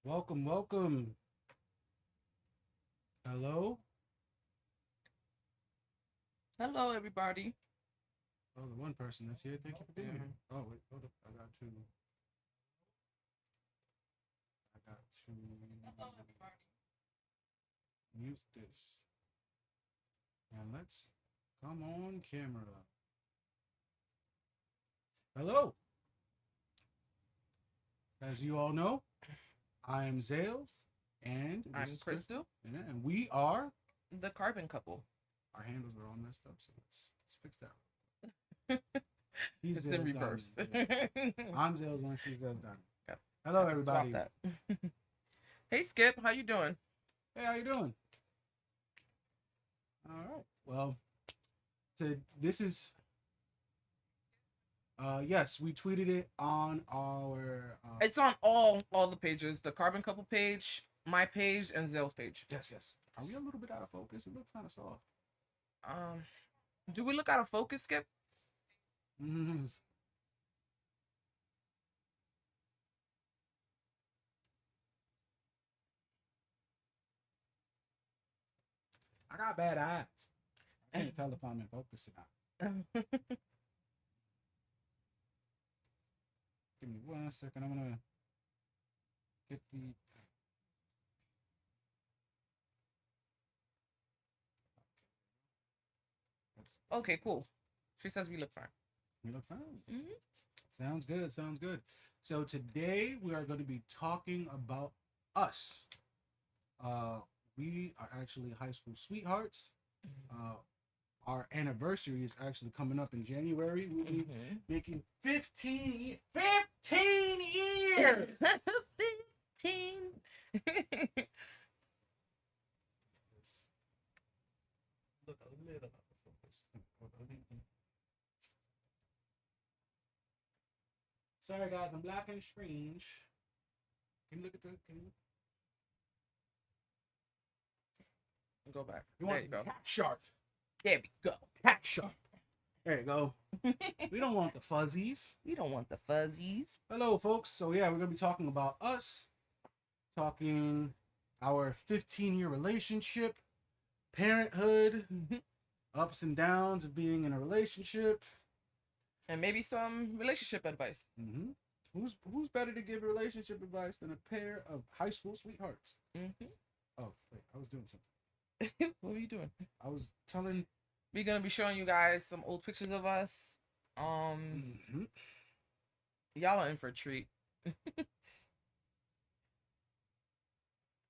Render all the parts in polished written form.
Welcome, welcome. Hello. Hello, everybody. Oh, the one person that's here. Thank you for being here. Mhm. Oh wait, hold up. I got to mute this. And let's come on camera. Hello. As you all know, I am Zales, and this I'm is Chris. Crystal, Yeah, and we are. the carbon couple. Our handles are all messed up, so let's fix that. He's It's in Zales Diamond. reverse. Yeah. I'm Zales One. She's Zales Diamond. Got, Hello, got to swap everybody. that. Hey, Skip, how you doing? Hey, how you doing? All right. Well, this is yes, we tweeted it on our It's on all the pages: the carbon couple page, my page, and Zell's page. yes. Are we a little bit out of focus? It looks kind of soft. Um, do we look out of focus, Skip? Mhm. I got bad eyes. I can't tell if I'm in focus or not. Give me 1 second. I'm gonna get the. Okay, cool. She says we look fine. We look fine. Mm-hmm. Sounds good. Sounds good. So today we are going to be talking about us. Uh, we are actually high school sweethearts. Uh, our anniversary is actually coming up in January. We'll be making 15 years. 15. Look a little out of focus. Sorry guys, I'm blocking the screen. Can you look at the? Can you? Go back. You There want you to go. tack sharp? There we go. Tack sharp. There you go. We don't want the fuzzies. We don't want the fuzzies. Hello, folks. So yeah, we're gonna be talking about us, talking our 15-year relationship, parenthood, ups and downs of being in a relationship, And maybe some relationship advice. mm-hmm. Who's better to give relationship advice than a pair of high school sweethearts? Mm-hmm. Oh wait, I was doing something. What are you doing? I was telling. We're gonna be showing you guys some old pictures of us. Mm-hmm. Y'all are in for a treat.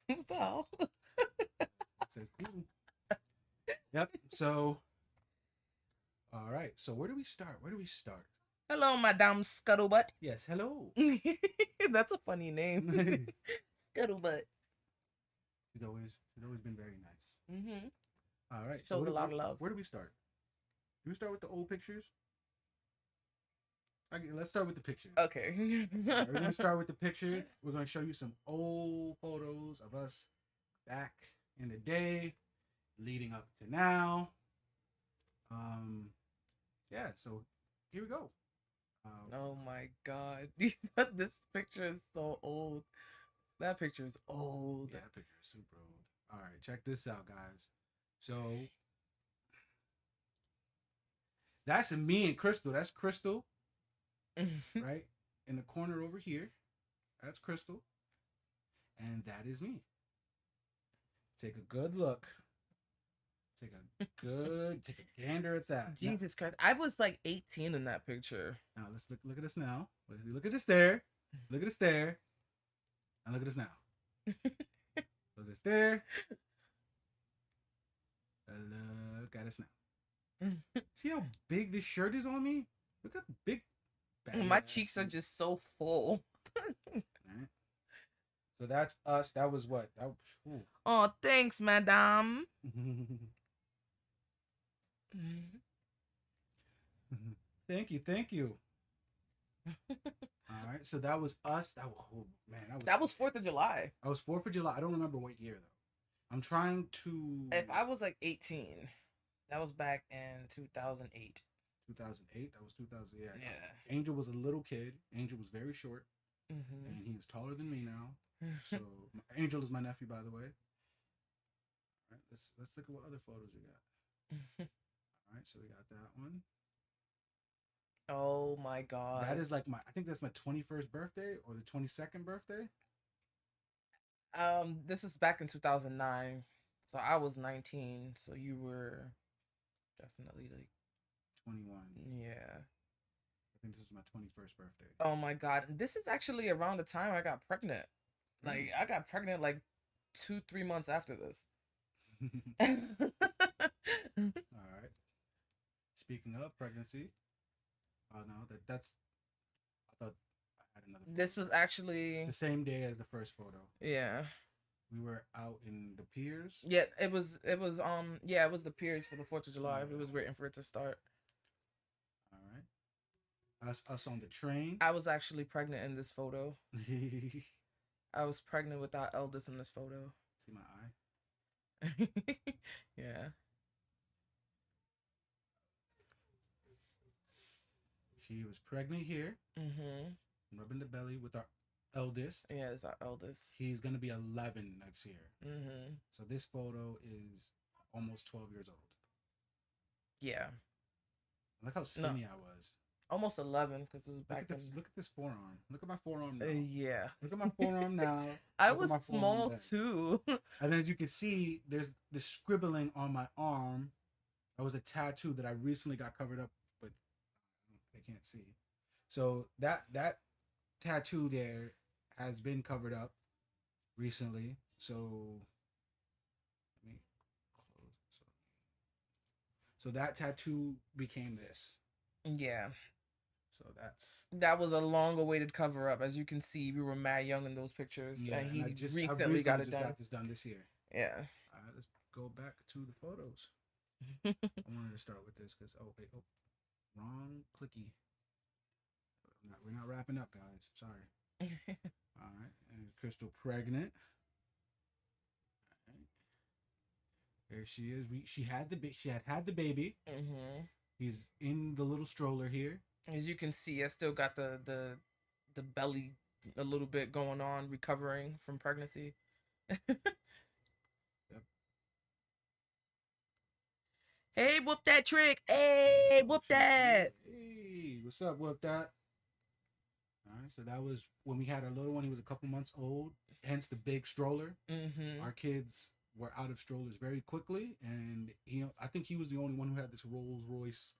What the hell? It's a cool. Yep. So, all right. So where do we start? Where do we start? Hello, Madame Scuttlebutt. Yes. Hello. That's a funny name. Scuttlebutt. She's always been very nice. Mm-hmm. All right. Shows a lot of love. Where do we start? Do we start with the old pictures? Okay, let's start with the pictures. Okay. We're gonna start with the picture. We're gonna show you some old photos of us back in the day, leading up to now. Um, yeah. So here we go. Oh my god. This picture is so old. That picture is old. Yeah, that picture is super old. All right, check this out, guys. So that's me and Crystal. That's Crystal, right? In the corner over here. That's Crystal. And that is me. Take a good look. Take a gander at that. Jesus Christ. I was like 18 in that picture. Now let's look at us now. Look at us there. Look at us there. And look at us now. Look at us there. Look at us now. See how big this shirt is on me? Look at big. My cheeks are just so full. Right. So that's us. That was what? Oh, thanks, madame. Thank you. All right, so that was us. Oh man, that was 4th of July. I was 4th of July. I don't remember what year though. I'm trying to. If I was like 18, that was back in 2008. 2008. That was 2000. Yeah. Yeah. Angel was a little kid. Angel was very short. Mm-hmm. and he is taller than me now. So Angel is my nephew, by the way. All right, let's look at what other photos we got. All right, so we got that one. Oh my god. That is like my, I think that's my 21st birthday or the 22nd birthday. This is back in 2009. So I was 19, so you were definitely like 21. yeah. I think this was my 21st birthday. Oh my god. This is actually around the time I got pregnant. Like I got pregnant like 2-3 months after this. All right. Speaking of pregnancy, no, that's. I thought I had another. This was actually The same day as the first photo. yeah. We were out in the piers. Yeah, it was yeah, it was the piers for the 4th of July. We was waiting for it to start. All right. Us on the train. I was actually pregnant in this photo. I was pregnant with our eldest in this photo. See my eye? Yeah. She was pregnant here. Mhm. Rubbing the belly with our eldest. Yeah, it's our eldest. He's gonna be 11 next year. Mhm. So this photo is almost 12 years old. Yeah. Look how skinny I was. Almost 11 because it was back Look at this forearm. Look at my forearm now. yeah. Look at my forearm now. I was small too. And then as you can see, there's the scribbling on my arm. That was a tattoo that I recently got covered up, but they can't see. So that tattoo there has been covered up recently. So let me close. So that tattoo became this. Yeah. So that was a long awaited cover up. As you can see, we were mad young in those pictures, yeah, and he I recently got it done. Got this done this year. Yeah. Let's go back to the photos. I wanted to start with this because wrong clicky. We're not wrapping up, guys. Sorry. All right, and Crystal pregnant. All right. There she is. She had the baby. Mm-hmm. He's in the little stroller here. As you can see, I still got the belly a little bit going on, recovering from pregnancy. Yep. Hey, whoop that trick! Hey, whoop that! Hey, what's up, whoop that? All right, so that was when we had our little one. He was a couple months old, hence the big stroller. Mm-hmm. Our kids were out of strollers very quickly, and I think he was the only one who had this Rolls Royce,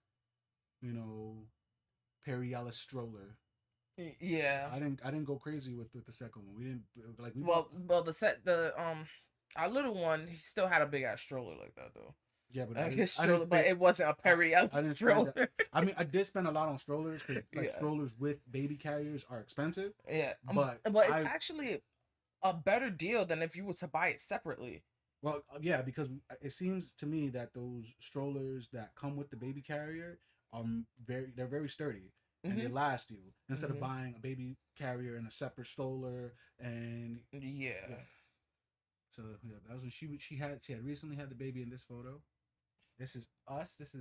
Perry Ellis stroller. Yeah. I didn't go crazy with the second one. We didn't like we. Well, our little one, he still had a big ass stroller like that though. Yeah, but it wasn't a Perry Ellis stroller. I mean, I did spend a lot on strollers because strollers with baby carriers are expensive. Yeah, but it's actually a better deal than if you were to buy it separately. Well, yeah, because it seems to me that those strollers that come with the baby carrier they're very sturdy and they last you instead of buying a baby carrier and a separate stroller and yeah. So yeah, that was when she had recently had the baby in this photo. This is us. This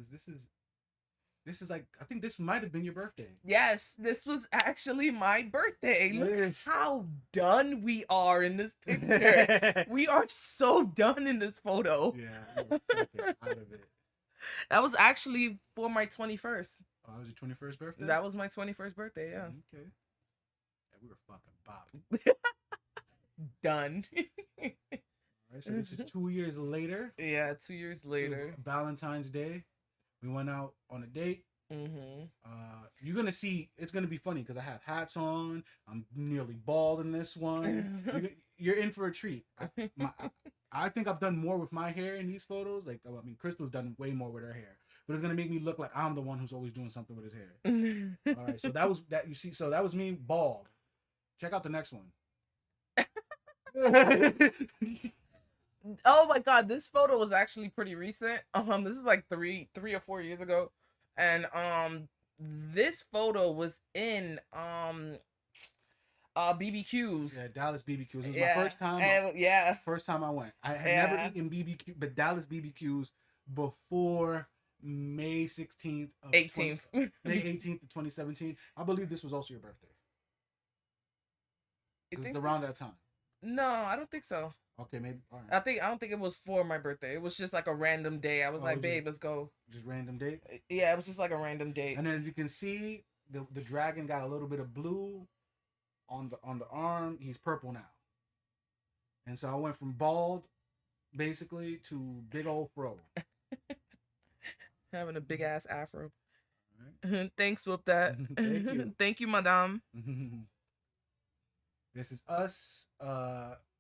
is like, I think this might have been your birthday. Yes, this was actually my birthday. Look at how done we are in this picture. We are so done in this photo. Yeah, we're fucking out of it. That was actually for my 21st. Oh, that was your 21st birthday? That was my 21st birthday, yeah. Okay. Yeah, we were fucking bopping. Done. All right, so this is 2 years later. Yeah, 2 years later. Valentine's Day. We went out on a date. Mm-hmm. You're gonna see. It's gonna be funny because I have hats on. I'm nearly bald in this one. You're in for a treat. I think I've done more with my hair in these photos. Like, I mean, Crystal's done way more with her hair, but it's gonna make me look like I'm the one who's always doing something with his hair. All right, so that was that. You see, so that was me bald. Check out the next one. Oh my god, this photo was actually pretty recent. This is like 3 or 4 years ago, and this photo was in BBQs. Yeah, Dallas BBQs. It was my first time. First time I went. I had never eaten BBQ, but Dallas BBQs before May 16th of 18th. May 18th of 2017. I believe this was also your birthday. You Because think it's so? around that time. No, I don't think so. Okay, maybe. All right. I don't think it was for my birthday. It was just like a random day. I was Oh, like, just babe, let's go. just random date. Yeah, it was just like a random date. And as you can see, the dragon got a little bit of blue on the arm. He's purple now. And so I went from bald, basically, to big old fro. Having a big ass afro. All right. Thanks, Whoop that. Thank you. Thank you, madame. This is us.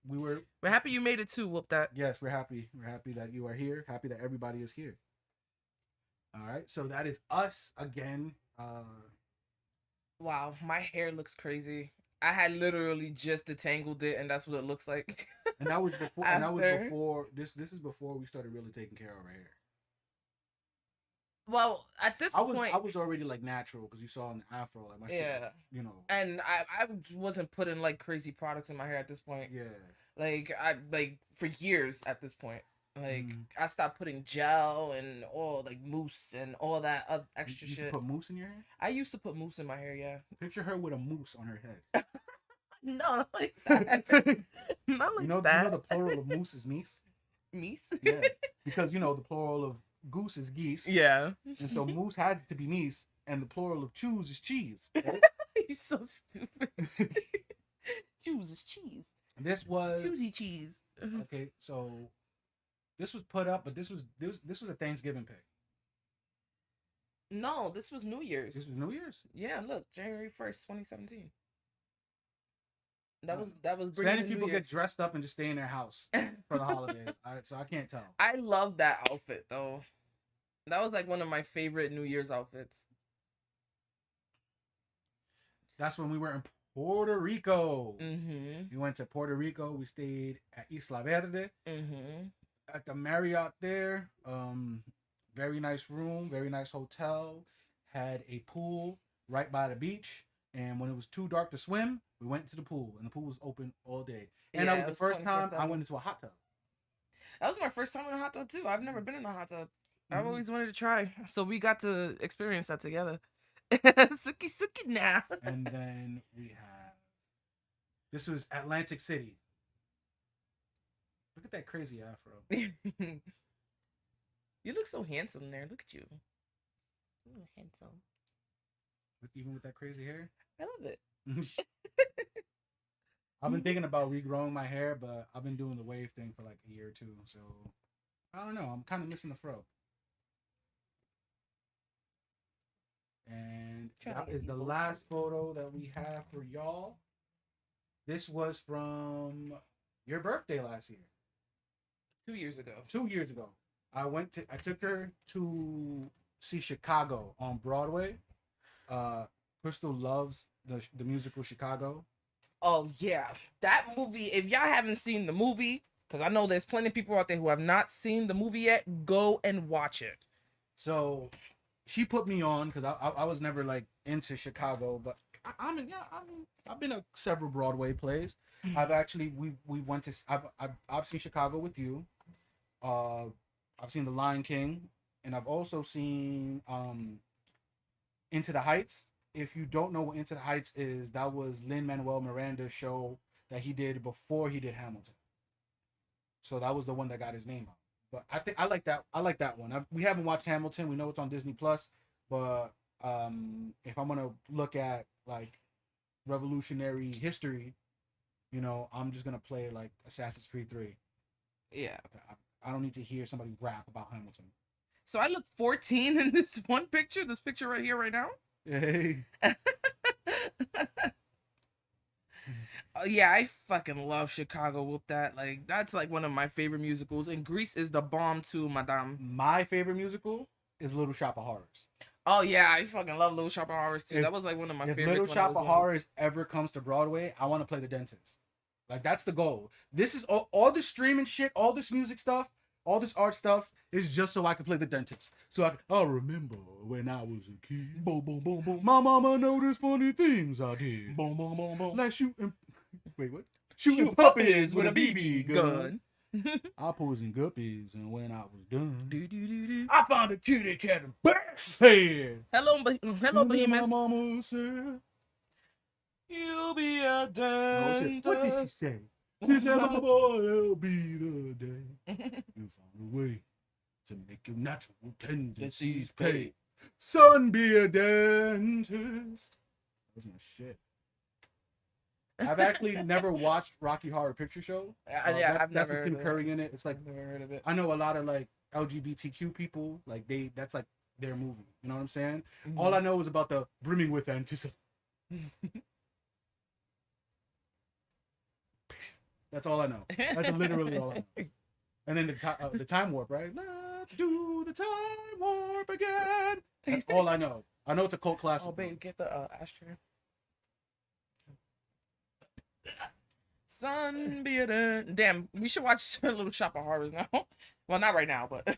We're happy you made it too, Whoop that. Yes, we're happy. We're happy that you are here. Happy that everybody is here. All right. So that is us again. Wow, my hair looks crazy. I had literally just detangled it, and that's what it looks like. And that was before. After. And that was before. This is before we started really taking care of our hair. Well, at this point, I was already like natural because you saw in the afro like my shit, you know. And I wasn't putting like crazy products in my hair at this point. Yeah. Like I for years at this point. Like I stopped putting gel and all like mousse and all that other extra you shit. Put mousse in your hair? I used to put mousse in my hair, yeah. Picture her with a mousse on her head. No, not like that. Not like You know the plural of mousse is meese? Meese? Yeah. Because you know the plural of goose is geese. Yeah. And so mousse had to be meese, and the plural of choose is cheese. Right? You're so stupid. Choose is cheese. This was Choosy cheese. okay. So this was put up, but this was a Thanksgiving pic. No, this was New Year's. This was New Year's. Yeah, look, January 1st, 2017. That was So many people get dressed up and just stay in their house for the holidays. So I can't tell. I love that outfit though. That was like one of my favorite New Year's outfits. That's when we were in Puerto Rico. Mm-hmm. We went to Puerto Rico. We stayed at Isla Verde. Mm-hmm. At the Marriott there. Very nice room, very nice hotel. Had a pool right by the beach. And when it was too dark to swim, we went to the pool. And the pool was open all day. And that was the first time I went into a hot tub. That was my first time in a hot tub too. I've never been in a hot tub. I've always wanted to try. So we got to experience that together. Suki suki now. And then we have... This was Atlantic City. Look at that crazy afro. You look so handsome there. Look at you. You're handsome. Even with that crazy hair? I love it. I've been thinking about regrowing my hair, but I've been doing the wave thing for like a year or two. So, I don't know. I'm kind of missing the fro. And that is the last photo that we have for y'all. This was from your birthday last year. 2 years ago. 2 years ago. I took her to see Chicago on Broadway. Crystal loves the musical Chicago. Oh yeah, that movie. If y'all haven't seen the movie, because I know there's plenty of people out there who have not seen the movie yet, go and watch it. So she put me on because I was never like into Chicago, but I've been to several Broadway plays. I've actually we went to I've seen Chicago with you. I've seen The Lion King, and I've also seen Into the Heights. If you don't know what Into the Heights is, that was Lin-Manuel Miranda's show that he did before he did Hamilton. So that was the one that got his name out. But I think I like that one. We haven't watched Hamilton. We know it's on Disney Plus, but if I'm gonna look at like revolutionary history, you know, I'm just gonna play like Assassin's Creed 3. Yeah. I don't need to hear somebody rap about Hamilton. So I look 14 in this one picture. This picture right here, right now. Hey. Yeah, I fucking love Chicago. Whoop that. Like, that's like one of my favorite musicals. And Grease is the bomb too, madame. My favorite musical is Little Shop of Horrors. Oh yeah, I fucking love Little Shop of Horrors too. That was like one of my favorites. If Little Shop of Horrors ever comes to Broadway, I want to play the dentist. Like, that's the goal. This is all this streaming shit, all this music stuff, all this art stuff is just so I can play the dentist. So I remember when I was a kid. Boom, boom, boom, boom. My mama noticed funny things I did. Boom, boom, boom, boom. Like shooting... Wait, what? Shooting puppies with a BB gun. I posing guppies, and when I was done, I found a kitty cat and back's head. Hello, Behemoth. My mama said, You'll be a No, dentist. what did she say? She said, my boy, it'll be the day you found a way to make your natural tendencies pay. Son, be a dentist. That's my shit. I've actually never watched Rocky Horror Picture Show. I've That's never with Tim heard of Curry in it. It's like, I've never heard of it. I know a lot of like LGBTQ people, like that's like their movie. You know what I'm saying? Mhm. All I know is about the brimming with anticipation. That's all I know. That's literally all I know. And then the time warp, right? Let's do the time warp again. That's all I know. I know it's a cult classic. Oh, babe, get the ashtray. Sun be a damn. We should watch Little Shop of Horrors now. Well, not right now, but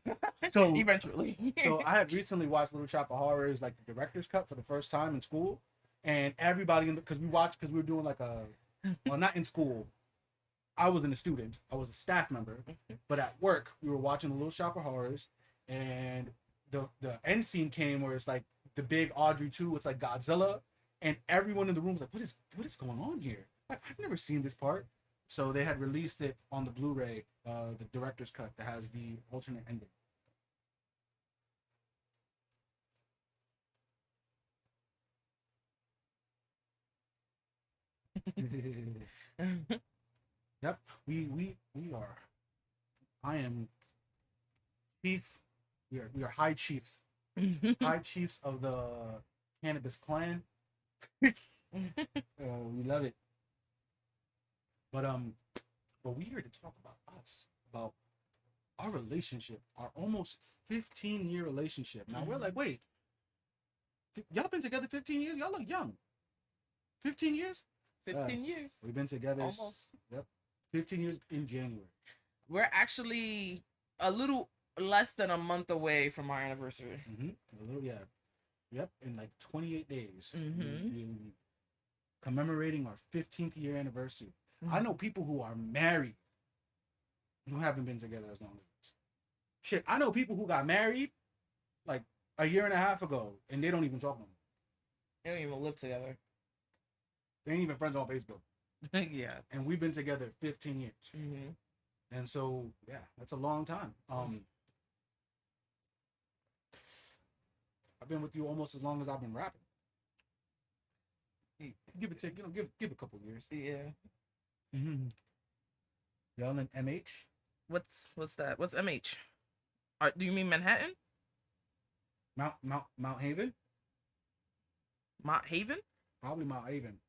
So eventually. So I had recently watched Little Shop of Horrors, like the director's cut for the first time in school, and everybody because we were doing like well, not in school. I wasn't a student. I was a staff member, but at work we were watching the Little Shop of Horrors, and the end scene came where it's like the big Audrey 2. It's like Godzilla, and everyone in the room was like, "What is going on here? Like I've never seen this part." So they had released it on the Blu-ray, the director's cut that has the alternate ending. Yep, we are. I am chief. We are high chiefs. High chiefs of the cannabis clan. We love it. But we're here to talk about us, about our relationship, our almost 15-year relationship. Now we're like, wait, y'all been together 15 years? Y'all look young. 15 years? 15 years. We've been together. Almost. Yep. 15 years in January. We're actually a little less than a month away from our anniversary. A little, yeah. Yep. In like 28 days. Mhm. We commemorating our 15th year anniversary. Mhm. I know people who are married who haven't been together as long as us. Shit, I know people who got married like a year and a half ago and they don't even talk no more. They don't even live together. They ain't even friends on Facebook. Yeah. And we've been together 15 years. Mm-hmm. And so, yeah, that's a long time. I've been with you almost as long as I've been rapping. Give it take, give a couple years. Yeah. Mm-hmm. Y'all in MH? What's that? What's MH? Do you mean Manhattan? Mount Haven? Mount Haven? Probably Mount Haven.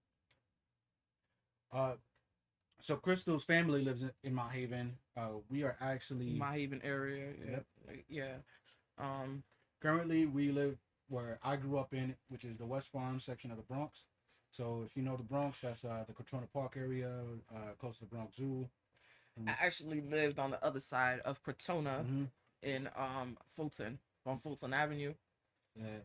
So Crystal's family lives in Mount Haven. We are actually Mount Haven area. Yeah. Yep. Yeah. Currently we live where I grew up in, which is the West Farm section of the Bronx. So if you know the Bronx, that's the Katrona Park area, close to the Bronx Zoo. I actually lived on the other side of Crotona in Fulton, on Fulton Avenue. Yeah.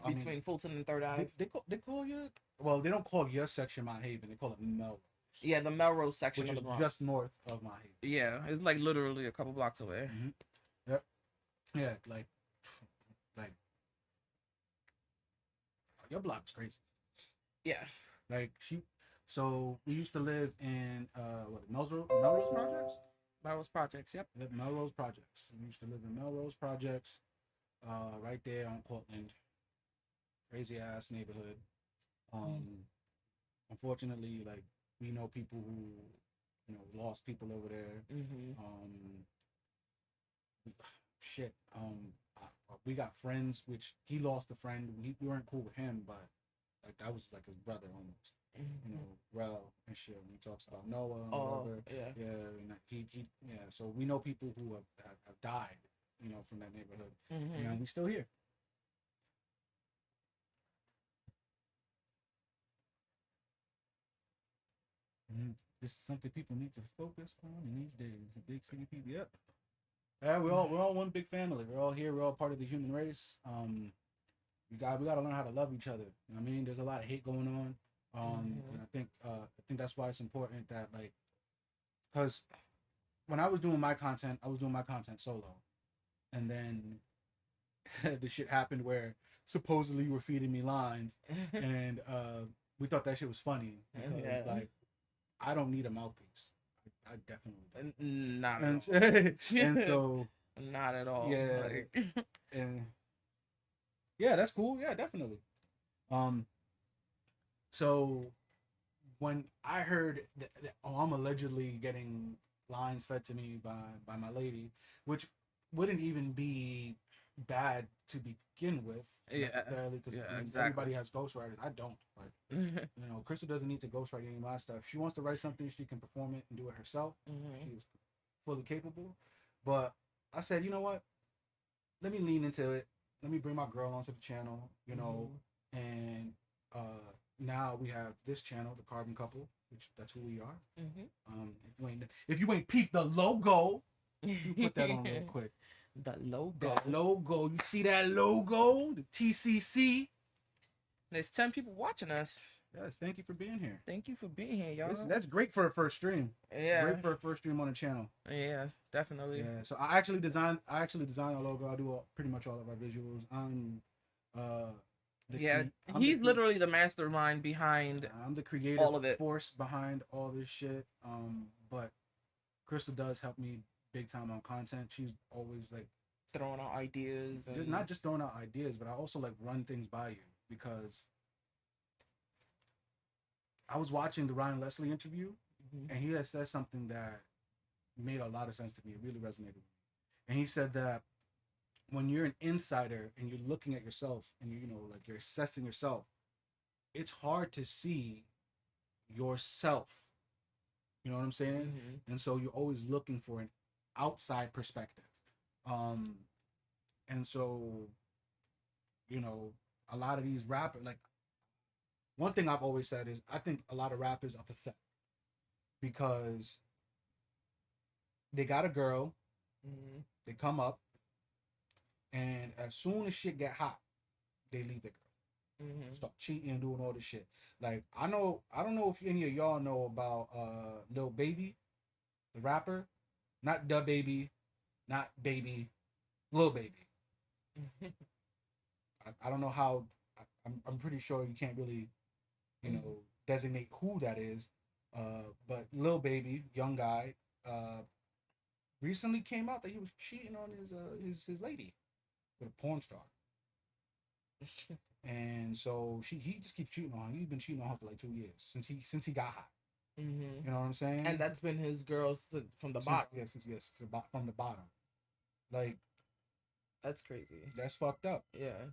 Between Fulton and Third Ave. They call you, well, they don't call your section Mount Haven. They call it Melrose. Yeah, the Melrose section which of is the Bronx. just north of Mount Haven. Yeah, it's like literally a couple blocks away. Yep. Yeah, like your block's crazy. Yeah. Like so we used to live in Melrose Projects? Melrose Projects, yep. Melrose Projects. We used to live in Melrose Projects, right there on Cortland. Crazy ass neighborhood. Unfortunately, like we know people who lost people over there. Shit. We got friends, which he lost a friend. We weren't cool with him, but like that was like his brother almost. Rel and shit. When he talks about Noah and whatever. And so we know people who have died, from that neighborhood. And we still here. This is something people need to focus on in these days. The big city people. Yep. Yeah, we're all one big family. We're all here. We're all part of the human race. We got to learn how to love each other. You know what I mean, there's a lot of hate going on. And I think that's why it's important that, like, because when I was doing my content solo, and then the shit happened where supposedly you were feeding me lines, and we thought that shit was funny because Yeah. like I don't need a mouthpiece. I definitely don't. Not at And all. and so Not at all. yeah, Like, and yeah, that's cool. Yeah, definitely. Um, so when I heard that oh, I'm allegedly getting lines fed to me by my lady, which wouldn't even be bad to begin with yeah. necessarily because Yeah, I mean, exactly. everybody has ghostwriters. I don't, but you know, Crystal doesn't need to ghostwrite any of my stuff. If she wants to write something, she can perform it and do it herself. She is fully capable. But I said, you know what? Let me lean into it. Let me bring my girl onto the channel, you know, and now we have this channel, the Carbon Couple, which that's who we are. If you ain't peeped the logo, you put that on real quick. The logo. That logo, you see that logo, the TCC. There's 10 people watching us. Yes, thank you for being here. Thank you for being here, y'all. That's great for a first stream. Yeah. Great for a first stream on the channel. Yeah, definitely. Yeah. So I actually designed our logo. I do pretty much all of our visuals. I'm he's literally the mastermind behind I'm the creative all of it. force behind all this shit. But Crystal does help me big time on content. She's always like throwing out ideas and not just throwing out ideas, but I also like run things by you because I was watching the Ryan Leslie interview and he had said something that made a lot of sense to me. It really resonated with me. And he said that when you're an insider and you're looking at yourself and you know, like you're assessing yourself, it's hard to see yourself. You know what I'm saying? And so you're always looking for an outside perspective. And so, you know, a lot of these rappers, like, one thing I've always said is I think a lot of rappers are pathetic because they got a girl, they come up, and as soon as shit get hot, they leave the girl, start cheating and doing all this shit. Like I don't know if any of y'all know about Lil Baby, the rapper, not Da Baby, not Baby, Lil Baby. I don't know how. I'm pretty sure you can't really, you know, designate who that is. But Lil Baby, young guy, recently came out that he was cheating on his lady with a porn star. And so he just keeps cheating on her. He's been cheating on her for like 2 years since he got hot. You know what I'm saying? And that's been his girl from the bottom. Yes, from the bottom. Like that's crazy. That's fucked up. Yeah.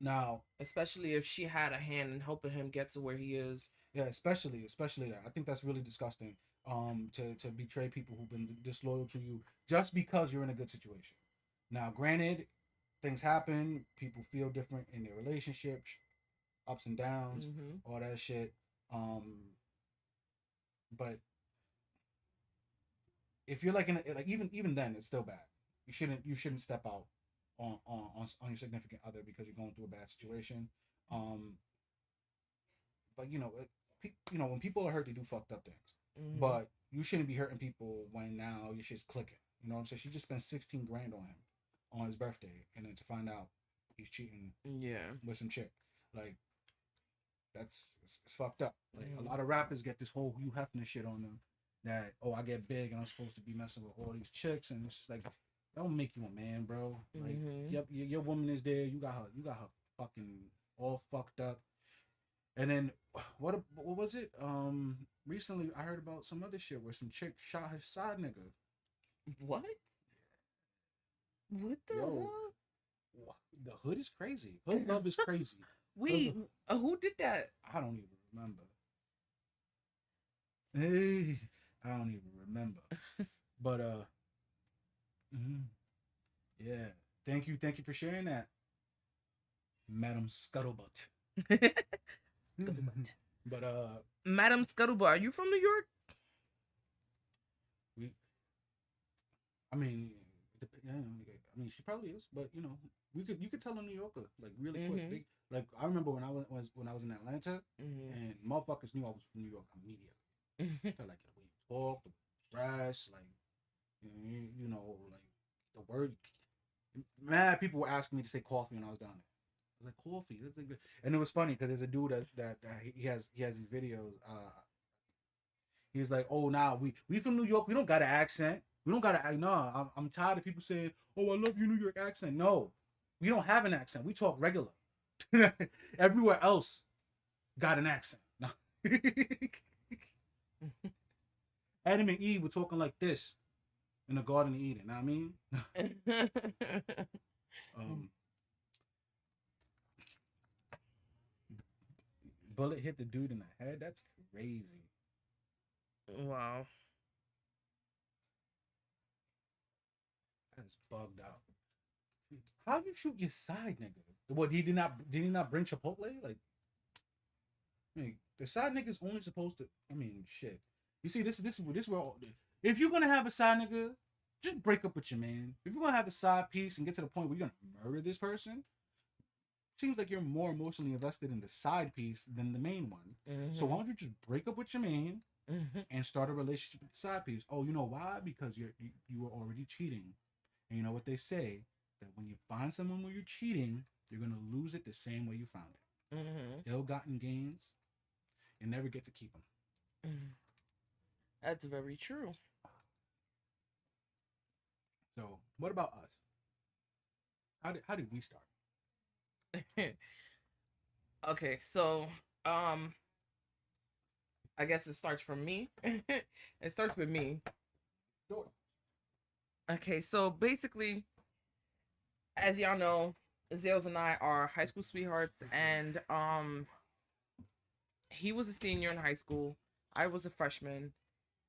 Now, especially if she had a hand in helping him get to where he is. Yeah, especially that. I think that's really disgusting. To betray people who've been disloyal to you just because you're in a good situation. Now, granted, things happen. People feel different in their relationships, ups and downs, all that shit. But if you're like even then, it's still bad. You shouldn't step out on your significant other because you're going through a bad situation. But you know, when people are hurt, they do fucked up things. But you shouldn't be hurting people when now your shit's clicking. You know what I'm saying? She just spent 16 grand on him on his birthday, and then to find out he's cheating, with some chick, like it's fucked up. Like a lot of rappers get this whole Hugh Hefner shit on them that I get big and I'm supposed to be messing with all these chicks, and it's just like that don't make you a man, bro. Like your woman is there, you got her fucking all fucked up. And then what was it? Recently I heard about some other shit where some chick shot his side nigga. What? What the hell? The hood is crazy. Hood love is crazy. Wait, who did that? I don't even remember. Hey, I don't even remember. But yeah. Thank you for sharing that, Madam Scuttlebutt. But Madam Scuttlebutt, are you from New York? I mean, she probably is, but you know, you could tell a New Yorker like really quick. Like I remember when I was in Atlanta, and motherfuckers knew I was from New York immediately. They're like the way you talk, the dress, like you know, like the word. Mad people were asking me to say coffee when I was down there. was like, coffee. That's like, and it was funny because there's a dude that he has these videos. He's like, oh, nah, we from New York. We don't got an accent. We don't got to. No, I'm tired of people saying, oh, I love your New York accent. No, we don't have an accent. We talk regular. Everywhere else got an accent. No. Adam and Eve were talking like this in the Garden of Eden. Know what I mean? Bullet hit the dude in the head. That's crazy. Wow. That's bugged out. How you shoot your side nigga? What he did not bring Chipotle? Like, I mean, the side nigga's only supposed to. I mean, shit. You see, this is where if you're gonna have a side nigga, just break up with your man. If you're gonna have a side piece and get to the point where you're gonna murder this person, seems like you're more emotionally invested in the side piece than the main one. Mm-hmm. So why don't you just break up with your man and start a relationship with the side piece? Oh, you know why? Because you were already cheating, and you know what they say, that when you find someone where you're cheating, you're gonna lose it the same way you found it. Ill-gotten gains, you never get to keep them. That's very true. So, what about us? How did we start? Okay, so I guess it starts from me. It starts with me. Sure. Okay, so basically, as y'all know, Zales and I are high school sweethearts, and he was a senior in high school. I was a freshman,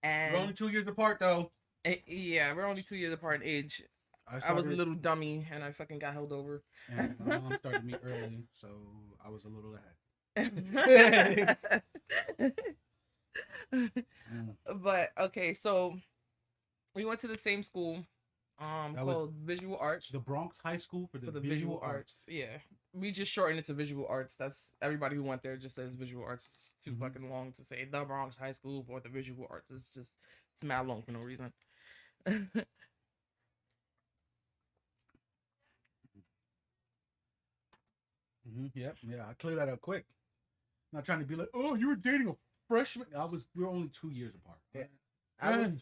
and We're only 2 years apart, though. Yeah, we're only 2 years apart in age. I was a little dummy, and I fucking got held over. And my mom started me early, so I was a little ahead. But okay, so we went to the same school, called Visual Arts. The Bronx High School for the Visual Arts. Yeah, we just shortened it to Visual Arts. That's everybody who went there just says Visual Arts. It's too fucking long to say the Bronx High School for the Visual Arts. It's mad long for no reason. Yep, yeah, I cleared that up quick. Not trying to be like, oh, you were dating a freshman. We were only 2 years apart. Yeah.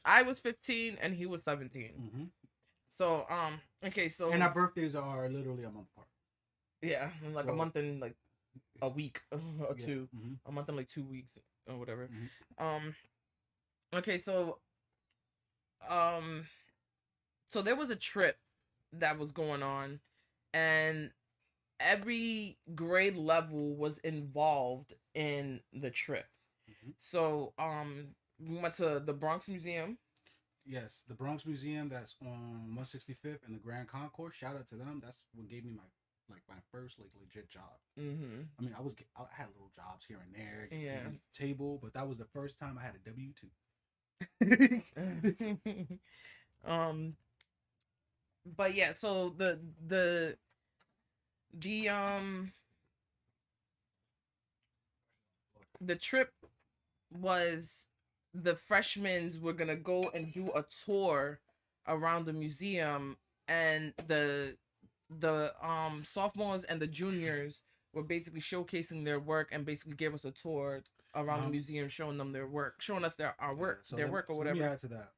I was 15 and he was 17. So okay, so and our birthdays are literally a month apart. Yeah, like a month and like a week or two. A month and like 2 weeks or whatever. Okay, so so there was a trip that was going on, and every grade level was involved in the trip. So we went to the Bronx Museum. Yes, the Bronx Museum, that's on 165th and the Grand Concourse. Shout out to them. That's what gave me my first legit job. I mean, I had little jobs here and there, table, but that was the first time I had a W-2. But yeah, so the trip was, the freshmen were gonna go and do a tour around the museum, and the sophomores and the juniors were basically showcasing their work and basically gave us a tour around the museum, showing them their work, showing us our work, work or whatever. Let me add to that.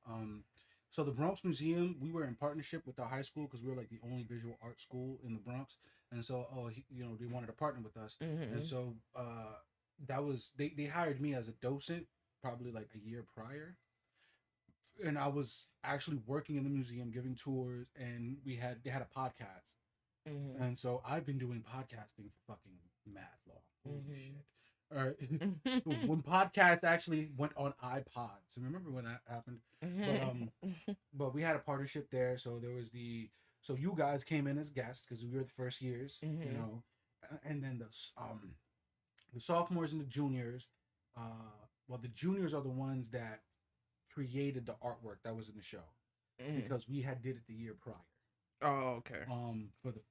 So the Bronx Museum, we were in partnership with our high school because we were like the only visual art school in the Bronx, and so they wanted to partner with us, and so that was they hired me as a docent probably like a year prior, and I was actually working in the museum giving tours, and they had a podcast, and so I've been doing podcasting for fucking mad long. Holy shit. When podcasts actually went on iPods, remember when that happened? But we had a partnership there, so there was so you guys came in as guests because we were the first years, and then the sophomores and the juniors, well, the juniors are the ones that created the artwork that was in the show, because we had did it the year prior. Oh, okay. For the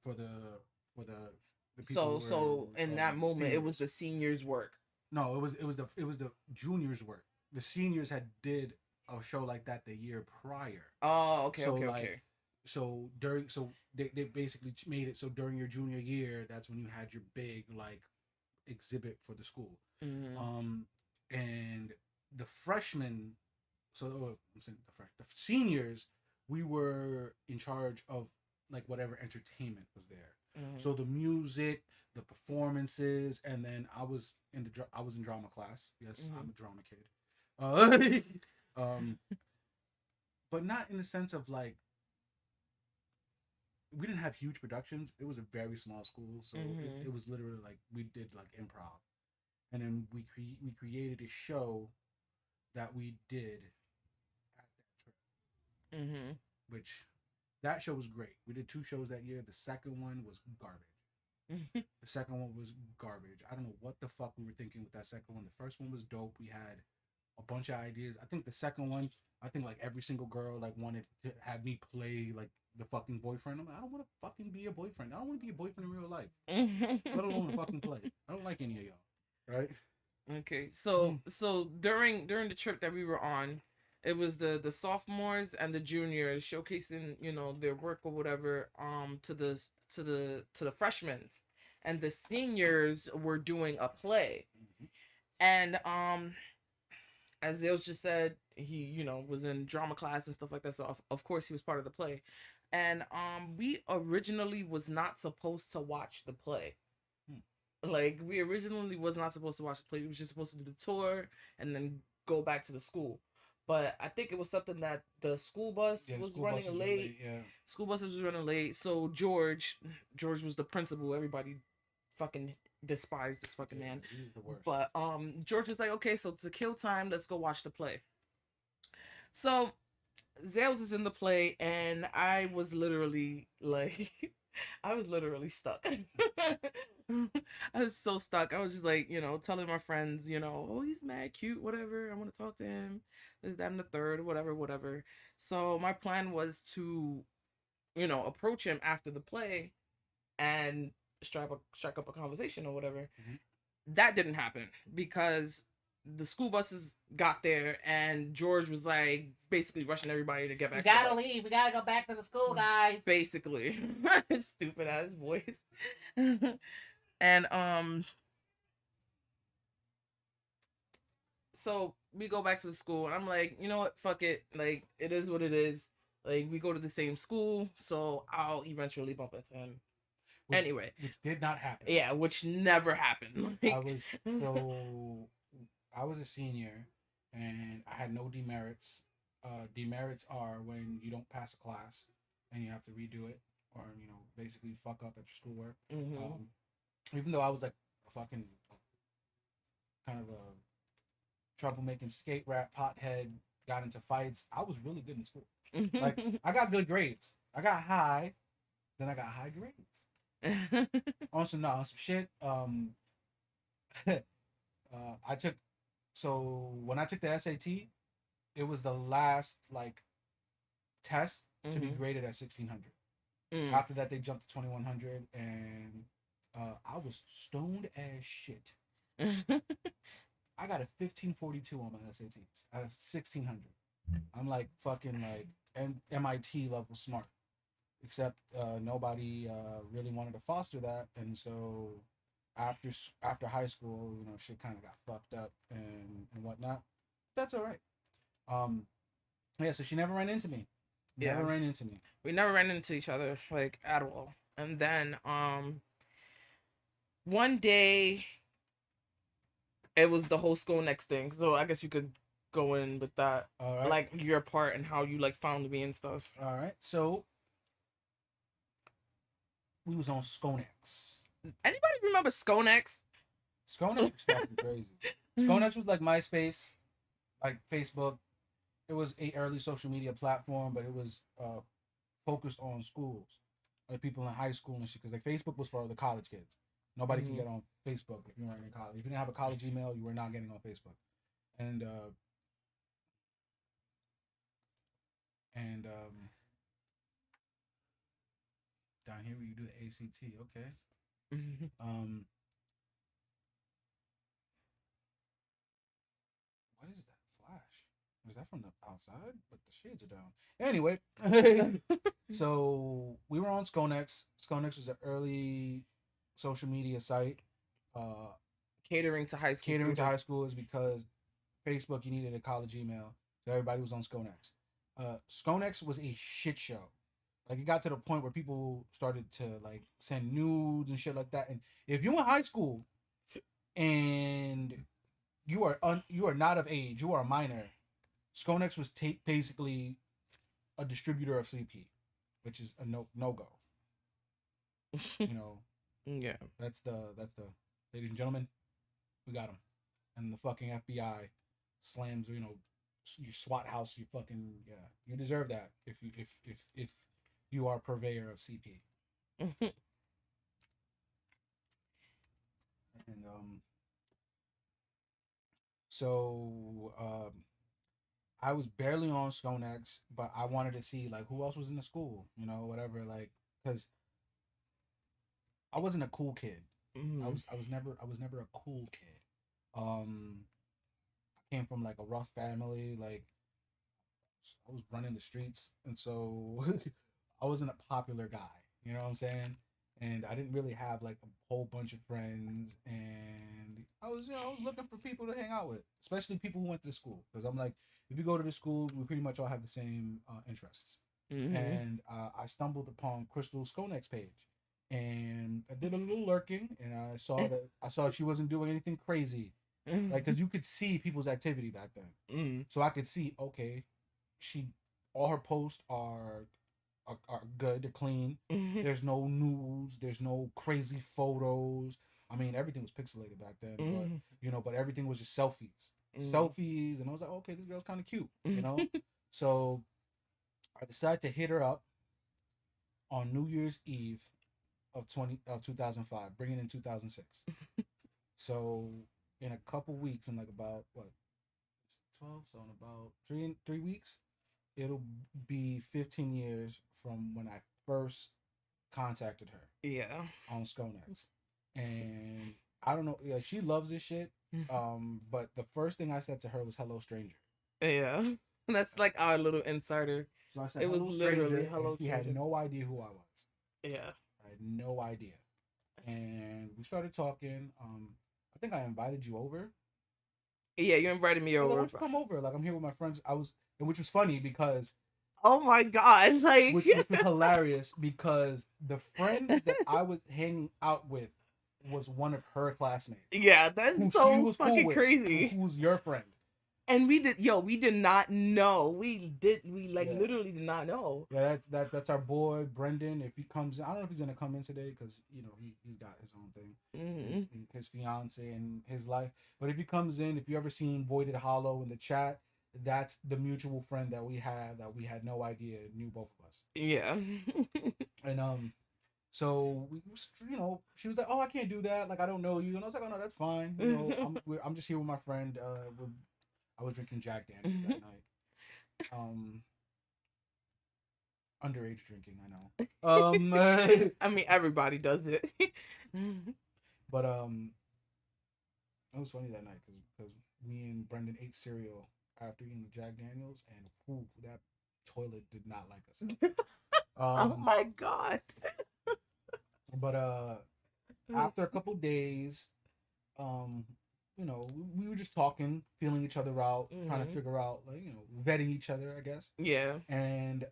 people so in that moment, seniors. It was the seniors' work. No, it was the juniors' work. The seniors had did a show like that the year prior. Oh, okay, so okay. so during so they basically made it so during your junior year, that's when you had your big like exhibit for the school. Mhm. Um, and the freshmen, I'm saying the seniors, we were in charge of like whatever entertainment was there. Mhm. So the music, the performances, and then I was in drama class. Yes, I'm Mhm. a drama kid. Um, but not in the sense of like we didn't have huge productions. It was a very small school, so Mhm. it was literally like we did like improv, and then we created a show that we did at that trip, Mhm. which that show was great. We did two shows that year. The second one was garbage. Mhm. The second one was garbage. I don't know what the fuck we were thinking with that second one. The first one was dope. We had a bunch of ideas. I think the second one, I think like every single girl like wanted to have me play like the fucking boyfriend. I'm like, I don't want to fucking be a boyfriend. I don't want to be a boyfriend in real life, let alone to fucking play. I don't like any of y'all. Right? Okay, so during the trip that we were on, it was the sophomores and the juniors showcasing, their work or whatever, to the freshmen, and the seniors were doing a play. Mm-hmm. And as Zales just said, he, was in drama class and stuff like that, so of course he was part of the play. And we originally was not supposed to watch the play. Like, we originally was not supposed to watch the play. We was just supposed to do the tour and then go back to the school. But I think it was something that the school bus Yeah, the was school running buses were late. late. Yeah. School buses was running late. So George was the principal. Everybody fucking despised this fucking Yeah, man. he was the worst. But George was like, okay, so to kill time, let's go watch the play. So Zales is in the play, and I was literally like, I was literally stuck. I was so stuck. I was just like, telling my friends, oh, he's mad cute, whatever. I want to talk to him. This, that, and the third, whatever, whatever. So my plan was to, approach him after the play and strike up a conversation or whatever. Mm-hmm. That didn't happen because the school buses got there and George was like basically rushing everybody to get back. We gotta leave. We gotta go back to the school, guys. Basically, stupid ass voice. And so we go back to the school, and I'm like, you know what? Fuck it. Like, it is what it is. Like, we go to the same school, so I'll eventually bump into him. Anyway, which did not happen. Yeah, which never happened. I was I was a senior, and I had no demerits. Demerits are when you don't pass a class and you have to redo it, or basically fuck up at your schoolwork. Mm-hmm. Even though I was like a fucking kind of a troublemaking skate rap pothead, got into fights. I was really good in school. Like I got good grades. I got high, then I got high grades. On some shit. I took so when I took the SAT, it was the last like test to be graded at 1600. After that, they jumped to 2100, and I was stoned as shit. I got a 1542 on my SATs out of 1600. I'm like fucking like MIT level smart, except nobody really wanted to foster that, and so after high school, shit kind of got fucked up and whatnot. That's all right. Um, yeah. So she never ran into me. Never Yeah. ran into me. We never ran into each other like at all. And then one day it was the whole school next thing. So I guess you could go in with that. All right. Like your part and how you like found me and stuff. All right. So we was on Skonex. Anybody remember Skonex? Skonex was fucking crazy. Skonex was like MySpace, like Facebook. It was a early social media platform, but it was focused on schools, like people in high school and shit. Because like Facebook was for the college kids. Nobody can get on Facebook if you weren't in college. If you didn't have a college email, you were not getting on Facebook. And down here where you do the ACT, okay. What is that flash? is that from the outside? But the shades are down. Anyway, so we were on Skonex. Skonex was an early social media site. Uh, Catering to high school Catering to students. high school is because Facebook, you needed a college email, so everybody was on Skonex. Skonex was a shit show. Like it got to the point where people started to like send nudes and shit like that. And if you in high school and you are not of age, you are a minor, Skonex was basically a distributor of CP, which is a no go. You know, Yeah. that's the ladies and gentlemen, we got him, and the fucking FBI slams your SWAT house. You fucking you deserve that if you are a purveyor of CP. And so I was barely on Skonex, but I wanted to see like who else was in the school, whatever, like because I wasn't a cool kid. I was never a cool kid. I came from like a rough family, like I was running the streets, and so I wasn't a popular guy. You know what I'm saying? And I didn't really have like a whole bunch of friends, and I was looking for people to hang out with, especially people who went to the school, because I'm like, if you go to the school, we pretty much all have the same interests. And I stumbled upon Crystal Skonek's page, and I did a little lurking, and I saw she wasn't doing anything crazy, like because you could see people's activity back then, so I could see, okay, she all her posts are good, they're clean. There's no news, there's no crazy photos. I mean, everything was pixelated back then, but everything was just selfies, and I was like, okay, this girl's kind of cute. So I decided to hit her up on New Year's Eve of 2005, bringing in 2006. So in a couple weeks, in like about what 12, so in about three weeks, it'll be 15 years from when I first contacted her. Yeah. On Skonex, and I don't know, like she loves this shit. But the first thing I said to her was "Hello, stranger." Yeah. That's like our little insider. So I said, It was "Hello, literally stranger," hello, and she stranger. had no idea who I was. Yeah. I had no idea, and we started talking. I think I invited you over. Yeah, you invited me I was like, "Why over. don't you come over? Like I'm here with my friends." Which was funny because Oh my god! Like, which was hilarious because the friend that I was hanging out with was one of her classmates. yeah, that's Who she so was cool fucking with, crazy. who's your friend. And we did not know. We like Yeah. literally did not know. Yeah, that's our boy Brendan. If he comes in, I don't know if he's gonna come in today because he's got his own thing, his fiance and his life. But if he comes in, if you ever seen Voided Hollow in the chat, that's the mutual friend that we had no idea knew both of us. Yeah. And so she was like, "Oh, I can't do that. Like I don't know you," and I was like, "Oh no, that's fine. I'm just here with my friend. I was drinking Jack Daniels that night. Underage drinking, I know. I mean, everybody does it. But it was funny that night because me and Brendan ate cereal after eating the Jack Daniels, and that toilet did not like us. Oh my god. But after a couple days, we were just talking, feeling each other out, trying to figure out, like, vetting each other, I guess. Yeah. And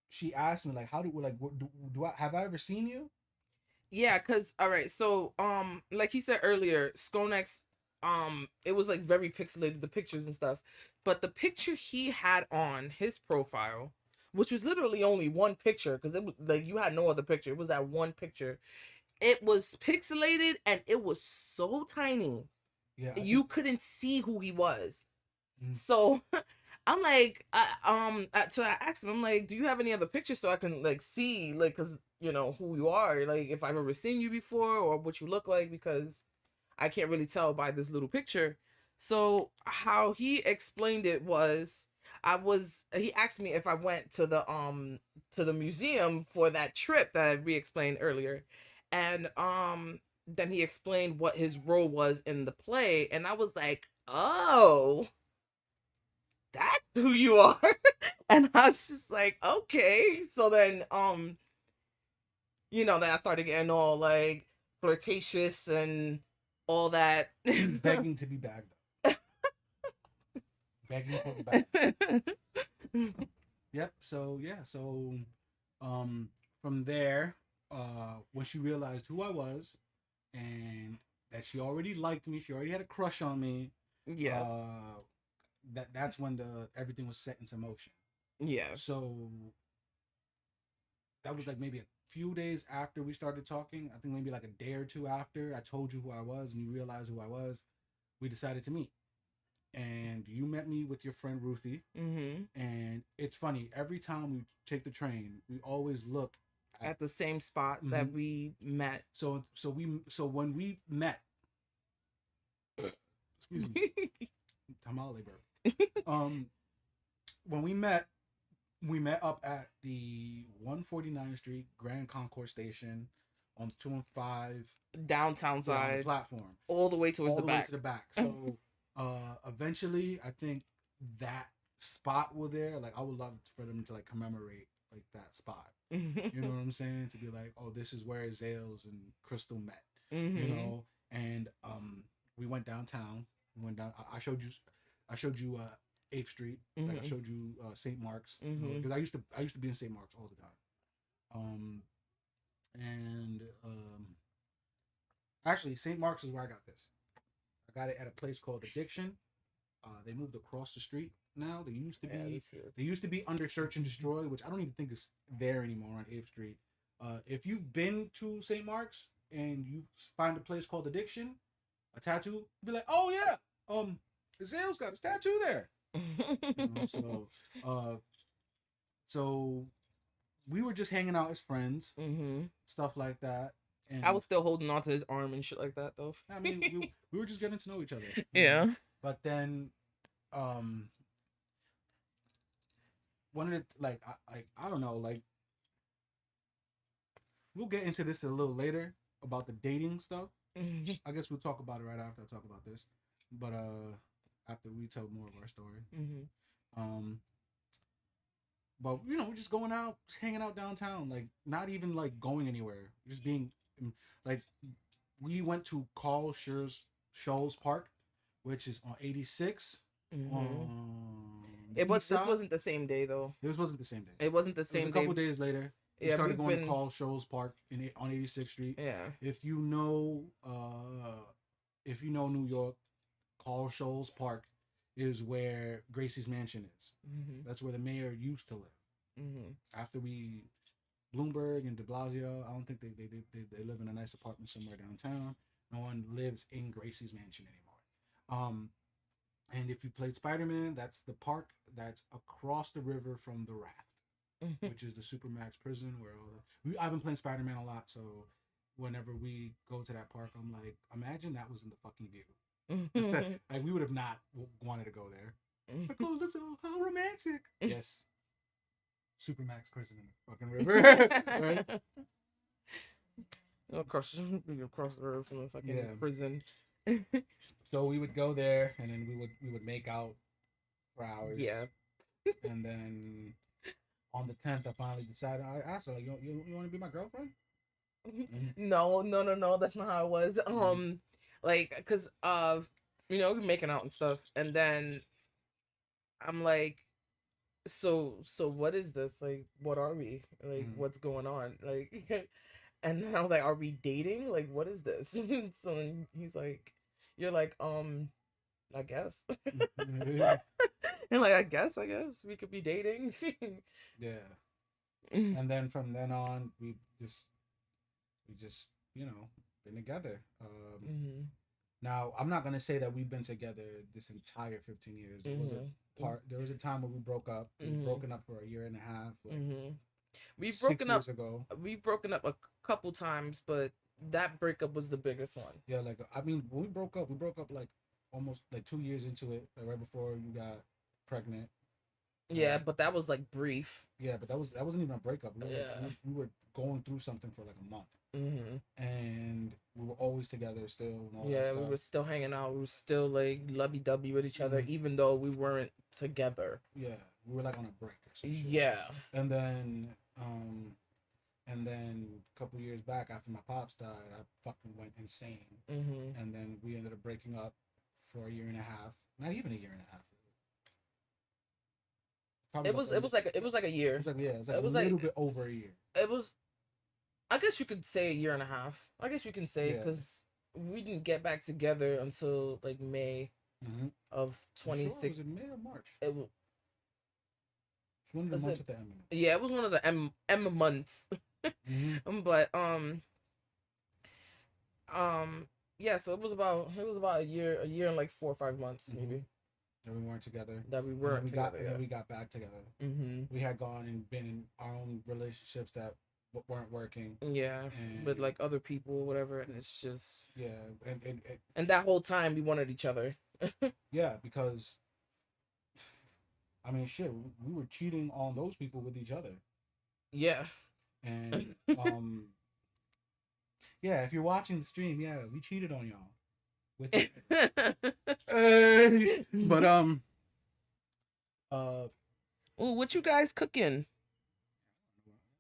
she asked me, like, how do I have I ever seen you? Yeah, cause all right, so like he said earlier, Skonex, it was like very pixelated, the pictures and stuff, but the picture he had on his profile, which was literally only one picture, because it was like you had no other picture, it was that one picture. It was pixelated and it was so tiny. Yeah, you couldn't see who he was. So I'm like, so I asked him, I'm like, do you have any other pictures so I can like see, like, cause who you are, like if I've ever seen you before or what you look like, because I can't really tell by this little picture. So how he explained it was, he asked me if I went to the museum for that trip that we explained earlier, and then he explained what his role was in the play, and I was like, oh, that's who you are. And I was just like, okay. So then then I started getting all like flirtatious and all that. Begging to be bagged up. Begging for the bag. Yep. So yeah. So um from there, when she realized who I was and that she already liked me, she already had a crush on me. Yeah. That's when the everything was set into motion. Yeah. So that was like maybe a few days after we started talking. I think maybe like a day or two after I told you who I was and you realized who I was. We decided to meet. And you met me with your friend Ruthie. Mm-hmm. And it's funny, every time we take the train, we always look At the same spot that we met. So when we met, excuse me, tamale burp. When we met up at the 149th Street Grand Concourse Station on the 215 downtown on the side, platform, all the way towards all the way back. to the back. So eventually, I think that spot was there. Like, I would love for them to like commemorate like that spot. You know what I'm saying? To be like, oh, this is where Zales and Crystal met. Mm-hmm. You know, and we went downtown. We went down. I showed you 8th Street. Mm-hmm. Like I showed you St. Mark's because Mm-hmm. I used to be in St. Mark's all the time. And actually, St. Mark's is where I got this. I got it at a place called Addiction. They moved across the street now. They used to be under Search and Destroy, which I don't even think is there anymore on 8th Street. If you've been to St. Mark's and you find a place called Addiction, a tattoo, be like, oh yeah, Zale's got his tattoo there. You know, so we were just hanging out as friends, stuff like that. And I was still holding on to his arm and shit like that, though. I mean, we were just getting to know each other. Yeah. Know? But then, one of the I don't know, like we'll get into this a little later about the dating stuff. I guess we'll talk about it right after I talk about this. But after we tell more of our story. But we're just going out, just hanging out downtown, like not even like going anywhere, just being like we went to Carl Scholl's Park, which is on 86. This wasn't the same day though. This wasn't the same day. It wasn't the same day. A couple days later. We started going to Carl Scholl's Park on 86th Street. Yeah. If you know New York, Carl Scholl's Park is where Gracie's mansion is. That's where the mayor used to live. After Bloomberg and de Blasio, I don't think they live in a nice apartment somewhere downtown. No one lives in Gracie's mansion anymore. And if you played Spider-Man, that's the park that's across the river from the Raft, which is the Supermax prison where I've been playing Spider-Man a lot, so whenever we go to that park, I'm like, imagine that was in the fucking view. Instead, like we would have not wanted to go there. Like, oh, listen, how romantic! Yes, Supermax prison in the fucking river. Right? Across the river from the fucking prison. So we would go there, and then we would make out for hours. Yeah. And then on the 10th, I finally decided. I asked her, like, you want to be my girlfriend? No, that's not how it was. Like, cause we're making out and stuff, and then I'm like, so what is this? Like, what are we? Like, what's going on? Like, and then I was like, are we dating? Like, what is this? So he's like, you're like, I guess. And like, I guess we could be dating. Yeah. And then from then on, we just been together. Now I'm not gonna say that we've been together this entire 15 years. There was a time where we broke up. We've broken up for a year and a half. Like, We've broken up ago. We've broken up a couple times, but that breakup was the biggest one. Yeah, like I mean, when we broke up like almost like 2 years into it, like right before you got pregnant. Yeah, but that was like brief. Yeah, but that wasn't even a breakup. We were going through something for like a month. and we were always together still and all that Yeah, we stuff. were still hanging out. We were still like lovey dovey with each other, Mhm. even though we weren't together. Yeah, we were like on a break or some shit. Yeah. And then, a couple years back after my pops died, I fucking went insane. And then we ended up breaking up for a year and a half. Not even a year and a half. Probably It was it was like a year. It was like, yeah, it was like It a was little like bit over a year. it was. I guess you could say a year and a half. I guess you can say Yeah. because we didn't get back together until like May of Sure, 26. was it May or March? It was, It's one of the was months it- at the end. yeah, it was one of the M months. But yeah, so it was about a year and like 4 or 5 months maybe And we weren't together. that we weren't together. And then we got back together. We had gone and been in our own relationships that weren't working. Yeah, And with like other people or whatever, and it's just yeah, and that whole time we wanted each other. yeah, because I mean, shit, we were cheating on those people with each other. Yeah. And yeah, if you're watching the stream, yeah, we cheated on y'all with it. But oh, what you guys cooking?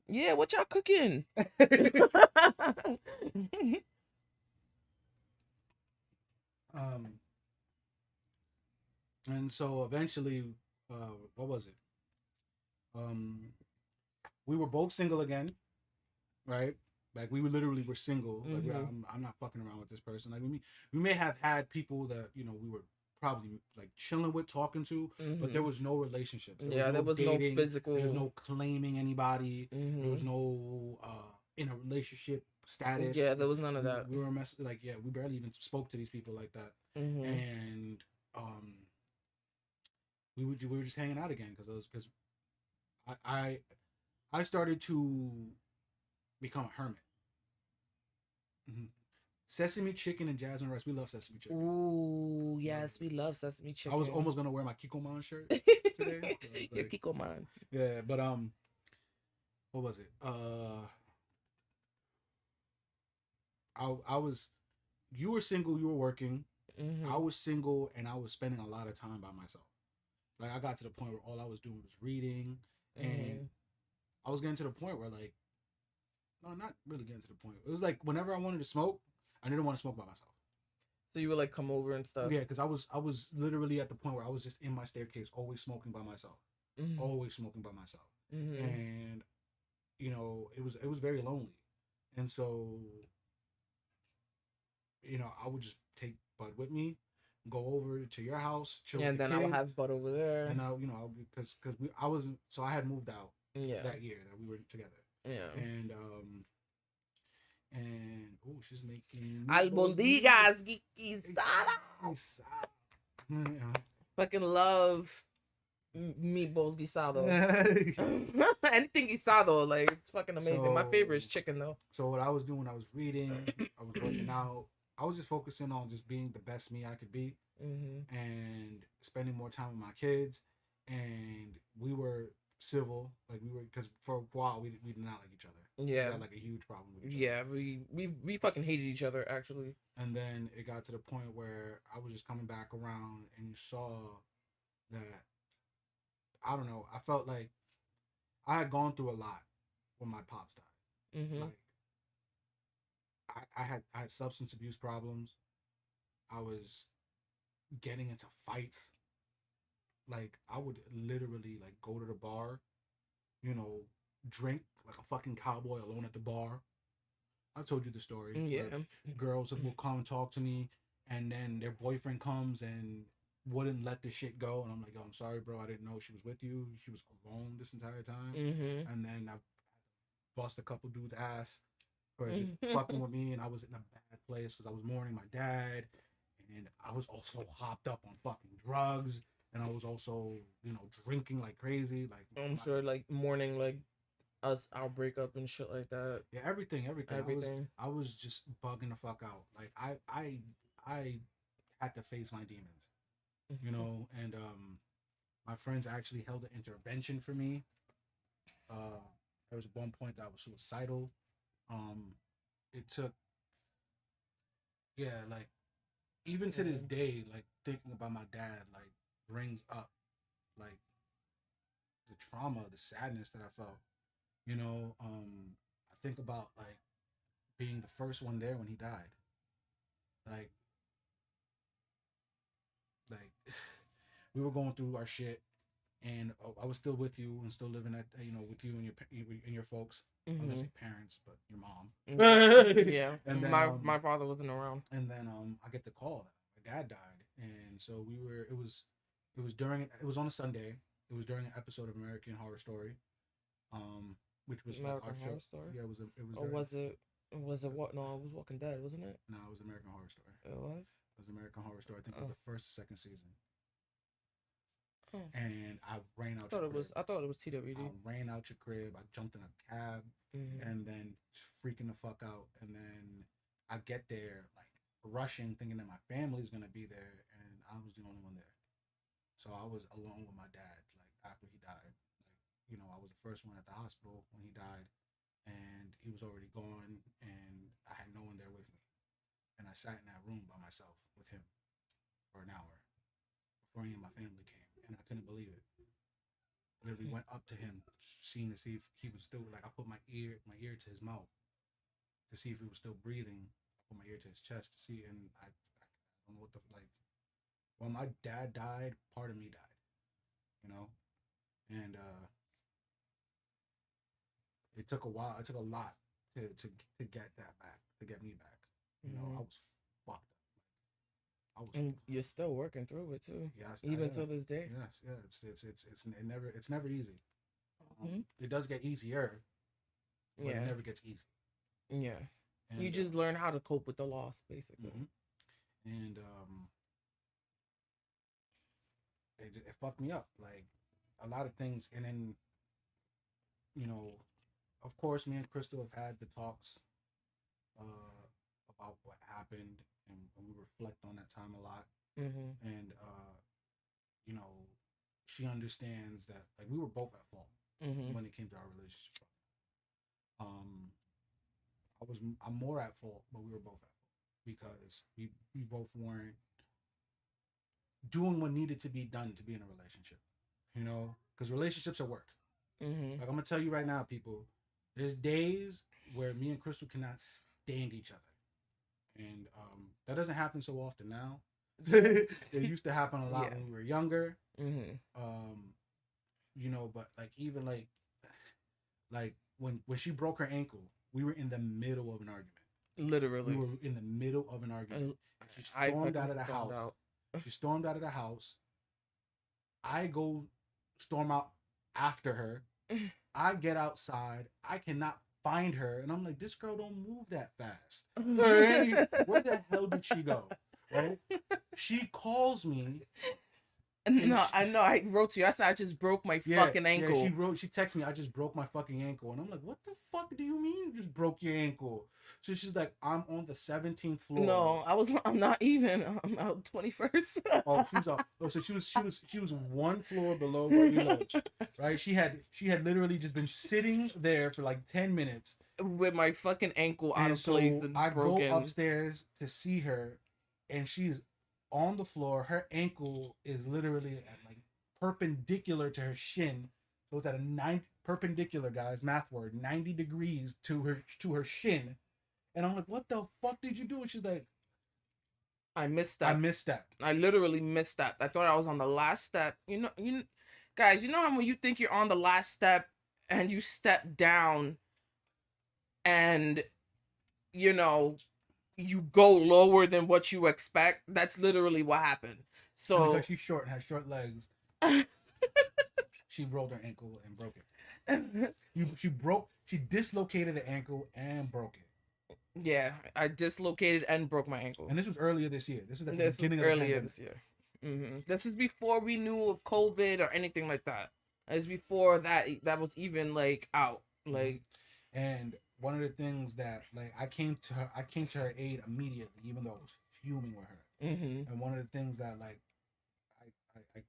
Yeah, what y'all cooking? And so eventually, what was it? We were both single again, right? Like we literally were single. Like I'm not fucking around with this person. Like we may have had people that we were probably like chilling with, talking to, but there was no relationship. There was dating, no physical. There was no claiming anybody. There was no in a relationship status. Yeah, there was none of that. We were we barely even spoke to these people like that. And we were just hanging out again because I started to become a hermit. Sesame chicken and jasmine rice. We love sesame chicken. Ooh, yes, we love sesame chicken. I was almost gonna wear my Kikoman shirt today. Your Kikoman. Yeah, but what was it? I was. You were single. You were working. I was single, and I was spending a lot of time by myself. Like I got to the point where all I was doing was reading, and I was getting to the point where like, no, not really getting to the point. It was like whenever I wanted to smoke, I didn't want to smoke by myself. So you would like come over and stuff. Yeah, because I was literally at the point where I was just in my staircase, always smoking by myself, always smoking by myself, and it was very lonely, and so I would just take Bud with me, go over to your house, chill with the then kids, I would have Bud over there, and because I had moved out that year that we were together. Yeah. And she's making albondigas, guisadas. Fucking love meatballs guisado. Anything guisado, like it's fucking amazing. My favorite is chicken though. So what I was doing, I was reading, I was working out. I was just focusing on just being the best me I could be, and spending more time with my kids. And we were civil, like we were, because for a while we did not like each other. Yeah, we had like a huge problem with each other. Yeah, we fucking hated each other actually. And then it got to the point where I was just coming back around, and you saw that, I don't know, I felt like I had gone through a lot when my pops died. Like I had substance abuse problems. I was getting into fights. Like I would literally like go to the bar, drink like a fucking cowboy alone at the bar. I told you the story. Yeah. Girls will come and talk to me, and then their boyfriend comes and wouldn't let the shit go, and I'm like, "Yo, I'm sorry, bro. I didn't know she was with you. She was alone this entire time." And then I bust a couple dudes' ass for just fucking with me, and I was in a bad place because I was mourning my dad, and I was also hopped up on fucking drugs, and I was also drinking like crazy. Like I'm sure, like mourning like our breakup and shit like that. Yeah, everything. I was just bugging the fuck out. Like I had to face my demons, and my friends actually held an intervention for me. There was one point that I was suicidal. it took, yeah, like even to this Mhm. day, like thinking about my dad, like brings up like the trauma, the sadness that I felt. You know, I think about like being the first one there when he died. Like, like we were going through our shit, and I was still with you and still living at with you and your folks. I was gonna Mhm. say parents, but your mom. Yeah. and then My father wasn't around. I get the call that my dad died, and so we were. It was on a Sunday. It was during an episode of American Horror Story, which was like our American show. Horror Story. Yeah, it was Or during. was it? Was it what? No, it was Walking Dead, wasn't it? No, it was American Horror Story. It was. It was American Horror Story. I think it was Oh. the first or second season. Oh. And I ran I out thought your it crib. was. I thought it was TWD. I ran out your crib. I jumped in a cab Mhm. and then freaking the fuck out. And then I get there like rushing, thinking that my family's gonna be there, and I was the only one there. So I was alone with my dad. Like after he died, I was the first one at the hospital when he died, and he was already gone, and I had no one there with me. And I sat in that room by myself with him for an hour before any of my family came, and I couldn't believe it. Literally went up to him, seeing to see if he was still like. I put my ear to his mouth to see if he was still breathing. I put my ear to his chest to see, and I don't know what the like. When my dad died, part of me died, you know, and it took a while. It took a lot to get that back, to get me back. I Mhm. was fucked up. I was And you're still working through it too, yes, I even am. till this day. Yes, yeah. It's never easy. Mhm. It does get easier, but it Yeah. never gets easy. Yeah. You And just learn how to cope with the loss, basically. mhm. and it fucked me up. Like a lot of things, and then you know, of course, me and Crystal have had the talks uh, about what happened, and we reflect on that time a lot. Mhm. And you know, she understands that like we were both at fault Mhm. when it came to our relationship. Um, I'm more at fault, but we were both at fault because we both weren't doing what needed to be done to be in a relationship. Because relationships are work. Mhm. Like I'm gonna tell you right now, people. There's days where me and Crystal cannot stand each other, and that doesn't happen so often now. It used to happen a lot Yeah. when we were younger. Mhm. Um, but like even like when she broke her ankle, we were in the middle of an argument. We Literally. were in the middle of an argument. And she I stormed fucking out of the stormed house. out. She stormed out of the house. I go storm out after her. I get outside. I cannot find her, and I'm like, this girl don't move that fast. Where the hell did she go? Right? She calls me. No, I know. I wrote to you. I said I just broke my fucking ankle. She texted me, I just broke my fucking ankle. And I'm like, what the fuck do you mean you just broke your ankle? So she's like, I'm on the 17th floor. No, I'm not even. I'm out 21st. Oh, she's up. Oh, so she was one floor below where we lived. Right? She had literally just been sitting there for like 10 minutes. With my fucking ankle out And of place so and I broken. go upstairs to see her, and she's on the floor. Her ankle is literally at like perpendicular to her shin. So it's at a 90 perpendicular, guys, math word, 90 degrees to her shin. And I'm like, what the fuck did you do? And she's like, I missed I that. misstepped. I literally missed that. I thought I was on the last step. Guys, you know how when you think you're on the last step and you step down and you go lower than what you expect. That's literally what happened. And So because she's short and has short legs, she rolled her ankle and broke it. She dislocated the ankle and broke it. yeah, I dislocated and broke my ankle. And this was earlier this year. This was at the This is beginning of the earlier pandemic. this year. This is before we knew of COVID or anything like that. It's before that was even like out. Like, And one of the things that like I came to her aid immediately, even though I was fuming with her. And one of the things that like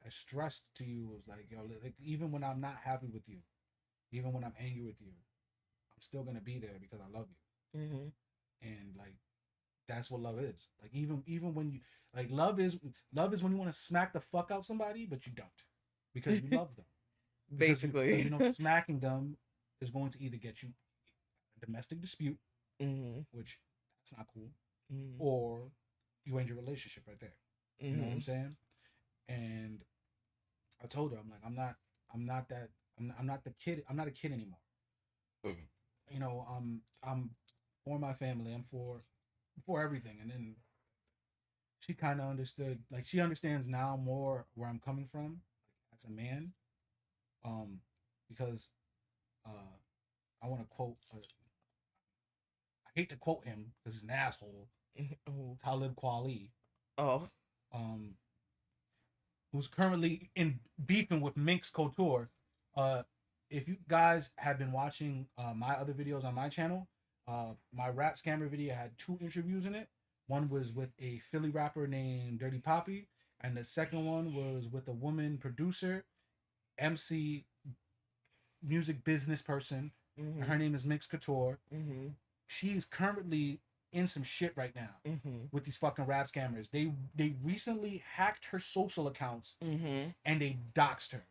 I stressed to you was like, yo, like even when I'm not happy with you, even when I'm angry with you, I'm still gonna be there because I love you. and like that's what love is. Like even when you like love is when you want to smack the fuck out somebody, but you don't because you love them. Basically. You know, smacking them is going to either get you a domestic dispute, which that's not cool, or you end your relationship right there. You know what I'm saying? And I told her, I'm like, I'm not the kid. I'm not a kid anymore. You know, I'm for my family. I'm for everything. And then she kind of understood. Like she understands now more where I'm coming from, like, as a man. Because I want to quote. I hate to quote him because he's an asshole. Talib Kweli. Oh. Who's currently in beefing with Minx Couture. If you guys have been watching my other videos on my channel, my rap scammer video had 2 interviews in it. One was with a Philly rapper named Dirty Poppy, and the second one was with a woman producer, MC, music business person. And her name is Minx Couture. She's currently in some shit right now with these fucking rap scammers. They recently hacked her social accounts and they doxed her.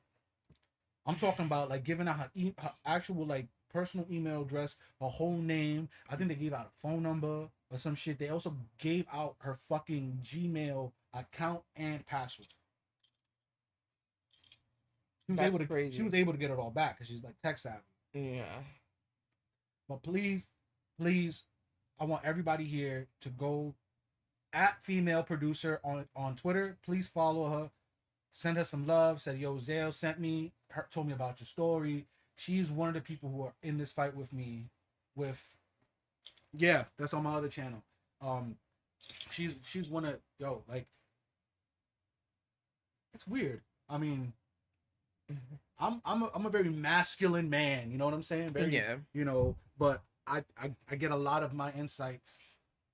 I'm talking about like giving out her actual like personal email address, her whole name. I think they gave out a phone number or some shit. They also gave out her fucking Gmail account and password. Crazy. She was able to get it all back because she's like tech savvy. Yeah. But please, I want everybody here to go at female producer on Twitter. Please follow her. Send her some love. Said, yo, Zale sent me, told me about your story. She's one of the people who are in this fight with me. Yeah, that's on my other channel. She's one of, like, it's weird. I mean, I'm a very masculine man. You know what I'm saying? Very, yeah. You know, but I get a lot of my insights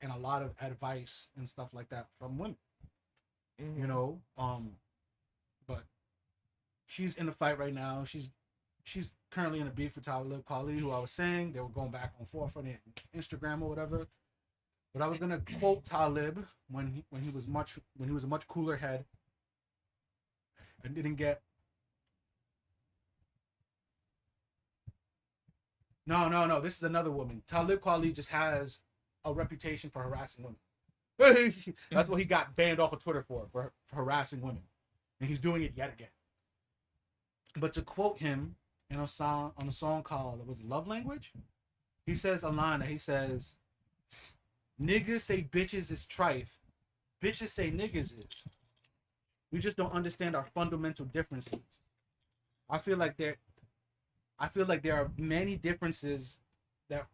and a lot of advice and stuff like that from women. You know, but she's in the fight right now. She's currently in a beef with Talib Kweli, who I was saying they were going back and forth on Instagram or whatever. But I was gonna quote Talib when he was a much cooler head and didn't get. No. This is another woman. Talib Kweli just has a reputation for harassing women. That's what he got banned off of Twitter for harassing women, and he's doing it yet again. But to quote him in a song called Love Language, he says a line that he says, "Niggas say bitches is trife, bitches say niggas is. We just don't understand our fundamental differences." I feel like there are many differences that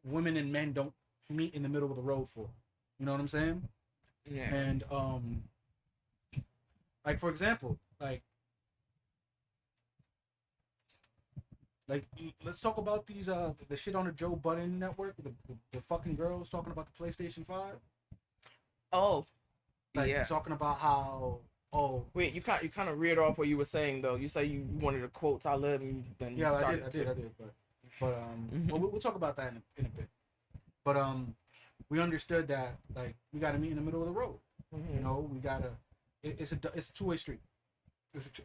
women and men don't meet in the middle of the road for. You know what I'm saying? Yeah. And like for example, like let's talk about these the shit on the Joe Budden network, the fucking girls talking about the PlayStation 5. Oh. Like yeah. talking about how wait, you kind of reared off what you were saying though. You say you wanted to quote Talib and then you started. I did. But we'll talk about that in a bit. But we understood that like we got to meet in the middle of the road. You know, we gotta. It's a 2-way street.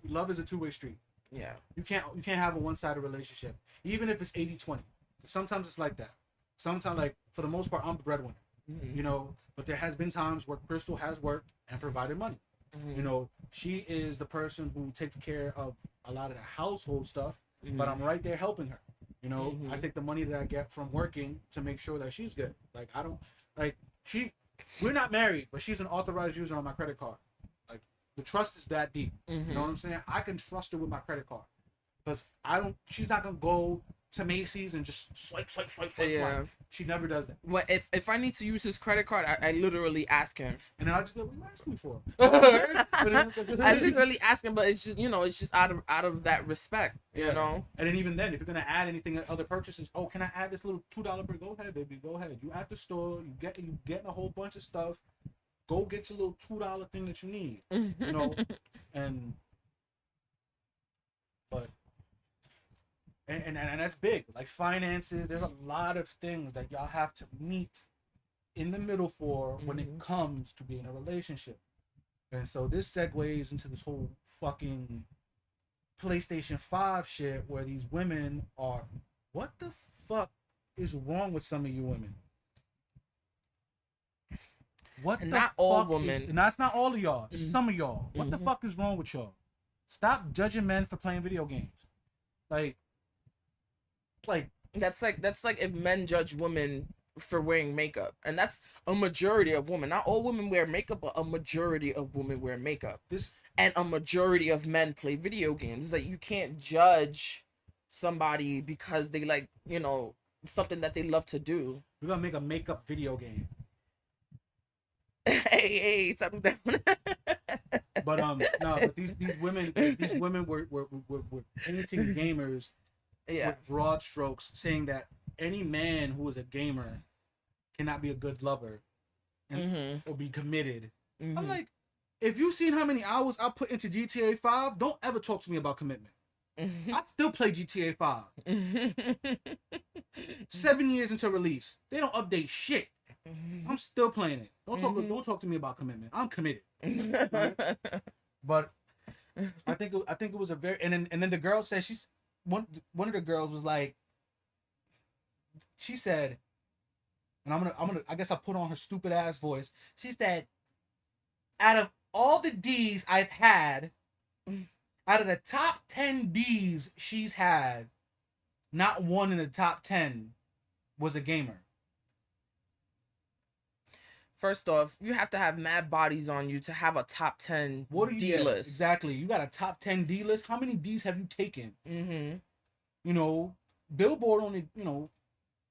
Love is a 2-way street. Yeah. You can't have a one-sided relationship, even if it's 80-20. Sometimes it's like that. Sometimes, like for the most part, I'm the breadwinner. You know, but there has been times where Crystal has worked and provided money. You know, she is the person who takes care of a lot of the household stuff, but I'm right there helping her. You know, I take the money that I get from working to make sure that she's good. Like I don't like we're not married, but she's an authorized user on my credit card. Like the trust is that deep. You know what I'm saying? I can trust her with my credit card because she's not gonna go to Macy's and just swipe. Yeah. She never does that. Well, if I need to use his credit card, I literally ask him. And then I just go, "What are you asking me for?" I literally ask him, but it's just it's just out of that respect, you know. And then even then, if you're gonna add anything, other purchases, can I add this little $2 bill? Go ahead, baby, go ahead. You at the store, you getting a whole bunch of stuff. Go get your little $2 thing that you need, you know. But and that's big. Like finances, there's a lot of things that y'all have to meet in the middle for when it comes to being in a relationship. And so this segues into this whole fucking PlayStation 5 shit where these women are, what the fuck is wrong with some of you women? What And the not all fuck women. and that's not all of y'all. It's some of y'all. What the Mhm. fuck is wrong with y'all? Stop judging men for playing video games. Like That's like if men judge women for wearing makeup, and that's a majority of women. Not all women wear makeup, but a majority of women wear makeup, this. and a majority of men play video games. Like, you can't judge somebody because they like, something that they love to do. We're gonna make a makeup video game. Hey, settle down. But no, but these women were painting gamers Yeah. with broad strokes, saying that any man who is a gamer cannot be a good lover and or be committed. I'm like, if you've seen how many hours I put into GTA 5, don't ever talk to me about commitment. I still play GTA 5. 7 years into release. They don't update shit. I'm still playing it. Don't talk to me about commitment. I'm committed. Right? But I think it was a very and then the girl said she's one of the girls was like, she said, and I'm gonna I guess I put on her stupid ass voice. She said, out of all the D's I've had, out of the top 10 D's she's had, not one in the top 10 was a gamer. First off, you have to have mad bodies on you to have a top 10 D list. Exactly. You got a top 10 D list. How many D's have you taken? You know, Billboard only,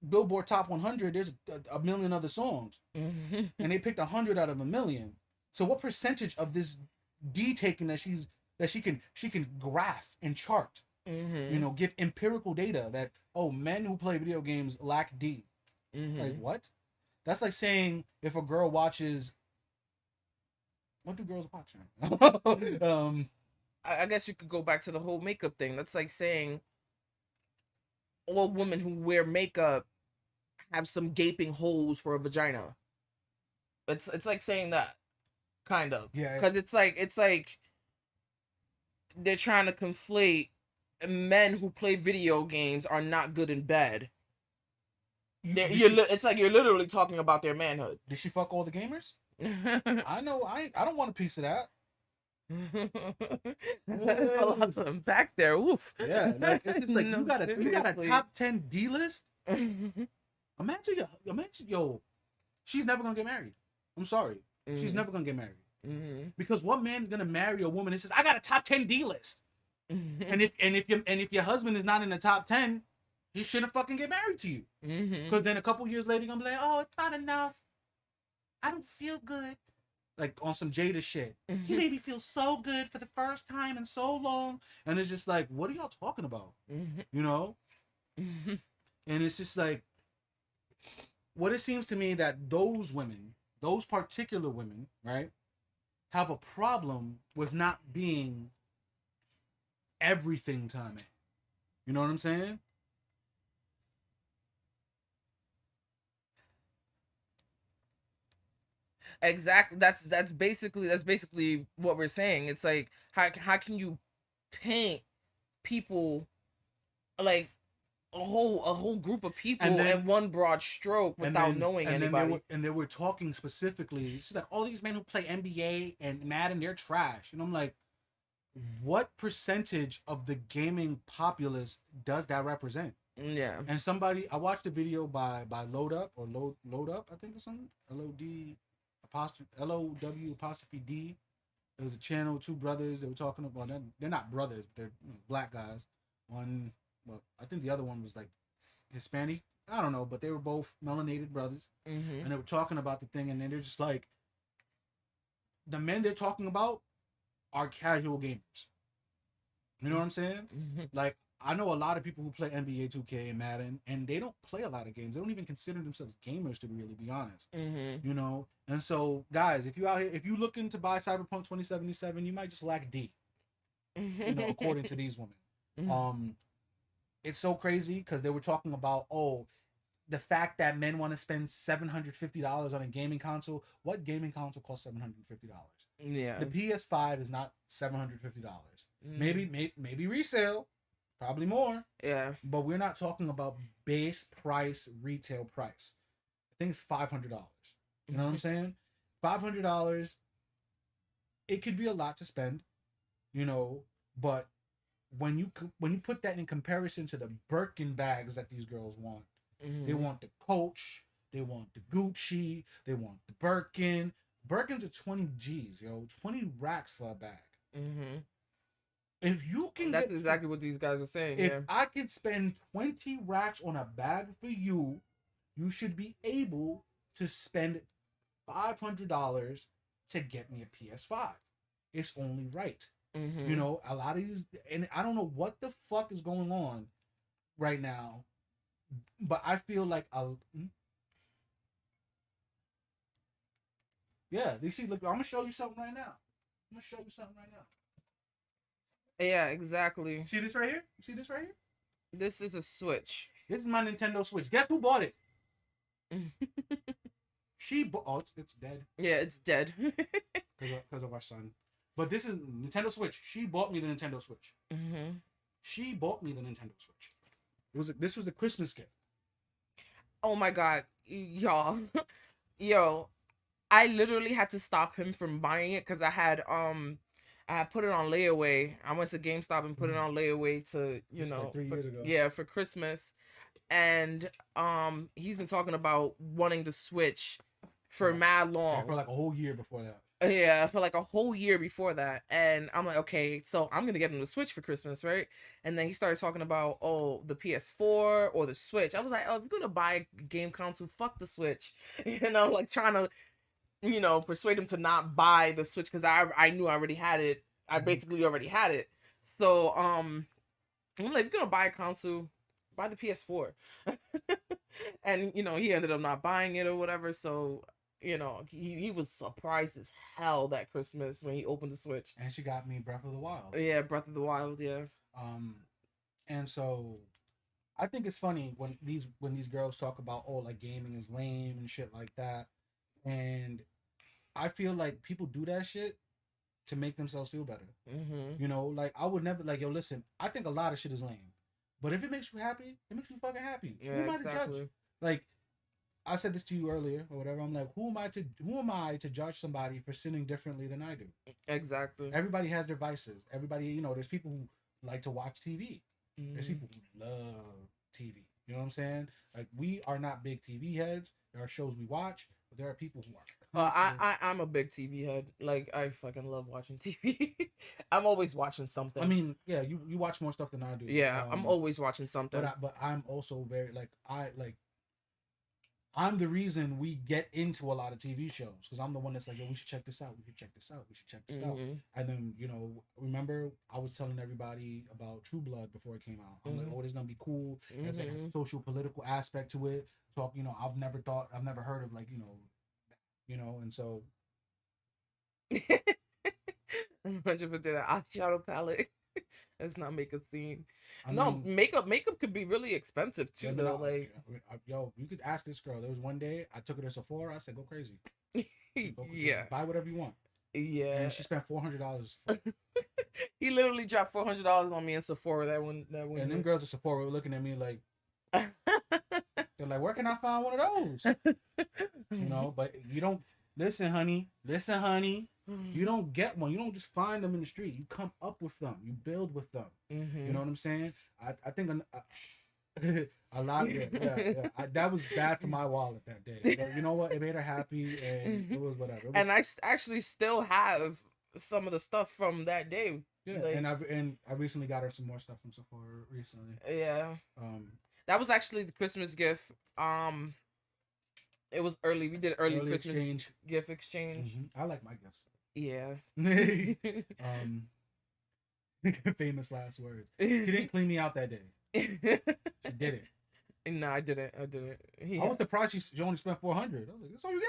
Billboard Top 100, there's a million other songs. And they picked 100 out of a million. So what percentage of this D taking that she can graph and chart? Give empirical data that, men who play video games lack D. Like, what? That's like saying if a girl watches, what do girls watch? I guess you could go back to the whole makeup thing. That's like saying all women who wear makeup have some gaping holes for a vagina. It's like saying that, kind of. Yeah. Because it's like they're trying to conflate men who play video games are not good in bed. It's like you're literally talking about their manhood. Did she fuck all the gamers? I know. I don't want a piece of that. There's a lot to unpack there. Oof. Yeah, like it's just like you got a top 10 D list. Imagine, she's never gonna get married. I'm sorry, she's never gonna get married. Because what man is gonna marry a woman that says I got a top 10 D list? And if your husband is not in the top 10, he shouldn't fucking get married to you. Because then a couple years later, you're gonna be like, oh, it's not enough. I don't feel good. Like on some Jada shit. He made me feel so good for the first time in so long. And it's just like, what are y'all talking about? You know? And it's just like, what it seems to me that those women, those particular women, right, have a problem with not being everything to a man. You know what I'm saying? Exactly. That's basically what we're saying. It's like how can you paint people like a whole group of people in one broad stroke without knowing anybody? They were talking specifically. It's like all these men who play NBA and Madden, they're trash. And I'm like, what percentage of the gaming populace does that represent? Yeah. And I watched a video by Load Up, I think, or something. LOW''D. There was a channel, two brothers. They were talking about. They're not brothers. They're black guys. One, well, I think the other one was like Hispanic. I don't know, but they were both melanated brothers, and they were talking about the thing. And then they're just like, the men they're talking about are casual gamers. You know what I'm saying? Like, I know a lot of people who play NBA 2K and Madden, and they don't play a lot of games. They don't even consider themselves gamers, to really be honest. You know? And so, guys, if you're looking to buy Cyberpunk 2077, you might just lack D. According to these women. it's so crazy because they were talking about, oh, the fact that men want to spend $750 on a gaming console. What gaming console costs $750? Yeah. The PS5 is not $750. Mm. Maybe resale, probably more, Yeah. but we're not talking about base price retail price. I think it's $500. You know what I'm saying? $500. It could be a lot to spend, but when you put that in comparison to the Birkin bags that these girls want, they Mm-hmm. want the Coach, they want the Gucci, they want the Birkin. Birkins are 20 G's, 20 racks for a bag. Mm-hmm. If you And can that's get, exactly what these guys are saying. if Yeah. I could spend 20 racks on a bag for you, you should be able to spend $500 to get me a PS5. It's only right. Mm-hmm. A lot of these, and I don't know what the fuck is going on right now, but I feel like yeah. You see, look, I'm gonna show you something right now. I'm gonna show you something right now. Yeah. Exactly. See this right here? You see this right here? This is a Switch. This is my Nintendo Switch. Guess who bought it? She bought. Oh, it's dead Yeah, it's dead. because of our son. But this is Nintendo Switch. She bought me the Nintendo Switch. Mm-hmm. She bought me the Nintendo Switch. This was the Christmas gift. Oh my god, y'all, yo, I literally had to stop him from buying it because I had put it on layaway. I went to GameStop and put it on layaway to Just like 3 years ago. yeah, for Christmas, and he's been talking about wanting the Switch for mad Yeah, long. for like a whole year before that. Yeah, for like a whole year before that. And I'm like, okay, so I'm gonna get him the Switch for Christmas, right? And then he started talking about, oh, the PS4 or the Switch. I was like, oh, if you're gonna buy a game console, fuck the Switch. Like trying to, persuade him to not buy the Switch because I knew I already had it. I basically already had it. So I'm like, if you're gonna buy a console, buy the PS4. And he ended up not buying it or whatever. So he was surprised as hell that Christmas when he opened the Switch. And she got me Breath of the Wild. Yeah, Breath of the Wild. Yeah. And so I think it's funny when these girls talk about, oh, like gaming is lame and shit like that. And I feel like people do that shit to make themselves feel better. Mm-hmm. Like I would never, like, yo, listen, I think a lot of shit is lame. But if it makes you happy, it makes you fucking happy. Who Yeah, am I to judge? exactly. Like, I said this to you earlier or whatever. I'm like, who am I to judge somebody for sinning differently than I do? Exactly. Everybody has their vices. Everybody, there's people who like to watch TV. There's Mhm. people who love TV. You know what I'm saying? Like, we are not big TV heads. There are shows we watch, but there are people who are. I'm a big TV head. Like I fucking love watching TV. I'm always watching something. I mean, yeah, you watch more stuff than I do. Yeah, I'm always watching something. But I'm also very I'm the reason we get into a lot of TV shows because I'm the one that's like, yo, we should check this out. We should check this out. We should check this out. Mhm. And then, remember I was telling everybody about True Blood before it came out. I'm like, oh, this is gonna be cool. There's like a social political aspect to it. Talk, I've never heard of and so 100% eyeshadow palette. Let's not make a scene. I No, mean, makeup could be really expensive too, yeah, though. Like, yo, you could ask this girl. There was one day I took her to Sephora. I said, go crazy. yeah, Buy whatever you want. yeah. And she spent $400. He literally dropped $400 on me in Sephora that one. And them girls at Sephora were looking at me like, they're like, where can I find one of those? But you don't listen, honey. You don't get one. You don't just find them in the street. You come up with them. You build with them. Mm-hmm. You know what I'm saying? I think a lot. Yeah. That was bad for my wallet that day. But you know what? It made her happy, and it was whatever. And I actually still have some of the stuff from that day. Yeah, like, and I recently got her some more stuff from Sephora recently. Yeah. That was actually the Christmas gift. It was early. We did early Christmas exchange. Gift exchange. I like my gifts. Yeah. Famous last words. She didn't clean me out that day. She did it. No, I didn't. I was surprised she only spent $400. I was like, that's all you get?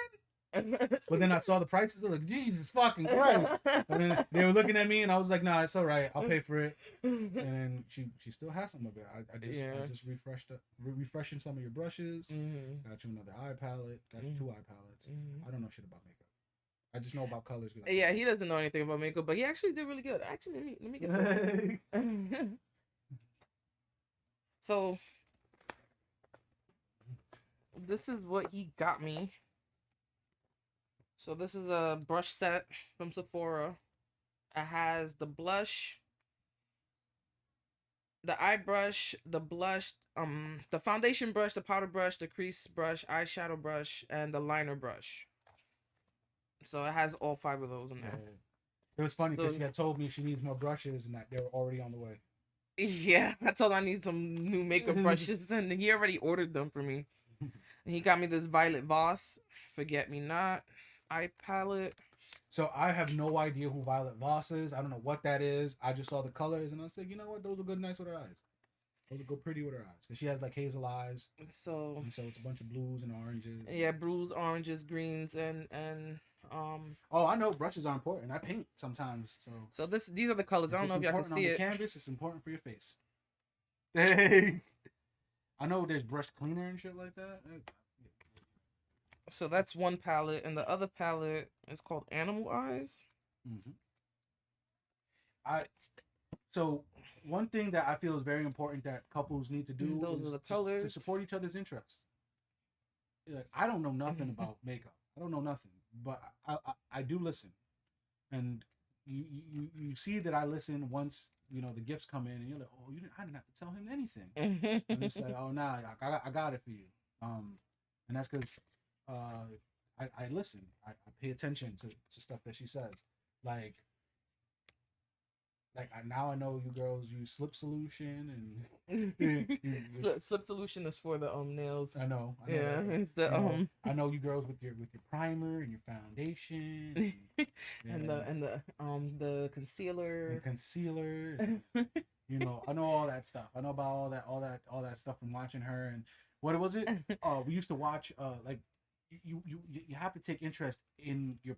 But then I saw the prices. I was like, Jesus fucking Christ. And then they were looking at me, and I was like, nah, it's all right. I'll pay for it. And then she still has some of it. I just refreshing some of your brushes. Got you another eye palette. Got you 2 eye palettes. I don't know shit about makeup. I just know about colors. Yeah, he doesn't know anything about makeup, but he actually did really good. Actually, let me get that. So this is what he got me. So this is a brush set from Sephora. It has the blush, the eye brush, the blush, the foundation brush, the powder brush, the crease brush, eyeshadow brush, and the liner brush. So it has all 5 of those in there. It was funny because she had told me she needs more brushes and that they were already on the way. Yeah, I told her I need some new makeup brushes, and he already ordered them for me. And he got me this Violet Voss Forget Me Not eye palette. So I have no idea who Violet Voss is. I don't know what that is. I just saw the colors and I said, you know what? Those will go nice with her eyes. Those will go pretty with her eyes because she has like hazel eyes. So it's a bunch of blues and oranges. Yeah, blues, oranges, greens, and Oh, I know brushes are important. I paint sometimes. So these are the colors. I don't know if y'all can see it. Canvas, it's important for your face. Hey, I know there's brush cleaner and shit like that. So that's one palette, and the other palette is called Animal Eyes. So one thing that I feel is very important that couples need to do Those is are the colors to support each other's interests. Like I don't know nothing about makeup. I don't know nothing, but I do listen, and you see that I listen once the gifts come in, and you're like, oh, I didn't have to tell him anything. And it's like, oh, nah, I got it for you. And that's because I listen. I pay attention to stuff that she says. Like now I know you girls use Slip Solution and Slip Solution is for the nails. I know yeah, that. It's the I know you girls with your primer and your foundation and the concealer. And concealer. I know all that stuff. I know about all that stuff from watching her. And what was it? We used to watch like you have to take interest in your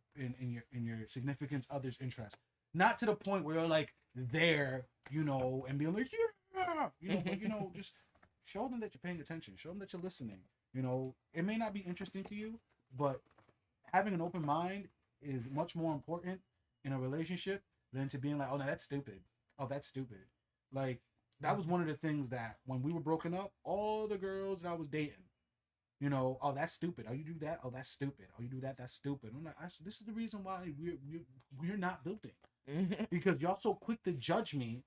significant other's interest. Not to the point where you're like there, and being like, yeah, but just show them that you're paying attention. Show them that you're listening. It may not be interesting to you, but having an open mind is much more important in a relationship than to being like, oh, no, that's stupid. Oh, that's stupid. Like, that was one of the things that when we were broken up, all the girls that I was dating, oh, that's stupid. Oh, you do that? Oh, that's stupid. Oh, you do that? That's stupid. I'm like, this is the reason why we're not building. Because y'all so quick to judge me,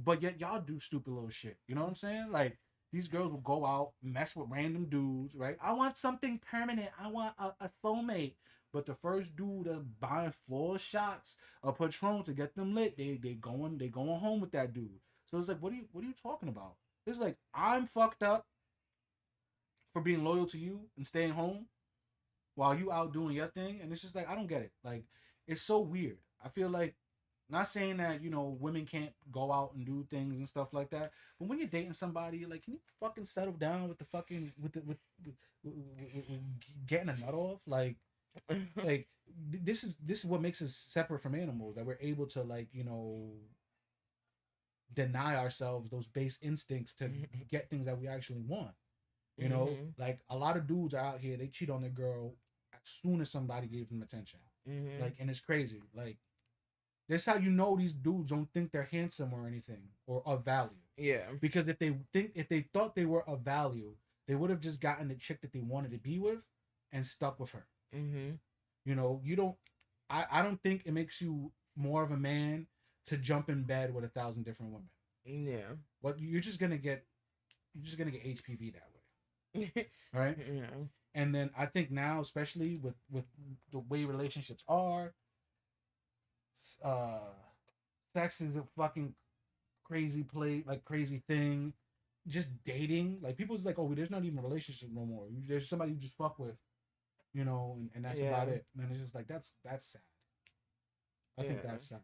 but yet y'all do stupid little shit. You know what I'm saying? Like, these girls will go out, mess with random dudes, right? I want something permanent. I want a soulmate. But the first dude that's buying 4 shots of Patron to get them lit, they going home with that dude. So it's like, what are you talking about? It's like, I'm fucked up for being loyal to you and staying home while you out doing your thing. And it's just like, I don't get it. Like, it's so weird. I feel like, not saying that, women can't go out and do things and stuff like that, but when you're dating somebody, like, can you fucking settle down with the fucking, with getting a nut off? Like, this is what makes us separate from animals, that we're able to, like, deny ourselves those base instincts to get things that we actually want. Like, a lot of dudes are out here, they cheat on their girl as soon as somebody gives them attention. Like, and it's crazy. Like, that's how you know these dudes don't think they're handsome or anything or of value. Yeah. Because if they thought they were of value, they would have just gotten the chick that they wanted to be with and stuck with her. You don't. I don't think it makes you more of a man to jump in bed with 1,000 different women. Yeah. But you're just gonna get HPV that way. Right? Yeah. And then I think now, especially with the way relationships are, sex is a fucking crazy crazy thing. Just dating, like, people's like, oh, there's not even a relationship no more. There's somebody you just fuck with, and that's about it. And it's just like, that's sad. I think that's sad.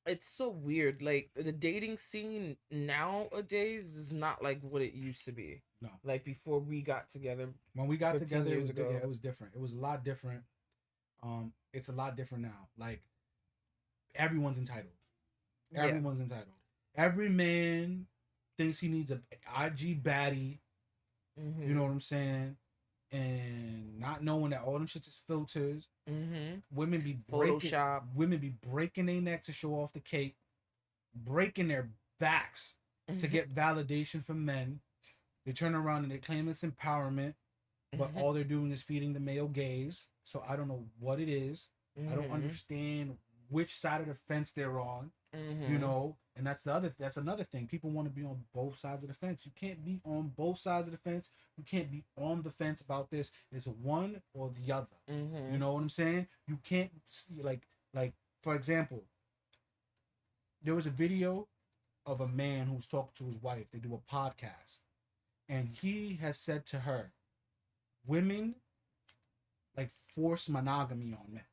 it's so weird. Like the dating scene nowadays is not like what it used to be. No. Like before we got together When we got 15 together, years ago. it was different. It was a lot different. It's a lot different now. Like everyone's entitled. Yeah. Everyone's entitled. Every man thinks he needs a IG baddie. Mm-hmm. You know what I'm saying? And not knowing that all them shits is filters. Mm-hmm. Women be Photoshop. Women be breaking their neck to show off the cake, breaking their backs to get validation from men. They turn around and they claim it's empowerment, but all they're doing is feeding the male gaze. So I don't know what it is. I don't understand which side of the fence they're on. You know, and that's another thing. People want to be on both sides of the fence. You can't be on both sides of the fence. You can't be on the fence about this. It's one or the other. You know what I'm saying? You can't like for example, there was a video of a man who's talking to his wife. They do a podcast, and he has said to her, women like force monogamy on men,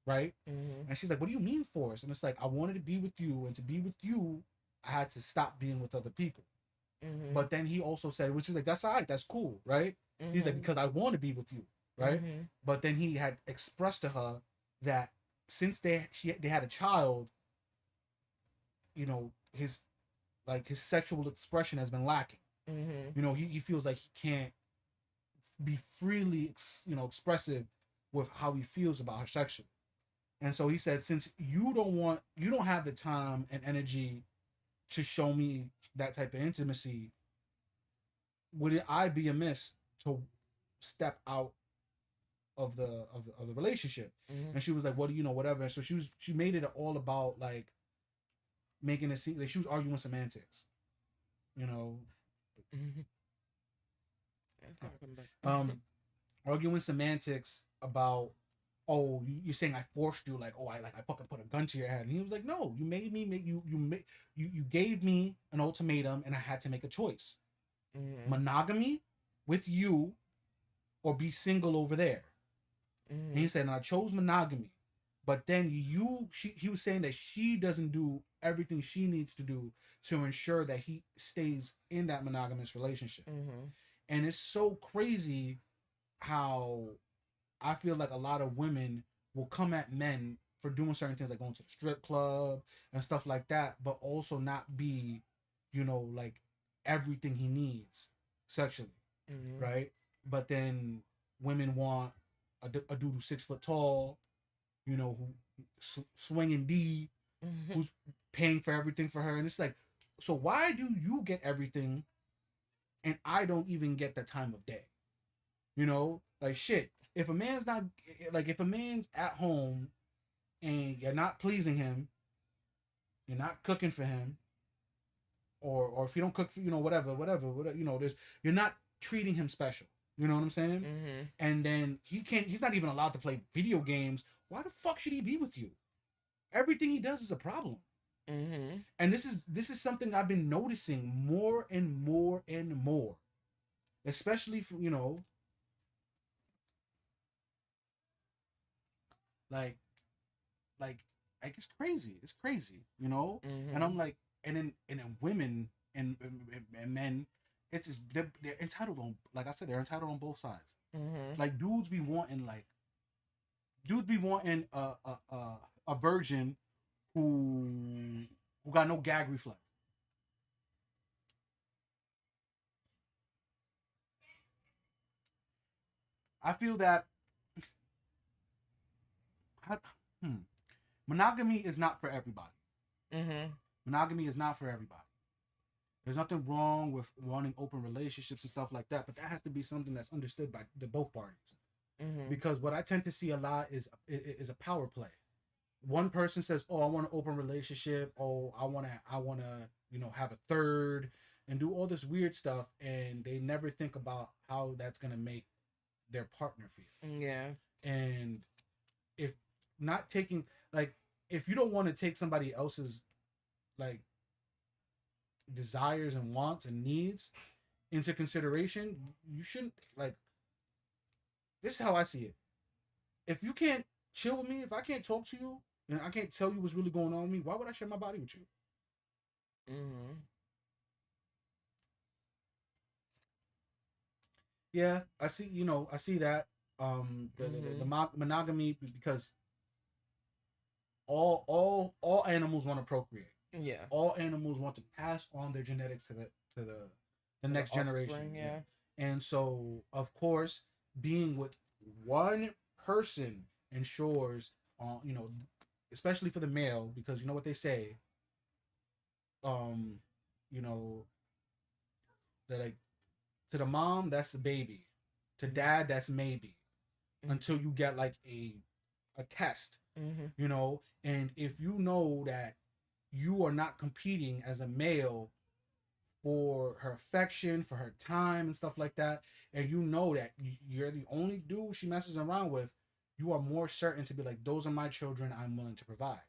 right? And she's like, what do you mean force? And it's like, I wanted to be with you, and to be with you I had to stop being with other people. But then he also said, which is like, that's all right, that's cool, right? He's like, because I want to be with you, right? But then he had expressed to her that since they had a child, you know, his sexual expression has been lacking. You know, he feels like he can't be freely expressive with how he feels about her sexually. And so he said, since you don't have the time and energy to show me that type of intimacy, would I be amiss to step out of the relationship? And she was like, what do you know, whatever. And so she made it all about like making it seem like she was arguing semantics, you know. Arguing semantics about, oh, you're saying I forced you, like, oh, I fucking put a gun to your head. And he was like, no, you made me make you gave me an ultimatum, and I had to make a choice. Monogamy with you, or be single over there. And he said, and I chose monogamy. But then he was saying that she doesn't do everything she needs to do to ensure that he stays in that monogamous relationship. And it's so crazy how I feel like a lot of women will come at men for doing certain things, like going to the strip club and stuff like that, but also not be, you know, like everything he needs sexually, right? But then women want a dude who's 6 foot tall, you know, who swinging D, who's paying for everything for her. And it's like, so why do you get everything and I don't even get the time of day? You know, like shit. If a man's at home and you're not pleasing him, you're not cooking for him, or if you don't cook for, you know, whatever, you know, you're not treating him special. You know what I'm saying? And then he's not even allowed to play video games. Why the fuck should he be with you? Everything he does is a problem. And this is something I've been noticing more and more and more, especially from, you know, like it's crazy. It's crazy, you know. And I'm like, and then women and men, it's just, they're entitled on, like I said, they're entitled on both sides. Like dudes be wanting a virgin who got no gag reflex. I feel that monogamy is not for everybody. Monogamy is not for everybody. There's nothing wrong with wanting open relationships and stuff like that, but that has to be something that's understood by the both parties. Because what I tend to see a lot is a power play. One person says, "Oh, I want an open relationship. Oh, I want to, you know, have a third and do all this weird stuff," and they never think about how that's gonna make their partner feel. Yeah. And if not taking, like, if you don't want to take somebody else's like desires and wants and needs into consideration, you shouldn't, like, this is how I see it. If you can't chill with me, if I can't talk to you, and I can't tell you what's really going on with me, why would I share my body with you? Mm-hmm. Yeah, I see. I see that. Monogamy, because all animals want to procreate. Yeah. All animals want to pass on their genetics to the To the next generation. offspring, yeah. And so, of course, being with one person ensures, especially for the male, because you know what they say, um, you know, that like to the mom that's the baby, to dad that's maybe, until you get like a test, and if you know that you are not competing as a male for her affection, for her time and stuff like that, and you know that you're the only dude she messes around with, you are more certain to be like, those are my children, I'm willing to provide.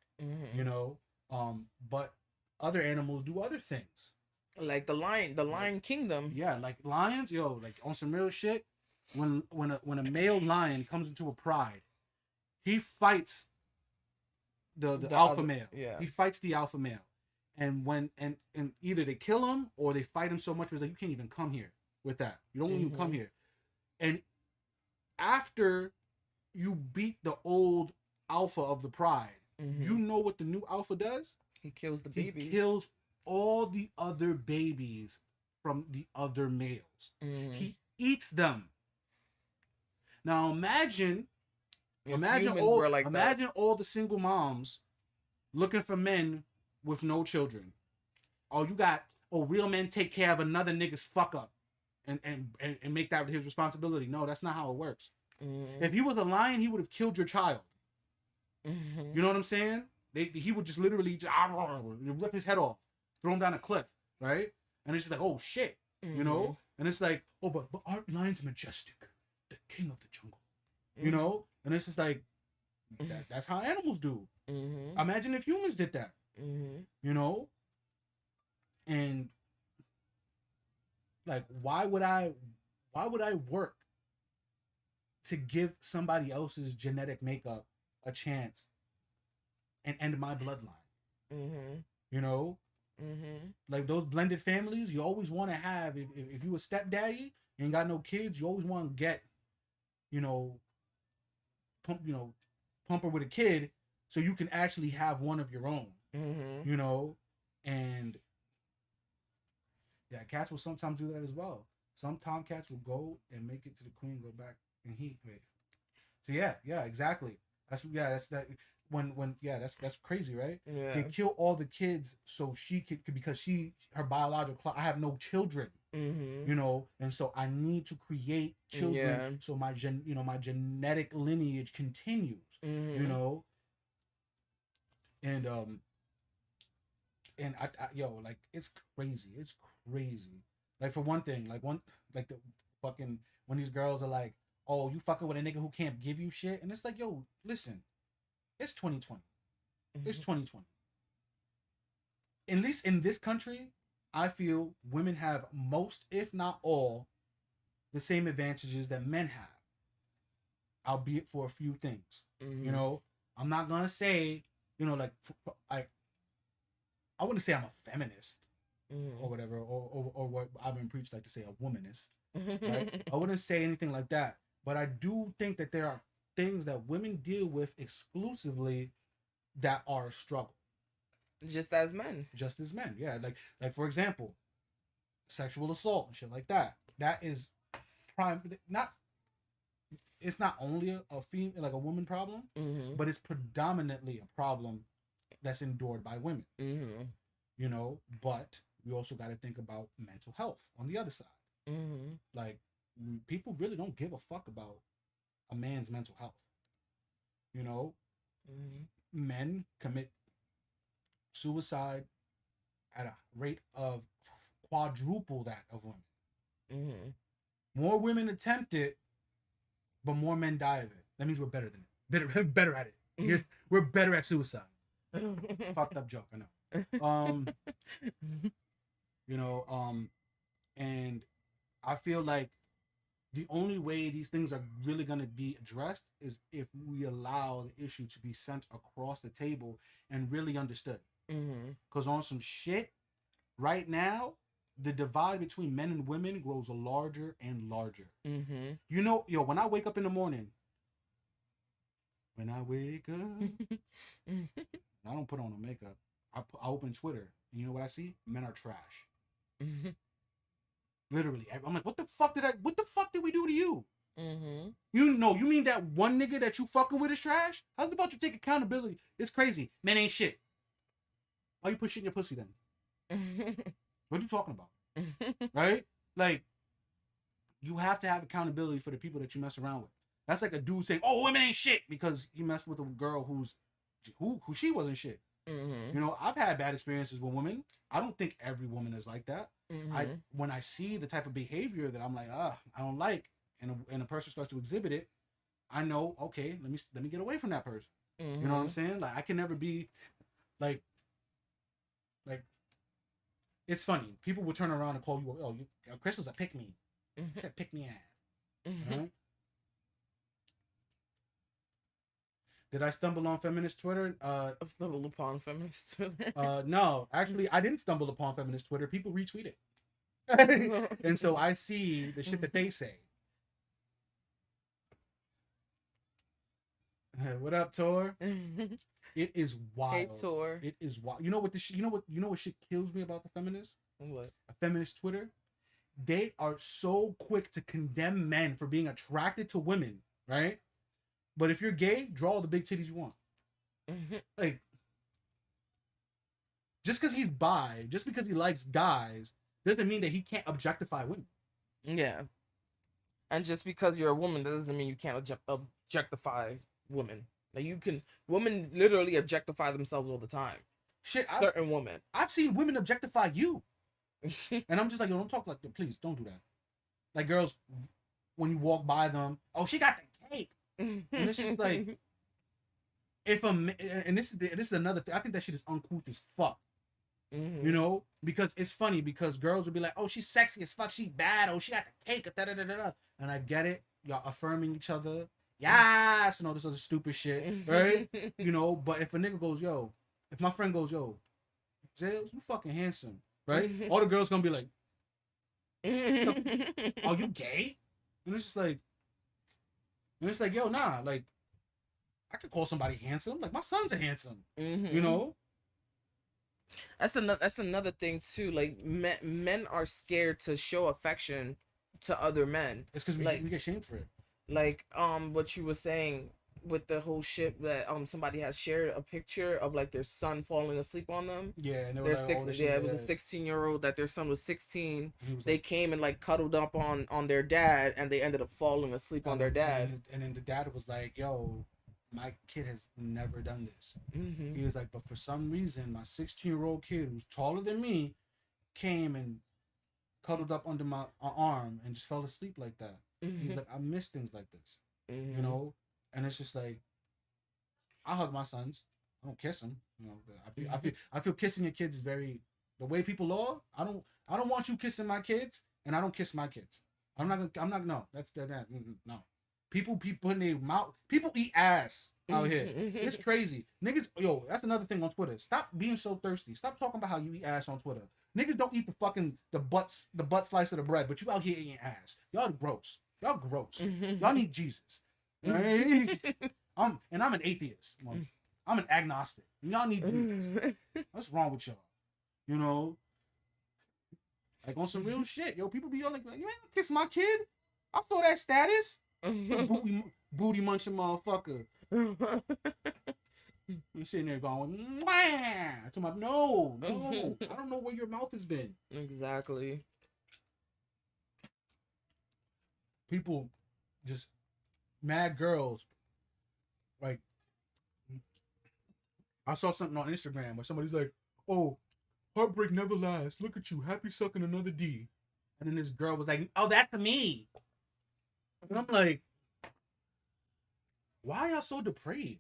But other animals do other things. Like the Lion Kingdom. Yeah, like lions, like on some real shit. When a male lion comes into a pride, he fights the alpha male. Yeah. He fights the alpha male. And and either they kill him or they fight him so much where it's like, you can't even come here with that. You don't even come here. And after you beat the old alpha of the pride, you know what the new alpha does? He kills the babies. He kills all the other babies from the other males. He eats them. Now imagine all the single moms looking for men with no children. Real men take care of another nigga's fuck up and make that his responsibility. No, that's not how it works. If he was a lion, he would have killed your child. You know what I'm saying? He would just literally rip his head off, throw him down a cliff, right? And it's just like, oh shit, And it's like, oh, but aren't lions majestic, the king of the jungle, And it's just like, that's how animals do. Imagine if humans did that, And like, why would I work to give somebody else's genetic makeup a chance and end my bloodline? Like those blended families, you always want to have, if you a stepdaddy and ain't got no kids, you always want to get, pumper with a kid so you can actually have one of your own. And yeah, cats will sometimes do that as well. Some tomcats will go and make it to the queen, go back and heat. So yeah, exactly. That's that. That's crazy, right? Yeah. They kill all the kids so she could, because her biological clock. I have no children, and so I need to create children so my my genetic lineage continues, and I like, it's crazy. It's crazy. Like, for one thing, like the fucking, when these girls are like, oh, you fucking with a nigga who can't give you shit, and it's like, yo, listen, it's 2020. It's 2020. At least in this country, I feel women have most, if not all, the same advantages that men have, albeit for a few things. I'm not gonna say, like, I wouldn't say I'm a feminist or whatever, or what I've been preached like to say, a womanist. Right? I wouldn't say anything like that, but I do think that there are things that women deal with exclusively that are a struggle. Just as men. Just as men, yeah. Like for example, sexual assault and shit like that. That is it's not only a female, like a woman problem, but it's predominantly a problem that's endured by women. But we also got to think about mental health on the other side. Like, people really don't give a fuck about a man's mental health. Men commit suicide at a rate of quadruple that of women. More women attempt it, but more men die of it. That means we're better than it. Better at it. We're better at suicide. Fucked up joke, I know. And I feel like the only way these things are really going to be addressed is if we allow the issue to be sent across the table and really understood. Because on some shit, right now, the divide between men and women grows larger and larger. You know, yo, when I wake up in the morning, when I wake up, I don't put on no makeup. I open Twitter, and you know what I see? Men are trash. Literally, I'm like, what the fuck did we do to you? You know, you mean that one nigga that you fucking with is trash? How's it about you take accountability? It's crazy. Men ain't shit. Why you put shit in your pussy then? What are you talking about? Right? Like, you have to have accountability for the people that you mess around with. That's like a dude saying, "Oh, women ain't shit," because he messed with a girl who she wasn't shit. You know, I've had bad experiences with women. I don't think every woman is like that. When I see the type of behavior that I'm like, I don't like, and a person starts to exhibit it, I know, okay, let me get away from that person. You know what I'm saying? Like, I can never be like it's funny. People will turn around and call you, "Oh, Crystal's a pick me, pick me ass." Right? Did I stumble on feminist Twitter? Stumble upon feminist Twitter. No, actually, I didn't stumble upon feminist Twitter. People retweet it. And so I see the shit that they say. What up, Tor? It is wild. Hey, Tor. It is wild. You know what shit kills me about the feminists? What? A feminist Twitter. They are so quick to condemn men for being attracted to women, right? But if you're gay, draw all the big titties you want. Like, just because he's bi, just because he likes guys, doesn't mean that he can't objectify women. Yeah. And just because you're a woman, that doesn't mean you can't objectify women. Like, women literally objectify themselves all the time. Shit, certain women. I've seen women objectify you. And I'm just like, yo, don't talk like that. Please, don't do that. Like, girls, when you walk by them, "Oh, she got the cake." And it's just like, and this is another thing. I think that shit is uncouth as fuck. You know, because it's funny because girls will be like, "Oh, she's sexy as fuck, she bad, oh, she got the cake," da da da da. And I get it, y'all affirming each other, yes, and all this other stupid shit, right? You know, but if a nigga goes, "Yo," if my friend goes, "Yo, Zales, you fucking handsome," right? All the girls gonna be like, "Are you gay?" And it's just like, yo, nah, like, I could call somebody handsome. Like, my son's a handsome, you know. That's another thing too. Like, men are scared to show affection to other men. It's because we get shamed for it. Like, what you were saying with the whole shit that somebody has shared a picture of like their son falling asleep on them. Yeah, and it was a 16-year-old that their son was 16. They came and like cuddled up on their dad, and they ended up falling asleep on their dad. And then the dad was like, "Yo, my kid has never done this." He was like, "But for some reason, my 16-year-old kid who's taller than me came and cuddled up under my arm and just fell asleep like that." He's like, "I miss things like this," you know. And it's just like, I hug my sons. I don't kiss them. You know, I feel kissing your kids is very the way people are. I don't want you kissing my kids, and I don't kiss my kids. I'm not. No, that's that. No. People putting their mouth. People eat ass out here. It's crazy. Niggas, yo, that's another thing on Twitter. Stop being so thirsty. Stop talking about how you eat ass on Twitter. Niggas don't eat the butt slice of the bread, but you out here eating ass. Y'all gross. Y'all gross. Y'all need Jesus. Right? I'm an atheist. I'm an agnostic. Y'all need Jesus. What's wrong with y'all? You know? Like, on some real shit. Yo, people be all like, "You ain't gonna kiss my kid? I saw that status." Booty munching motherfucker. You sitting there going, "Mwah!" To my no. I don't know where your mouth has been. Exactly. People just mad girls. Like, I saw something on Instagram where somebody's like, "Oh, heartbreak never lasts. Look at you, happy sucking another D." And then this girl was like, "Oh, that's me." And I'm like, why y'all so depraved?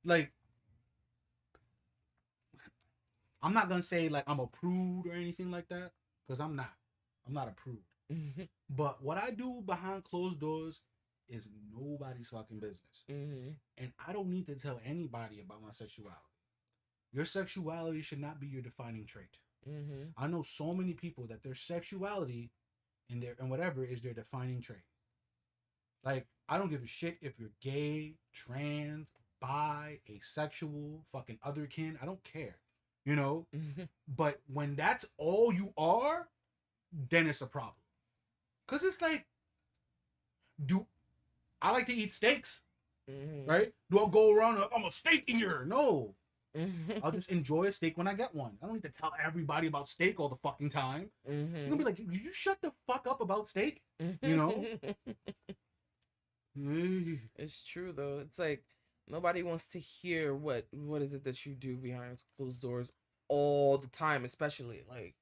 Like, I'm not gonna say like I'm a prude or anything like that, because I'm not a prude. Mhm. But what I do behind closed doors is nobody's fucking business. Mhm. And I don't need to tell anybody about my sexuality. Your sexuality should not be your defining trait. Mhm. I know so many people that their sexuality and whatever is their defining trait. Like, I don't give a shit if you're gay, trans, bi, asexual, fucking otherkin. I don't care. You know? Mhm. But when that's all you are, then it's a problem. Cause it's like, do I like to eat steaks, Mhm. right? Do I go around? I'm a steak eater. No, I'll Mhm. just enjoy a steak when I get one. I don't need to tell everybody about steak all the fucking time. You're gonna be Mhm. like, you shut the fuck up about steak, you know? It's true though. It's like nobody wants to hear what is it that you do behind closed doors all the time, especially like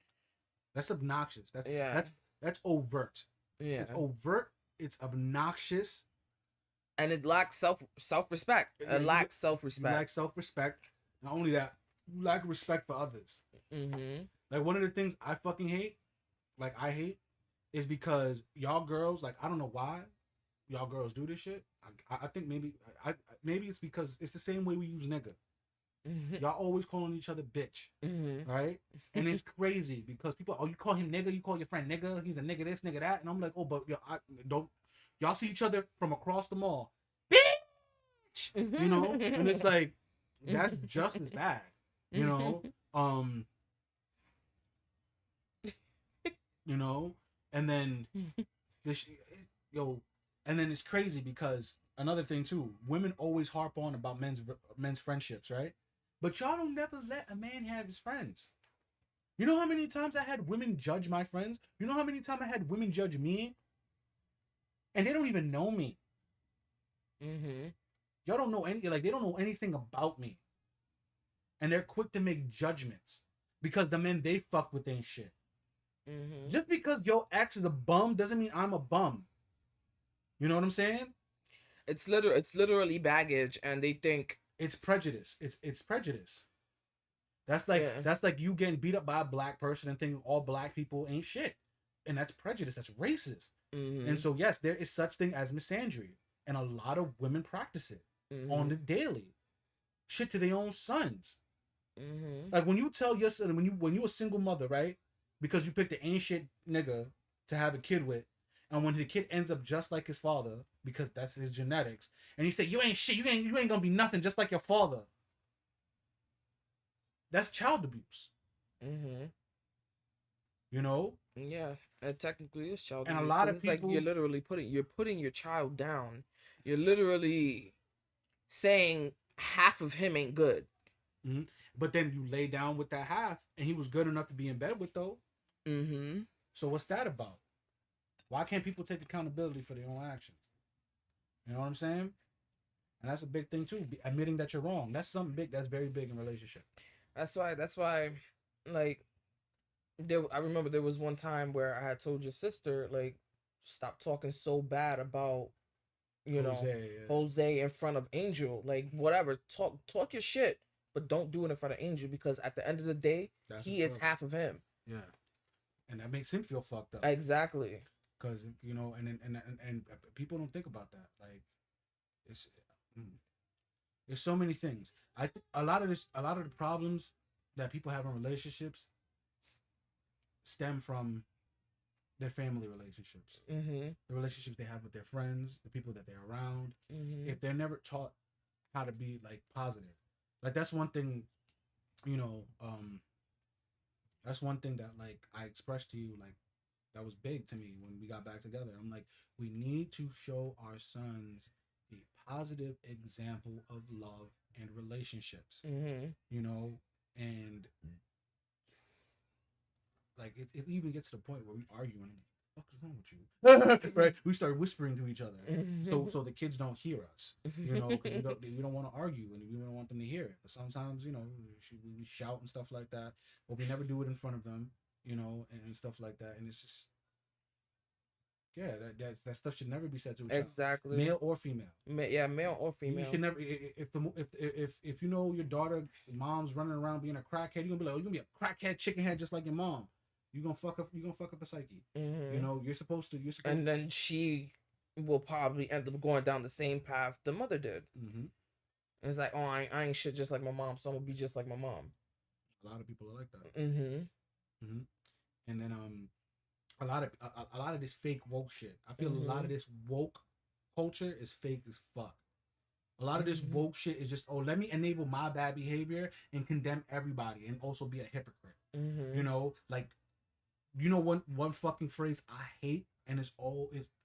That's obnoxious. That's yeah, that's that's overt. It's yeah. overt. It's obnoxious. And it lacks self respect. Yeah, It lacks self you lack respect. self respect. Not only that, you lack respect for others. Mhm. Like one of the things I fucking hate, like I hate, is because y'all girls, like I don't know why y'all girls do this shit. I think maybe it's because it's the same way we use nigga. Mhm. Y'all always calling each other bitch, Mhm. right? And it's crazy because people, oh, you call him nigga, you call your friend nigga, he's a nigga this, nigga that, and I'm like, oh, but I don't. Y'all see each other from across the mall, bitch, you know, and it's like that's just as bad, you know. Um, you know, and then this, yo, and then it's crazy because another thing too, women always harp on about men's friendships, right? But y'all don't never let a man have his friends. You know how many times I had women judge my friends? You know how many times I had women judge me? And they don't even know me. Mhm. Y'all don't know any, like, they don't know anything about me. And they're quick to make judgments because the men they fuck with ain't shit. Mhm. Just because your ex is a bum doesn't mean I'm a bum. You know what I'm saying? It's literally baggage, and they think It's prejudice. It's prejudice. That's like yeah. that's like you getting beat up by a black person and thinking all black people ain't shit. And that's prejudice. That's racist. And Mhm. so yes, there is such thing as misandry. And a lot of women practice it on the Mhm. daily. Shit to their own sons. Mhm. Like when you tell your son, when you a single mother, right? Because you picked the ain't shit nigga to have a kid with, and when the kid ends up just like his father, because that's his genetics, and you say you ain't shit, you ain't gonna be nothing just like your father. That's child abuse, Mhm. you know? Yeah, it technically is child And a abuse lot because of it's like you're people, literally putting your child down. You're literally saying half of him ain't good. mhm, but then you lay down with that half, and he was good enough to be in bed with though. Mhm. So what's that about? Why can't people take accountability for their own actions? You know what I'm saying? And that's a big thing too. Admitting that you're wrong. That's something big. That's very big in relationship. That's why like I remember there was one time where I had told your sister like stop talking so bad about, you Jose, know, yeah. Jose in front of Angel. Like whatever, talk your shit, but don't do it in front of Angel because at the end of the day, That's he what's is up. half of him. Yeah, and that makes him feel fucked up Exactly. because you know, and people don't think about that. Like it's mm, there's so many things. I think a lot of the problems that people have in relationships stem from their family relationships, Mhm. the relationships they have with their friends, the people that they're around. Mhm. If they're never taught how to be like positive, like that's one thing, you know. That's one thing that like I expressed to you, like that was big to me when we got back together. I'm like, we need to show our sons a positive example of love and relationships, Mhm. you know, and like it even gets to the point where we argue and I'm like, what the fuck is wrong with you? Right? We start whispering to each other, so the kids don't hear us, you know, because we don't want to argue and we don't want them to hear it. But sometimes, you know, we shout and stuff like that, but we never do it in front of them, you know, and stuff like that. And it's just yeah, that stuff should never be said to a child, Exactly. male or female. Yeah, male or You female. should never if you know your daughter mom's running around being a crackhead, you're gonna be like, oh, you're gonna be a crackhead chicken head just like your mom. you're gonna fuck up. You're gonna fuck up a psyche. Mm-hmm. You know, you're supposed to. And then she will probably end up going down the same path the mother did. Mm-hmm. And it's like, oh, I ain't shit just like my mom, so I'm gonna be just like my mom. A lot of people are like that. Mm-hmm. Mm-hmm. And then a lot of this fake woke shit. I feel a lot of this woke culture is fake as fuck. A lot of this woke shit is just, oh, let me enable my bad behavior and condemn everybody and also be a hypocrite. Mm-hmm. You know, like, you know, one fucking phrase I hate, and it's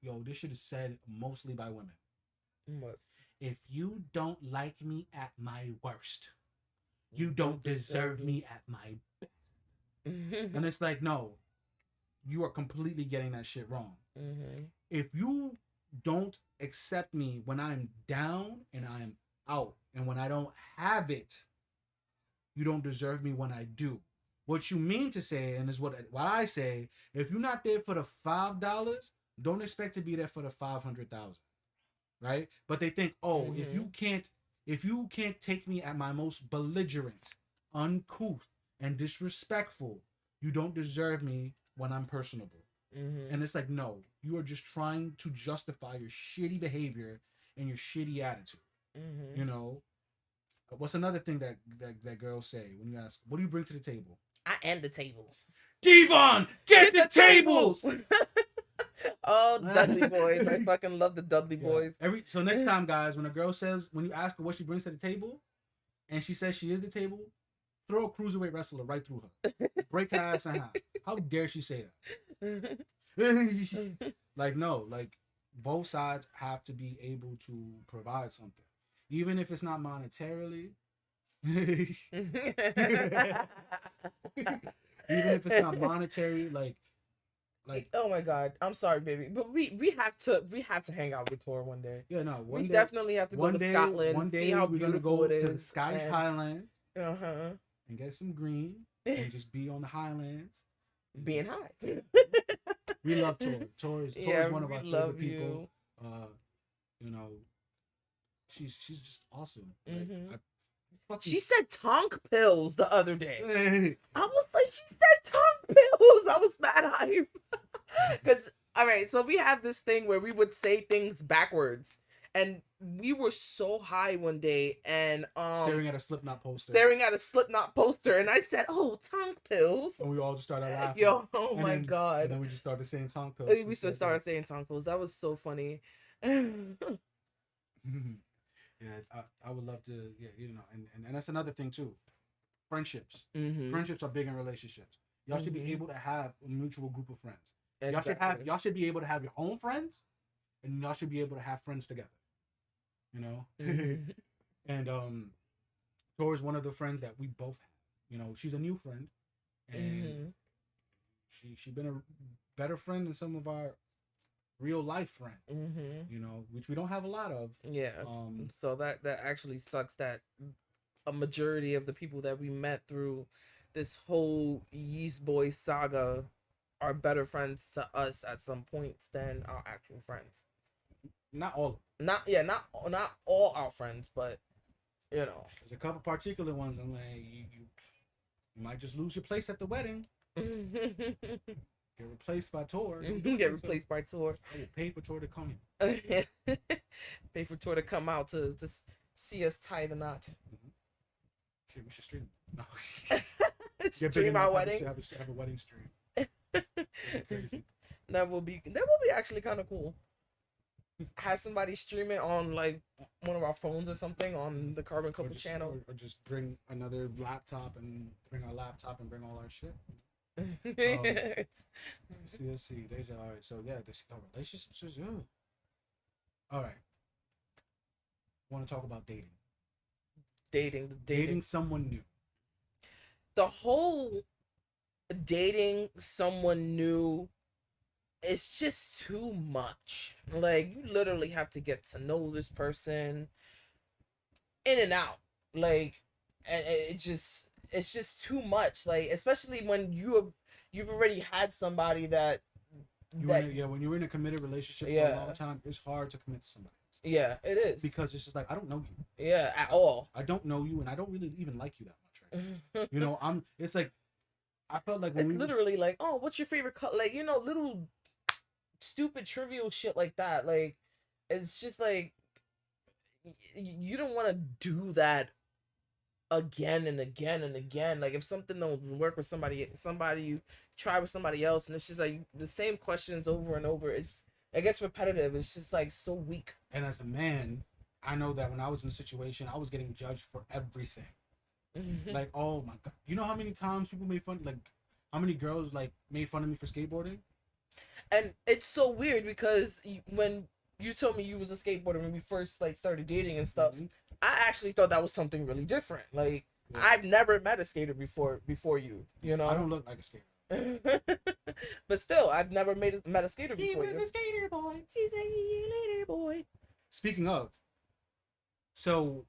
yo, this shit is said mostly by women. What? If you don't like me at my worst, you don't deserve me at my best. And it's like, no, you are completely getting that shit wrong. Mm-hmm. If you don't accept me when I'm down and I'm out and when I don't have it, you don't deserve me when I do. What you mean to say, and is what I say, if you're not there for the $5, don't expect to be there for the 500,000, right? But they think, oh, if you can't take me at my most belligerent, uncouth, and disrespectful, you don't deserve me when I'm personable. Mm-hmm. And it's like, no, you are just trying to justify your shitty behavior and your shitty attitude. Mm-hmm. You know, what's another thing that girls say when you ask, what do you bring to the table? I am the table. Devon, get the tables. Oh, Dudley Boys. I fucking love the Dudley Boys. So next time, guys, when you ask her what she brings to the table, and she says she is the table, throw a cruiserweight wrestler right through her. Break her ass in half. How dare she say that? Like, no, like, both sides have to be able to provide something. Even if it's not monetarily. Even if it's not monetary, like oh my god, I'm sorry, baby, but we have to hang out with Tor one day. Yeah, no, we definitely have to go to Scotland. One day see how we're gonna beautiful go it is, to the Scottish Highlands, and get some green and just be on the Highlands, being high. We love Tor. Tor is one of our favorite people. You know, she's just awesome. Like, she said tonk pills the other day. I was like, she said tonk pills. I was mad hype. Because, all right, so we have this thing where we would say things backwards. And we were so high one day and staring at a Slipknot poster. And I said, oh, tonk pills. And we all just started laughing. Yo, my God. And then we just started saying tonk pills. We just started saying tonk pills. That was so funny. Yeah, I would love to, you know, and that's another thing too. Friendships. Mm-hmm. Friendships are big in relationships. Y'all should be able to have a mutual group of friends. Exactly. Y'all should be able to have your own friends, and y'all should be able to have friends together. You know? Mm-hmm. And Tor is one of the friends that we both have. You know, she's a new friend. And she's been a better friend than some of our real life friends, you know, which we don't have a lot of. Yeah. So that actually sucks that a majority of the people that we met through this whole Yeast Boy saga are better friends to us at some points than our actual friends. Not all. Not all our friends, but you know, there's a couple particular ones. I'm like, you might just lose your place at the wedding. Get replaced by Tor. Get replaced by Tor. I will pay for Tor to come in. Pay for Tor to come out to see us tie the knot. Shit, we should stream. No. Stream our wedding. Have a wedding stream. Crazy. That will be actually kind of cool. Have somebody stream it on like one of our phones or something on the Carbon Couple channel. Or just bring another laptop and bring our laptop and bring all our shit. Let's see. There's all right. So yeah, there's relationships. All right. Want to talk about dating? Dating someone new. The whole dating someone new is just too much. Like, you literally have to get to know this person in and out. Like, and it's just too much. Like, especially when you've already had somebody that when you're in a committed relationship for a long time, it's hard to commit to somebody. Yeah, it is. Because it's just like, I don't know you. Yeah, at all. I don't know you, and I don't really even like you that much, right? You know, it's like, I felt like when It's we literally like, oh, what's your favorite color? Like, little stupid trivial shit like that. Like, it's just like you don't want to do that again and again and again. Like, if something don't work with somebody you try with somebody else, and it's just like the same questions over and over. It gets repetitive. It's just like so weak. and as a man, I know that when I was in a situation, I was getting judged for everything. Like, oh my god, you know how many times people made fun, like, how many girls like made fun of me for skateboarding? And it's so weird because when you told me you was a skateboarder when we first like started dating and stuff, I actually thought that was something really different. Like, Yeah. I've never met a skater before you. You know. I don't look like a skater. But still, I've never met a skater He before was you. a skater boy. He's a skater boy. Speaking of, so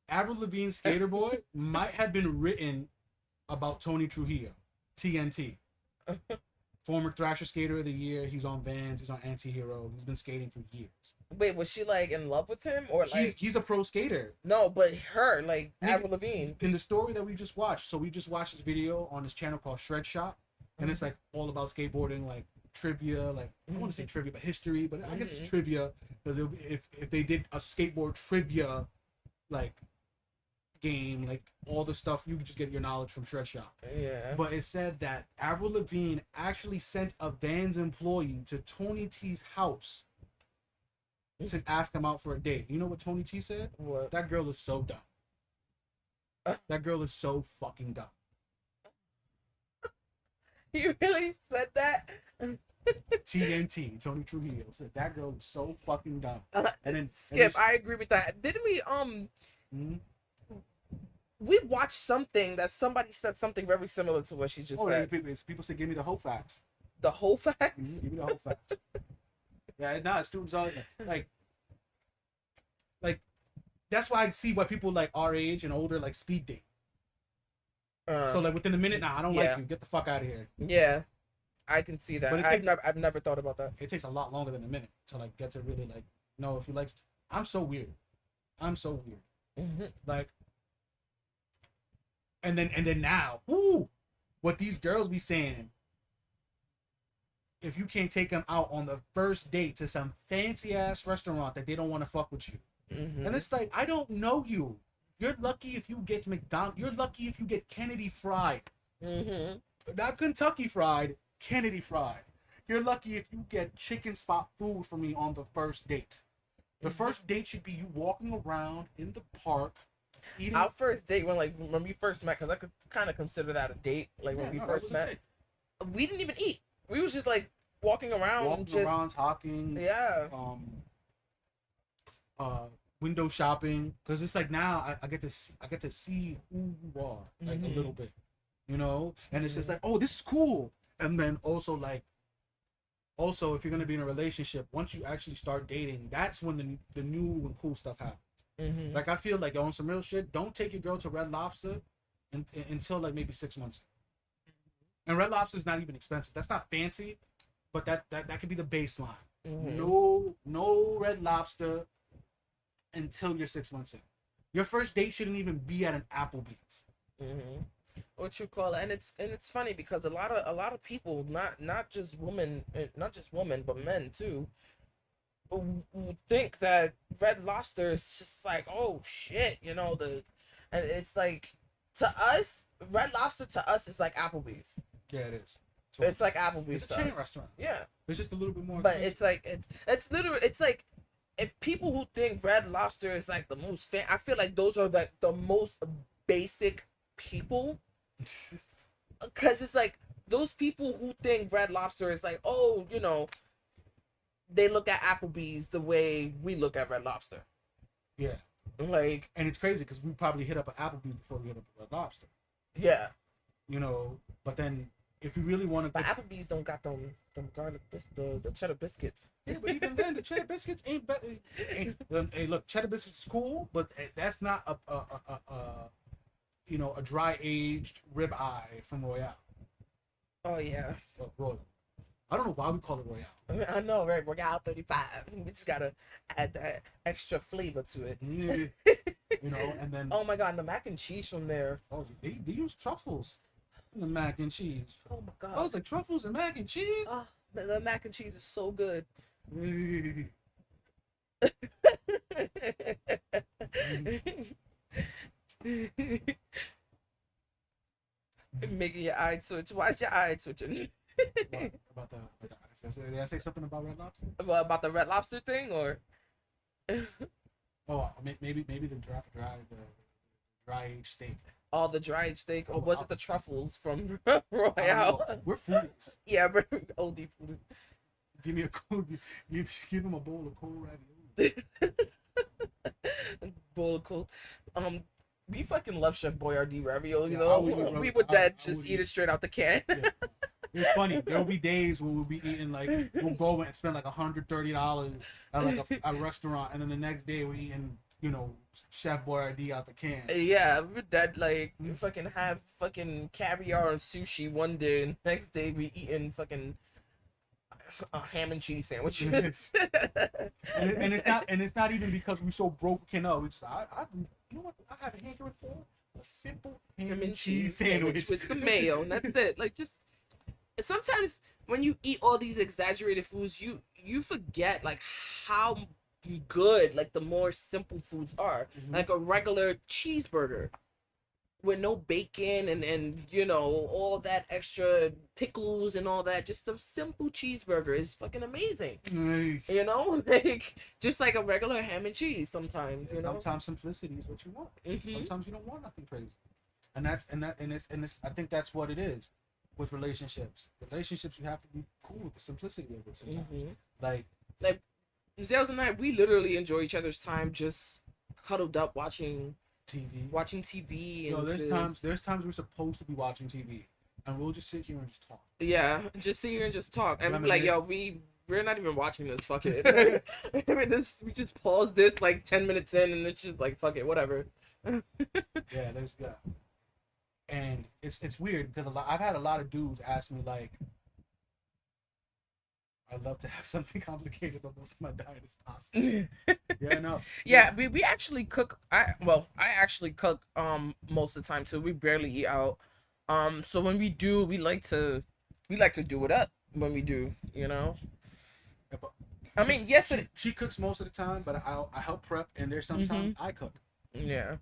Avril Lavigne's Skater Boy might have been written about Tony Trujillo, TNT. Former Thrasher Skater of the Year. He's on Vans. He's on Anti-Hero. He's been skating for years. Wait, was she like in love with him or like? He's a pro skater. No, but her like Nigga, Avril Lavigne. In the story that we just watched, so we just watched this video on this channel called Shred Shop, and it's like all about skateboarding, like trivia, like I want to say trivia, but history, but I guess it's trivia because if they did a skateboard trivia, like game, like all the stuff, you could just get your knowledge from Shred Shop. Yeah. But it said that Avril Lavigne actually sent a Vans employee to Tony T's house to ask him out for a date. You know what Tony T said? What? That girl is so dumb. That girl is so fucking dumb. He really said that? TNT, Tony Trujillo said that girl is so fucking dumb. And then Skip, I agree with that. Didn't we Mhm. we watched something that somebody said something very similar to what she just said. People say give me the whole facts. The whole facts? Give me the whole facts. Yeah, nah, students are like that's why I see why people like our age and older like speed date. So like within a minute, nah, I don't like you. Get the fuck out of here. Yeah, I can see that. But I've never thought about that. It takes a lot longer than a minute to like get to really like know if you like. I'm so weird. Like, and then now, what these girls be saying. If you can't take them out on the first date to some fancy ass restaurant that they don't want to fuck with you, and it's like, I don't know you. You're lucky if you get McDonald's. You're lucky if you get Kennedy Fried. Not Kentucky Fried, Kennedy Fried. You're lucky if you get chicken spot food from me on the first date. The first date should be you walking around in the park, eating. Our first date when we first met, because I could kind of consider that a date. Like when we first met, we didn't even eat. We was just like walking around, talking. Yeah. Window shopping, because it's like now I get to see who you are like a little bit, you know, and it's just like, oh, this is cool. And then also if you're gonna be in a relationship, once you actually start dating, that's when the new and cool stuff happens. Like I feel like on some real shit, don't take your girl to Red Lobster until like maybe 6 months. And Red Lobster is not even expensive. That's not fancy, but that could be the baseline. No Red Lobster until you're 6 months in. Your first date shouldn't even be at an Applebee's. What you call it, and it's funny because a lot of people, not just women, but men too, think that Red Lobster is just like, oh shit, and it's like, to us, Red Lobster to us is like Applebee's. Yeah, it is. So it's like Applebee's. It's a chain restaurant. Yeah. It's just a little bit more. But it's like it's literally, it's like, if people who think Red Lobster is like the most I feel like those are like the most basic people. Because it's like those people who think Red Lobster is like, oh, they look at Applebee's the way we look at Red Lobster. Yeah. Like, and it's crazy because we probably hit up an Applebee's before we hit up a Red Lobster. Yeah. But then if you really want to, but Applebee's don't got them garlic the cheddar biscuits. Yeah, but even then, the cheddar biscuits ain't better. Hey, look, cheddar biscuits is cool, but that's not a dry aged rib eye from Royale. Oh yeah. Royal. I don't know why we call it Royale. I know, right? Royale 35. We just gotta add that extra flavor to it. Yeah. And then. Oh my god, the mac and cheese from there. Oh, they use truffles. The mac and cheese. Oh my god. I was like, truffles and mac and cheese? Oh, the mac and cheese is so good. Making your eye twitch. Why's your eye twitching? What? About the did I say something about Red Lobster? What, about the Red Lobster thing, or? Oh, maybe the dry aged steak. All the dried steak, or was it the truffles from I don't Royale? know. We're foodies. Yeah, bro. OD food. Give me a cold. Give him a bowl of cold ravioli. Bowl of cold. We fucking love Chef Boyardee ravioli, Yeah, though. I would eat We rav- would dead I just would eat it eat- straight out the can. Yeah. It's funny. There'll be days where we'll be eating like we'll go and spend like $130 at like a restaurant, and then the next day we're eating Chef Boyardee out the can. Yeah, we're dead. Like, we fucking have fucking caviar and sushi one day, and next day we eating fucking ham and cheese sandwiches. And it's not even because we're so broke. We just you know what I have a hankering for? A simple ham and cheese sandwich with the mayo, and that's it. Like, just sometimes when you eat all these exaggerated foods, you forget like how good like the more simple foods are. Mhm. Like a regular cheeseburger with no bacon and all that extra pickles and all that. Just a simple cheeseburger is fucking amazing. Like just like a regular ham and cheese sometimes. Sometimes simplicity is what you want. Mhm. Sometimes you don't want nothing crazy, and it's I think that's what it is with relationships. Relationships, you have to be cool with the simplicity of it sometimes. Mhm. Like Zales and I, we literally enjoy each other's time just cuddled up watching TV. And there's times we're supposed to be watching TV, and we'll just sit here and just talk. Yeah, just sit here and just talk. And Remember be like, this? yo, we're not even watching this. Fuck it. I mean, we just pause this like 10 minutes in, and it's just like, fuck it, whatever. Yeah, and it's weird because I've had a lot of dudes ask me like, I'd love to have something complicated, but most of my diet is pasta. Yeah, no. Yeah, we actually cook. I actually cook most of the time too. We barely eat out. So when we do, we like to do it up when we do. Yeah, but I mean, yes, she cooks most of the time, but I help prep, and there's sometimes I cook. yeah.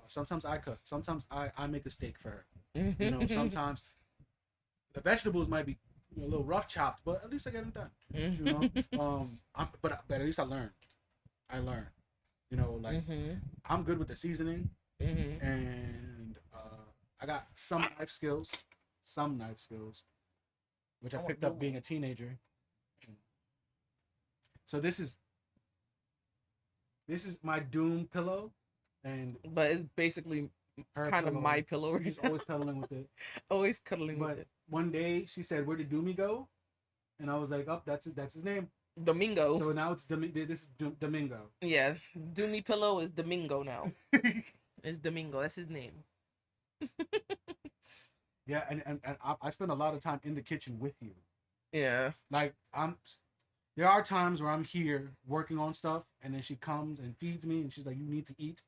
Sometimes I cook. Sometimes I make a steak for her. Sometimes the vegetables might be a little rough chopped, but at least I get them done. But at least I learn. I'm good with the seasoning, and I got some knife skills, which I picked up being a teenager. So this is my Doom pillow, and But it's basically her kind of pillow. my pillow. She's always cuddling with it. Always cuddling with But it. one day she said, "Where did Doomy go?" And I was like, "Oh, that's his name." Domingo. So now it's this is Domingo. Yeah, Doomy Pillow is Domingo now. It's Domingo. That's his name. Yeah, and I spend a lot of time in the kitchen with you. Yeah. Like there are times where I'm here working on stuff, and then she comes and feeds me, and she's like, "You need to eat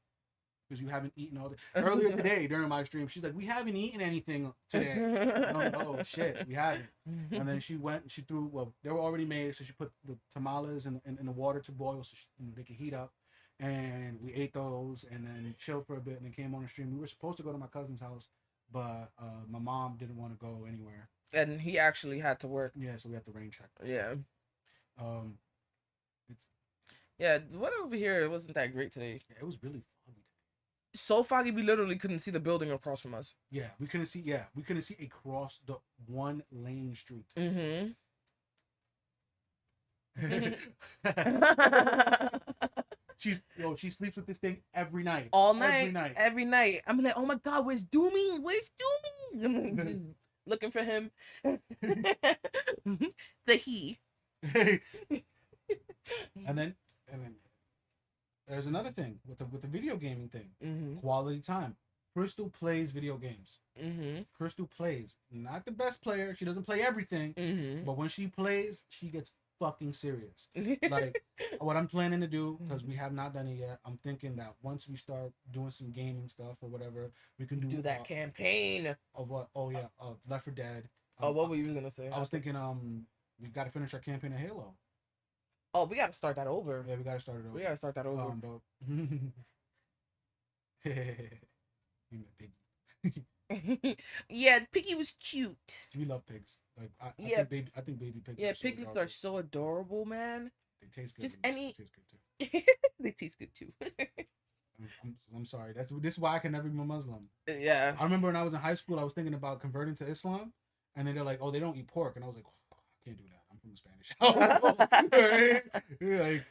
because you haven't eaten all day." Earlier today during my stream, she's like, "We haven't eaten anything today." And I'm like, "Oh shit, we haven't." And then she went and she threw. Well, they were already made, so she put the tamales in the water to boil, so they could heat up. And we ate those, and then chilled for a bit, and then came on the stream. We were supposed to go to my cousin's house, but my mom didn't want to go anywhere. And he actually had to work. Yeah, so we had to rain check. Yeah. It's Yeah, the weather over here, it wasn't that great today. it was really foggy. So foggy, we literally couldn't see the building across from us. Yeah, we couldn't see across the one lane street. Mm-hmm. She sleeps with this thing every night. All night. Every night. Every night. I'm like, oh my God, where's Doomy? Where's Doomy? Looking for him. The he. and then there's another thing with the video gaming thing. Mm-hmm. Quality time. Crystal plays video games. Mm-hmm. Crystal plays. Not the best player. She doesn't play everything. Mm-hmm. But when she plays, she gets fucking serious. Like what I'm planning to do, because we have not done it yet. I'm thinking that once we start doing some gaming stuff or whatever, we can do that campaign of what? Oh yeah, of Left 4 Dead. Oh, what were you gonna say? I was thinking we got to finish our campaign of Halo. Oh, we gotta start that over. Yeah, we gotta start it over. We gotta start that over. But you met Piggy. Yeah, Piggy was cute. We love pigs. Like I Yeah. think baby pigs. Yeah, are so piglets adorable. are so adorable, man. They taste good. Just They any. taste good too. They taste good too. I'm sorry. This is why I can never be a Muslim. Yeah. I remember when I was in high school, I was thinking about converting to Islam, and then they're like, "Oh, they don't eat pork," and I was like, oh, "I can't do that. I'm from the Spanish." Like,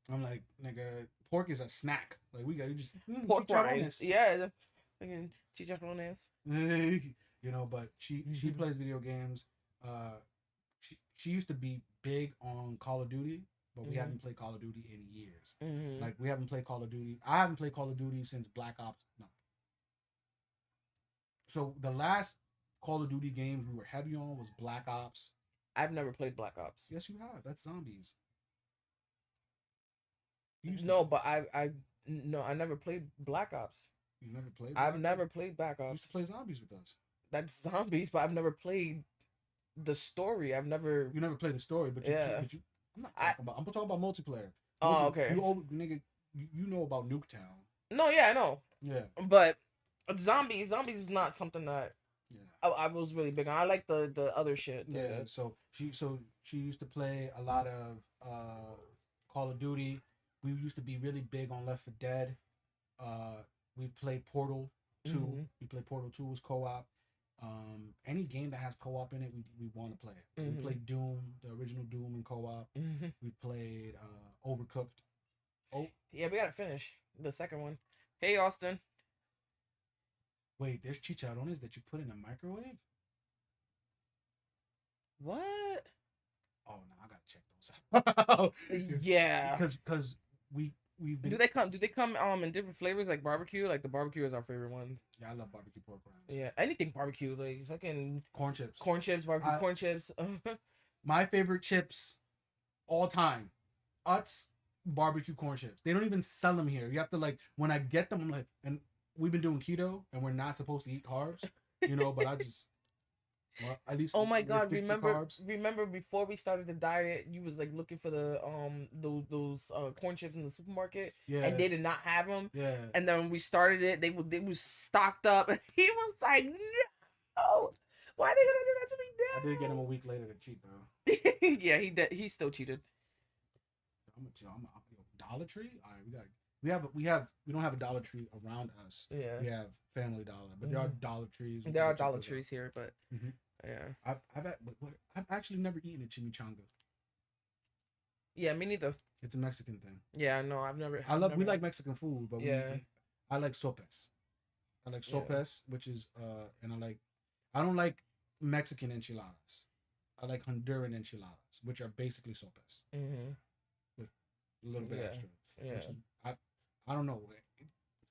I'm like, nigga, pork is a snack. Like we got you just Pork rinds. chicharrones. Yeah. Fucking chicharrones. You know, but she plays video games. She used to be big on Call of Duty, but we haven't played Call of Duty in years. Like we haven't played Call of Duty. I haven't played Call of Duty since Black Ops. No. So the last Call of Duty games we were heavy on was Black Ops. I've never played Black Ops. Yes, you have. That's zombies. No, but I never played Black Ops. You never played? I've never played Black You Ops. used to play zombies with us. That's zombies, but I've never played the story. I've never. You never played the story, but you. Yeah. But you I'm not talking about. I'm talking about multiplayer. Oh, okay. Nigga, you know about Nuketown. No, yeah, I know. Yeah. But zombies is not something that Yeah. I was really big on. I like the other shit. Yeah. So she used to play a lot of Call of Duty. We used to be really big on Left 4 Dead. We've played Portal 2. Mhm. We played Portal 2 was co-op. Any game that has co-op in it, we want to play it. We played Doom, the original Doom in co-op. We played Overcooked. Oh, yeah, we gotta finish the second one. Hey, Austin. wait, there's chicharrones that you put in a microwave? What? Oh no, I gotta check those out. Yeah. Because we've been. Do they come in different flavors like barbecue? Like the barbecue is our favorite ones. Yeah, I love barbecue pork rinds. Yeah, anything barbecue, like fucking Corn chips. barbecue corn chips. My favorite chips all time, Utz barbecue corn chips. They don't even sell them here. You have to like when I get them, I'm like, and we've been doing keto and we're not supposed to eat carbs, but I just at least. Oh my god! restrict the carbs. Remember before we started the diet, you was like looking for the those corn chips in the supermarket, Yeah. and they did not have them. Yeah. And then when we started it, they was stocked up, and he was like, "No, why are they gonna do that to me now?" I did get him a week later to cheat though. Yeah, he still cheated. I'm Dollar Tree. All right, we don't have a Dollar Tree around us. Yeah, We have Family Dollar, but there are Dollar Trees. there are Dollar Trees here, but yeah, I've actually never eaten a chimichanga. yeah, me neither. It's a Mexican thing. Yeah, no, I've never. We like Mexican food, but Yeah. I like sopes. I like Yeah. sopes, which is and I don't like Mexican enchiladas. I like Honduran enchiladas, which are basically sopes with a little bit Yeah. extra. Yeah. Which I don't know.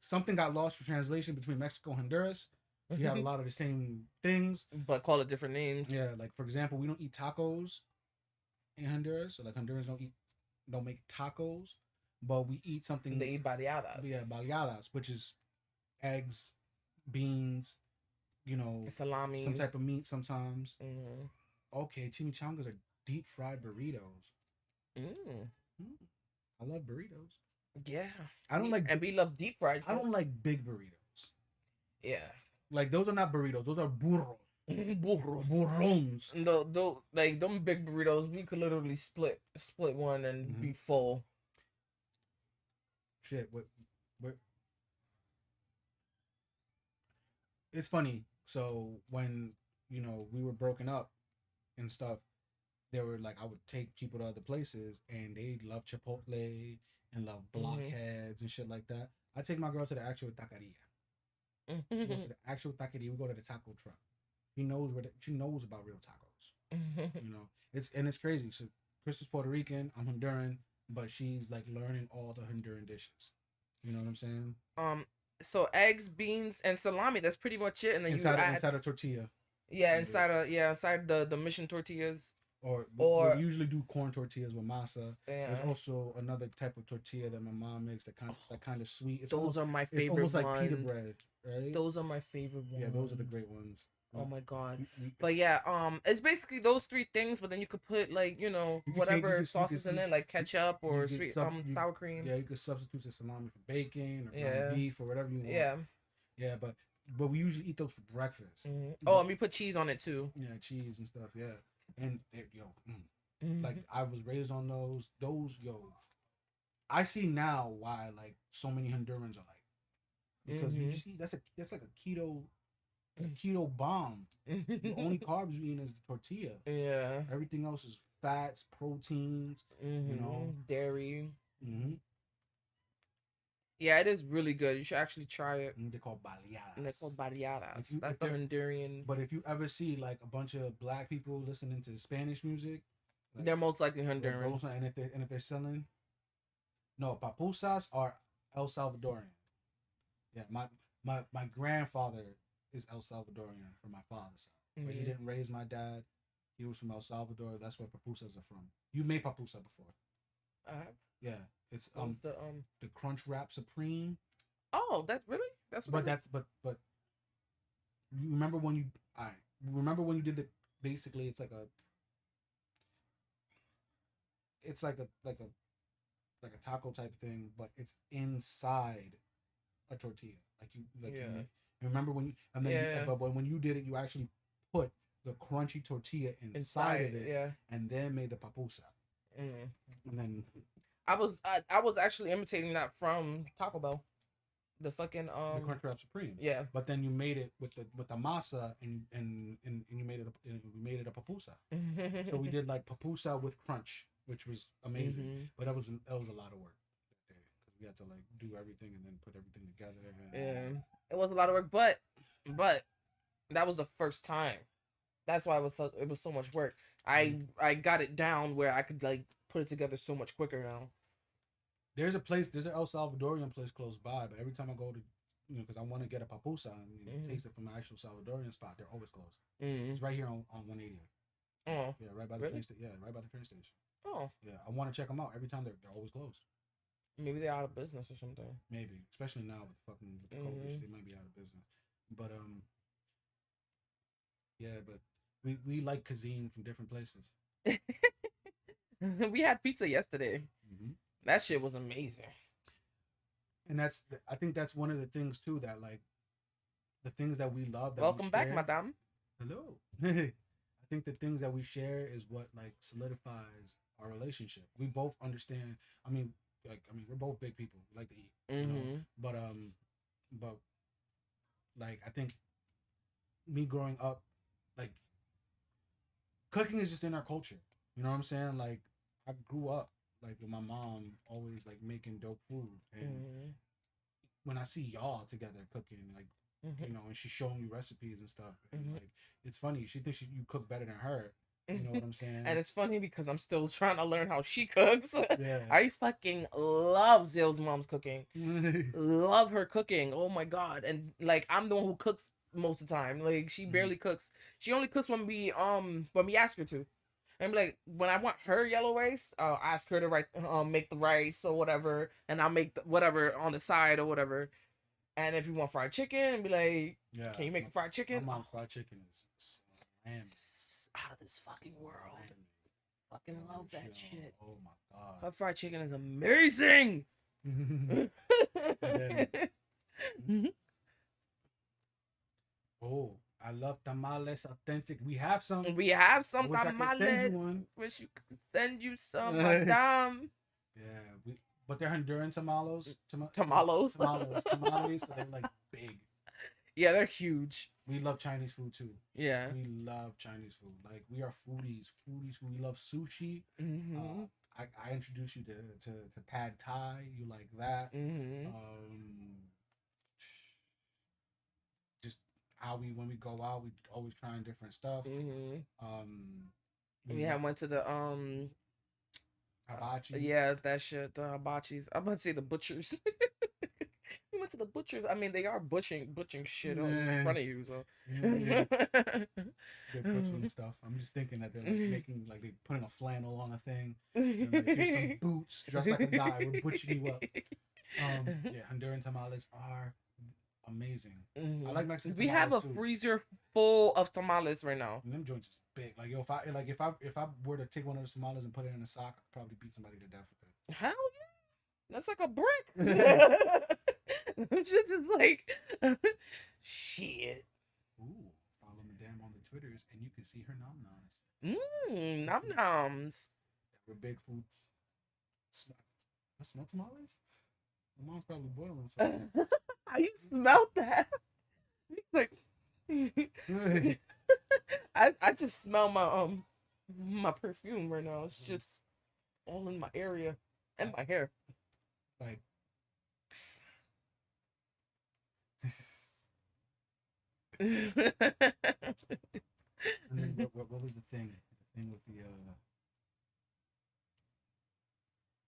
Something got lost for translation between Mexico and Honduras. We have a lot of the same things. But call it different names. Yeah, like for example, we don't eat tacos in Honduras. So like Hondurans don't make tacos, but we eat something. They eat baleadas. Yeah, baleadas, which is eggs, beans, Salami. some type of meat sometimes. Mm. Okay, chimichangas are deep fried burritos. Mm. I love burritos. Yeah. I don't like. And we love deep fried. I don't like big burritos. Yeah. Like those are not burritos. Those are burros. Burro. Burrons. Like them big burritos, we could literally split one and be full. Shit. What? It's funny. So when we were broken up and stuff, they were like, I would take people to other places, and they love Chipotle and love blockheads and shit like that. I take my girl to the actual taqueria. She goes to the actual taqueria. We go to the taco truck. She knows about real tacos. It's crazy. So Crystal's Puerto Rican. I'm Honduran, but she's like learning all the Honduran dishes. You know what I'm saying? So eggs, beans, and salami. That's pretty much it. And then Inside a tortilla. Yeah, inside the mission tortillas. Or we usually do corn tortillas with masa. There's yeah, also another type of tortilla that my mom makes that kind of sweet. those are my It's favorite almost like pita ones. bread, right? Those are my favorite Yeah, those are the ones. great ones. Oh my god. We, But yeah, it's basically those three things, but then you could put like, whatever you can sauces in see it, like ketchup you or get sweet sub you sour cream. yeah, you could substitute the salami for bacon or ground Yeah. beef or whatever you want. Yeah. Yeah, but we usually eat those for breakfast. Oh, and we put cheese on it too. Yeah, cheese and stuff. Yeah, and Mm-hmm. like I was raised on those. I see now why like so many Hondurans are like because you see that's like a keto bomb. The only carbs you eat is the tortilla. Yeah. Everything else is fats, proteins. Dairy. Mm-hmm. Yeah, it is really good. You should actually try it. They're called baleadas. And they're called barriadas. If That's the Honduran. But if you ever see like a bunch of black people listening to Spanish music, like, they're most likely Honduran. And if they're selling, no, papusas are El Salvadorian. Yeah, my grandfather is El Salvadorian from my father's side, but he didn't raise my dad. He was from El Salvador. That's where papusas are from. You made papusa before. Yeah, it's the Crunch Wrap Supreme. Oh, that's what. But you remember when you did the basically it's like a taco type thing, but it's inside a tortilla. You remember when you and then but when you did it, you actually put the crunchy tortilla inside of it, and then made the papusa. And then I was actually imitating that from Taco Bell, the fucking the Crunchwrap Supreme. Yeah. But then you made it with the masa and you made it a papusa. So we did like papusa with crunch, which was amazing. But that was a lot of work that day because we had to like do everything and then put everything together. Yeah, it was a lot of work, but that was the first time. That's why it was so much work. I got it down where I could like put it together so much quicker now. There's an El Salvadorian place close by, but every time I go to, because I want to get a papusa and taste it from an actual Salvadorian spot, they're always closed. It's right here on 180. Oh, yeah, right by the train station. Yeah, right by the train station. Oh, yeah, I want to check them out. Every time they're always closed. Maybe they're out of business or something. Maybe, especially now with the COVID, they might be out of business. But yeah, but we like cuisine from different places. We had pizza yesterday. That shit was amazing. And I think that's one of the things too that like the things that we love. That Welcome back, madame. Hello. I think the things that we share is what like solidifies our relationship. We both understand. I mean, we're both big people. We like to eat. You know? But like I think me growing up, like cooking is just in our culture. You know what I'm saying? Like I grew up like with my mom always like making dope food, and when I see y'all together cooking, like and she's showing you recipes and stuff, and like it's funny. She thinks you cook better than her. You know what I'm saying? And it's funny because I'm still trying to learn how she cooks. Yeah. I fucking love Zill's mom's cooking. Love her cooking. Oh my god! And like I'm the one who cooks most of the time. Like she barely cooks. She only cooks when we ask her to. And like when I want her yellow rice, I'll ask her to make the rice or whatever, and I'll make whatever on the side or whatever. And if you want fried chicken, be like, yeah, can you make the fried chicken? My mom's fried chicken is out of this fucking world. Fucking love that shit. Oh my god, her fried chicken is amazing. Oh, I love tamales authentic. We have some. Tamales. Wish you could send you some, madame. Yeah, but they're Honduran tamales. Tamales. Tamales. So they're like big. Yeah, they're huge. We love Chinese food too. Yeah, we love Chinese food. Like we are foodies. We love sushi. I introduced you to pad thai. You like that? Just how when we go out, we always trying different stuff. We went to the hibachi. Yeah, that shit. The hibachis. I'm about to say the butchers. We went to the butchers. I mean, they are butchering shit in Yeah. front of you. So Yeah, they're butchering stuff. I'm just thinking that they're like making like they're putting a flannel on a thing. And like here's some boots, dressed like a guy. We're butchering you up. Yeah, Honduran tamales are amazing. I like Mexican We have a tamales too. freezer full of tamales right now. And them joints is big. Like yo, if I were to take one of those tamales and put it in a sock, I'd probably beat somebody to death with it. Hell yeah, that's like a brick. Them shits is like shit. Ooh, follow Madame on the Twitters and you can see her nom noms. Nom noms. We're big food. Smell tamales? My mom's probably boiling something. How you smelled that? It's like I just smell my perfume right now. It's just all in my area and my hair. Like and then what was the thing? The thing with the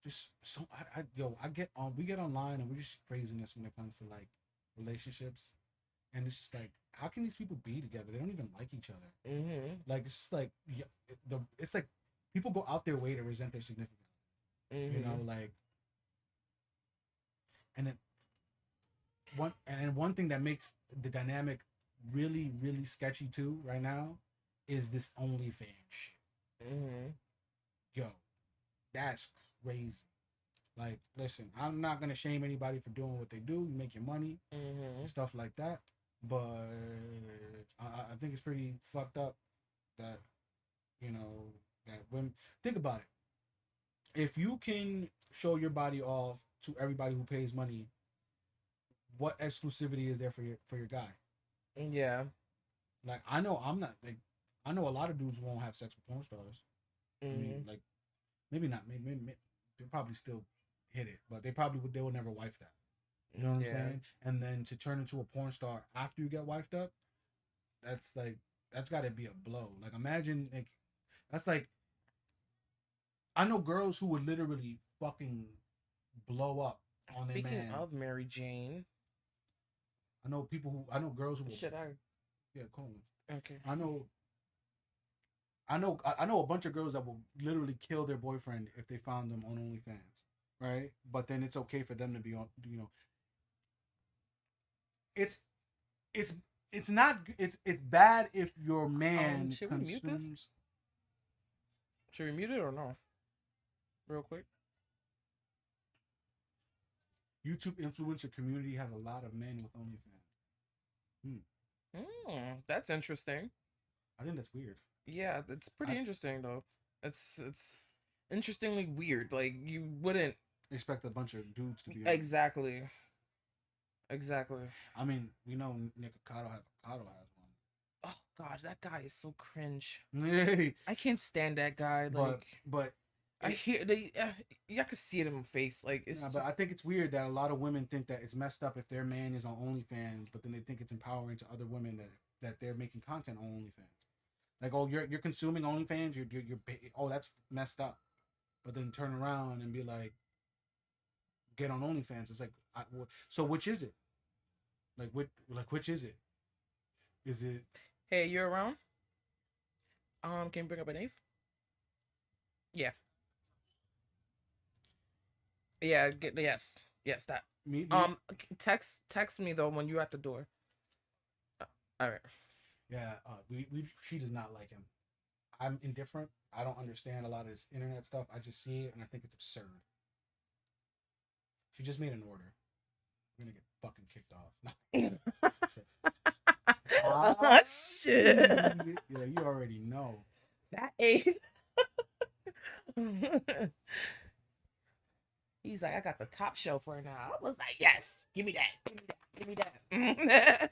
just so I get on we get online and we're just craziness when it comes to like relationships, and it's just like how can these people be together? They don't even like each other. Like it's just like it's like people go out their way to resent their significant other. You know, like and then one thing that makes the dynamic really really sketchy too right now is this OnlyFans shit. Yo, that's crazy. Like, listen, I'm not gonna shame anybody for doing what they do. You make your money, and stuff like that. But I think it's pretty fucked up that that women think about it. If you can show your body off to everybody who pays money, what exclusivity is there for your guy? Yeah. Like I know I'm not like I know a lot of dudes won't have sex with porn stars. I mean, like maybe not. Maybe they'll probably still hit it, but they will never wife that. You know what I'm saying? And then to turn into a porn star after you get wifed up, that's got to be a blow. Like imagine like that's like I know girls who would literally fucking blow up on their man. Speaking of Mary Jane, I know girls who will. Should I? Yeah, call me. Okay. I know a bunch of girls that will literally kill their boyfriend if they found them on OnlyFans, right? But then it's okay for them to be on, it's not it's bad if your man should we mute this? Should we mute it or no? Real quick. YouTube influencer community has a lot of men with OnlyFans. That's interesting. I think that's weird. Yeah, it's pretty interesting though. It's interestingly weird. Like you wouldn't expect a bunch of dudes to be exactly. I mean, we know Nick Ocado has one. Oh gosh, that guy is so cringe. Hey. I can't stand that guy. But I hear y'all can see it in my face. Like it's. But I think it's weird that a lot of women think that it's messed up if their man is on OnlyFans, but then they think it's empowering to other women that they're making content on OnlyFans. Like, oh, you're consuming OnlyFans, you're oh, that's messed up. But then turn around and be like, get on OnlyFans. It's like, so which is it? Like which is it? Is it? Hey, you're around? Can you bring up an eighth? Yeah. Yeah. Yes. That. Me? Text me though when you're at the door. All right. Yeah. She does not like him. I'm indifferent. I don't understand a lot of this internet stuff. I just see it and I think it's absurd. She just made an order. We're gonna get fucking kicked off. Oh, shit. Yeah, you already know. That eighth. He's like, I got the top shelf right now. I was like, yes, give me that.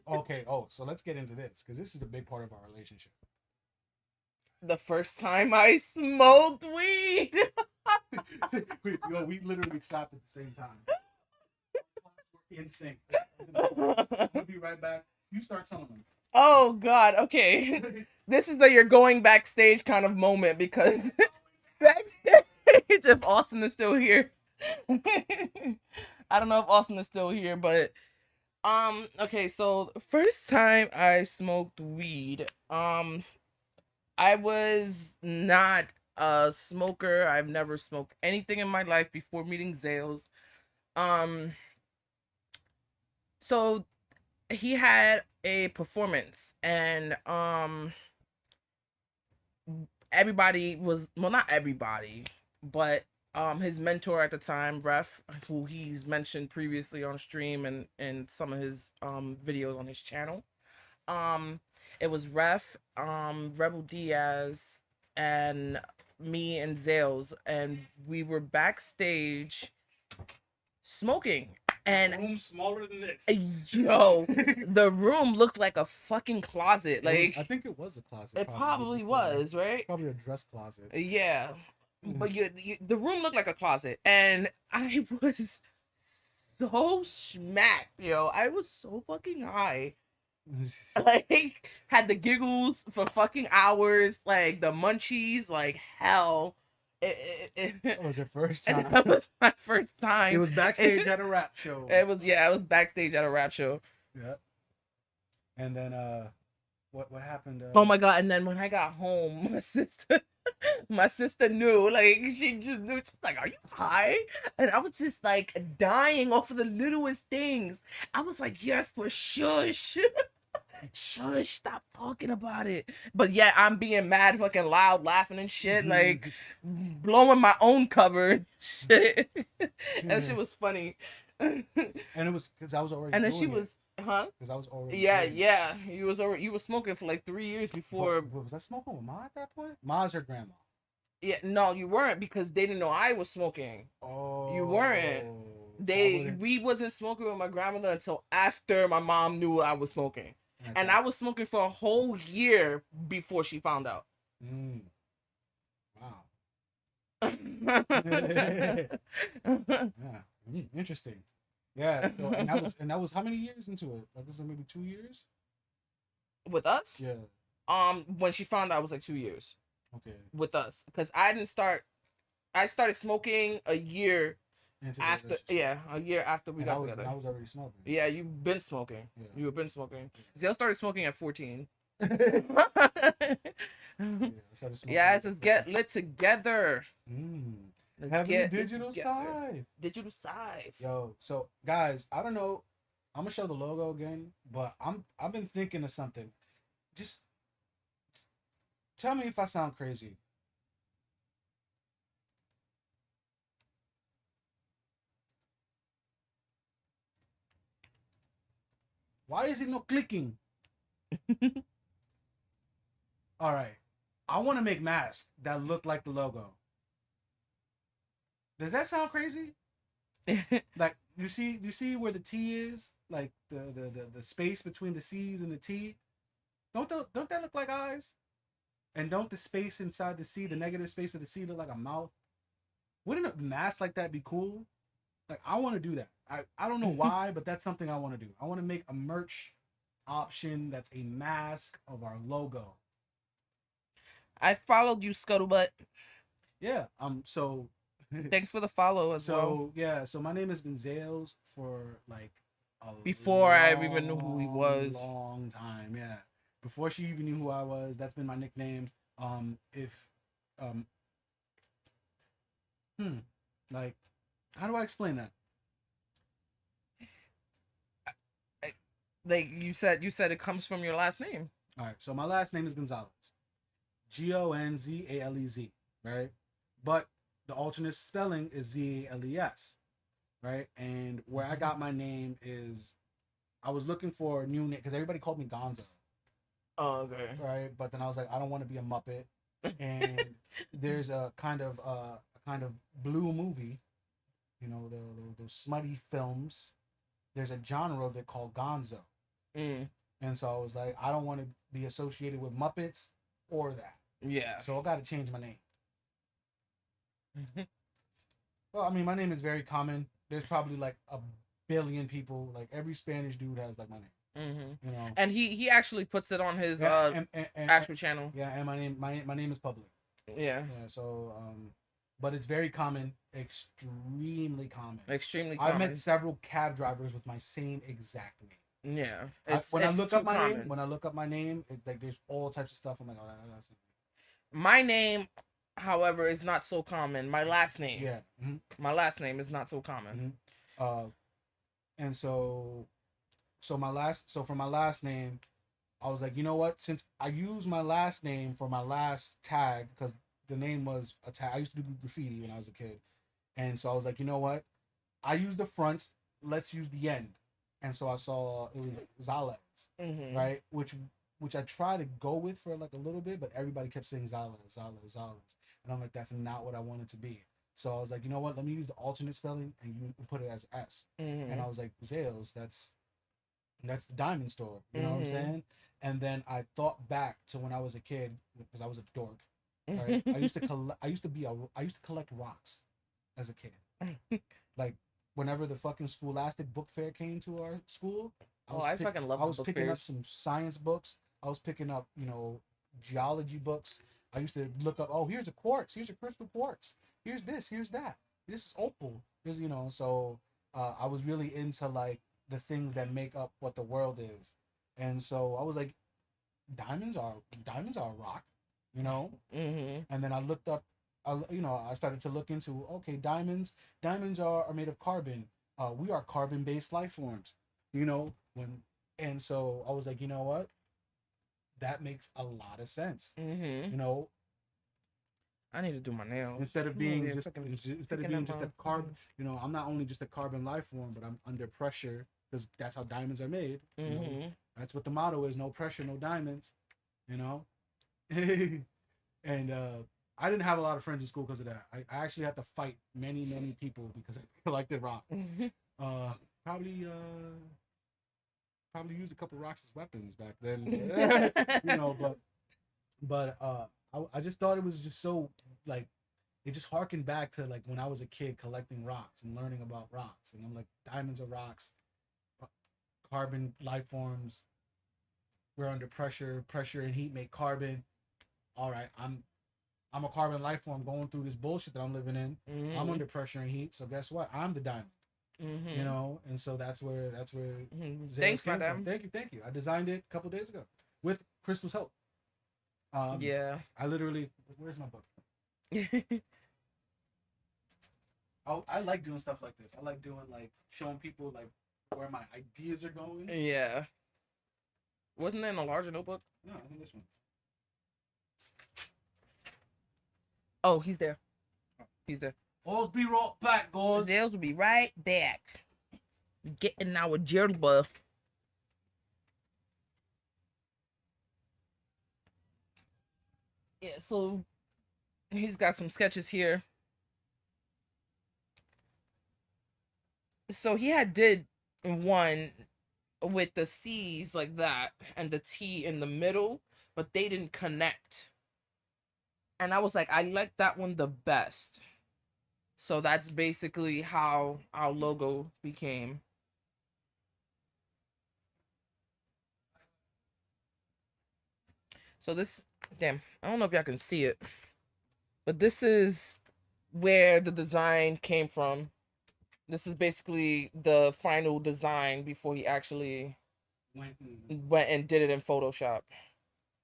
Okay, so let's get into this because this is a big part of our relationship. The first time I smoked weed. we literally stopped at the same time. We're in sync. We'll be right back. You start telling them. Oh God, okay. This is the you're going backstage kind of moment because backstage if Austin is still here. I don't know if Austin is still here, but okay, so the first time I smoked weed, I was not a smoker. I've never smoked anything in my life before meeting Zales. Um, so he had a performance, and everybody was, well, not everybody, but his mentor at the time, Ref, who he's mentioned previously on stream and some of his videos on his channel. Um, it was Ref, Rebel Diaz, and me and Zales, and we were backstage smoking. And room smaller than this. Yo, the room looked like a fucking closet. Like, I think it was a closet. it probably was, right? Probably a dress closet. Yeah. But the room looked like a closet, and I was so smacked, yo. I was so fucking high. Like, had the giggles for fucking hours, like the munchies, like hell. That was your first time. That was my first time. It was backstage at a rap show. It was backstage at a rap show. Yeah. And then what happened? Oh my god! And then when I got home, my sister knew. Like, she just knew. She's like, "Are you high?" And I was just like dying off of the littlest things. I was like, "Yes, for shush." Shush, stop talking about it. But yeah, I'm being mad fucking loud, laughing and shit, like blowing my own cover. Shit. That shit was funny. And it was because I was already. And then she was, huh? Because I was already. Yeah. You were smoking for like 3 years before. But was I smoking with Ma at that point? Ma's her grandma. Yeah, no, you weren't, because they didn't know I was smoking. Oh. You weren't. We wasn't smoking with my grandmother until after my mom knew I was smoking. And I was smoking for a whole year before she found out. Wow. Yeah. Interesting. Yeah. So, and that was how many years into it? I guess maybe 2 years. With us? Yeah. When she found out, it was like 2 years. Okay. With us, because I started smoking a year after. Yeah, a year after we got together. I was already smoking. Yeah, you've been smoking. Yeah. You've been smoking. Zale started smoking at 14. Yeah, let's get lit together. Let's have get digital side. Digital side. Yo, so guys, I don't know. I'm gonna show the logo again, but I've been thinking of something. Just tell me if I sound crazy. Why is it not clicking? All right. I want to make masks that look like the logo. Does that sound crazy? Like, you see where the T is? Like the space between the C's and the T? Don't that look like eyes? And don't the space inside the C, the negative space of the C, look like a mouth? Wouldn't a mask like that be cool? Like, I want to do that. I don't know why, but that's something I want to do. I want to make a merch option that's a mask of our logo. I followed you, Scuttlebutt. Yeah. So thanks for the follow as well. So yeah. So my name has been Zales for like before I even knew who he was. Long time. Yeah. Before she even knew who I was, that's been my nickname. Like, how do I explain that? Like you said it comes from your last name. All right, so my last name is Gonzalez, Gonzalez, right? But the alternate spelling is Zales, right? And where I got my name is, I was looking for a new name because everybody called me Gonzo. Oh, okay. Right, but then I was like, I don't want to be a Muppet, and there's a kind of blue movie, you know, those smutty films. There's a genre of it called Gonzo. And so I was like, I don't want to be associated with Muppets or that. Yeah. So I got to change my name. Well, I mean, my name is very common. There's probably like a billion people. Like, every Spanish dude has like my name. You know. And he actually puts it on his actual channel. Yeah, and my name is public. Yeah. Yeah. So but it's very common, extremely common. Extremely I common. met several cab drivers with my same exact name. Yeah, When I look too up my common. name, like there's all types of stuff. I'm like, oh, that's My name, however, is not so common. My last name. yeah. My last name is not so common. And so for my last name, I was like, you know what? Since I used my last name for my last tag, because the name was a tag. I used to do graffiti when I was a kid, and so I was like, you know what? I use the front. Let's use the end. And so I saw it was Zalez, right? Which I tried to go with for like a little bit, but everybody kept saying Zalez, and I'm like, that's not what I wanted to be. So I was like, you know what? Let me use the alternate spelling and you put it as S. And I was like, Zales, that's the diamond store. You know what I'm saying? And then I thought back to when I was a kid because I was a dork. Right? I used to collect rocks as a kid. Like whenever the fucking Scholastic book fair came to our school, I fucking love. I was picking up some science books. I was picking up, geology books. I used to look up. Oh, here's a quartz. Here's a crystal quartz. Here's this. Here's that. This is opal. So I was really into like the things that make up what the world is, and so I was like, diamonds are a rock, And then I looked up. I started to look into diamonds. Diamonds are made of carbon. We are carbon-based life forms. And so I was like, you know what? That makes a lot of sense. I need to do my nails instead of being just a carbon. I'm not only just a carbon life form, but I'm under pressure because that's how diamonds are made. That's what the motto is: no pressure, no diamonds. And I didn't have a lot of friends in school because of that. I actually had to fight many people because I collected rocks. Probably used a couple rocks as weapons back then. But I just thought it was just so like it just harkened back to like when I was a kid collecting rocks and learning about rocks, and I'm like, diamonds are rocks, carbon life forms. We're under pressure and heat make carbon. All right, I'm a carbon life form going through this bullshit that I'm living in. I'm under pressure and heat, so guess what? I'm the diamond. And so that's where Thanks, madam. Thank you. I designed it a couple days ago with Crystal's help. Yeah. I literally, where's my book? I like doing stuff like this. I like doing like showing people like where my ideas are going. Yeah. Wasn't that in a larger notebook? No, I think this one. Oh, he's there. He's there. Always be right back, guys. Zales will be right back. Getting our gerba. Yeah, so he's got some sketches here. So he did one with the C's like that and the T in the middle, but they didn't connect. And I was like, I like that one the best. So that's basically how our logo became. So this, damn, I don't know if y'all can see it, but this is where the design came from. This is basically the final design before he actually went and did it in Photoshop.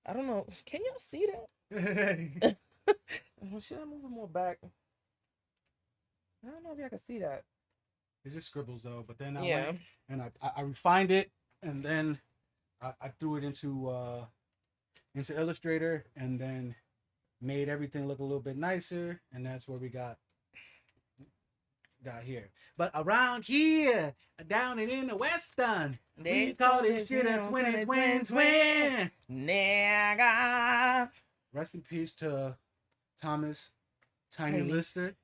I don't know. Can y'all see that? Should I move it more back? I don't know if y'all can see that. It's just scribbles though, but then I went and I refined it, and then I threw it into Illustrator, and then made everything look a little bit nicer, and that's where we got here. But around here, down and in the Western, we call this shit a twin. Nigga. Rest in peace to Thomas Tiny Lister.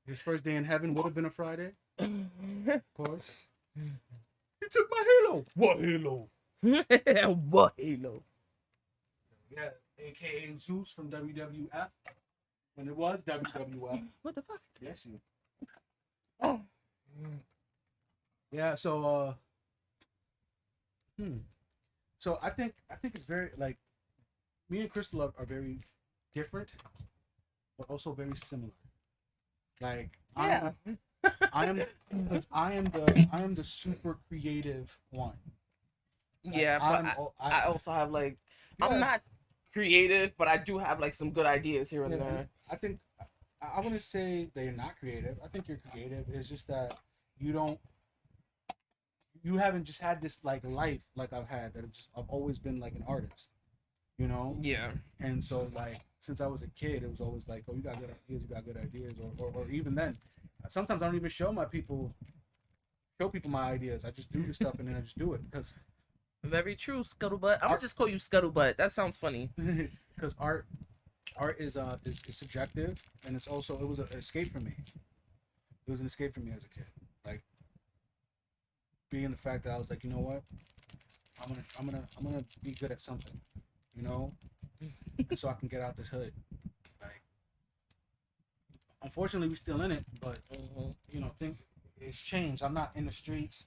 His first day in heaven would have been a Friday. Of course. He took my halo. What halo? What halo? Yeah, aka Zeus from WWF. When it was WWF. What the fuck? Yes, you. Oh. Yeah, so So I think it's very like me and Crystal are very different. but also very similar. Like Yeah. I am because I am the super creative one. Like Yeah, but I also have like I'm yeah, not creative, but I do have like some good ideas here yeah, and and there. I think I wouldn't say that you're not creative. I think you're creative. It's just that you don't you haven't just had this like life like I've had that I've always been like an artist, you know? Yeah. And so like since I was a kid, it was always like, oh, you got good ideas, or even then, sometimes I don't even show people my ideas. I just do the stuff and then I just do it Very true, Scuttlebutt. I'm gonna art, just call you Scuttlebutt. That sounds funny. because art is subjective, and it's also it was an escape for me. It was an escape for me as a kid. Like being the fact that I was like, you know what, I'm gonna be good at something, you know, and so I can get out this hood. Like unfortunately, we're still in it, but Hmm. you know, think it's changed. I'm not in the streets.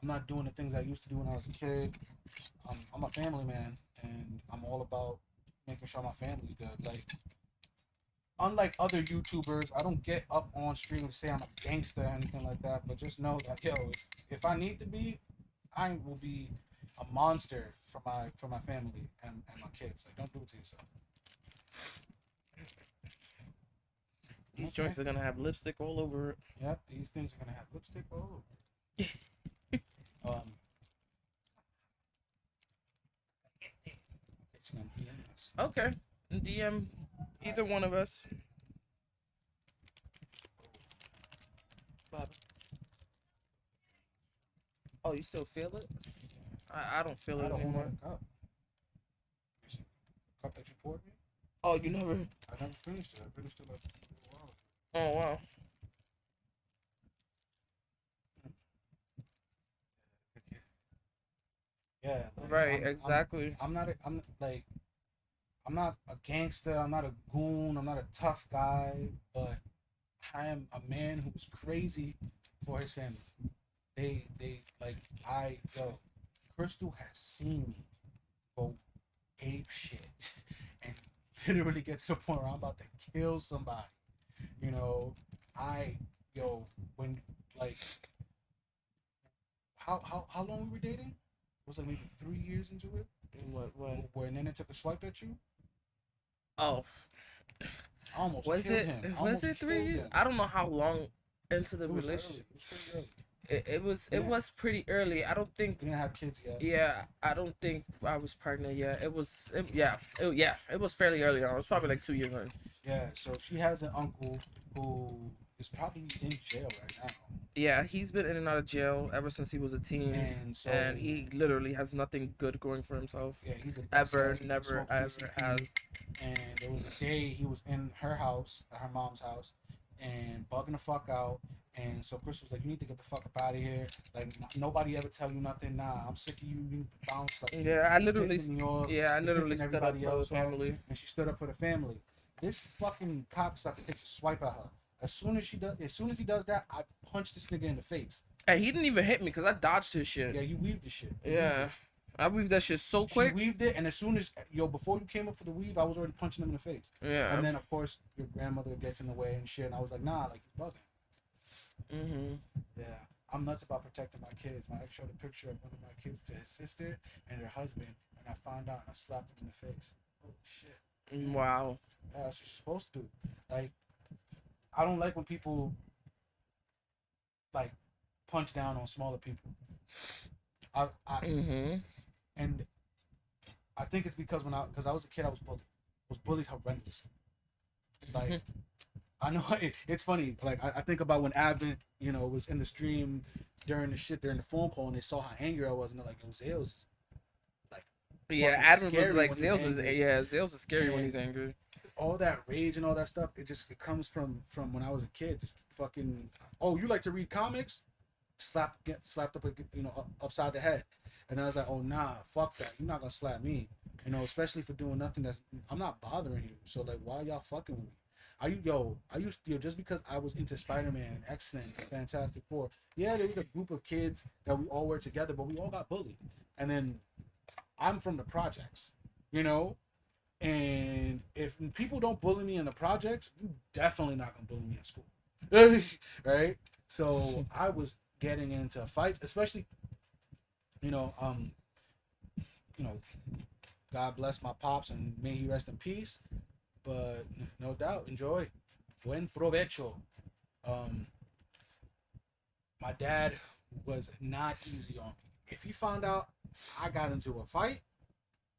I'm not doing the things I used to do when I was a kid. I'm a family man, and I'm all about making sure my family's good. Like, unlike other YouTubers, I don't get up on stream and say I'm a gangster or anything like that. But just know that, yo, if I need to be, I will be a monster for my family and my kids. Like, don't do it to yourself. These Okay. joints are gonna have lipstick all over it. Yep. These things are gonna have lipstick all over. It's gonna be in this. Okay. DM either one of us. Bob. Oh, you still feel it? I don't feel I it don't anymore. want a cup. You see the cup that you poured me? Oh, you never. I never finished it. I finished it like a while. Oh wow. Yeah, like Right. Exactly. I'm like I'm not a gangster. I'm not a goon. I'm not a tough guy. But I am a man who's crazy for his family. They like Crystal has seen me go ape shit and literally get to the point where I'm about to kill somebody. You know, I yo when like how long we were dating? It was like maybe 3 years into it. What? Where Nana took a swipe at you. Oh, I almost was killed it? him. I Was almost it three killed years? him. I don't know how long into the It was early. relationship. It was pretty early. It was. It Yeah. was pretty early. I don't think. We didn't have kids yet. Yeah, I don't think I was pregnant yet. It was. Yeah. It was fairly early on. It was probably like 2 years in. Yeah. So she has an uncle who is probably in jail right now. Yeah, he's been in and out of jail ever since he was a teen, And so and he literally has nothing good going for himself. yeah, he's a Ever, dust head, never, smokes ever PCP. has. And there was a day he was in her house, at her mom's house, and bugging the fuck out. And so Chris was like, "You need to get the fuck up out of here. Like nobody ever tell you nothing. Nah, I'm sick of you. You need to bounce. Like Yeah, I you're literally. pissing me off. Yeah, I You're literally pissing stood up everybody for the else off." family. And she stood up for the family. This fucking cocksucker takes a swipe at her. As soon as he does that, I punch this nigga in the face. And he didn't even hit me because I dodged his shit. Yeah, you weaved the shit. You weaved Yeah, it. I weaved that shit so She quick. weaved it, and as soon as before you came up for the weave, I was already punching him in the face. Yeah. And then of course your grandmother gets in the way and shit, and I was like, nah, like he's bugging. Mhm. Yeah, I'm nuts about protecting my kids. My ex showed a picture of one of my kids to his sister and her husband, and I found out and I slapped him in the face. Holy shit. Wow. Yeah, that's what you're supposed to do. Like, I don't like when people like punch down on smaller people. I Mhm. and I think it's because because I was a kid, I was bullied horrendously. Like I know it's funny. Like I think about when Advent, was in the stream during the phone call, and they saw how angry I was, and they're like, "Yo, Zale's like Yeah, fucking Adam was scary like, when he's Zales is angry." Zales is scary when And he's angry. all that rage and all that stuff. It comes from when I was a kid. Just fucking. Oh, you like to read comics? Get slapped up, upside the head, and I was like, "Oh nah, fuck that. You're not gonna slap me." Especially for doing nothing I'm not bothering you. So like, why y'all fucking with me? Just because I was into Spider-Man, X-Men, Fantastic Four. Yeah, there was a group of kids that we all were together, but we all got bullied. And then I'm from the projects, you know, And if people don't bully me in the projects, you definitely not gonna bully me at school. Right? So I was getting into fights, especially, you know, um, you know, God bless my pops and may he rest in peace. But no doubt, enjoy. Buen provecho. Um, my dad was not easy on me. If he found out I got into a fight,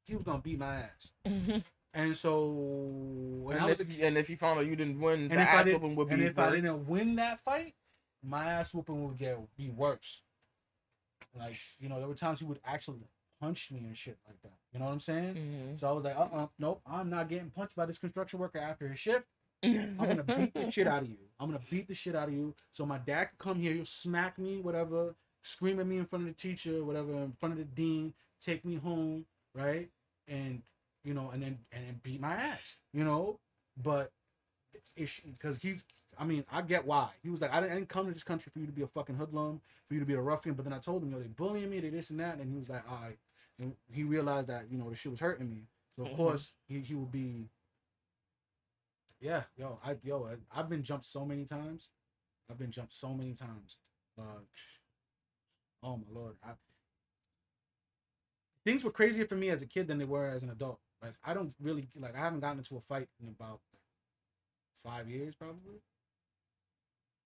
he was gonna beat my ass. And so when I was and if you found out you didn't win, and the if I ass did whooping would and be if I worse. didn't win that fight, my ass whooping would be worse. Like, there were times he would actually punch me and shit like that. You know what I'm saying? Mm-hmm. So I was like, nope, I'm not getting punched by this construction worker after his shift. I'm gonna beat the shit out of you. I'm gonna beat the shit out of you. So my dad could come here, you'll smack me, whatever, scream at me in front of the teacher, whatever, in front of the dean, take me home, right? And and then beat my ass, But it's because I get why. He was like, I didn't come to this country for you to be a fucking hoodlum, for you to be a ruffian. But then I told him, they bullying me, they this and that, and he was like, all right. And he realized that the shit was hurting me. So of course he would be. Yeah, I've been jumped so many times. Uh, oh my lord, things were crazier for me as a kid than they were as an adult. Like I don't really like. I haven't gotten into a fight in about 5 years, probably.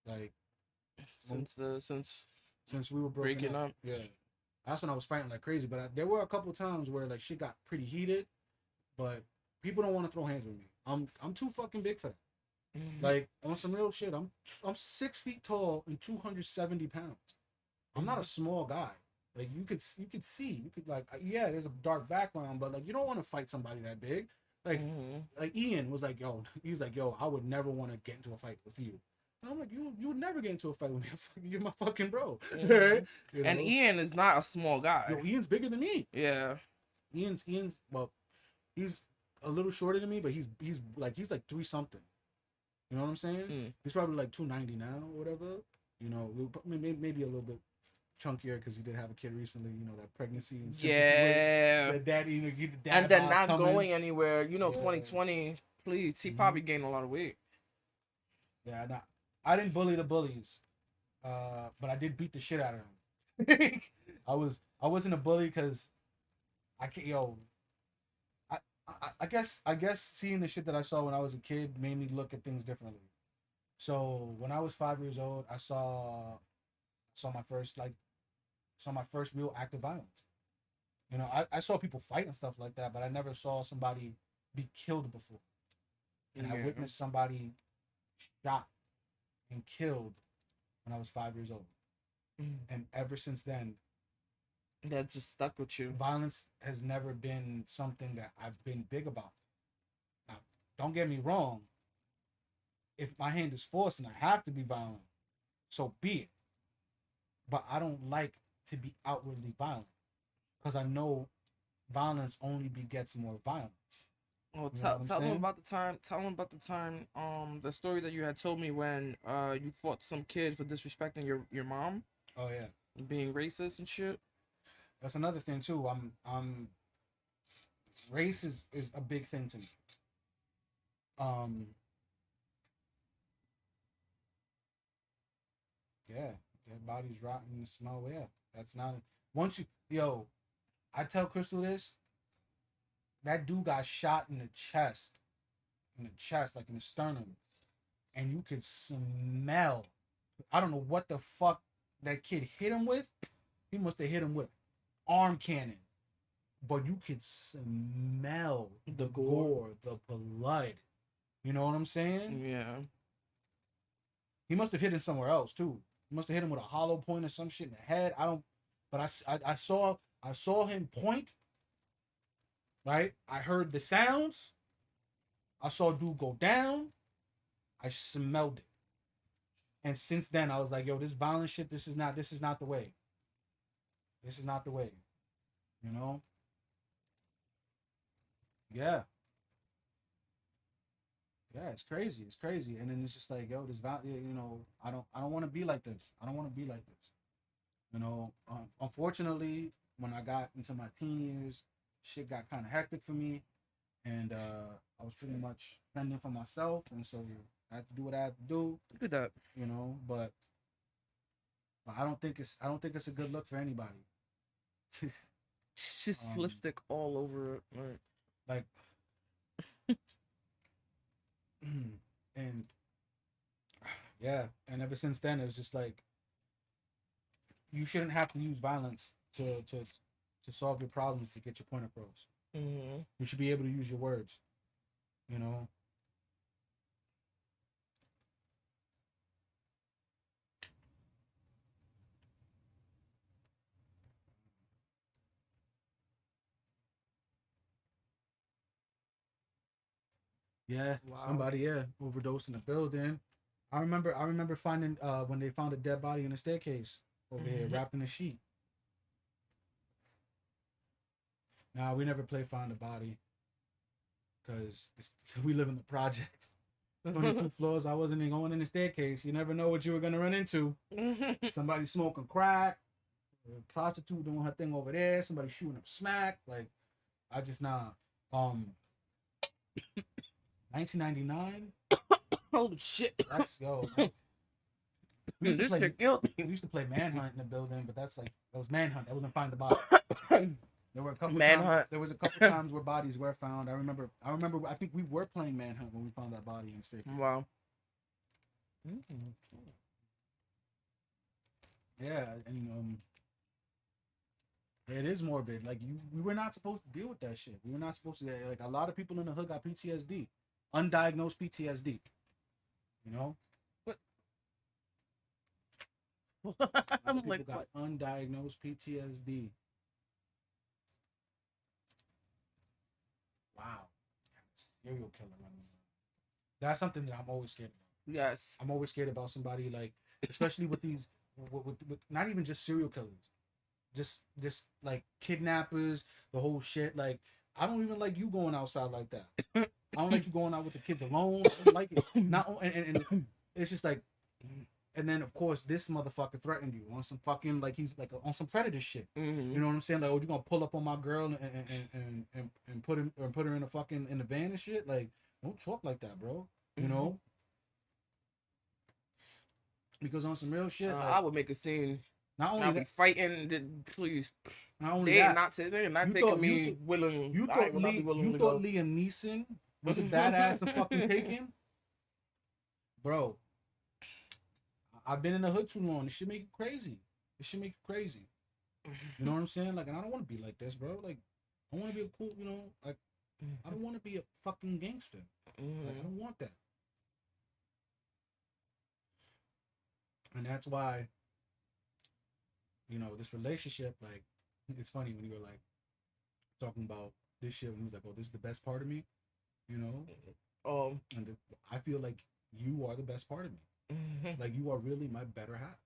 Like since we were broken breaking up. Yeah, that's when I was fighting like crazy. But there were a couple times where like shit got pretty heated. But people don't want to throw hands with me. I'm too fucking big for that. Like on some real shit, I'm 6 feet tall and 270 pounds. I'm not a small guy. Like you could see, like there's a dark background, but like you don't want to fight somebody that big. Like Ian was like, yo, he's like, yo, I would never want to get into a fight with you. And I'm like, you would never get into a fight with me. You're my fucking bro. Right? And Ian is not a small guy. Yo, Ian's bigger than me. Yeah. Ian's well, he's a little shorter than me, but he's like 3 something. You know what I'm saying? He's probably like 290 now or whatever. Maybe a little bit chunkier because he did have a kid recently. That pregnancy and the daddy, get the dad and then not coming. going anywhere. 2020. Please, he probably gained a lot of weight. Yeah, I didn't bully the bullies, but I did beat the shit out of them. I wasn't a bully because I can't. I guess seeing the shit that I saw when I was a kid made me look at things differently. So when I was 5 years old, I saw my first real act of violence. I saw people fight and stuff like that, but I never saw somebody be killed before. And I witnessed somebody shot and killed when I was 5 years old. And ever since then, that just stuck with you. Violence has never been something that I've been big about. Now, don't get me wrong. If my hand is forced and I have to be violent, so be it. But I don't like to be outwardly violent because I know violence only begets more violence. Well, tell them about the time. Tell them about the time. The story that you had told me when you fought some kid for disrespecting your mom. Oh yeah, being racist and shit. That's another thing too. Race is a big thing to me. Yeah, dead bodies rotten and smell. Yeah, that's not once I tell Crystal this. That dude got shot in the chest, like in the sternum, and you could smell. I don't know what the fuck that kid hit him with. He must have hit him with arm cannon, but you could smell the gore, the blood. You know what I'm saying? Yeah. He must have hit it somewhere else too. He must have hit him with a hollow point or some shit in the head. But I saw him point. Right? I heard the sounds. I saw dude go down. I smelled it. And since then, I was like, yo, this violent shit, this is not the way. This is not the way. Yeah. Yeah, it's crazy. It's crazy. And then it's just like, yo, this I don't want to be like this. I don't want to be like this. Unfortunately, when I got into my teen years, shit got kind of hectic for me, and I was pretty much fending for myself, and so I had to do what I had to do, Look at that. you know. But I don't think it's a good look for anybody. Just um, lipstick all over it. Right. like, and yeah, and ever since then, it's just like you shouldn't have to use violence to solve your problems to get your point across. Mm-hmm. You should be able to use your words, you know. Yeah, Wow. somebody overdosed in the building. I remember finding when they found a dead body in the staircase over here Mm-hmm. wrapped in a sheet. Nah, we never play find a body because we live in the projects. 22 floors. I wasn't even going in the staircase. You never know what you were gonna run into. Somebody smoking crack, a prostitute doing her thing over there, somebody shooting up smack. Like I just nah. Um 1999. Holy shit. That's we used to This play shit killed we used to play Manhunt in the building, but that was Manhunt. That wasn't Find the Body. me. There were a couple times. Manhunt. There was a couple times where bodies were found. I remember. I think we were playing Manhunt when we found that body in the staircase. Wow. Yeah, and it is morbid. Like we were not supposed to deal with that shit. We were not supposed to. Like a lot of people in the hood got PTSD, undiagnosed PTSD. You know, What? a lot of I'm people like, got what? undiagnosed PTSD. Wow, serial killer running around. That's something that I'm always scared of. Yes. I'm always scared about somebody like, especially with these, with not even just serial killers, just like kidnappers, the whole shit. Like I don't even like you going outside like that. I don't like you going out with the kids alone. I don't like it. Not and it's just like, and then of course this motherfucker threatened you on some fucking like he's like on some predator shit. Mm-hmm. You know what I'm saying? Like, oh, you gonna pull up on my girl and put her in a fucking in the van and shit? Like, don't talk like that, bro. You Mm-hmm. know, because on some real shit, I like would make a scene. not only I'll be that, fighting. please, not only They ain't that, not. They ain't not you taking thought me willing. you I thought will not be willing you to thought go. Liam Neeson was a badass and fucking taken, bro. I've been in the hood too long. It should make you crazy. It should make you crazy. You know what I'm saying? Like, and I don't want to be like this, bro. Like, I want to be a cool, you know, like I don't want to be a fucking gangster. Like, I don't want that. And that's why, you know, this relationship, like, it's funny when you were like talking about this shit when he was like, "Oh, this is the best part of me," you know, Um. and I feel like you are the best part of me. Like, you are really my better half,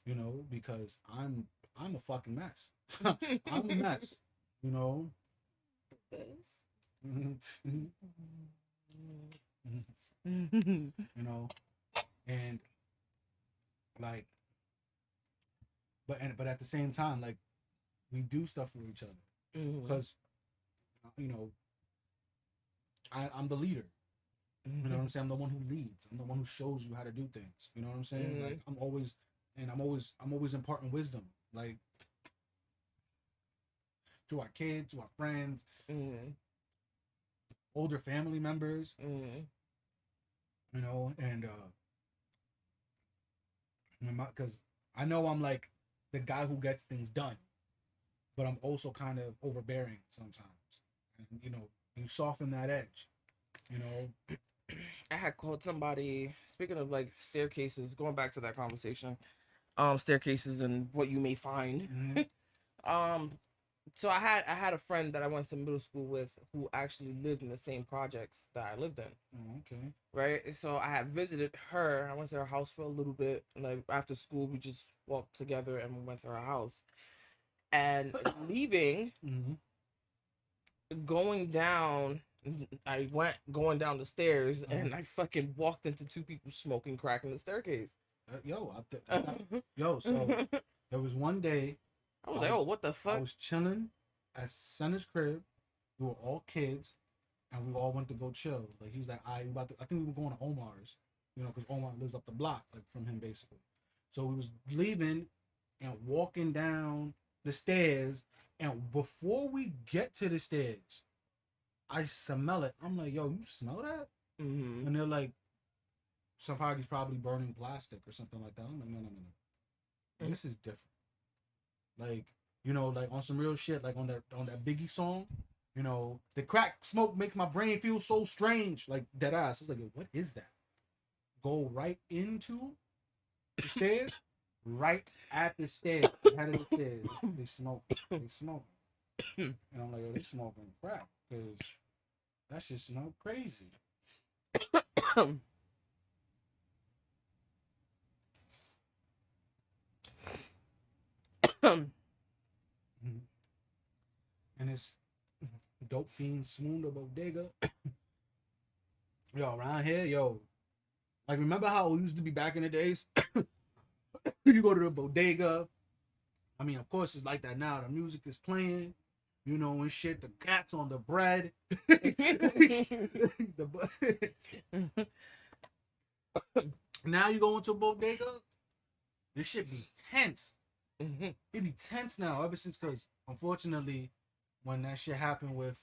you know, because I'm a fucking mess. I'm a mess, you know. Mm-hmm. You know, and like, but at the same time, like, we do stuff for each other because you know I'm the leader. You know what I'm saying? I'm the one who leads. I'm the one who shows you how to do things. You know what I'm saying? Like I'm always imparting wisdom, like to our kids, to our friends, older family members. You know, and because I know I'm like the guy who gets things done, but I'm also kind of overbearing sometimes. And you know, you soften that edge. You know. I had called somebody. Speaking of like staircases, going back to that conversation, staircases and what you may find. um, so I had a friend that I went to middle school with who actually lived in the same projects that I lived in. Oh, okay. Right. So I had visited her. I went to her house for a little bit. Like after school, we just walked together and we went to her house. And leaving, going down, I went going down the stairs and I fucking walked into two people smoking crack in the staircase. So there was one day I was like, oh, what the fuck? I was chilling at Son's crib. We were all kids. and we all went to go chill. Like he's like, I about to. I think we were going to Omar's, you know, because Omar lives up the block, like from him basically. So we was leaving and walking down the stairs, and before we get to the stairs, I smell it. I'm like, yo, you smell that? Mm-hmm. And they're like, somebody's probably burning plastic or something like that. I'm like, no, no, no, no. This is different. Like, you know, like on some real shit, like on that Biggie song, you know, the crack smoke makes my brain feel so strange. Like that ass. It's like, what is that? Go right into the stairs, right at the stairs, head of the stairs. They smoke. They smoke. And I'm like, yo, they smoking crack because that shit smell crazy. And it's Dope Fiend Swoon Bodega. Yo, around here, yo, like remember how it used to be back in the days? You go to the bodega. I mean, of course, it's like that now. The music is playing, you know, and shit. The cat's on the bread. Now you go into a bodega, this shit be tense. It be tense now ever since, because unfortunately, when that shit happened with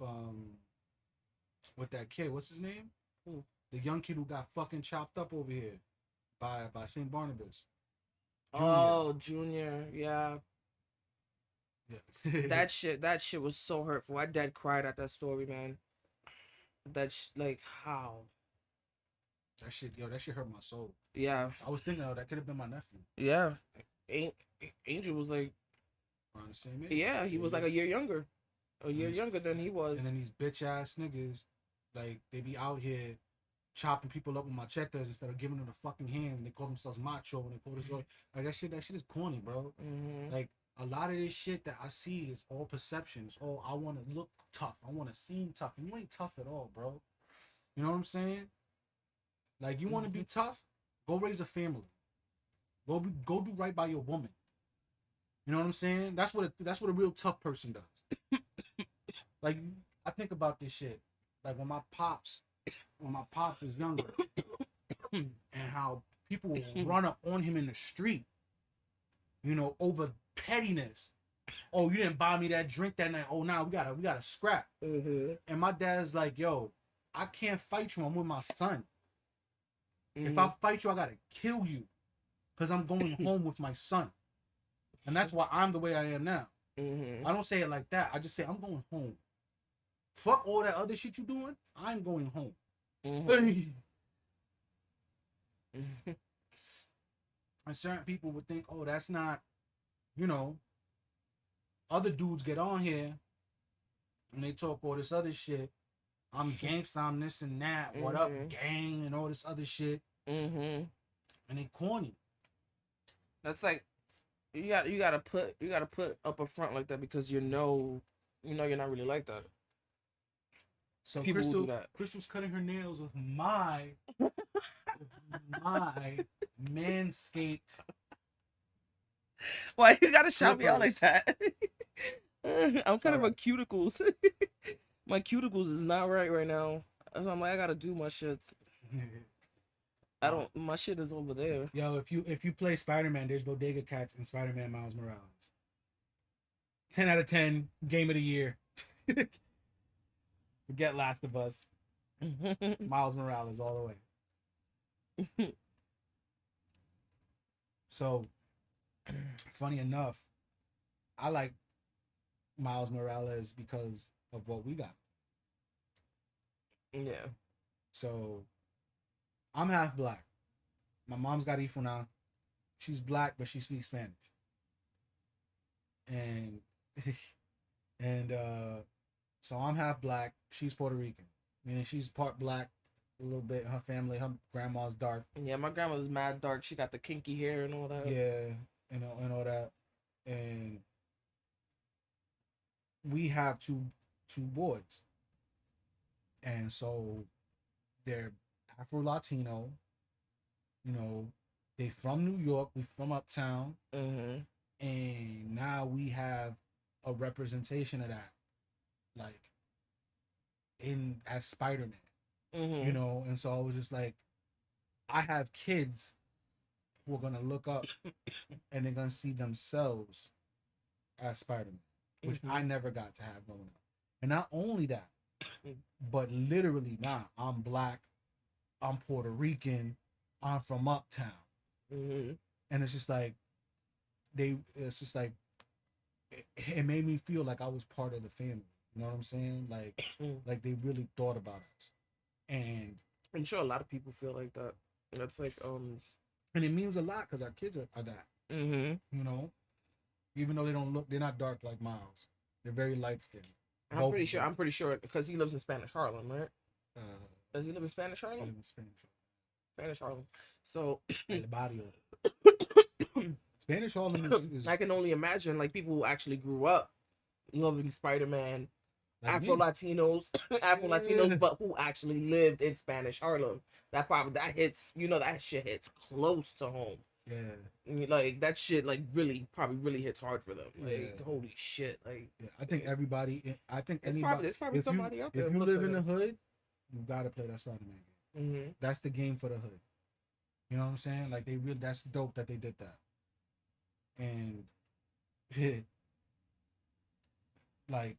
that kid, what's his name? Who? The young kid who got fucking chopped up over here by St. Barnabas. Oh, Junior, yeah. Yeah. That shit was so hurtful. I dead cried at that story, man. Like how? That shit hurt my soul. Yeah. I was thinking, oh, that could have been my nephew. Yeah. Angel was like around the same age. Yeah, he was like a year younger. A year younger than he was. And then these bitch ass niggas, like, they be out here chopping people up with machetes instead of giving them the fucking hands, and they call themselves macho and they call this like that shit is corny, bro. Like a lot of this shit that I see is all perceptions. Oh, I want to look tough. I want to seem tough, and you ain't tough at all, bro. You know what I'm saying? Like, you want to be tough? Go raise a family. Go do right by your woman. You know what I'm saying? That's what a real tough person does. Like, I think about this shit. Like when my pops was younger, and how people will run up on him in the street, you know, over pettiness. Oh, you didn't buy me that drink that night. Oh, now we gotta scrap. And my dad's like, yo, I can't fight you. I'm with my son. If I fight you, I gotta kill you, because I'm going home with my son. And that's why I'm the way I am now. I don't say it like that. I just say I'm going home. Fuck all that other shit you doing. I'm going home. And certain people would think, oh, that's not, you know, other dudes get on here and they talk all this other shit. I'm gangsta, I'm this and that. What up, gang, and all this other shit. And they corny. That's like, you gotta put up a front like that, because you know you're not really like that. So people Crystal's cutting her nails with my Manscaped. Why you gotta shout me out like that? I'm kind of a cuticles. My cuticles is not right now. So I'm like, I gotta do my shit. My shit is over there. Yo, if you play Spider-Man, there's Bodega Cats and Spider-Man Miles Morales. 10 out of 10, game of the year. Forget Last of Us. Miles Morales all the way. So, funny enough, I like Miles Morales because of what we got. Yeah. So, I'm half black. My mom's got Ifuna. She's black, but she speaks Spanish. And so I'm half black. She's Puerto Rican. Meaning she's part black a little bit. Her family, her grandma's dark. Yeah, my grandmother's mad dark. She got the kinky hair and all that. Yeah, and all that. And we have two boys. And so they're Afro-Latino. You know, they from New York. We from uptown. And now we have a representation of that. Like, in as Spider-Man, Mm-hmm. you know. And so I was just like, I have kids who are gonna look up and they're gonna see themselves as Spider-Man, which Mm-hmm. I never got to have growing up. And not only that, but literally, I'm black, I'm Puerto Rican, I'm from uptown, Mm-hmm. and it's just like it's just like it made me feel like I was part of the family. You know what I'm saying? Like they really thought about us, and I'm sure a lot of people feel like that. That's like and it means a lot because our kids are that. Mm-hmm. You know, even though they're not dark like Miles. They're very light skinned. I'm pretty sure. I'm pretty sure because he lives in Spanish Harlem, right? Uh, Does he live in Spanish Harlem? Spanish. Spanish Harlem. So El barrio. Spanish Harlem is I can only imagine like people who actually grew up loving Spider-Man, like Afro me. Latinos, Afro Latinos, but who actually lived in Spanish Harlem. That hits, that shit hits close to home. Yeah. Like that shit like probably really hits hard for them. Like Yeah. holy shit. Like Yeah. I think everybody. I think anybody. It's probably somebody out there. If you live in the hood, you gotta play that Spider-Man game. Mm-hmm. That's the game for the hood. You know what I'm saying? Like that's dope that they did that. And like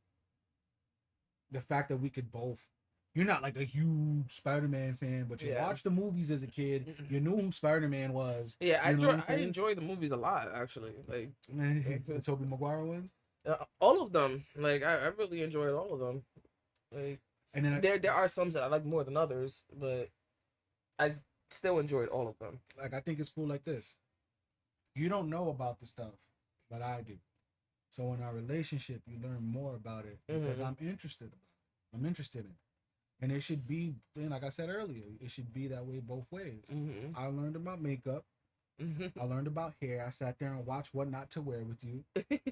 the fact that we could both. You're not like a huge Spider-Man fan, but you watched the movies as a kid. You knew who Spider-Man was. Yeah, I enjoy the movies a lot actually. Like the Tobey Maguire ones. All of them. Like I really enjoyed all of them. Like and then there are some that I like more than others, but I still enjoyed all of them. Like I think it's cool like this. You don't know about the stuff, but I do. So in our relationship, you learn more about it because I'm interested about it. I'm interested in it. And it should be, like I said earlier, it should be that way both ways. Mm-hmm. I learned about makeup. Mm-hmm. I learned about hair. I sat there and watched What Not to Wear with you,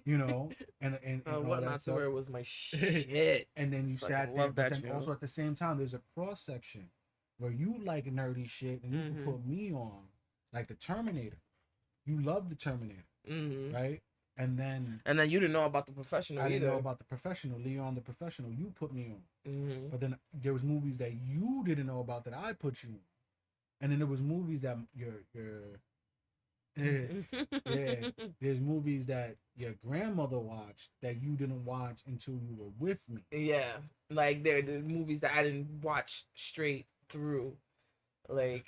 you know, and all What that Not stuff. to Wear was my shit. And then you sat there, but then also at the same time, there's a cross section where you like nerdy shit and you can put me on, like the Terminator. You love the Terminator, right? And then you didn't know about the Professional. I didn't know about the Professional, Leon the Professional. You put me on, but then there was movies that you didn't know about that I put you on, and then there was movies that yeah, there's movies that your grandmother watched that you didn't watch until you were with me. Yeah, like the movies that I didn't watch straight through, like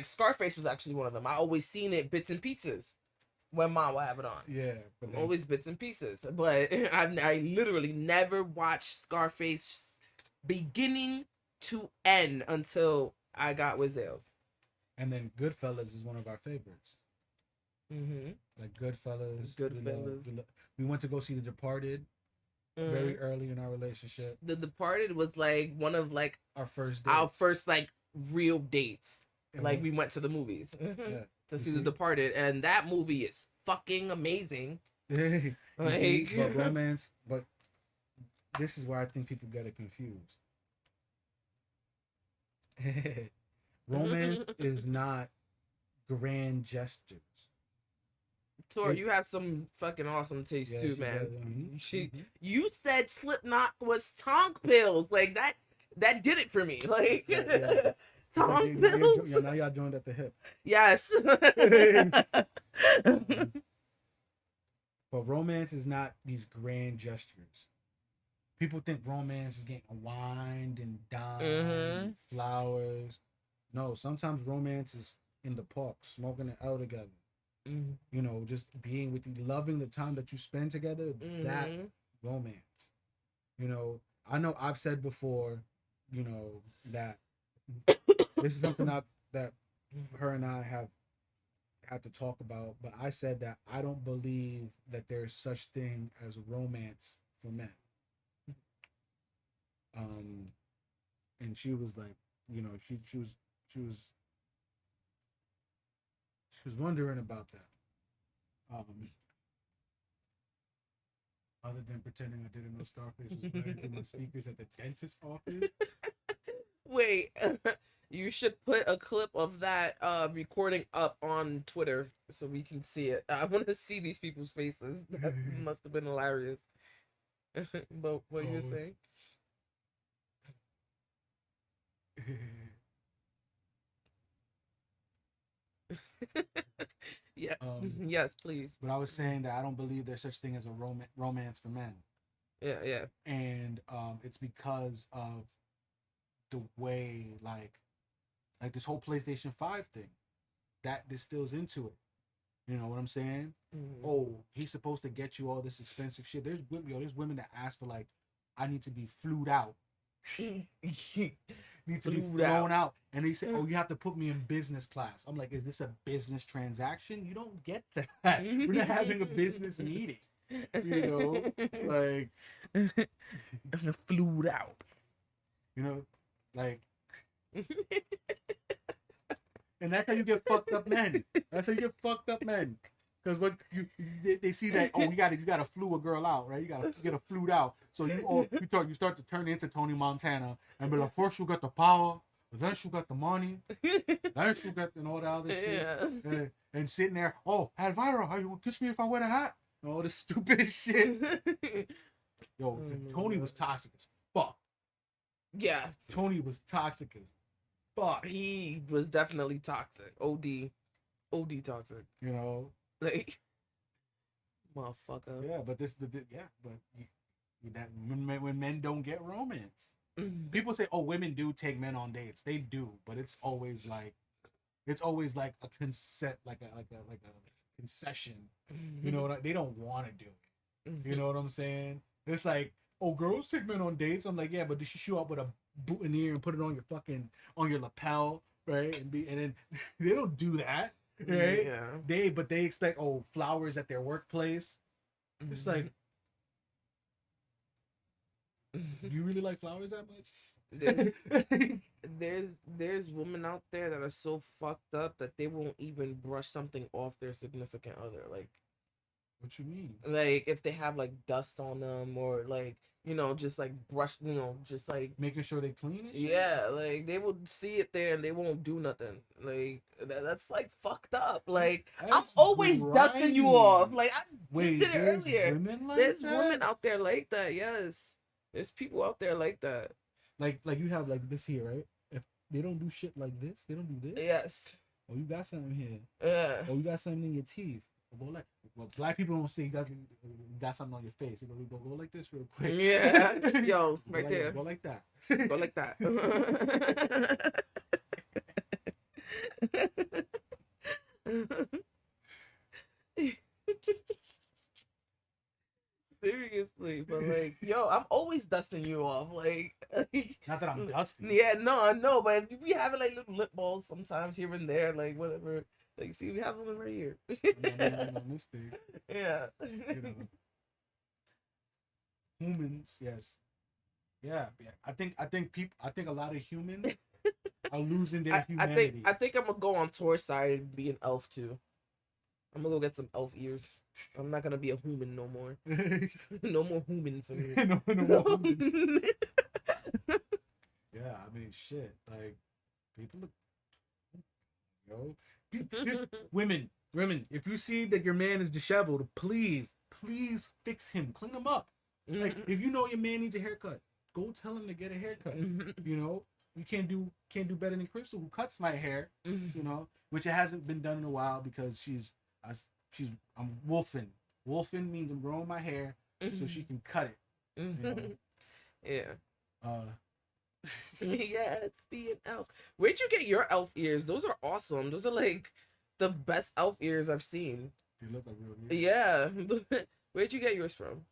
Scarface was actually one of them. I always seen it bits and pieces when Mom would have it on. Yeah, but then, always bits and pieces. But I literally never watched Scarface beginning to end until I got with Zales. And then Goodfellas is one of our favorites. Mm-hmm. Like Goodfellas. We went to go see The Departed very early in our relationship. The Departed was like one of like our first like real dates. And like we went to the movies to see The Departed, and that movie is fucking amazing. But romance, but this is where I think people get it confused. Romance is not grand gestures. Tor, you have some fucking awesome taste too, man. You said Slipknot was tongue pills, like that did it for me, like. Tongue pills. Yeah, now y'all joined at the hip. Yes. But romance is not these grand gestures. People think romance is getting wined and dined, flowers. No, sometimes romance is in the park, smoking it out together. You know, just being with you, loving the time that you spend together. That's romance. You know, I know I've said before, you know, that this is something that her and I have had to talk about, but I said that I don't believe that there's such thing as romance for men. And she was like, you know, she was wondering about that. Other than pretending I didn't know Scarface was playing through my speakers at the dentist's office. Wait, you should put a clip of that recording up on Twitter so we can see it. I want to see these people's faces. That must have been hilarious. But what you were saying? Yes. um, Yes, please. but I was saying that I don't believe there's such thing as a romance for men, Yeah, yeah. and it's because of the way like this whole PlayStation 5 thing that distills into it. You know what I'm saying? Mhm. Oh, he's supposed to get you all this expensive shit. There's women that ask for like, I need to be flued out, need to be Flued flown out. out, and they say, oh, you have to put me in business class. I'm like, is this a business transaction? You don't get that. We're not having a business meeting. You know, like, Flued out. you know, like, and that's how you get fucked up men. That's how you get fucked up men. Because when they see that, oh, you gotta flew a girl out, right? You gotta get a flued out. So you start to turn into Tony Montana and be like, first you got the power, then you got the money, then you got all that other shit, Yeah. and sitting there, oh, Elvira, you would kiss me if I wear a hat, and all this stupid shit. Yo, Tony was toxic as fuck. Yeah. Tony was toxic as fuck. He was definitely toxic. OD toxic. You know. Like, motherfucker. Yeah, but that when men don't get romance, people say, "Oh, women do take men on dates." They do, but it's always like a consent, like a concession. You know, they don't want to do it. You know what I'm saying? It's like, oh, girls take men on dates. I'm like, yeah, but did she show up with a boutonniere and put it on your lapel, right? And then they don't do that. Right? Yeah. They expect flowers at their workplace. It's like, do you really like flowers that much? There's women out there that are so fucked up that they won't even brush something off their significant other. Like, what you mean? Like if they have like dust on them or like just like brush, just like making sure they clean it. Yeah, like they will see it there and they won't do nothing. Like that's like fucked up. Like I'm always dusting you off. Like I did it earlier. There's women out there like that. Yes, there's people out there like that. Like you have like this here, right? If they don't do shit like this, they don't do this. Yes. Oh, you got something here. Yeah. Oh, you got something in your teeth. Well, black people don't say you got something on your face. They go like this real quick. Yeah. Yo, right there. Go like that. Go like that. Seriously, but like, yo, I'm always dusting you off. Like, not that I'm dusting. Yeah, no, I know, but we have like little lip balls sometimes here and there, like whatever. Like, see, we have them right here. on this thing. Yeah. Humans, yes. Yeah. I think a lot of humans are losing their humanity. I think I'm gonna go on tour side and be an elf too. I'm gonna go get some elf ears. I'm not gonna be a human no more. No more human for me. no more human. Yeah, I mean, shit. Like, people look, women, if you see that your man is disheveled, please fix him, clean him up. Like, if you know your man needs a haircut, go tell him to get a haircut. You know, you can't do better than Crystal, who cuts my hair. You know, which it hasn't been done in a while because I'm wolfing. Wolfing means I'm growing my hair so she can cut it. You know? Yeah. Yeah, it's being elf. Where'd you get your elf ears? Those are awesome. Those are like the best elf ears I've seen. They look like real ears. Yeah. Where'd you get yours from?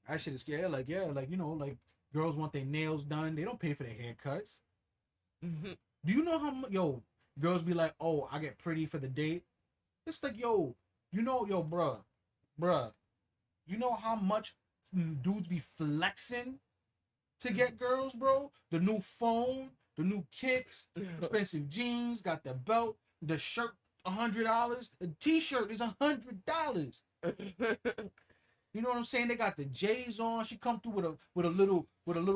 That shit is scary. Like, yeah, like, like girls want their nails done. They don't pay for their haircuts. Do you know how much, girls be like, oh, I get pretty for the date? It's like, bruh, you know how much dudes be flexing to get girls, bro? The new phone, the new kicks, expensive jeans, got the belt, the shirt, $100. The t-shirt is $100. You know what I'm saying? They got the J's on. She come through with a little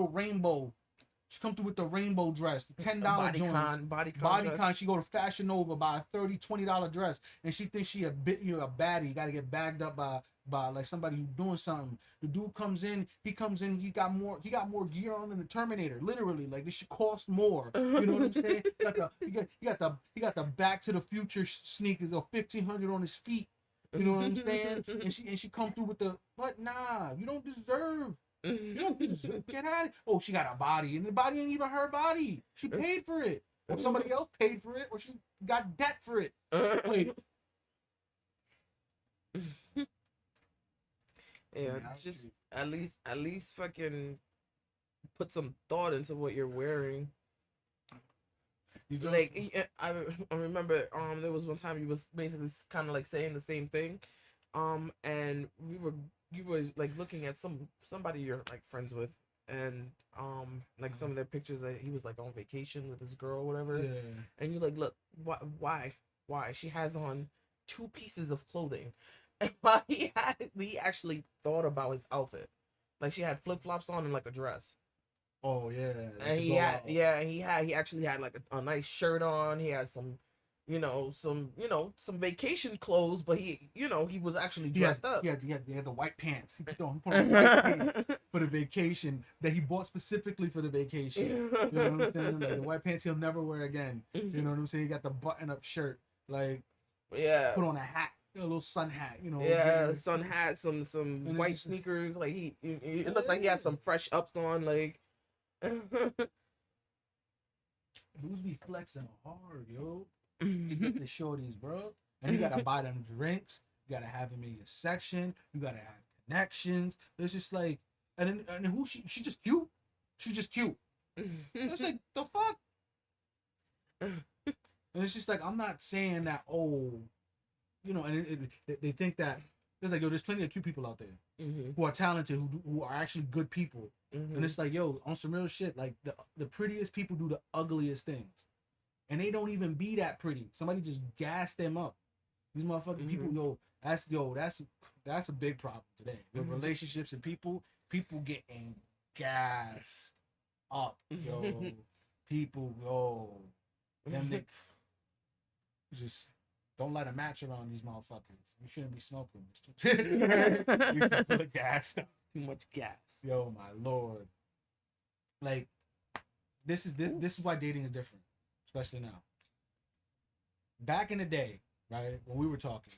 rainbow She come through with the rainbow dress, the $10 joints. Body con Body dress. con. She go to Fashion Nova, buy a $20 dress, and she thinks she a bit, a baddie. You got to get bagged up by like somebody who's doing something. The dude comes in, he got more gear on than the Terminator, literally. Like, this should cost more. You know what I'm saying? He got the Back to the Future sneakers, or 1,500 on his feet. You know what I'm saying? And she come through with the, but nah, you don't deserve. You don't deserve. Get out of. Oh, she got a body, and the body ain't even her body. She paid for it, or somebody else paid for it, or she got debt for it. Like, yeah, just at least fucking put some thought into what you're wearing. Like, I remember there was one time you was basically kind of like saying the same thing, and you were like looking at somebody you're like friends with, and like some of their pictures that he was like on vacation with his girl or whatever, yeah. and you like, look, why she has on 2 pieces of clothing, and why he actually thought about his outfit, like she had flip-flops on and like a dress. Oh yeah, and he actually had like a nice shirt on. He had some vacation clothes, but he was actually dressed up. He had the white pants. He put on white pants for the vacation that he bought specifically for the vacation. You know what I'm saying? Like, the white pants he'll never wear again. You know what I'm saying? He got the button-up shirt, like, yeah, put on a hat, a little sun hat, Yeah, sun hat, some white sneakers. Like, it looked like he had some fresh ups on, like. Dudes be flexing hard, yo, to get the shorties, bro. And you gotta buy them drinks. You gotta have them in your section. You gotta have connections. It's just like, and then who she just cute. She just cute. It's like, the fuck. And it's just like, I'm not saying that. Oh, and they think that it's like, yo, there's plenty of cute people out there who are talented, who are actually good people. And it's like, yo, on some real shit, like, the prettiest people do the ugliest things, and they don't even be that pretty. Somebody just gassed them up. These motherfucking people, that's a big problem today with relationships and people getting gassed up, yo. People, yo, them niggas just don't light a match around these motherfuckers. You shouldn't be smoking. You should put gas. Too much gas. Yo, my lord. Like, this is why dating is different, especially now. Back in the day, right, when we were talking,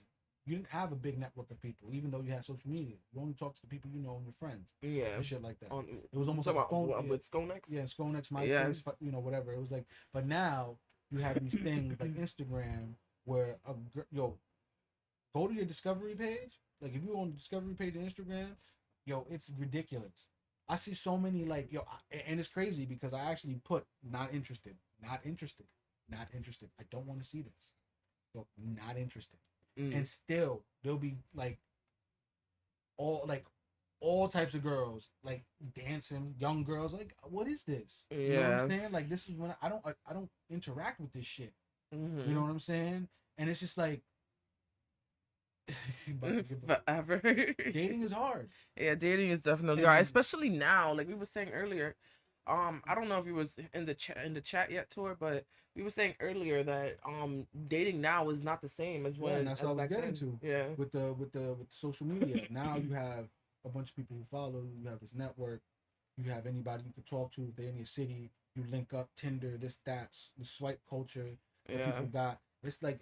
you didn't have a big network of people, even though you had social media. You only talk to the people you know and your friends. Yeah. And shit like that. It was almost like a phone. With Skonex? Yeah, Skonex, MySpace, whatever. It was like, but now you have these things like Instagram where go to your discovery page. Like, if you're on the discovery page on Instagram, yo, it's ridiculous. I see so many, like, yo, and it's crazy because I actually put not interested. I don't want to see this. So, not interested. And still, there'll be like all types of girls, like, dancing, young girls. Like, what is this? Yeah. You know what I'm saying? Like, this is when I don't interact with this shit. You know what I'm saying? And it's just like, forever. Dating is hard. Yeah, dating is definitely hard, especially now. Like we were saying earlier, I don't know if you was in the chat yet, Tor, but we were saying earlier that dating now is not the same as when. Yeah, and that's what I was getting to. Yeah. With the social media, now you have a bunch of people who follow. You have this network. You have anybody you can talk to if they're in your city. You link up, Tinder, the swipe culture that people got. It's like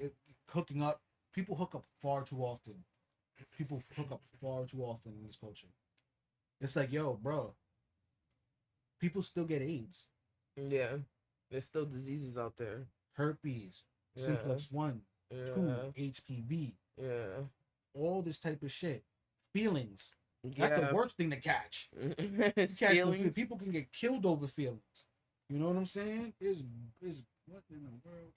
hooking up. People hook up far too often. In this culture. It's like, yo, bro, people still get AIDS. Yeah. There's still diseases out there. Herpes, simplex 1, 2, HPV. Yeah. All this type of shit. Feelings. That's the worst thing to catch. Feelings. People can get killed over feelings. You know what I'm saying? Is what in the world?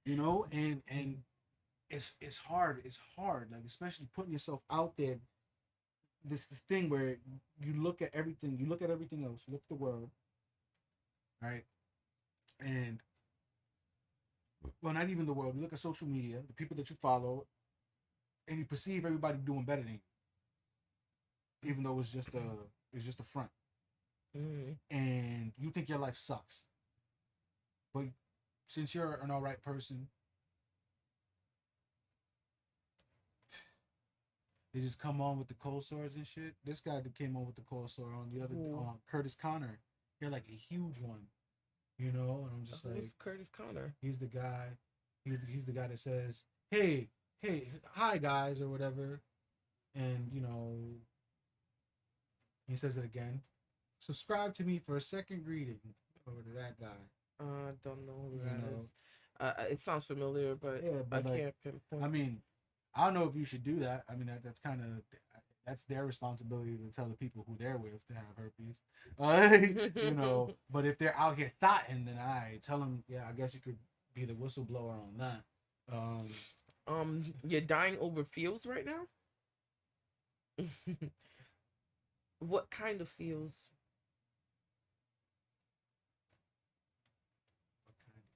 You know, and it's hard. It's hard, like, especially putting yourself out there. This thing where you look at everything. You look at everything else. You look at the world, right? And well, not even the world. You look at social media, the people that you follow, and you perceive everybody doing better than you, even though it's just a front. Mm. and you think your life sucks, but since you're an all right person, they just come on with the cold sores and shit. This guy that came on with the cold sore on the other, Who? Curtis Connor, he had like a huge one, and I'm just like, Who's Curtis Connor? he's the guy, he's the guy that says, hey, hi guys or whatever, and he says it again. Subscribe to me for a second greeting, over to that guy. I don't know who You that know, is. It sounds familiar, but yeah, I but like, can't pinpoint. I mean, I don't know if you should do that. I mean, that's kind of, that's their responsibility to tell the people who they're with to have herpes. But if they're out here thotting, then I tell them, yeah, I guess you could be the whistleblower on that. You're dying over feels right now. What kind of feels? What kind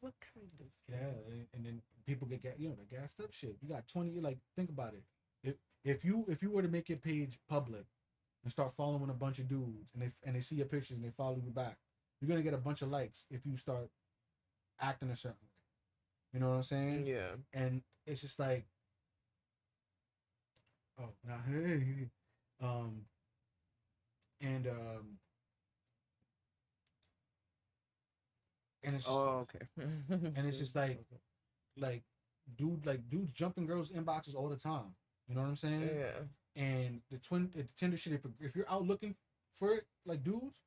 What kind of Yeah, feels? and then people get the gassed up shit. You got 20. Like, think about it. If you were to make your page public and start following a bunch of dudes, and they see your pictures and they follow you back, you're gonna get a bunch of likes if you start acting a certain way. You know what I'm saying? Yeah. And it's just like, oh, now hey, um, and and it's just Oh, okay. and it's just like dudes jumping girls inboxes all the time. You know what I'm saying? Yeah. And the Tinder shit. If you're out looking for it, like dudes,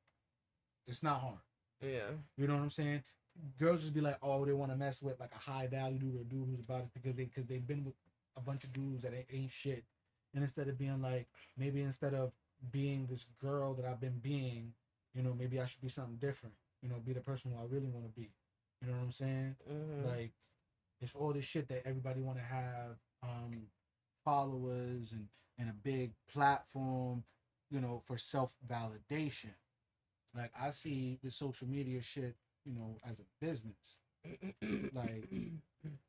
it's not hard. Yeah. You know what I'm saying? Girls just be like, oh, they want to mess with like a high value dude or a dude who's about it because they've been with a bunch of dudes that ain't shit. And instead of being like, maybe instead of being this girl that I've been being, maybe I should be something different. Be the person who I really want to be. You know what I'm saying? Mm-hmm. Like, it's all this shit that everybody want to have followers and a big platform, for self validation. Like, I see the social media shit, as a business. Like,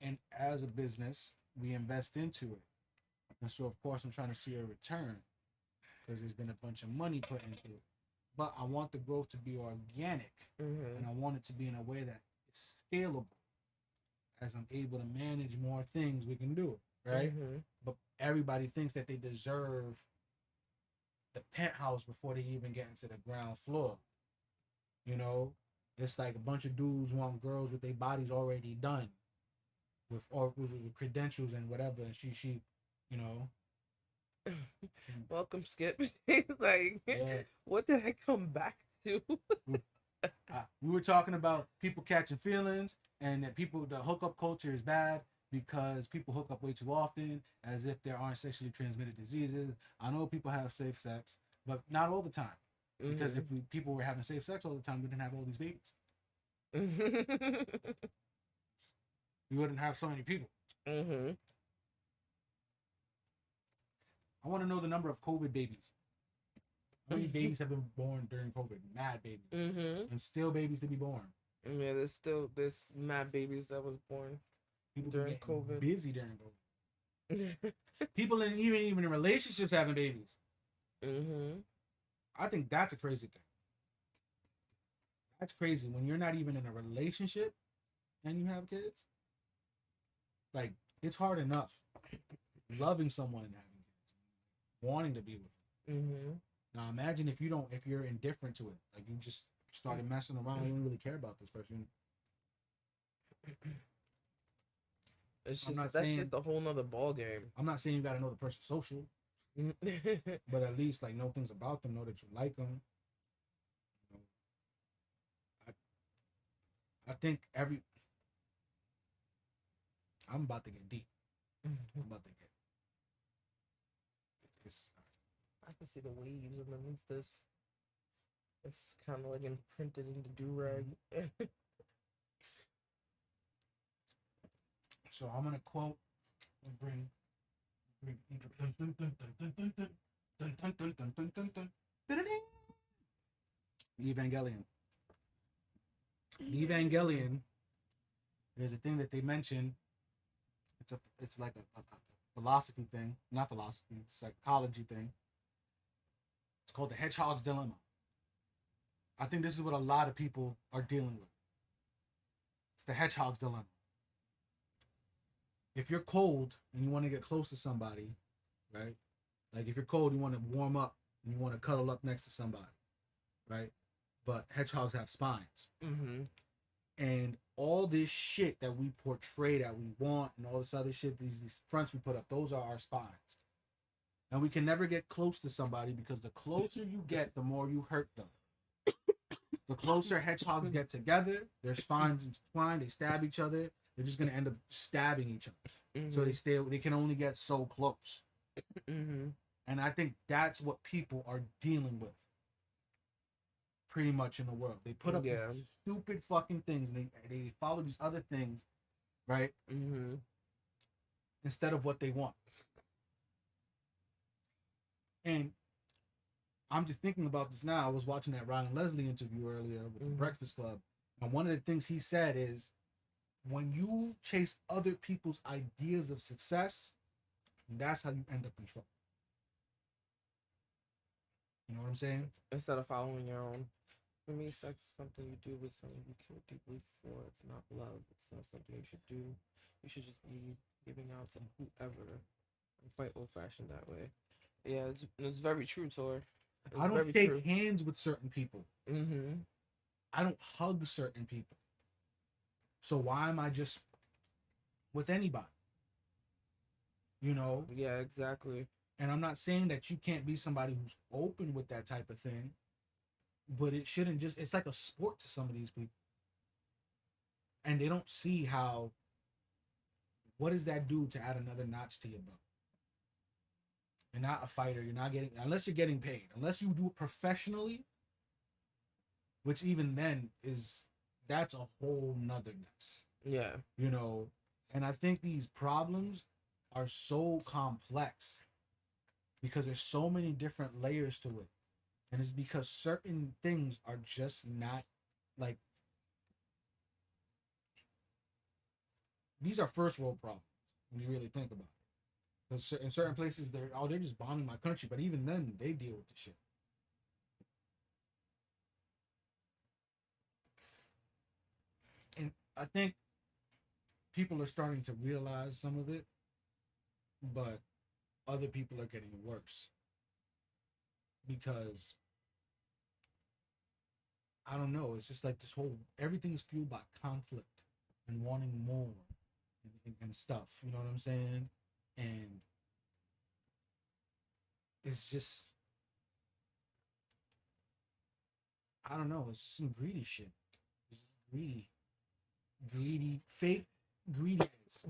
and as a business, we invest into it. And so, of course, I'm trying to see a return because there's been a bunch of money put into it. But I want the growth to be organic, and I want it to be in a way that it's scalable. As I'm able to manage more things, we can do it, right? But everybody thinks that they deserve the penthouse before they even get into the ground floor. It's like a bunch of dudes want girls with their bodies already done, with credentials and whatever. And she, you know, Welcome, Skip. Like, yeah. what did I come back to? We were talking about people catching feelings and that the hookup culture is bad because people hook up way too often, as if there aren't sexually transmitted diseases. I know people have safe sex, but not all the time. Because if people were having safe sex all the time, we didn't have all these babies. We wouldn't have so many people. I want to know the number of COVID babies. How many babies have been born during COVID? Mad babies. And still babies to be born. Yeah, there's mad babies that was born People during getting COVID. busy during COVID. People even in relationships having babies. I think that's a crazy thing. That's crazy when you're not even in a relationship and you have kids. Like, it's hard enough loving someone and having kids, wanting to be with them. Now imagine if you're indifferent to it, like you just started messing around, you don't really care about this person. It's just just a whole nother ball game. I'm not saying you got to know the person's social, but at least like know things about them, know that you like them. I think I'm about to get deep. I'm about to get. I can see the waves underneath this. It's kind of like imprinted in the do-rag. So I'm gonna quote and bring Evangelion. The Evangelion. There's a thing that they mention. It's like a philosophy thing, not philosophy, psychology thing. It's called the hedgehog's dilemma. I think this is what a lot of people are dealing with. It's the hedgehog's dilemma. If you're cold and you want to get close to somebody, right? Like if you're cold, you want to warm up and you want to cuddle up next to somebody, right? But hedgehogs have spines. Mm-hmm. And all this shit that we portray that we want and all this other shit, these fronts we put up, those are our spines. And we can never get close to somebody because the closer you get, the more you hurt them. The closer hedgehogs get together, their spines entwine, they stab each other. They're just gonna end up stabbing each other. Mm-hmm. So they can only get so close. Mm-hmm. And I think that's what people are dealing with. Pretty much in the world, they put up these stupid fucking things, and they follow these other things, right? Mm-hmm. Instead of what they want. And I'm just thinking about this now. I was watching that Ryan Leslie interview earlier with the Breakfast Club, and one of the things he said is, when you chase other people's ideas of success, that's how you end up in trouble. You know what I'm saying? Instead of following your own. For me, sex is something you do with someone you care deeply for. It's not love. It's not something you should do. You should just be giving out to whoever. I'm quite old-fashioned that way. Yeah, it's very true, Tor. I don't shake hands with certain people. Mm-hmm. I don't hug certain people. So why am I just with anybody? You know? Yeah, exactly. And I'm not saying that you can't be somebody who's open with that type of thing, but it shouldn't just, it's like a sport to some of these people. And they don't see how, what does that do to add another notch to your belt? You're not a fighter. You're not getting, unless you're getting paid, unless you do it professionally, which even then that's a whole notherness. Yeah. You know, and I think these problems are so complex because there's so many different layers to it. And it's because certain things are just not like, these are first world problems when you really think about it. Because in certain places they're just bombing my country, but even then they deal with the shit. And I think people are starting to realize some of it, but other people are getting worse. Because I don't know, it's just like this whole, everything is fueled by conflict and wanting more and stuff, you know what I'm saying? And it's just, I don't know, it's just some greedy shit. It's greedy, fake greediness.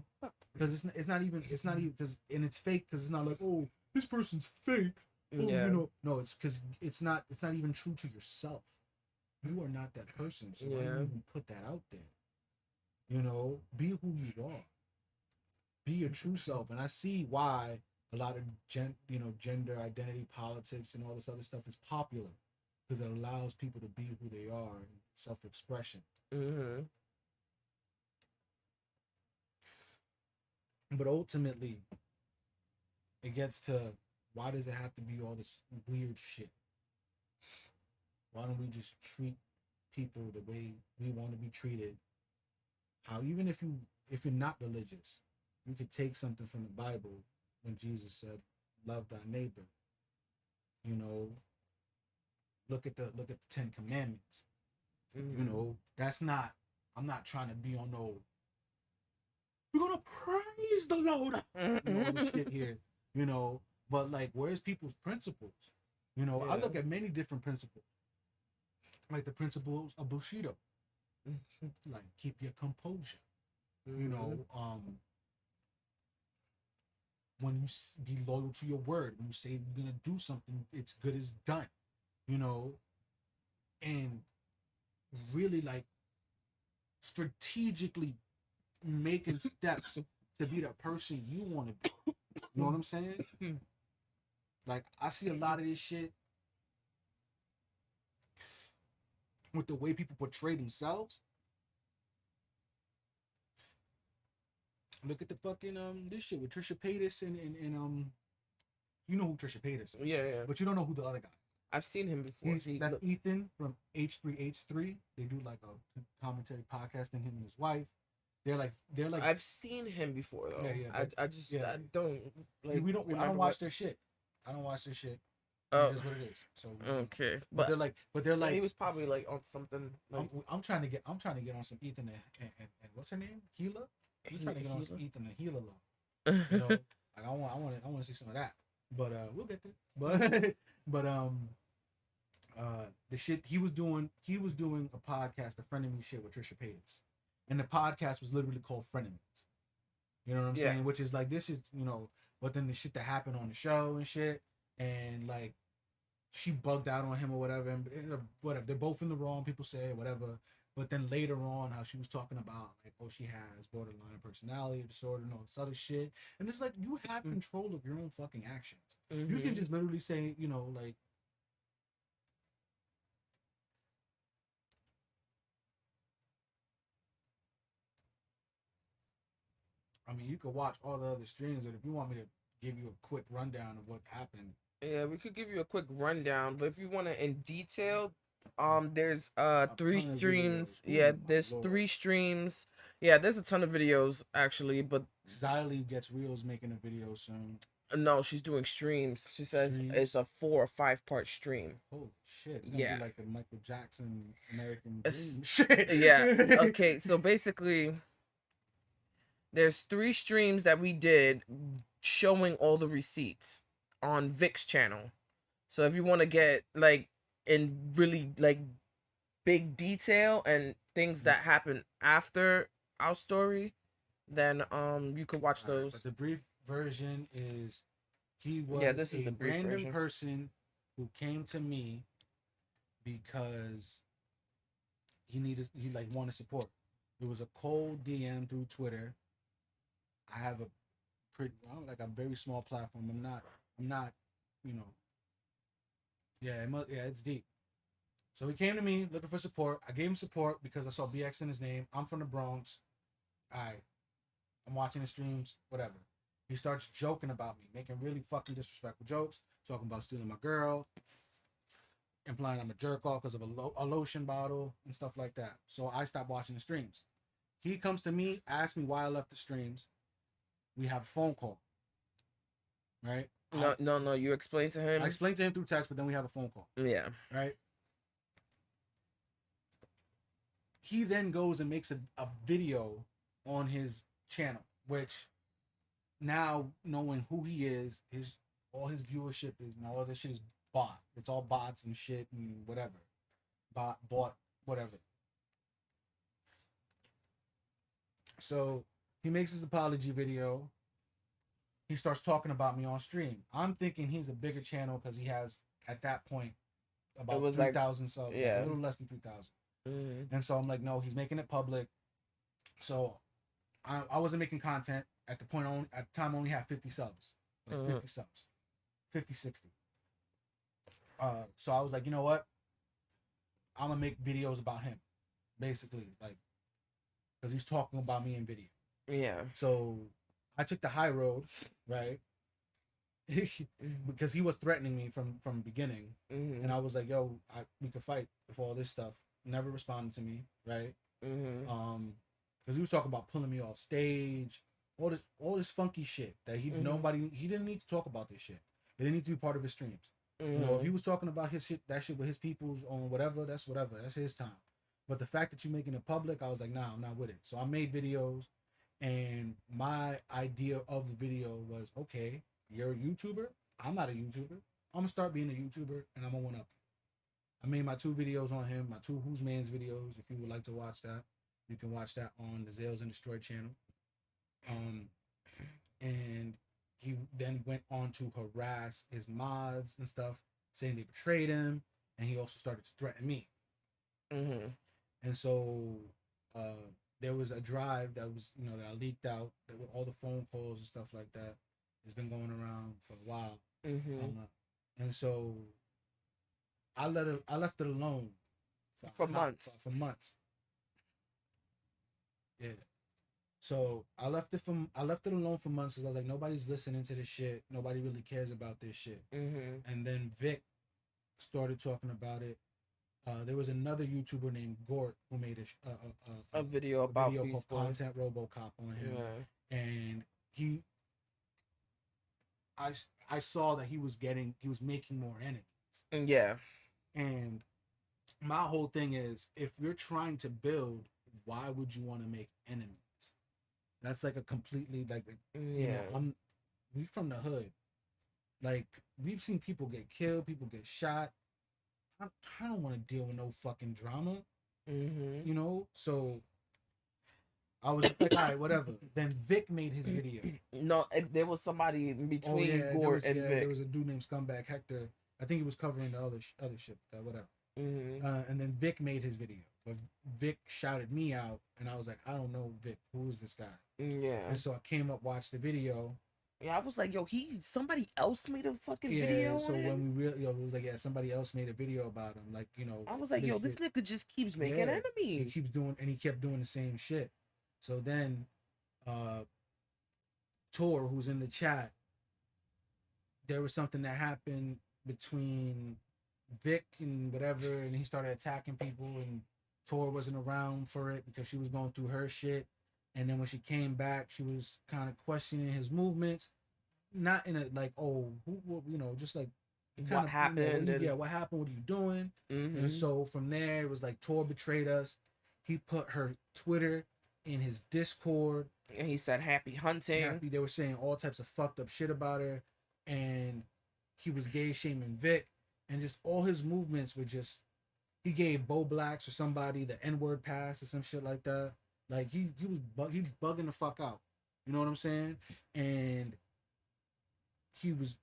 Because it's not even, because, and it's fake because it's not like, oh, this person's fake. Oh, Yeah. you know, no, it's because it's not even true to yourself. You are not that person, so why do you even put that out there? You know, be who you are. Be your true self. And I see why a lot of gender identity politics and all this other stuff is popular, because it allows people to be who they are and self-expression. Mm-hmm. But ultimately, it gets to, why does it have to be all this weird shit? Why don't we just treat people the way we want to be treated? How, even if you're not religious, you could take something from the Bible when Jesus said, "Love thy neighbor." You know, look at the 10 Commandments. Mm-hmm. You know, that's not. I'm not trying to be on no. We're gonna praise the Lord. You know, all this shit here. You know, but like, where's people's principles? You know, I look at many different principles, like the principles of Bushido, like keep your composure. Mm-hmm. You know, when you be loyal to your word, when you say you're gonna do something, it's good as done. You know, and really like strategically making steps to be the person you want to be. You know what I'm saying? Like, I see a lot of this shit with the way people portray themselves. Look at the fucking this shit with Trisha Paytas and you know who Trisha Paytas is. Yeah. But you don't know who the other guy. I've seen him before. That's Ethan from H3H3. They do like a commentary podcast, and him and his wife. They're like. I've seen him before though. Yeah. I just yeah. I don't like. We don't. I don't watch their shit. I don't watch their shit. Oh, It is what it is. So okay, but they're like. he was probably like on something. Like, I'm trying to get on some Ethan and what's her name? Gila. I'm trying to get on some Ethan and Gila love. You know, like I want to see some of that. But we'll get there. But the shit he was doing a podcast, the Frenemy shit with Trisha Paytas, and the podcast was literally called Frenemies. You know what I'm saying? Which is like, this is, you know, but then the shit that happened on the show and shit, and like she bugged out on him or whatever, and whatever, they're both in the wrong, people say whatever. But then later on, how she was talking about like, oh, she has borderline personality disorder and all this other shit, and it's like, you have control of your own fucking actions. mm-hmm. You can just literally say, you know, like, I mean, you could watch all the other streams, and if you want me to give you a quick rundown of what happened. Yeah, we could give you a quick rundown, but if you want to in detail, there's three streams. Yeah, there's Lord. 3 streams. Yeah, there's a ton of videos actually, but Xylee Gets Real's making a video soon. No, she's doing streams. She says it's a 4 or 5 part stream. Holy shit! It's yeah, be like the Michael Jackson American Dream shit. Yeah. Okay, so basically, there's 3 streams that we did showing all the receipts on Vic's channel. So if you want to get like in really like big detail and things that happen after our story, then you could watch those. But the brief version is, he was this is the brief random version. person who came to me because he like wanted support. It was a cold DM through Twitter. I have a very small platform. I'm not, you know. It's deep. So he came to me looking for support. I gave him support because I saw BX in his name. I'm from the Bronx. I'm watching the streams, whatever. He starts joking about me, making really fucking disrespectful jokes, talking about stealing my girl, implying I'm a jerk off because of a lotion bottle and stuff like that. So I stopped watching the streams. He comes to me, asks me why I left the streams. We have a phone call. Right? No. You explain to him. I explained to him through text, but then we have a phone call. Yeah. Right? He then goes and makes a video on his channel, which now, knowing who he is, all his viewership is, and all this shit is bot. It's all bots and shit and whatever. Bought, whatever. So he makes his apology video. He starts talking about me on stream. I'm thinking he's a bigger channel because he has, at that point, about 3,000 subs. Yeah. Like a little less than 3,000. Mm-hmm. And so I'm like, no, he's making it public. So I wasn't making content at the time. Only had 50 subs, like 50 subs, 50, 60. So I was like, you know what? I'm gonna make videos about him, basically, like, because he's talking about me in video. Yeah. So I took the high road, right? Because he was threatening me from the beginning, and I was like, yo, we could fight for all this stuff. Never responded to me, right? Because he was talking about pulling me off stage, all this funky shit that he didn't need to talk about this shit. It didn't need to be part of his streams. You know, if he was talking about that shit with his peoples on whatever, that's his time. But the fact that you're making it public, I was like, nah, I'm not with it. So I made videos, and my idea of the video was, okay, you're a YouTuber. I'm not a YouTuber. I'm gonna start being a YouTuber, and I'm gonna one up. I made my 2 videos on him, my 2 Who's Man's videos. If you would like to watch that, you can watch that on the Zales and Destroy channel. And he then went on to harass his mods and stuff, saying they betrayed him, and he also started to threaten me. And so there was a drive that was, that I leaked out, that with all the phone calls and stuff like that. It's been going around for a while. And so I left it alone for months. For months. Yeah. So I left it alone for months because I was like, nobody's listening to this shit. Nobody really cares about this shit. And then Vic started talking about it. There was another YouTuber named Gort who made A video a about video Beast called Boy. Content RoboCop on him, Yeah. and he, I, I saw that he was making more enemies, Yeah. and my whole thing is, if you're trying to build, why would you want to make enemies? That's like a completely like, you know, Yeah. we from the hood, like we've seen people get killed, people get shot. I don't want to deal with no fucking drama, Mm-hmm. you know. So I was like, all right, whatever. Then Vic made his video. No, there was somebody in Oh between yeah, Gort and there Vic. was a dude named Scumbag Hector. I think he was covering the other shit, that whatever. Mm-hmm. And then Vic made his video, but Vic shouted me out, and I was like, I don't know Vic. Who is this guy? Yeah. And so I came up, watched the video. Yeah, I was like, yo, somebody else made a fucking Yeah. video So on him? when we really, it was like, yeah, somebody else made a video about him. Like, you know, I was like, yo, this legit. nigga just keeps making Yeah, he enemies. keeps doing, and he kept doing the same shit. So then, Tor, who's in the chat, there was something that happened between Vic and whatever, and he started attacking people, and Tor wasn't around for it because she was going through her shit. And then when she came back, she was kind of questioning his movements, not in a like, oh, who, you know, just like What happened? what happened? What are you doing? Mm-hmm. And so from there, it was like Tor betrayed us. He put her Twitter in his Discord. And he said, "Happy hunting." They were saying all types of fucked up shit about her, and he was gay shaming Vic, and just all his movements were just. He gave Bo Blacks or somebody the N-word pass or some shit like that. Like he was bugging the fuck out. You know what I'm saying? And he was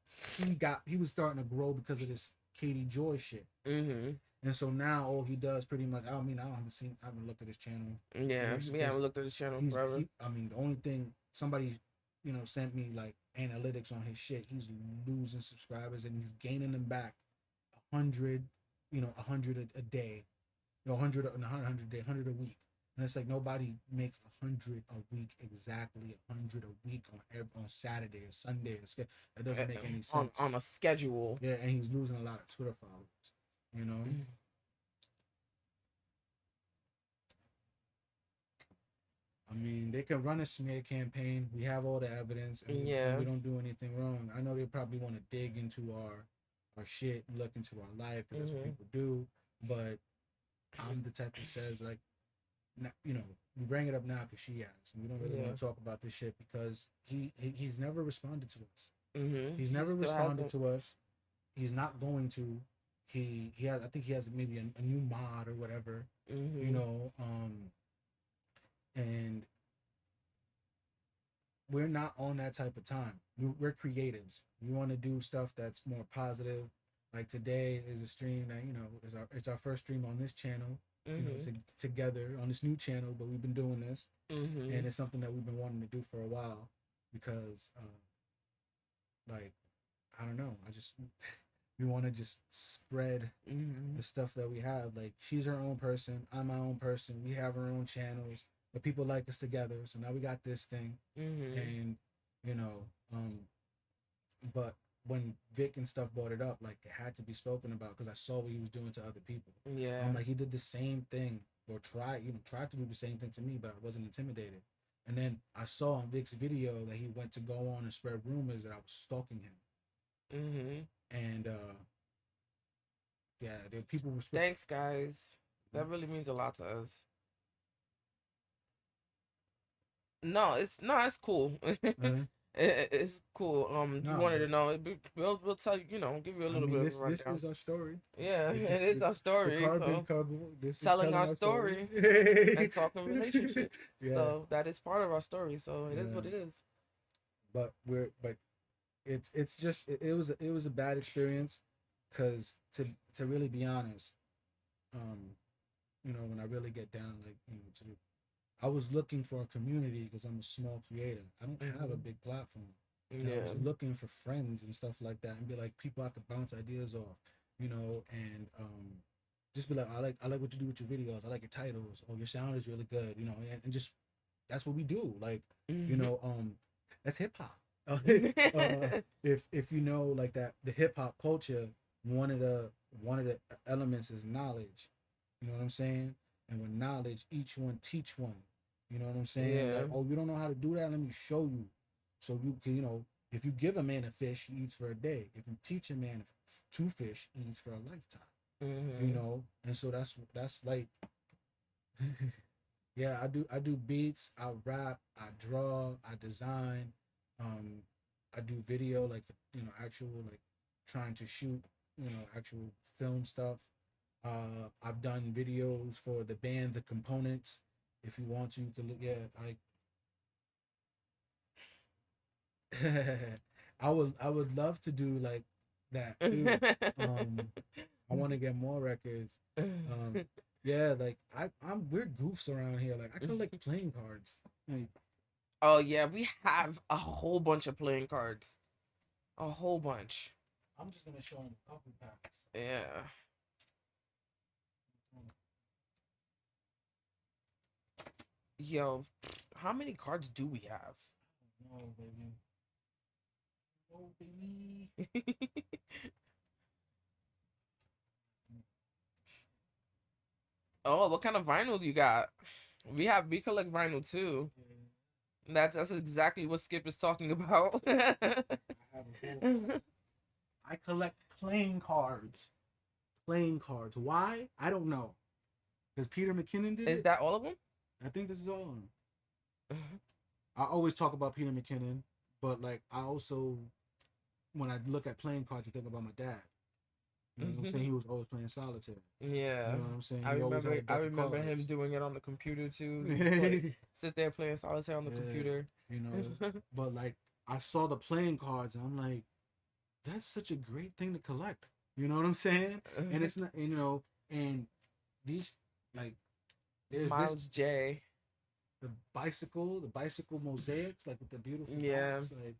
starting to grow because of this Katie Joy shit. Mm-hmm. And so now all he does pretty much, I haven't looked at his channel. Yeah, we haven't looked at his channel forever. The only thing, somebody, you know, sent me like analytics on his shit. He's losing subscribers and he's gaining them back 100, 100 a day, 100 a day, 100 a week. And it's like nobody makes 100 a week, exactly 100 a week on Saturday or Sunday. That doesn't make any sense. On a schedule. Yeah, and he's losing a lot of Twitter followers. You know. I mean, they can run a smear campaign. We have all the evidence, and we don't do anything wrong. I know they probably want to dig into our shit and look into our life, because that's what people do. But I'm the type that says, like, you know, we bring it up now because she asked, and we don't really want to talk about this shit because he's never responded to us. Mm-hmm. He's never responded to us. He's not going to. I think he has maybe a new mod or whatever. Mm-hmm. You know, and we're not on that type of time. We're creatives. We want to do stuff that's more positive. Like today is a stream that, you know, it's our first stream on this channel. Mm-hmm. You know, together on this new channel, but we've been doing this, mm-hmm. and it's something that we've been wanting to do for a while because, like, I don't know, we want to just spread the stuff that we have. Like, she's her own person, I'm my own person, we have our own channels, but people like us together, so now we got this thing. And, you know, but when Vic and stuff brought it up, like, it had to be spoken about because I saw what he was doing to other people. Yeah. Like, he did the same thing, or tried to do the same thing to me, but I wasn't intimidated. And then I saw on Vic's video that he went to go on and spread rumors that I was stalking him. And yeah, there people were. Thanks, guys. That really means a lot to us. No, it's cool. It's cool. You wanted to know. We'll tell you. You know, give you a little bit of a rundown. This is our story. Yeah, it is our story. Telling our story and talking relationships. Yeah. So that is part of our story. So it is what it is. But it's just it was a bad experience, because to really be honest, you know, when I really get down, like, you know, I was looking for a community because I'm a small creator. I don't have a big platform. And I was looking for friends and stuff like that, and be like people I could bounce ideas off, you know, and just be like, I like what you do with your videos. I like your titles. Oh, your sound is really good, you know, and just that's what we do. Like, you know, that's hip hop. If you know, like, that the hip hop culture, one of the elements is knowledge. You know what I'm saying? And with knowledge, each one teach one. You know what I'm saying? Yeah. Like, oh, you don't know how to do that? Let me show you. So you can, if you give a man a fish, he eats for a day. If you teach a man to fish, he eats for a lifetime. And so that's like, yeah, I do beats, I rap, I draw, I design, I do video, like, actual, like, trying to shoot, actual film stuff. I've done videos for the band The Components. If you want to, you can look. Yeah, I would love to do like that too. I want to get more records. Yeah, like we're goofs around here. Like, I collect playing cards. Like, Oh yeah, we have a whole bunch of playing cards. A whole bunch. I'm just gonna show them a couple packs. Yeah. Yo, how many cards do we have? No, baby. Oh, baby. Oh, what kind of vinyl you got? We collect vinyl too. That's exactly what Skip is talking about. I collect playing cards. Playing cards. Why? I don't know. Because Peter McKinnon did Is it. that all of them? I think this is all of them. I always talk about Peter McKinnon, but like I also, when I look at playing cards, I think about my dad. You know what I'm saying? He was always playing solitaire. Yeah. You know what I'm saying? I remember him doing it on the computer too. Sit there playing solitaire on the computer. But like I saw the playing cards and I'm like, that's such a great thing to collect. You know what I'm saying? And it's not, and these, like, there's Miles J. The bicycle mosaics, like with the beautiful packs, like,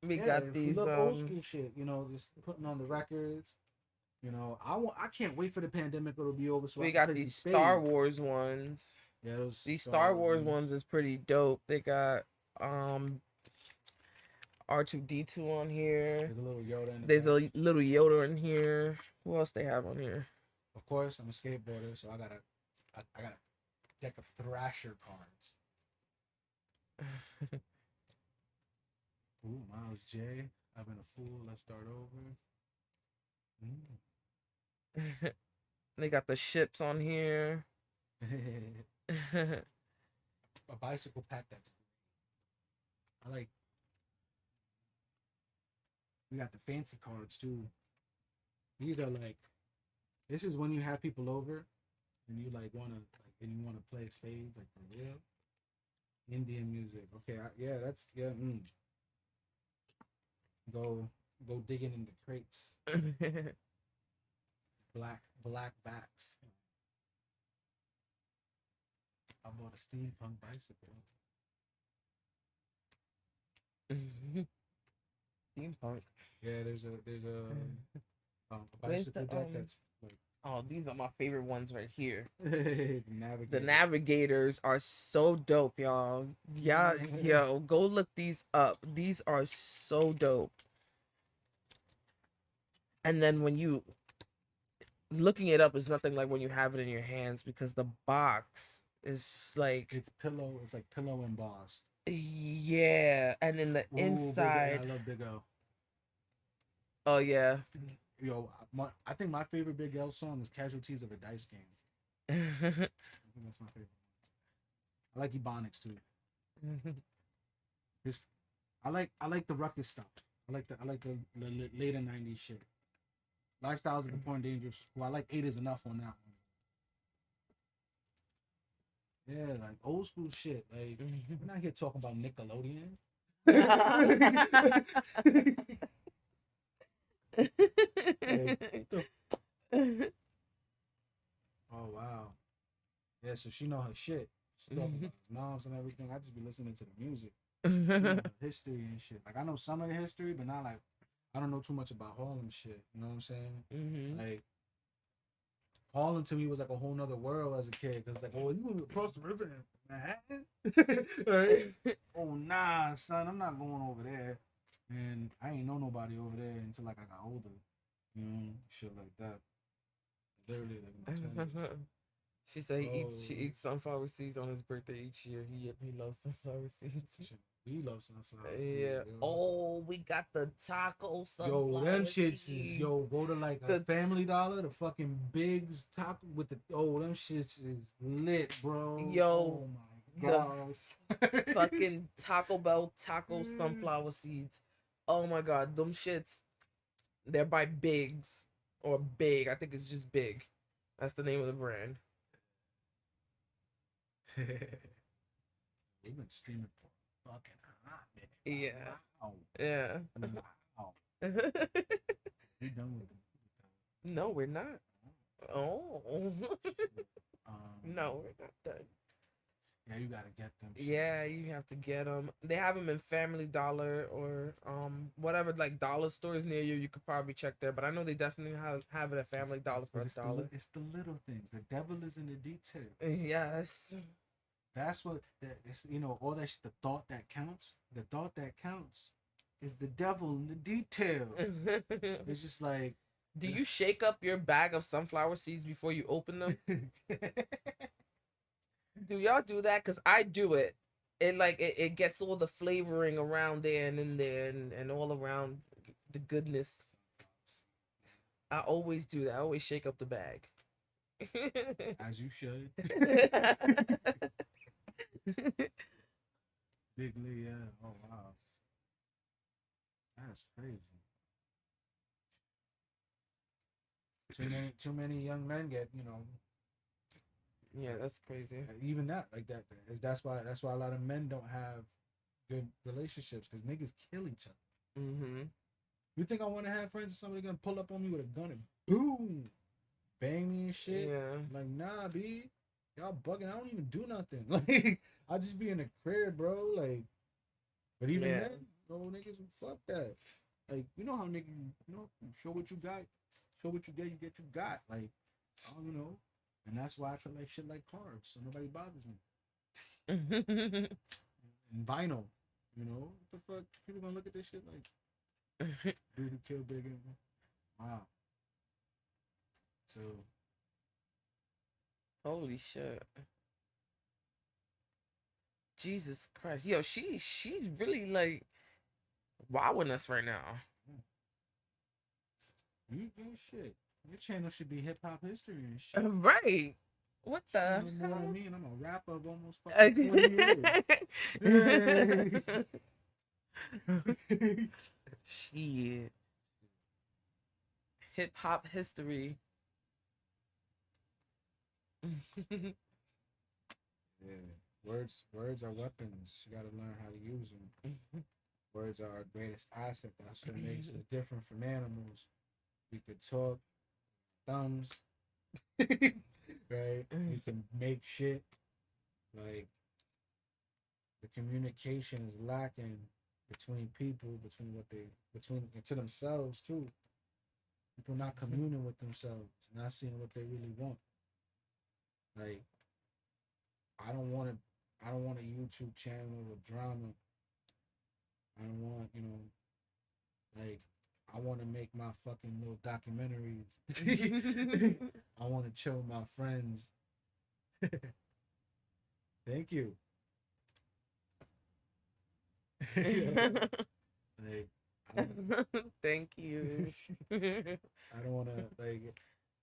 we got these old school shit, just putting on the records. I can't wait for the pandemic to be over. So we got these Star Wars ones. Yeah, these Star Wars ones is pretty dope. They got R2-D2 on here. There's a little Yoda in here. Who else they have on here? Of course, I'm a skateboarder, so I got a deck of Thrasher cards. Ooh, Miles J. I've been a fool. Let's start over. They got the ships on here. A bicycle pack that's great. I like. We got the fancy cards too. These are like, this is when you have people over, and you like wanna and you wanna play spades like for real. Indian music, okay, that's. Go digging in the crates. Black backs. I bought a steampunk bicycle. Steampunk. Yeah, there's a bicycle deck that's like. Oh, these are my favorite ones right here. The Navigators are so dope, y'all. Yeah, yo, go look these up. These are so dope. And then when you looking it up is nothing like when you have it in your hands, because the box is like it's like pillow embossed. Yeah, and then the inside. I love Big L. Oh yeah. Yo, I think my favorite Big L song is "Casualties of a Dice Game." I think that's my favorite. I like Ebonics too. I like the ruckus stuff. I like the later '90s shit. Lifestyles of the Poor and Dangerous. Well, I like 8 is Enough on that one. Yeah, like old school shit. Like, we're not here talking about Nickelodeon. Oh wow. Yeah, so she know her shit. She talking about his moms and everything. I just be listening to the music. History and shit. Like, I know some of the history, but not like, I don't know too much about Harlem shit. You know what I'm saying? Like, Harlem to me was like a whole nother world as a kid. Cause like, oh, you went across the river in Manhattan? Right? Oh nah, son, I'm not going over there. And I ain't know nobody over there until like I got older. You know, shit like that. Literally, like in my 20s. She said she Oh, eats sunflower seeds on his birthday each year. He loves sunflower seeds. shit. We love sunflowers too, Yeah. yo. Oh, we got the taco Yo, them sunflower shits is seeds. go to like a The Family Dollar, the fucking Bigs taco with the them shits is lit, bro. yo Oh my the gosh. fucking Taco Bell taco sunflower seeds. Oh my god, them shits. They're by Bigs or Big. I think it's just Big. That's the name of the brand. We've been streaming for a fucking hot minute. Yeah. Wow. Yeah. Wow. We done with them. No, we're not. Oh. No, Um, we're not done. yeah, you gotta get them. Shits. Yeah, you have to get them. They have them in Family Dollar or whatever like dollar stores near you. You could probably check there, but I know they definitely have it at Family Dollar for It's $1. it's the little things. The devil is in the detail. Yes. That's what it's, you know, all that the thought that counts. The thought that counts is the devil in the details. It's just like, Do you shake up your bag of sunflower seeds before you open them? Do y'all do that? Cause I do it. It gets all the flavoring around there and in there and all around the goodness. I always do that. I always shake up the bag. as you should. Big Lee, yeah. Oh wow, that's crazy. Too many young men get, you know, Yeah, that's crazy. even that like that. Is that's why a lot of men don't have good relationships because niggas kill each other. Mm-hmm. You think I want to have friends with somebody gonna pull up on me with a gun and boom, bang me and shit? Yeah. Like nah, b, y'all bugging. I don't even do nothing. Like I just be in the crib, bro. Like, but even Yeah. then, no niggas, fuck that. Like you know how niggas, you know, show what you got, show what you get, you got. Like, I don't know, and that's why I feel like shit like carbs, so nobody bothers me. And vinyl, you know, what the fuck? People gonna look at this shit like dude who killed Big M. Wow. So Holy shit. Jesus Christ. Yo, she's really like wowing us right now. you shit. Your channel should be hip hop history and shit. Right. What the You know more hell? than me, and I'm a rapper of almost fucking 20 years. Shit. Hip hop history. Yeah. Words are weapons. You gotta learn how to use them. Words are our greatest asset. That's what makes us different from animals. We could talk, thumbs, right? We can make shit. Like the communication is lacking between people, between and to themselves too. People not communing with themselves, not seeing what they really want. Like I don't want a YouTube channel with drama. I don't want, you know, like I want to make my fucking little documentaries. I want to chill with my friends. Thank you. Like, Thank you. I don't want to like.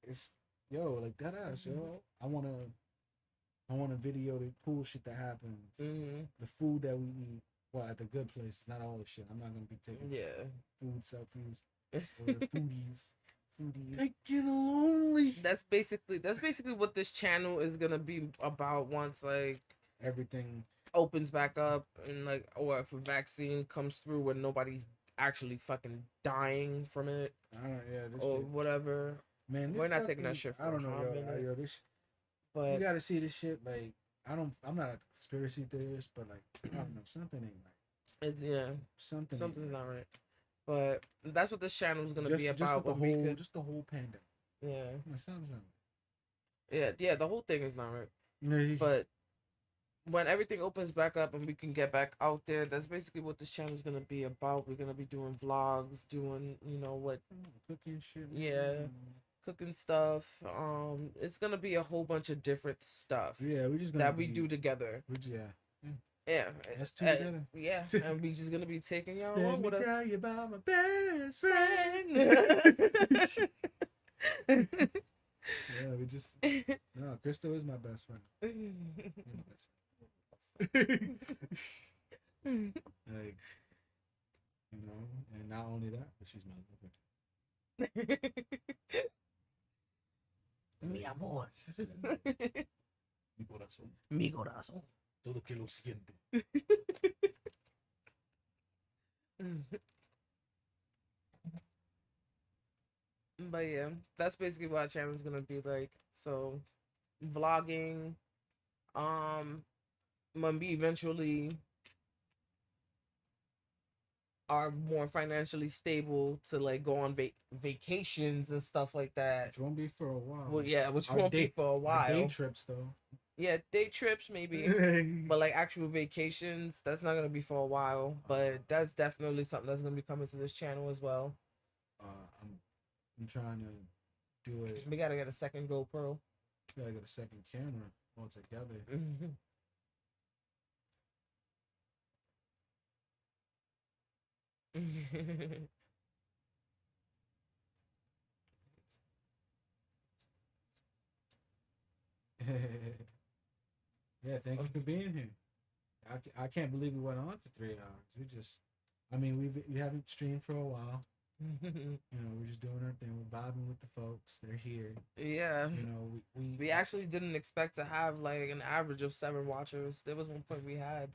It's yo like that ass yo. I want to video the cool shit that happens, the food that we eat. Well, at the good places, not all the shit. I'm not gonna be taking food selfies or the foodies. Foodies. Taking a lonely. That's basically what this channel is gonna be about once like Everything opens back up and like or if a vaccine comes through where nobody's actually fucking dying from it I don't. Yeah. This or shit. whatever. Man, this We're not fucking, taking that shit for I don't know, a minute. yo. This you But gotta see this shit. Like, I'm not a conspiracy theorist, but like, I don't know, something ain't right. yeah, Something's not right. But that's what this channel is gonna be about. Just with the whole, just the whole pandemic. Yeah. You know, something. Yeah, the whole thing is not right. Yeah. But when everything opens back up and we can get back out there, that's basically what this channel is gonna be about. We're gonna be doing vlogs, doing what, Cooking shit. yeah, cooking stuff. It's gonna be a whole bunch of different stuff Yeah, we're just gonna that we do together. Yeah. Yeah, That's two together. yeah, and we just gonna be taking y'all Let along me with us. tell you about my best friend. Friend. Yeah, we just no. Crystal is my best friend. You're my best friend. Like, and not only that, but she's my lover. Mi amor. Mi corazón. Mi corazón. Todo que lo siente. But yeah, that's basically what our channel is gonna be like. So, vlogging. When we eventually are more financially stable to like go on vacations and stuff like that. Which won't be for a while. Well, yeah, which Our won't be day- for a Our while. day trips though. Yeah, day trips maybe, but like actual vacations, that's not gonna be for a while. But that's definitely something that's gonna be coming to this channel as well. I'm trying to do it. We gotta get a second GoPro. Gotta get a second camera altogether. Yeah, thank you for being here. I can't believe we went on for 3 hours. We haven't streamed for a while. We're just doing our thing. We're vibing with the folks. They're here. Yeah. We actually didn't expect to have like an average of 7 watchers. There was one point we had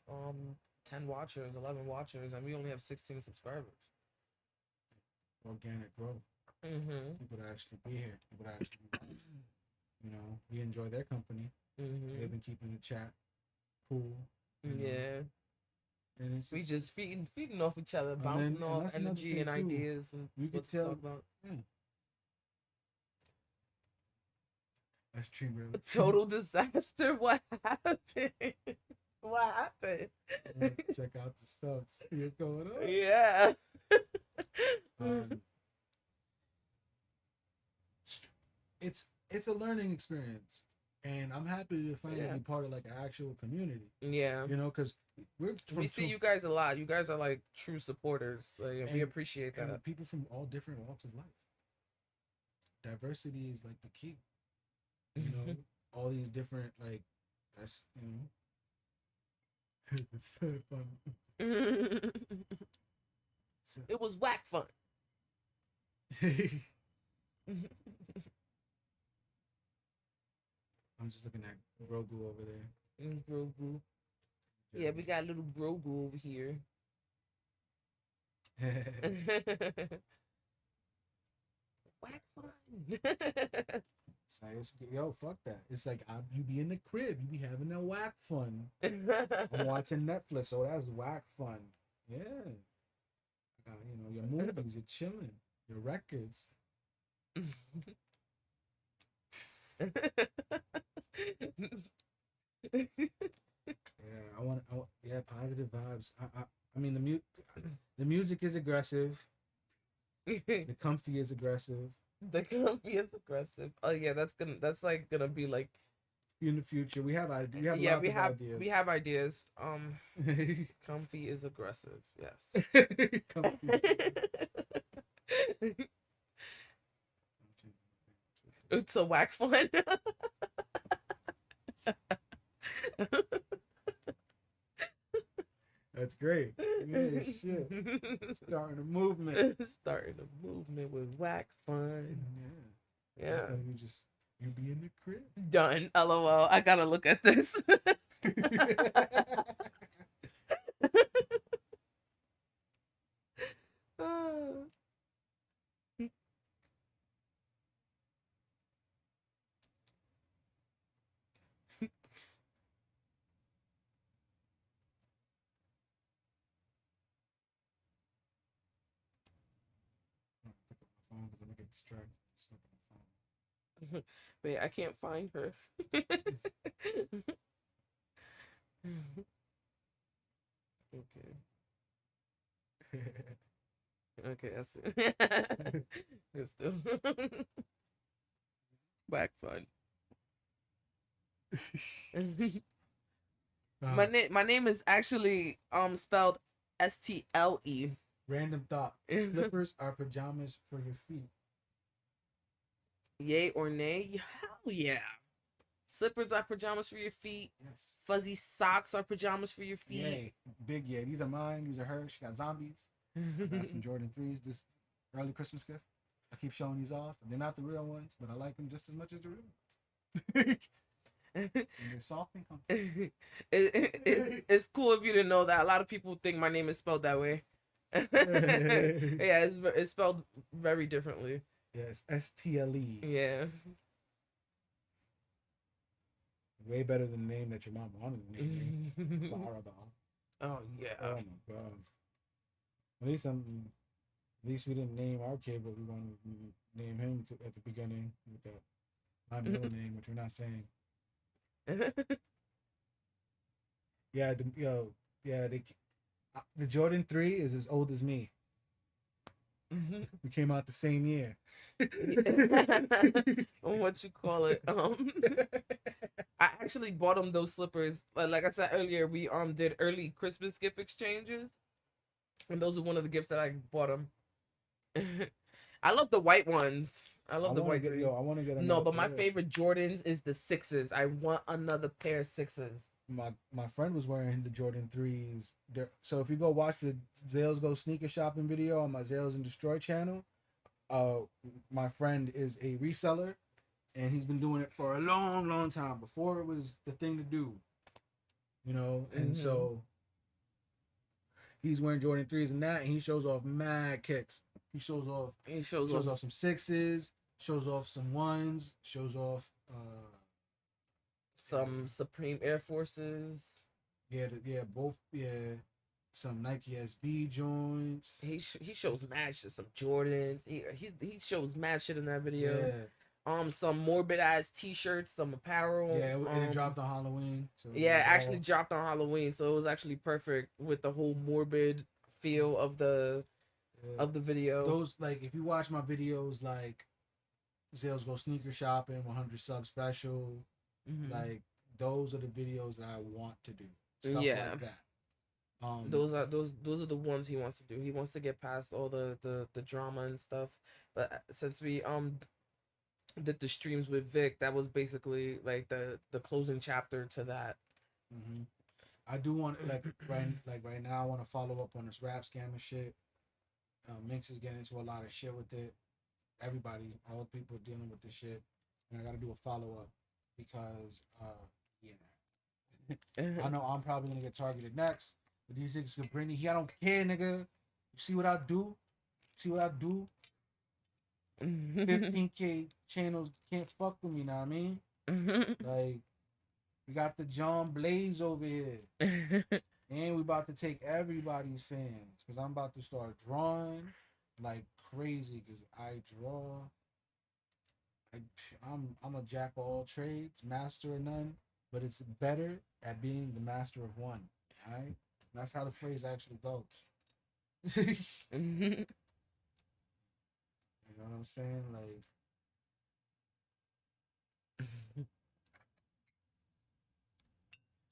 10 watchers, 11 watchers, and we only have 16 subscribers. Organic growth. People to actually be here. People to actually be watching. We enjoy their company. They've been keeping the chat cool. Yeah. And we just feeding off each other, bouncing off energy and ideas and what to talk about. Yeah. That's true, bro. Total disaster. What happened? What happened? Check out the stuff. See what's going on. Yeah. It's a learning experience. And I'm happy to finally be part of like an actual community. Yeah. Because we see you guys a lot. You guys are like true supporters. Like, we appreciate that. And people from all different walks of life. Diversity is like the key. All these different that's fun. It was whack fun. I'm just looking at Grogu over there. Grogu. Yeah, we got a little Grogu over here. Whack fun. Yo, fuck that. It's like you be in the crib, you be having that whack fun. I'm watching Netflix, so that's whack fun. Yeah. Your movies, you're chilling, your records. Yeah, positive vibes. The music is aggressive. The comfy is aggressive. The comfy is aggressive. Oh yeah, that's gonna be like in the future. We have ideas. We have ideas. Comfy is aggressive. Yes. It's a whack fun. That's great. Yeah, shit. Starting a movement. Starting a movement with whack fun. Yeah. You be in the crib. Done. LOL. I gotta look at this. Distracted. Wait, I can't find her. Okay, I see. It's still back fun. Uh, My name is actually spelled STLE. Random thought. Slippers are pajamas for your feet. Yay or nay? Hell yeah. Slippers are pajamas for your feet. Yes. Fuzzy socks are pajamas for your feet. Yay. Big yay. These are mine. These are hers. She got zombies. I got some Jordan 3s. This early Christmas gift. I keep showing these off. They're not the real ones, but I like them just as much as the real ones. And they're soft and comfy. It's cool if you didn't know that. A lot of people think my name is spelled that way. Yeah, it's spelled very differently. Yes, STLE. Yeah. Way better than the name that your mom wanted to name me. Clarabelle. Oh yeah. Oh my god. At least we didn't name our kid, but we wanted to name him at the beginning with that my middle name, which we're not saying. Yeah, the Jordan 3 is as old as me. We came out the same year. What you call it? I actually bought him those slippers. Like I said earlier, we did early Christmas gift exchanges, and those are one of the gifts that I bought him. I love the white ones. I love the white. I want to get no, but my favorite Jordans is the 6s. I want another pair of 6s. My friend was wearing the Jordan 3s. So if you go watch the Zales Go Sneaker Shopping video on my Zales and Destroy channel, my friend is a reseller, and he's been doing it for a long, long time before it was the thing to do, you know. And so he's wearing Jordan 3s and that, and he shows off mad kicks. He shows off some 6s, shows off some 1s, shows off some Supreme Air Forces. Both. Some Nike SB joints. He shows mad shit. Some Jordans. He shows mad shit in that video. Yeah. Some morbid ass T-shirts, some apparel. Yeah, and it dropped on Halloween. So yeah, actually dropped on Halloween, so it was actually perfect with the whole morbid feel of the video. Those, like, if you watch my videos, like Zales Go Sneaker Shopping, 100 Sub Special, like those are the videos that I want to do. Stuff like that. Those are the ones he wants to do. He wants to get past all the drama and stuff. But since we did the streams with Vic, that was basically like the closing chapter to that. I do want right now I want to follow up on this rap scam and shit. Minx is getting into a lot of shit with it. Everybody, all the people dealing with this shit, and I got to do a follow up because I know I'm probably gonna get targeted next. But these niggas can bring me. I don't care, nigga. You see what I do? 15K channels can't fuck with me, know what I mean? Like, we got the John Blaze over here. And we about to take everybody's fans. Because I'm about to start drawing like crazy. Because I draw. I'm a jack of all trades, master of none. But it's better at being the master of one. Alright? That's how the phrase actually goes. You know what I'm saying? Like,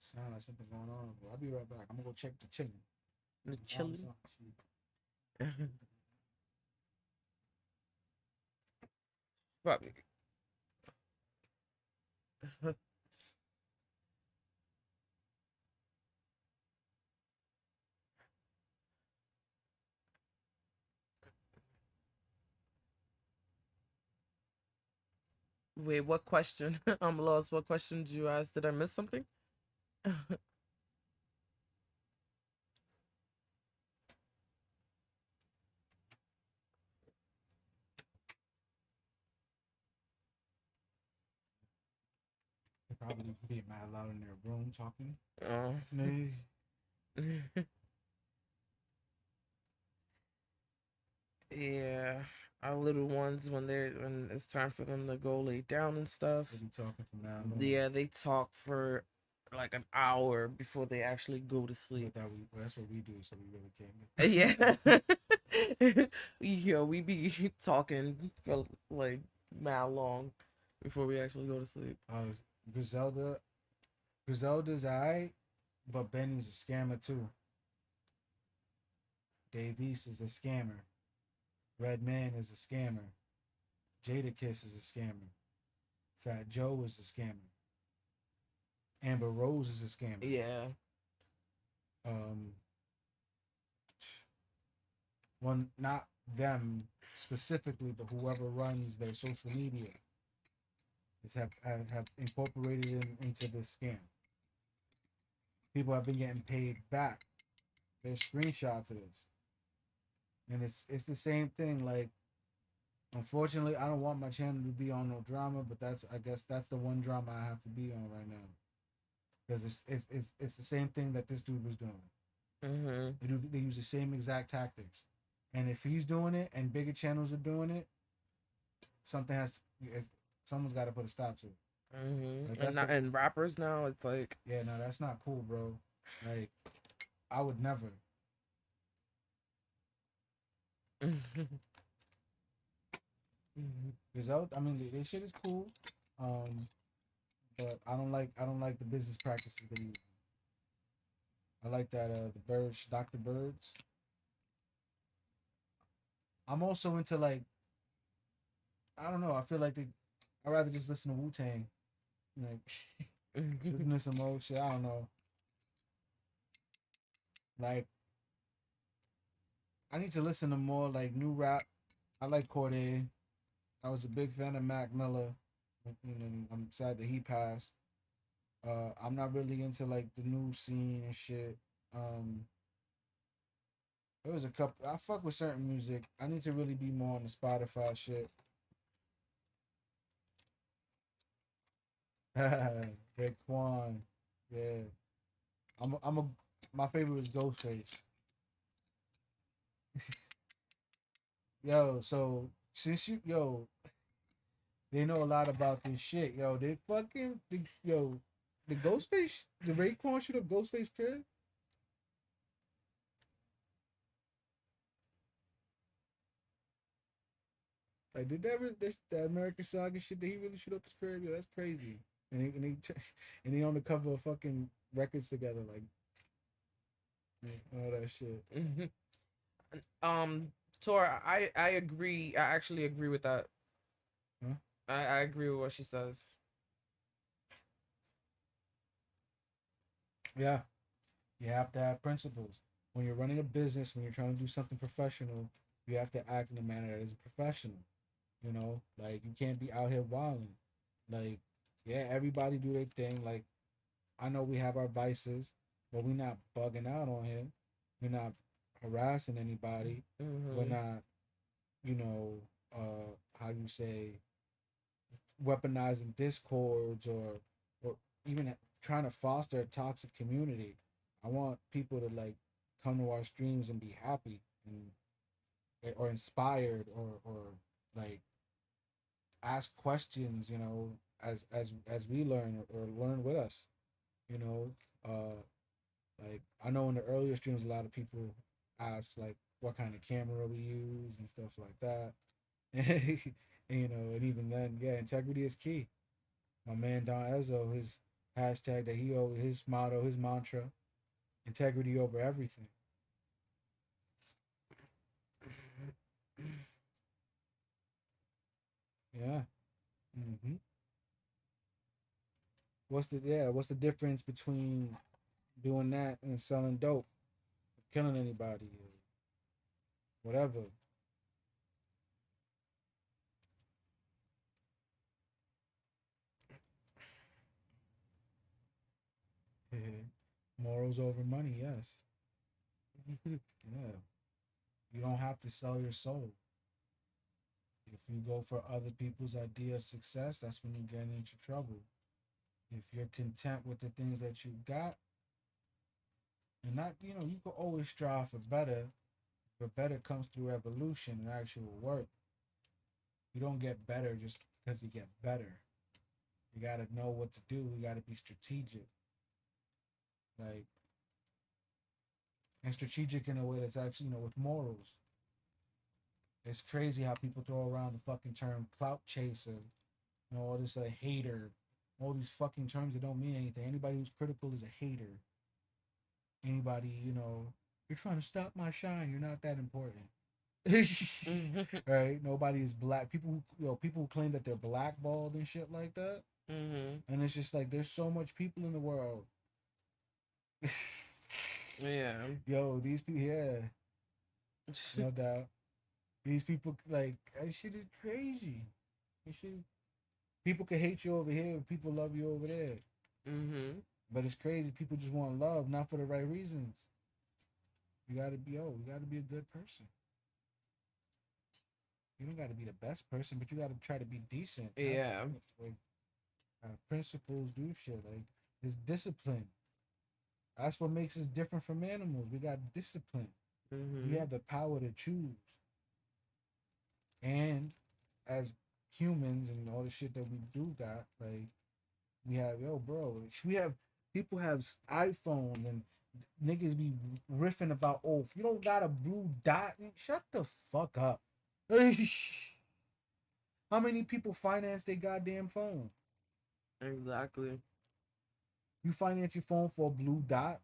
sound like something's going on. I'll be right back. I'm gonna go check the chilling. The chilling. Probably. Wait, what question? I'm lost. What question did you ask? Did I miss something? They probably be mad loud in their room talking. Oh. Yeah, our little ones when it's time for them to go lay down and stuff. They be talking for mad long. Yeah, they talk for a like an hour before they actually go to sleep. But that's what we do, so we really Yeah. Yo, we be talking for like mad long before we actually go to sleep. can't. Griselda, Griselda's alright, but Benny's a scammer too. Dave East is a scammer. Red Man is a scammer. Jadakiss is a scammer. Fat Joe is a scammer. Amber Rose is a scammer. Yeah. Um, one not them specifically, but whoever runs their social media is have incorporated into this scam. People have been getting paid back. There's screenshots of this, and it's the same thing. Like, unfortunately, I don't want my channel to be on no drama, but I guess that's the one drama I have to be on right now because it's the same thing that this dude was doing. Mm-hmm. They use the same exact tactics, and if he's doing it and bigger channels are doing it, something has to. Someone's got to put a stop to it. Like, And rappers now, it's like yeah, no, that's not cool, bro. Like, I would never. Result. I mean, their shit is cool, um, but I don't like the business practices they use. I like that the Birds, Dr. Birds. I'm also into like I don't know. I feel like I'd rather just listen to Wu Tang, like listen to some old shit. I don't know. Like I need to listen to more like new rap. I like Cordae. I was a big fan of Mac Miller. And I'm sad that he passed. I'm not really into like the new scene and shit. Um, there was a couple. I fuck with certain music. I need to really be more on the Spotify shit. Raekwon, yeah. I'm a. My favorite is Ghostface. Yo, so since they know a lot about this shit. Yo, the Ghostface, the Raekwon shoot up Ghostface kid. Like, did that American Saga shit? Did he really shoot up his crib? Yo, that's crazy. And he on the cover of fucking records together, like all that shit. um Tor, I agree. I actually agree with that. Huh? I agree with what she says. Yeah, you have to have principles. When you're running a business, when you're trying to do something professional, you have to act in a manner that is professional. You know, like you can't be out here wilding. Like, yeah, everybody do their thing. Like, I know we have our vices, but we're not bugging out on here. We're not harassing anybody. We're Mm-hmm. not, you know, how you say, weaponizing discords or even trying to foster a toxic community. I want people to like come to our streams and be happy and or inspired or like ask questions, you know, as we learn or learn with us, you know. Like I know in the earlier streams a lot of people ask like what kind of camera we use and stuff like that. And, you know, and even then, yeah, integrity is key. My man Don Ezzo, his hashtag that he always his motto, his mantra, integrity over everything. Yeah. hmm What's the difference between doing that and selling dope, killing anybody, or whatever? Morals over money, yes. Yeah. You don't have to sell your soul. If you go for other people's idea of success, that's when you get into trouble. If you're content with the things that you got, and not, you know, you can always strive for better, but better comes through evolution and actual work. You don't get better just because you get better. You got to know what to do. You got to be strategic. like, and strategic in a way that's actually, with morals. It's crazy how people throw around the fucking term clout chaser, all this hater, all these fucking terms that don't mean anything. Anybody who's critical is a hater. Anybody, you're trying to stop my shine. You're not that important. Right? Nobody is black. People who claim that they're blackballed and shit like that. And it's just like there's so much people in the world. Yeah. Yo, these people, yeah, no doubt. These people, like, that shit is crazy. People can hate you over here, people love you over there. But it's crazy. People just want love, not for the right reasons. You gotta be a good person. You don't gotta be the best person, but you gotta try to be decent. Yeah. Principles do shit. Like, it's discipline. That's what makes us different from animals. We got discipline. We have the power to choose. And as humans and all the shit that we do got, like, we have, people have iPhones and niggas be riffing about, if you don't got a blue dot, shut the fuck up. How many people finance their goddamn phone? Exactly. You finance your phone for a blue dot?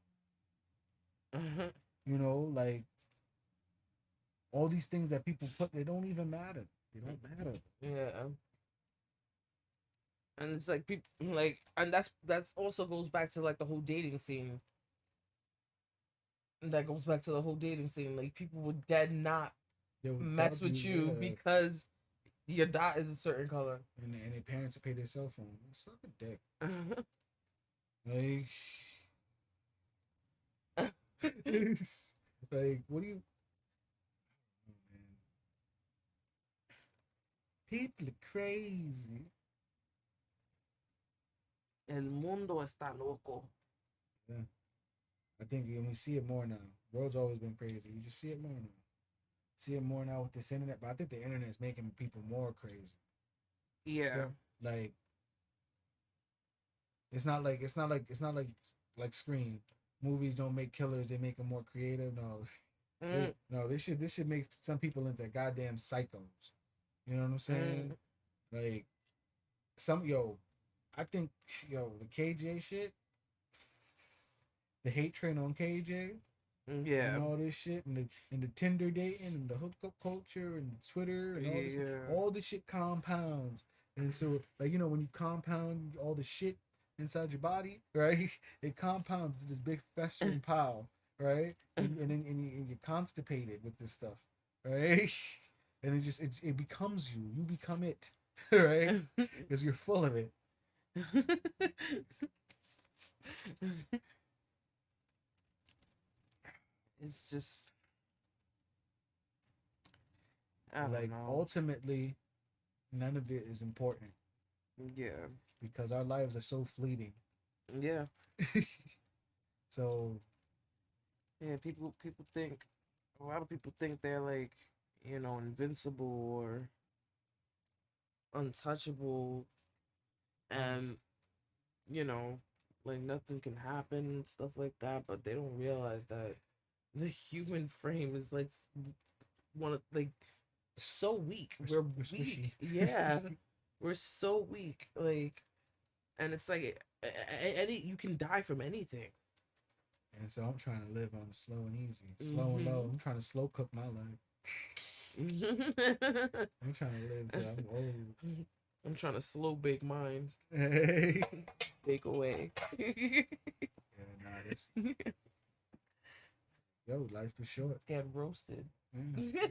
Like, all these things that people put, they don't even matter. They don't matter. Yeah. And it's like people and that's also goes back to like the whole dating scene. And that goes back to the whole dating scene. Like, people would dead not mess with you because your dot is a certain color. And their parents pay their cell phone. Suck a dick. Like, like, what do you? Oh, man. People are crazy. El mundo está loco. Yeah, I think we see it more now. World's always been crazy. You just see it more now. See it more now with this internet, but I think the internet is making people more crazy. Yeah. So, like, it's not like Scream. Movies don't make killers; they make them more creative. No, no, this should make some people into goddamn psychos. You know what I'm saying? Like, I think, the KJ shit, the hate train on KJ. Yeah. And all this shit, and the Tinder dating and the hookup culture and Twitter and all this shit compounds. And so, like, when you compound all the shit inside your body, right? It compounds to this big festering pile, right? And then you're constipated with this stuff, right? And it becomes you. You become it, right? Because you're full of it. It's just, like, ultimately, none of it is important. Yeah. Because our lives are so fleeting. Yeah. So. Yeah, people think, a lot of people think they're like, invincible or untouchable, and like nothing can happen and stuff like that, but they don't realize that the human frame is like one of like so weak. We're weak. Squishy. Yeah. We're so weak. Like, and it's like you can die from anything. And so I'm trying to live on the slow and easy, slow and low. I'm trying to slow cook my life. I'm trying to live till I'm old. I'm trying to slow bake mine. Hey. Bake away. Yo, life is short. Get roasted. Yeah.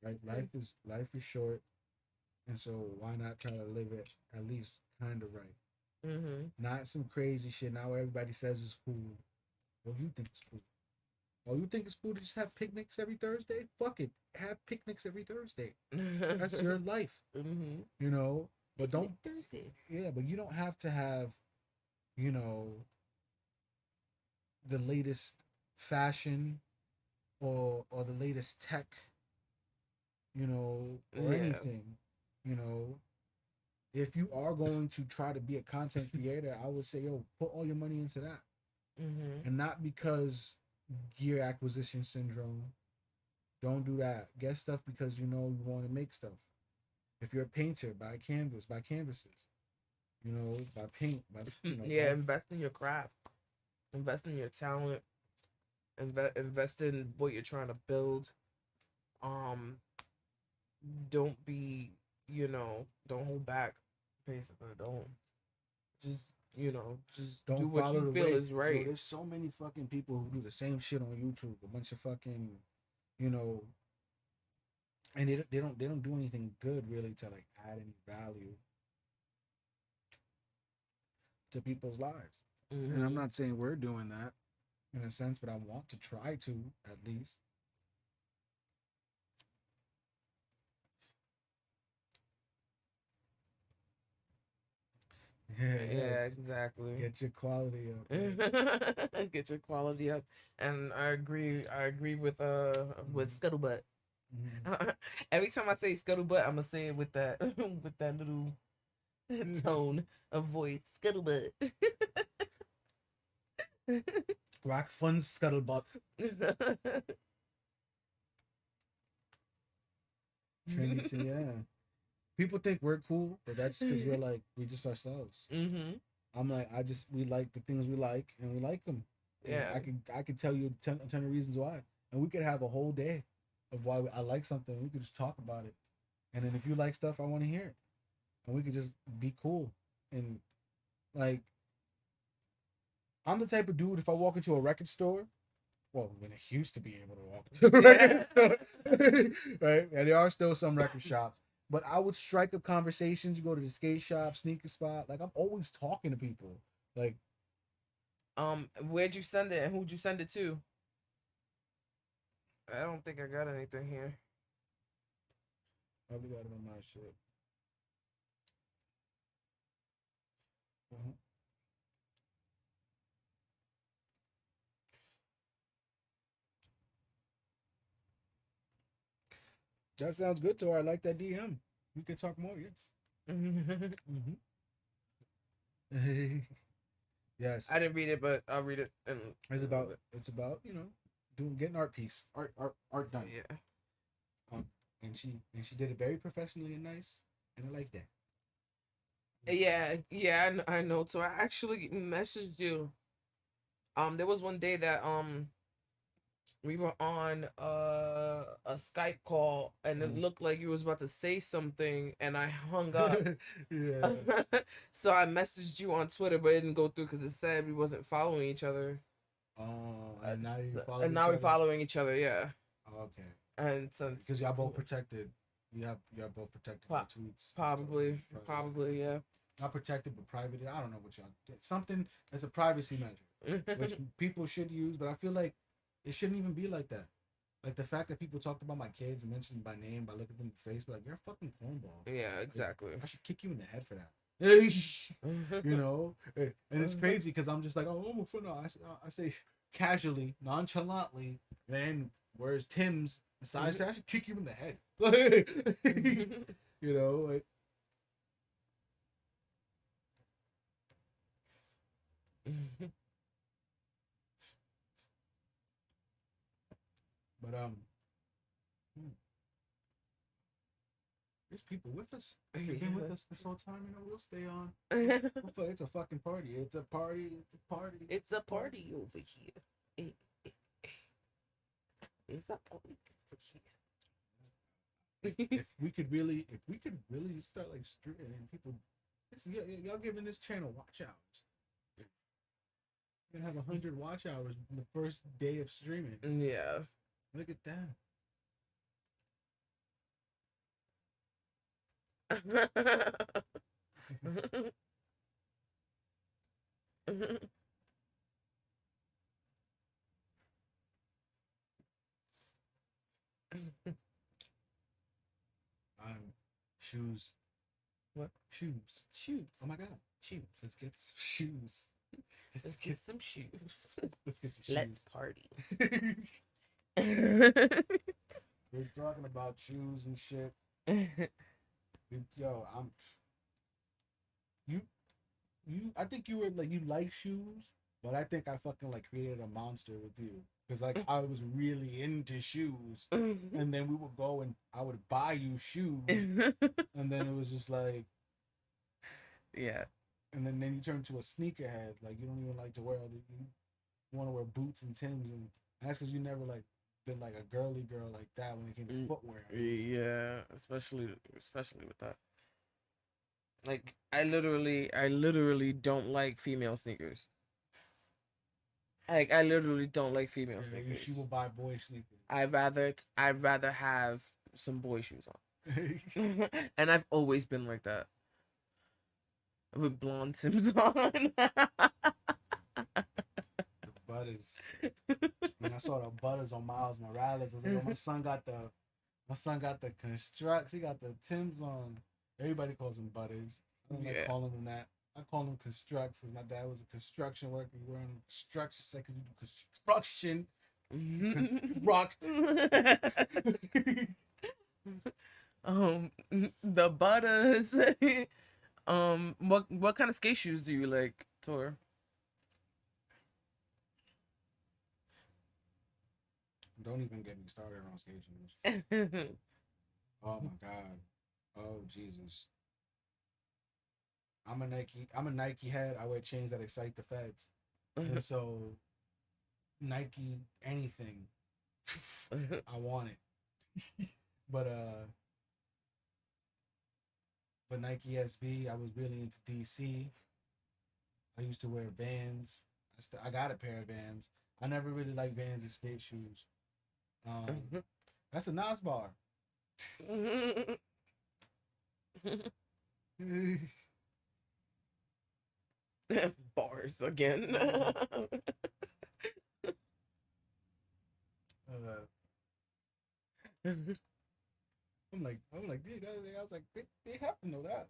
Like, life is short, and so why not try to live it at least kind of right? Not some crazy shit. Now everybody says it's cool. Well, you think it's cool. Oh, you think it's cool to just have picnics every Thursday? Fuck it. Have picnics every Thursday. That's your life. But don't Thursday. Yeah, but you don't have to have, the latest fashion or the latest tech, or anything, if you are going to try to be a content creator, I would say, yo, put all your money into that. Mm-hmm. And not because gear acquisition syndrome. Don't do that. Get stuff because you know you want to make stuff. If you're a painter, buy canvas, buy canvases. You know, buy paint, buy Yeah, invest in your craft, invest in your talent, invest in what you're trying to build. Um, don't be, don't hold back. Basically, don't just, just do don't what follow you the feel wave. is Yo, right. there's so many fucking people who do the same shit on YouTube. A bunch of fucking, you know, and they don't do anything good really to like add any value to people's lives. And I'm Mm-hmm. not saying we're doing that in a sense, but I want to try to at least. Yeah, Yeah, yes. exactly. Get your quality up. Yes. Get your quality up, and I agree. I agree with scuttlebutt. Mhm. Every time I say scuttlebutt, I'm gonna say it with that with that little tone of voice. Scuttlebutt. Rock fun scuttlebutt. Trinity, yeah. People think we're cool, but that's because we just ourselves. Mm-hmm. I'm like, we like the things we like, and we like them, and Yeah. I could tell you a ton of reasons why, and we could have a whole day of why I like something. We could just talk about it, and then if you like stuff, I want to hear it, and we could just be cool, and like I'm the type of dude if I walk into a record store. Well, when I used to be able to walk into a record store, right? And there are still some record shops, but I would strike up conversations. You go to the skate shop, sneaker spot. Like I'm always talking to people. Like Where'd you send it, and who'd you send it to? I don't think I got anything here. I probably got it on my shit. Mhm. That sounds good to her. I like that DM. We can talk more. Yes. Mm-hmm. Yes. I didn't read it, but I'll read it in It's a little about bit. doing getting art piece art done. Yeah. Um, and she did it very professionally and nice, and I like that. Yeah, yeah, I know. So I actually messaged you. There was one day that we were on a Skype call, and it Mm. looked like you was about to say something, and I hung up. Yeah. So I messaged you on Twitter, but it didn't go through because it said we wasn't following each other. Oh, and now you follow And each now we're other. following each other, yeah. Okay. And since Because y'all both protected. Y'all both protected your tweets. And stuff. probably, yeah. Not protected, but private. I don't know what y'all did. Something that's a privacy measure, which people should use. But I feel like it shouldn't even be like that. Like the fact that people talked about my kids and mentioned by name by looking them in the face, but like you're a fucking cornball. Yeah, Like, exactly. I should kick you in the head for that. You know, and it's crazy because I'm just like, oh, I'm a foot. I say casually, nonchalantly, man. Whereas Tim's besides that, I should kick you in the head. You know, like, but hmm, there's people with us. They've been with us this whole time. You know, we'll stay on. It's a fucking party. It's a party. It's a party. It's a party over here. It's a party over here. If we could really start like streaming people, y'all giving this channel watch hours. We're gonna have 100 watch hours in the first day of streaming. Yeah. Look at that. Shoes. What? Shoes. Shoes. Oh my god. Shoes. Let's get some shoes. Let's get some shoes. Let's get some shoes. Let's party. We're talking about shoes and shit. Yo, I think you were like you like shoes, but I think I fucking like created a monster with you because like I was really into shoes, and then we would go and I would buy you shoes, and then it was just like, Yeah. and then you turn to a sneakerhead. Like you don't even like to wear you want to wear boots and Tims, and that's because you never like been like a girly girl like that when it came to footwear. Yeah, especially with that. Like I literally don't like female sneakers. Like I literally don't like female Yeah, sneakers. she will buy boy sneakers. I'd rather have some boy shoes on. And I've always been like that. With blonde Timbs on. The butters. When I saw the butters on Miles Morales, I was like, oh, my son got the constructs. He got the Timbs on. Everybody calls him butters. I don't like calling him that. I call him constructs because my dad was a construction worker. You wearing construction second you do construction. Construct. The butters. What kind of skate shoes do you like, Tor? Don't even get me started on skate shoes. Oh my god. Oh Jesus. I'm a Nike head. I wear chains that excite the feds. And so Nike anything. I want it. But Nike SB, I was really into DC. I used to wear Vans. I got a pair of Vans. I never really liked Vans and skate shoes. That's a Nas bar. Bars again. I'm like, dude, I was like, they have to know that.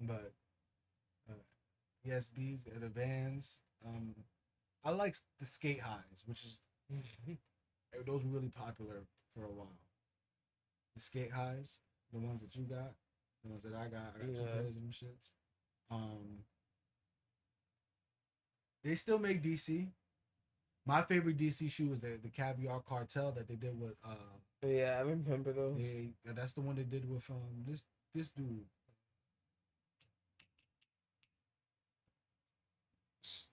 But ESBs and the Vans. I like the skate highs, which is those were really popular for a while. The skate highs, the ones that you got, the ones that I got two pairs of them shits. They still make DC. My favorite DC shoe is the Caviar Cartel that they did with yeah, I remember those. That's the one they did with this dude.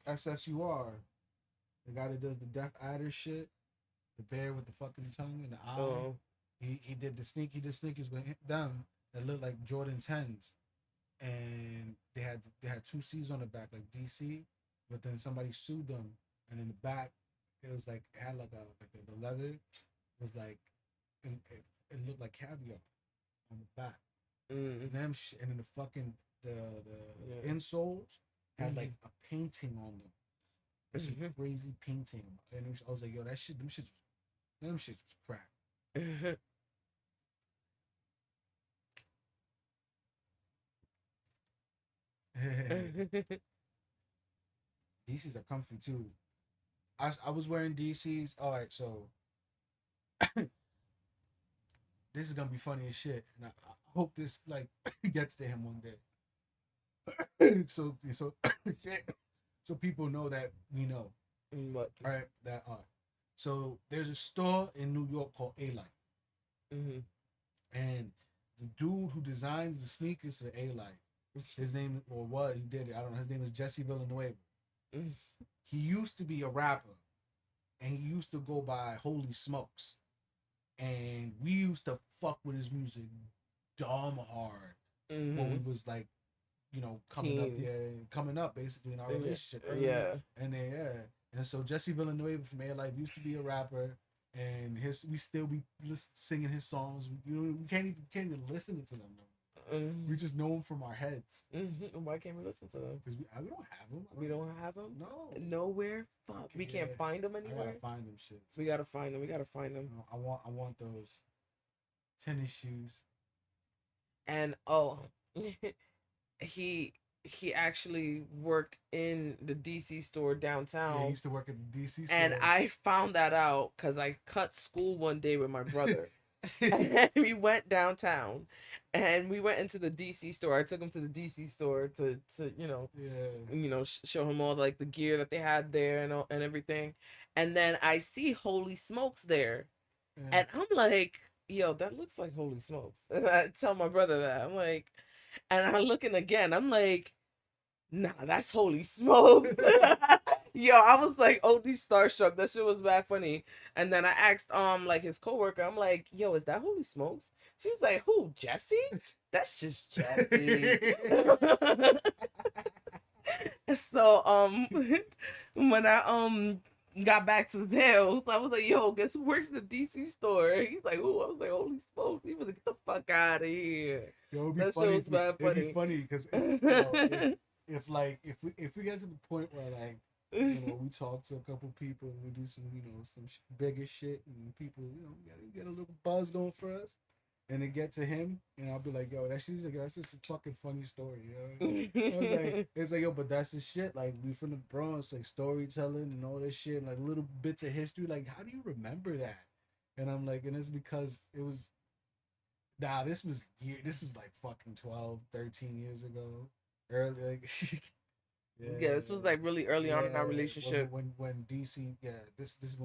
SSUR. The guy that does the Deaf Adder shit. The bear with the fucking tongue and the eye. Oh. He did sneakers with them that looked like Jordan 10s. And they had 2 C's on the back like DC, but then somebody sued them, and in the back it was like it had like the leather was like it looked like caviar on the back. And then the fucking the insoles had like a painting on them. This crazy painting, and I was like, yo, them shits was crack. DCs are comfy too. I was wearing DCs. All right, so this is gonna be funny as shit, and I hope this like gets to him one day. so so people know that we know. What? All right, that so there's a store in New York called A-Life, and the dude who designs the sneakers for A-Life, his name or what he did it, I don't know. His name is Jesse Villanueva. He used to be a rapper, and he used to go by Holy Smokes, and we used to fuck with his music dumb hard when we was like, you know, coming up basically in our relationship. And then and so Jesse Villanueva from A-Life used to be a rapper, and we still be singing his songs. You know, we can't even listen to them no. We just know them from our heads. Why can't we listen to them? Because we don't have them. We don't have them? No. Nowhere? Fuck. We can't find them anywhere? I gotta find them shit. We gotta find them. I want those tennis shoes. And he actually worked in the DC store downtown. Yeah, he used to work at the DC store. And I found that out because I cut school one day with my brother. And we went downtown, and we went into the DC store. I took him to the DC store to Yeah. show him all like the gear that they had there and everything. And then I see Holy Smokes there, Yeah. and I'm like, yo, that looks like Holy Smokes. And I tell my brother that. I'm like, and I'm looking again. I'm like, nah, that's Holy Smokes. Yo, I was like, oh, these starstruck. That shit was bad funny. And then I asked like his coworker, I'm like, yo, is that Holy Smokes? She was like, who, Jesse? That's just Jesse. So when I got back to the house, I was like, yo, guess who works in the DC store? He's like, who? I was like, holy smokes. He was like, get the fuck out of here. Yo, it'd be That shit funny. was bad It'd be funny. funny because if like if we get to the point where like we talk to a couple people and we do some some bigger shit and people get a little buzz going for us, and it get to him and I'll be like, yo, that's just a fucking funny story, yo. I was like, it's like, yo, but that's the shit. Like, we from the Bronx, like storytelling and all this shit, like little bits of history. Like, how do you remember that? And I'm like, and it's because it was. Nah, this was like fucking 12, 13 years ago. Early, like, Yeah, this was like really early on in our relationship. When DC, this is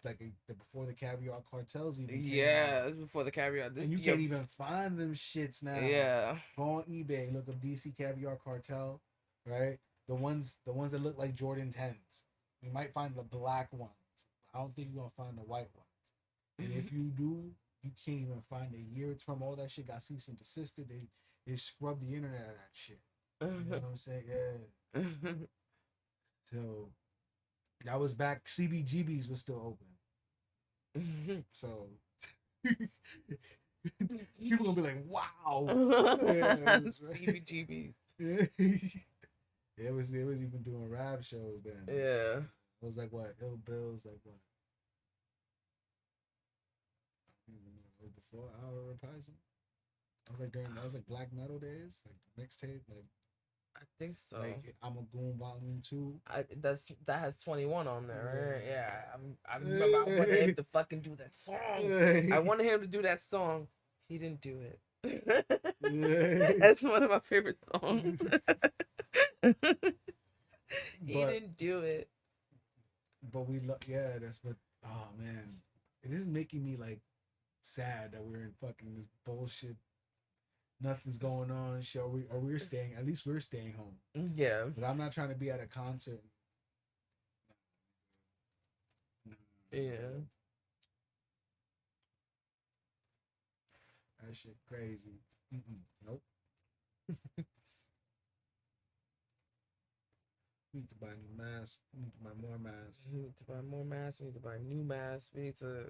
like the before the Caviar Cartels even came Yeah, out. this was before the caviar. And you can't even find them shits now. Yeah. Go on eBay, look up DC Caviar Cartel, right? The ones that look like Jordan 10s. You might find the black ones. I don't think you're gonna find the white ones. And if you do, you can't even find a year it's from. All that shit got cease and desisted. They scrubbed the internet of that shit. You know what I'm saying? Yeah. So that was back. CBGBs was still open. So people gonna be like, "Wow." CBGBs. It was even doing rap shows then. Yeah. It was like what? Ill Bills, like what? Before our reprisal. That was like Black Metal days, like the mixtape, like I think so. like I'm a Goon Volume 2. That has 21 on there, right? Yeah. I remember I wanted him to fucking do that song. I wanted him to do that song. He didn't do it. That's one of my favorite songs. He didn't do it. But we love, that's what. Oh man, it is making me like sad that we're in fucking this bullshit. Nothing's going on. We're staying. At least we're staying home. Yeah. But I'm not trying to be at a concert. Yeah. That shit crazy. Nope. We need to buy new masks. We need to buy more masks. We need to buy more masks. We need to buy new masks. We need to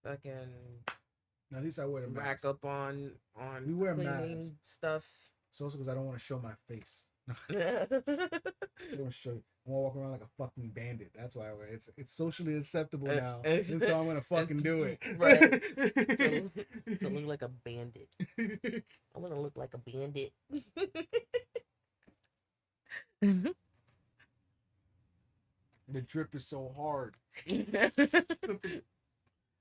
fucking. At least I wear the mask. Rack up on we wear cleaning masks. stuff. It's also because I don't want to show my face. I don't want to show. I want to walk around like a fucking bandit. That's why I wear it. It's socially acceptable now. So I'm gonna fucking do it. Right. To look like a bandit. I want to look like a bandit. The drip is so hard.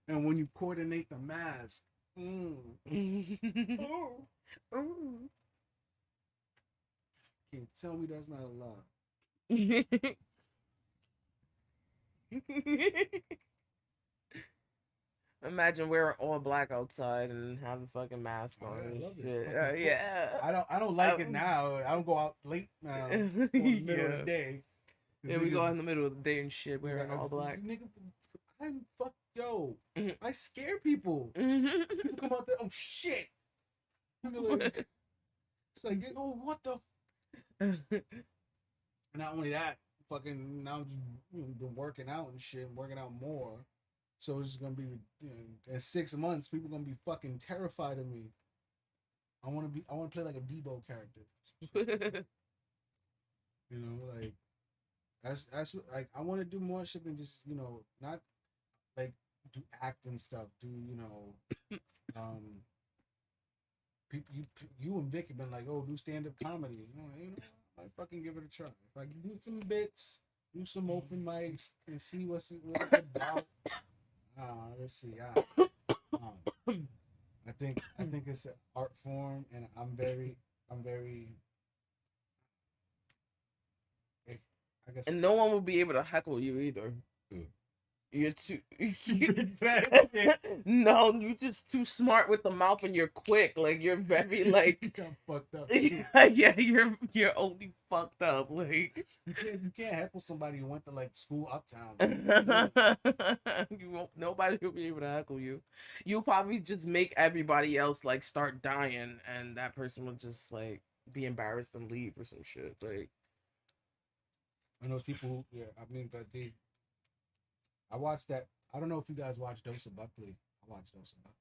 And when you coordinate the mask, can't tell me that's not a lie. Imagine wearing all black outside and have a fucking mask on. I love it. Yeah. I don't like it now. I don't go out late now. In the middle of the day. Yeah, we go out in the middle of the day and shit wearing all black. Nigga, I scare people. People come out there, oh shit. It's like, oh, what the? Not only that, fucking now I've been working out and shit, working out more. So it's gonna be, in 6 months, people gonna be fucking terrified of me. I want to play like a Debo character. Like that's like I want to do more shit than just not like do acting stuff. Do people you and Vic have been like, oh, do stand up comedy. I fucking give it a try. If I can do some bits, do some open mics, and see what's it about. Let's see. I think it's an art form, and I'm very. I guess. And no one will be able to heckle you either. Mm. You're too. Big fat shit. No, you're just too smart with the mouth, and you're quick. Like you're very like. You got fucked up. Yeah, you're only fucked up. Like You can't heckle somebody who went to like school uptown. you won't. Nobody will be able to heckle you. You'll probably just make everybody else like start dying, and that person will just like be embarrassed and leave or some shit. Like. And those people who, yeah, I mean, but I watched that. I don't know if you guys watched Dose of Buckley. I watched Dose of Buckley.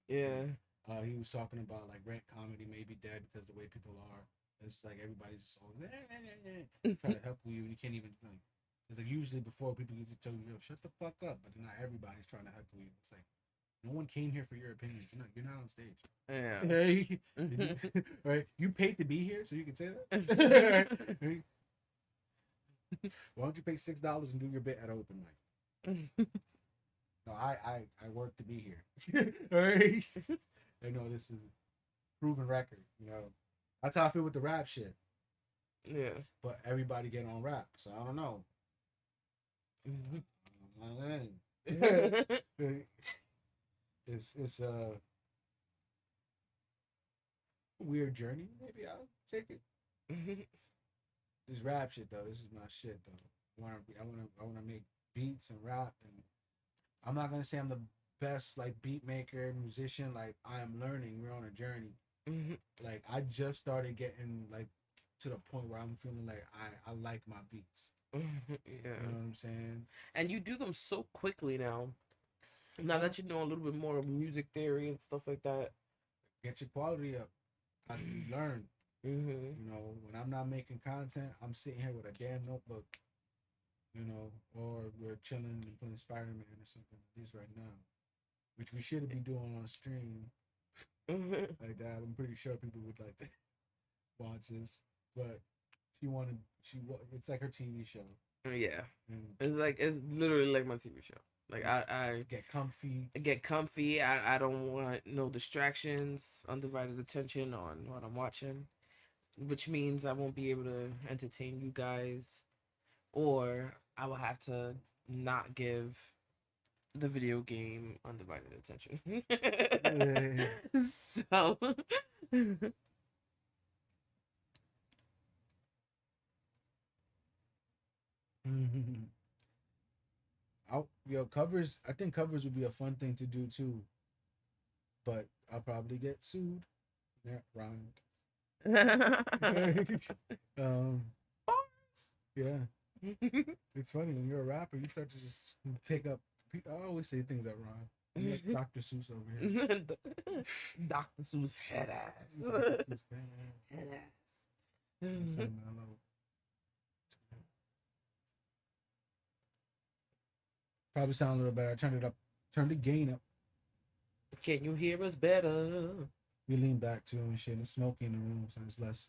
Yeah. He was talking about like rant comedy may be dead because the way people are. It's like everybody's just all try to help you, and you can't even like. It's like usually before people used to tell you, "Yo, shut the fuck up," but not everybody's trying to help you. It's like no one came here for your opinions. You're not on stage. Yeah. Hey, right? You paid to be here, so you can say that. Right? Why don't you pay $6 and do your bit at open mic? No, I work to be here. Right? I know this is proven record. That's how I feel with the rap shit. Yeah. But everybody get on rap, so I don't know. It's a weird journey. Maybe I'll take it. This rap shit though, this is my shit though. I wanna make beats and rap, and I'm not gonna say I'm the best like beat maker, musician. Like I am learning. We're on a journey. Like I just started getting like to the point where I'm feeling like I like my beats. Yeah. You know what I'm saying? And you do them so quickly now. Now that you know a little bit more of music theory and stuff like that. Get your quality up. How do you learn? When I'm not making content, I'm sitting here with a damn notebook, or we're chilling and playing Spider-Man or something like this right now, which we should be doing on stream like that. I'm pretty sure people would like to watch this, but it's like her TV show. Yeah, and it's literally like my TV show. Like I get comfy. I don't want no distractions, undivided attention on what I'm watching, which means I won't be able to entertain you guys, or I will have to not give the video game undivided attention. So Covers. I think covers would be a fun thing to do too, but I'll probably get sued. That rhymed. Yeah. It's funny when you're a rapper, you start to just pick up. I always say things that rhyme. Like Dr. Seuss over here. Dr. Seuss head ass. Head ass. Probably sound a little better. I turned it up. Turned the gain up. Can you hear us better? We lean back too and shit. It's smoky in the room, so it's less.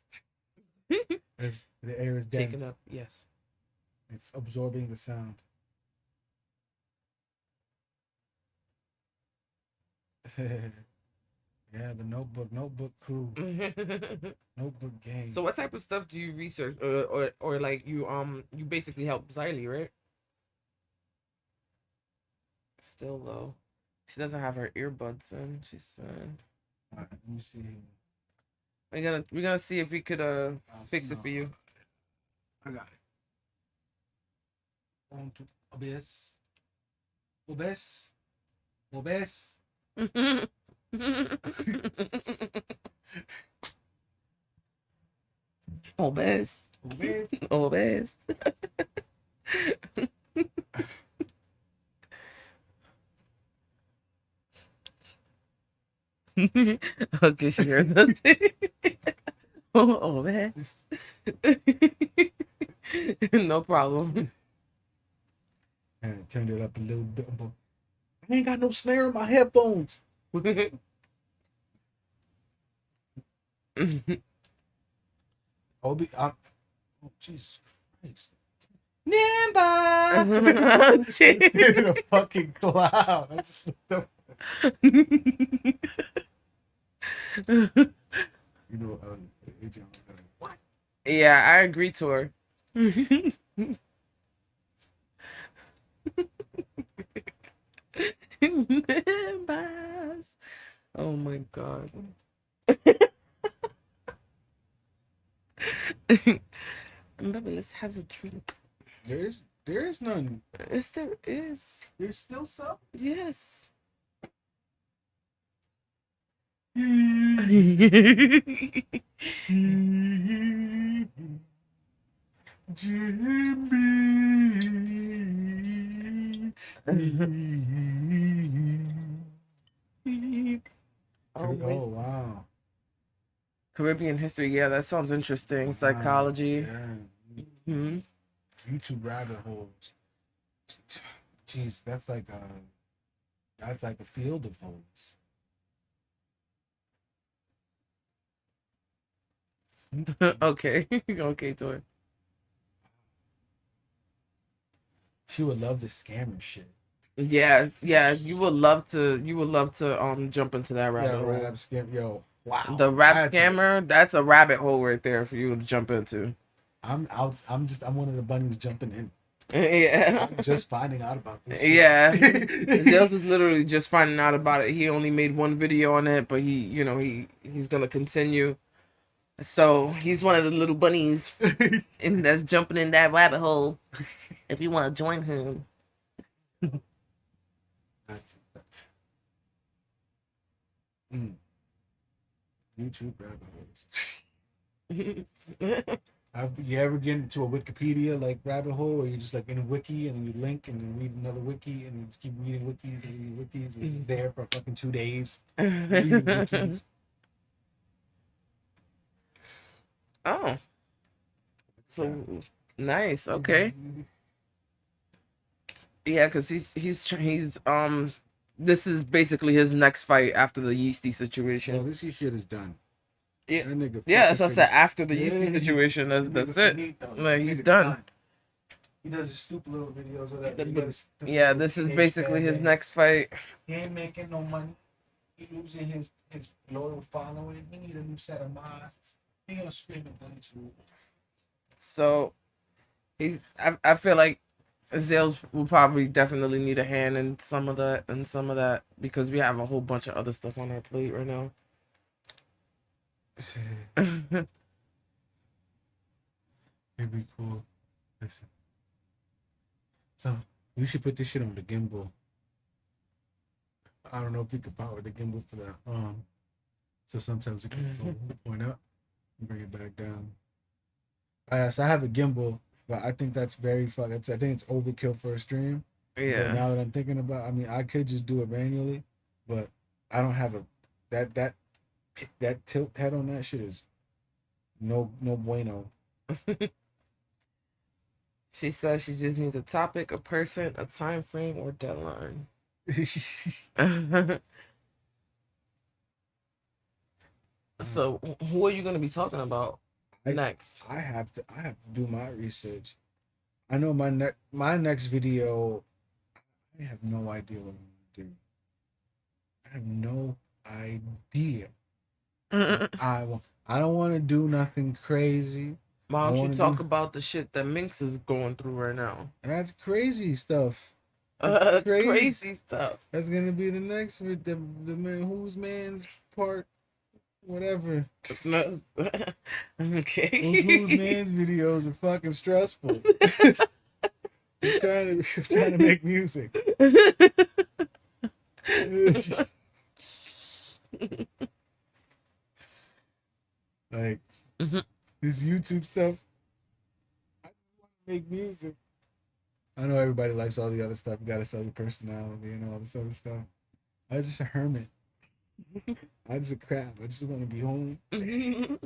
The air is dense. Taking up, yes. It's absorbing the sound. Yeah, the notebook crew, notebook gang. So, what type of stuff do you research, or like you basically help Xylee, right? Still though, she doesn't have her earbuds in. She said. All right, let me see. We're gonna see if we could fix it for you. I got it. On to Abyss. Obes. Obes. Okay, she heard us. Obes. No problem. And turned it up a little bit. I ain't got no snare in my headphones. Oh, Jesus Christ. Nimba! A fucking cloud. I just looked up. You know, AJ, what? Yeah, I agree to her. Bye. Oh my god. Baby, let's have a drink. There is none. Yes, there is. There's still some. Yes. Oh wow. Caribbean history. Yeah, that sounds interesting. Wow. Psychology. Yeah. Hmm. YouTube rabbit holes. Jeez, that's like a field of holes. Okay. Okay, Toy. She would love the scammer shit. Yeah, yeah. You would love to jump into that rabbit hole. Rap scam. Yo, wow. The rap scammer, that's a rabbit hole right there for you to jump into. I'm out. I'm one of the bunnies jumping in. Yeah. I'm just finding out about this shit. Yeah. Zales is literally just finding out about it. He only made one video on it, but he's gonna continue. So he's one of the little bunnies and that's jumping in that rabbit hole. If you want to join him. That's YouTube rabbit holes. You ever get into a Wikipedia like rabbit hole, or you just like in a wiki and then you link and then read another wiki and you just keep reading wikis and reading wikis and you're there for fucking 2 days reading wikis. Oh, so nice. Okay. Yeah, because he's this is basically his next fight after the Yeasty Well, situation. this shit is done. Yeah, That nigga yeah. fucking That's what I said. finished. After the Yeah, Yeasty situation, that's it. Like, he's Nigga done. He does his stupid little videos or whatever. But- He got his stupid Yeah, little this is teenage basically fan his base. next fight. He ain't making no money. He losing his loyal following. He need a new set of mods. He gonna scream at them too. So I feel like Zales will probably definitely need a hand in some of that because we have a whole bunch of other stuff on our plate right now. It'd be cool. Listen. So we should put this shit on the gimbal. I don't know if we could power the gimbal for that. So sometimes we can point up and bring it back down. So I have a gimbal, but I think that's very fuck. I think it's overkill for a stream. But Yeah. now that I'm thinking about, I mean, I could just do it manually, but I don't have that tilt head on that shit is no bueno. She says she just needs a topic, a person, a time frame, or deadline. So who are you gonna be talking about next? I have to do my research. I know my next video. I have no idea what I'm gonna do. I have no idea. I don't want to do nothing crazy. Why don't you talk about the shit that Minx is going through right now? That's crazy stuff. That's crazy stuff. That's gonna be the next with the man whose man's part, whatever. Okay. Whose man's videos are fucking stressful. I'm trying to make music. Like this YouTube stuff. I just want to make music. I know everybody likes all the other stuff. You gotta sell your personality and all this other stuff. I was just a hermit. I just a crab. I just want to be home. I don't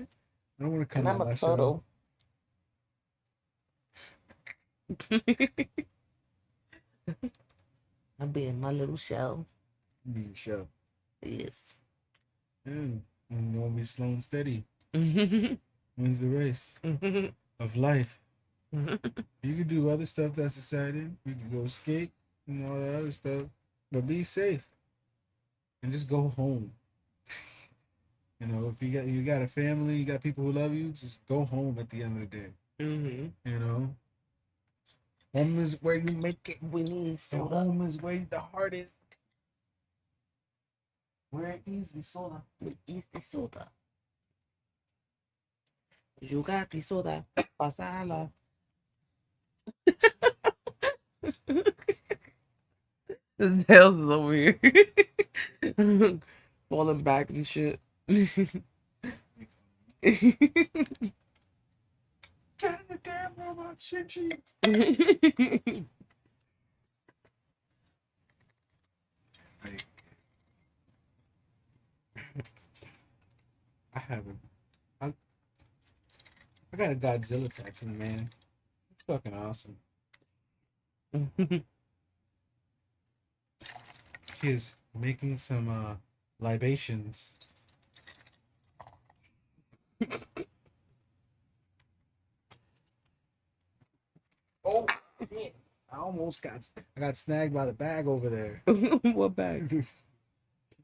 want to come And on I'm my a show. turtle. I'll be in my little shell. Be your show. Yes. And you want to be slow and steady. Wins the race of life. You can do other stuff that's exciting. You can go skate and all that other stuff, but be safe. and just go home. You know, if you got a family, you got people who love you, just go home at the end of the day. Mm-hmm. You know, home is where you make it. We need And soda. home is where the heart is. Where is the soda? We need the soda. Jugati soda. Pasala. His nails is over here. Falling back and shit. Get in the damn robot, Shinji. I haven't. I got a Godzilla tattoo, man. It's fucking awesome. He is making some libations. Oh shit. I got snagged by the bag over there. What bag?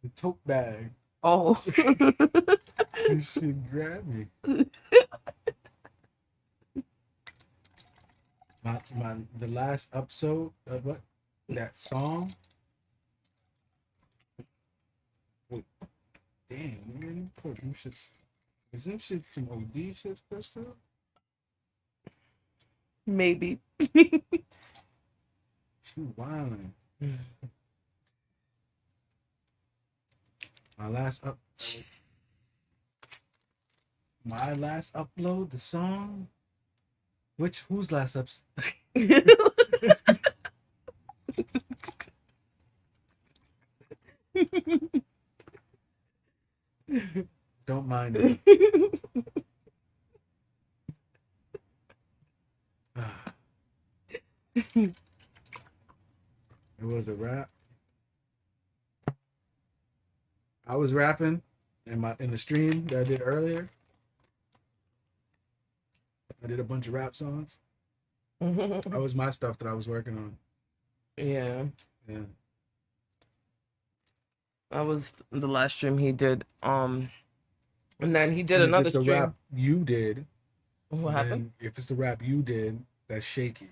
The tote bag. Oh. This shit grabbed me. The last episode of what? That song? Wait, damn, man, you put them shits. Is them shits some OD shits, Crystal? Maybe. She wildin'. My last upload, the song. Whose last ups? Don't mind me. It was a rap. I was rapping in the stream that I did earlier. I did a bunch of rap songs. That was my stuff that I was working on. Yeah. Yeah. That was the last stream he did. And then he did And another if it's the stream. rap you did, What happened? If it's the rap you did, that's shaky.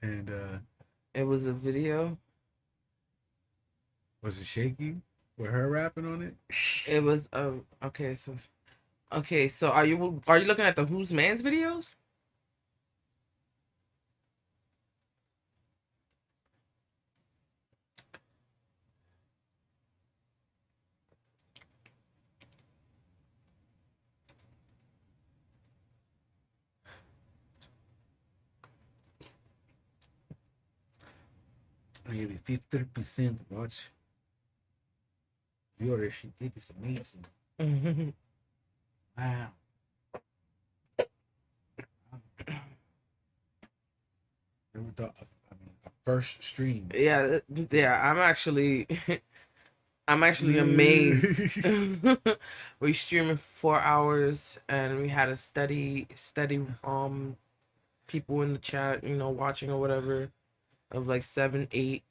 And It was a video. was it shaky with her rapping on it? It was okay. So are you looking at the Who's Man's videos? Maybe 50% watch viewership. It is amazing. Wow. Never thought a first stream. Yeah. I'm actually amazed. We streaming 4 hours and we had a steady people in the chat, watching or whatever, of like 7, 8.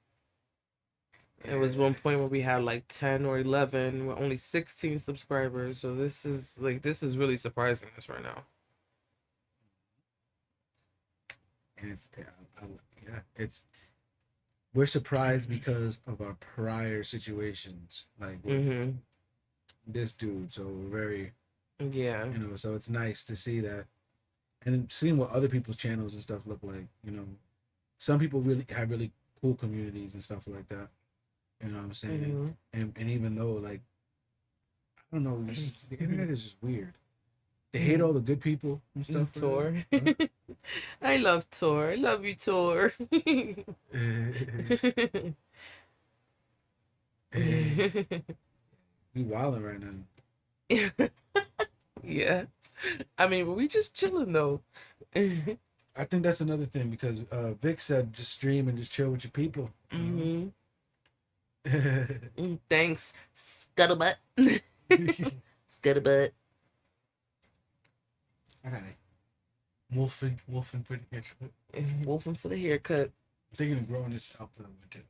It was one point where we had like 10 or 11. We're only 16 subscribers, so this is really surprising us right now. And we're surprised because of our prior situations, like with this dude. So we're very, Yeah. So it's nice to see that, and seeing what other people's channels and stuff look like. Some people really have really cool communities and stuff like that. You know what I'm saying? And even though, like, I don't know, the internet is just weird. They hate all the good people and stuff. Tor. Huh? I love Tor. I love you, Tor. You wilding right now. Yeah. I mean, we just chilling though. I think that's another thing because Vic said just stream and just chill with your people. Thanks, Scuttlebutt. Scuttlebutt. I got it. Wolfing for the haircut. Wolfing for the haircut. thinking of growing this out with the beard.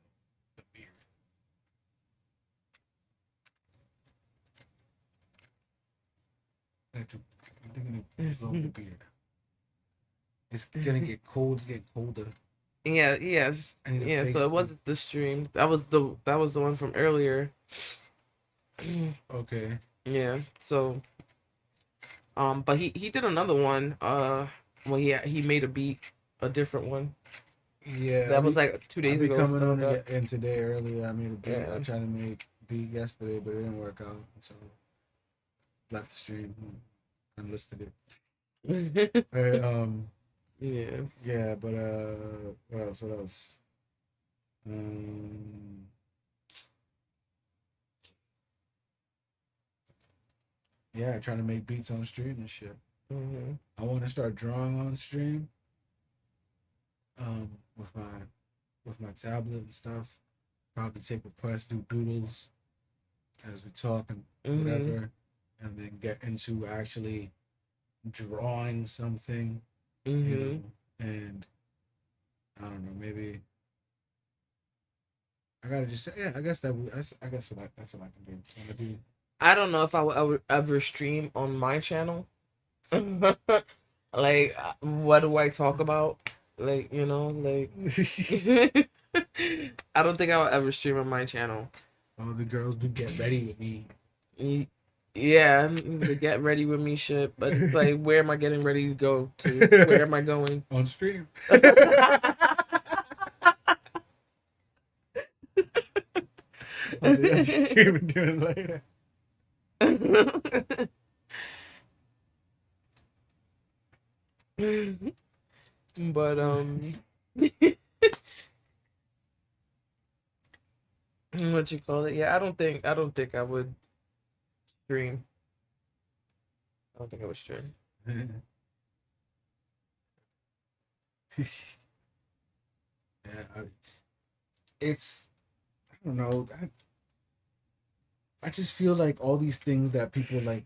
I'm thinking of growing the beard. It's gonna get cold. It's getting colder. Yeah, yes. I need a Yeah, face. so it wasn't the stream. That was the one from earlier. Okay. Yeah. So but he did another one. Well, he made a beat, a different one. Yeah. That was like 2 days I be ago. coming So on that, and today earlier. I made a beat. yeah. I tried to make a beat yesterday, but it didn't work out. So left the stream and listed it. Yeah. Yeah, but what else? What else? Um, yeah, trying to make beats on stream and shit. Mm-hmm. I want to start drawing on stream. With my tablet and stuff. Probably take requests, do doodles as we talk and whatever, and then get into actually drawing something. Mm-hmm. And I don't know, maybe I gotta just say, yeah, I guess that's what I can do. It's gonna be I don't know if I will ever stream on my channel. Like, what do I talk about? Like, like I don't think I will ever stream on my channel. all the girls do get ready with me. Yeah, the get ready with me shit. But it's like, where am I getting ready to go to? Where am I going? On stream. On the stream and doing it later. But what you call it? Yeah, I don't think I would stream. I don't think I would stream. Yeah, it's I don't know. I just feel like all these things that people like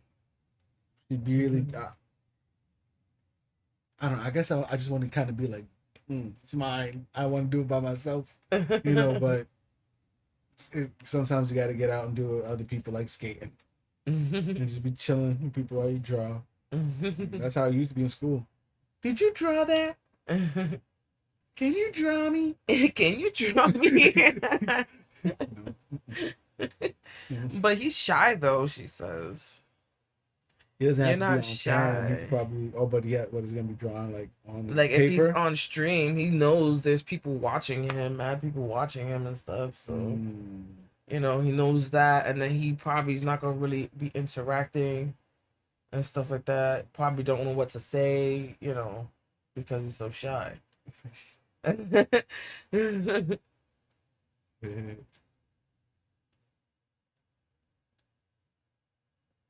should be really. I don't know. I guess I just want to kind of be like, it's mine. I want to do it by myself, But sometimes you got to get out and do it with other people, like skating, and just be chilling with people while you draw. That's how it used to be in school. Did you draw that? Can you draw me? Can you draw me? No. But he's shy though, she says. He doesn't have You're to be not on camera. He shy. probably. Oh, but yeah, what is he gonna be drawing like on Like, paper? if he's on stream, he knows there's people watching him, mad people watching him and stuff. So, he knows that, and then he probably is not gonna really be interacting and stuff like that. Probably don't know what to say, because he's so shy.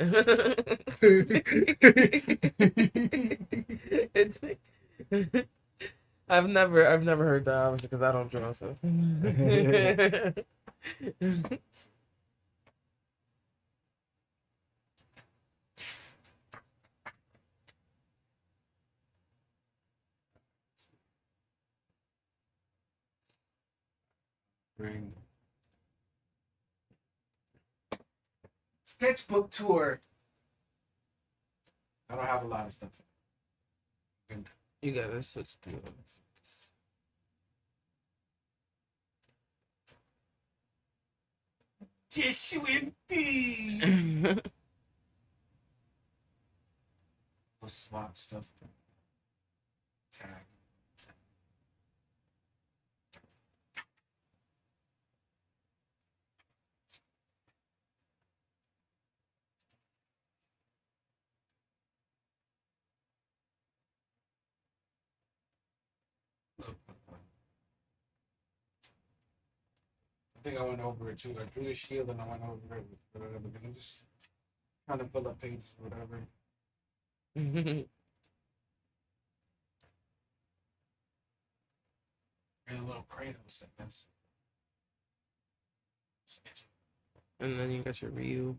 It's, I've never heard that, obviously, because I don't draw. So. Bring sketchbook tour. I don't have a lot of stuff. You gotta switch to. Yes, you indeed. We'll swap stuff. Tag. I think I went over it too. I drew the shield and I went over it with whatever. Because I'm just trying to fill up pages or whatever. And a little Kratos, I guess. And then you got your Ryu.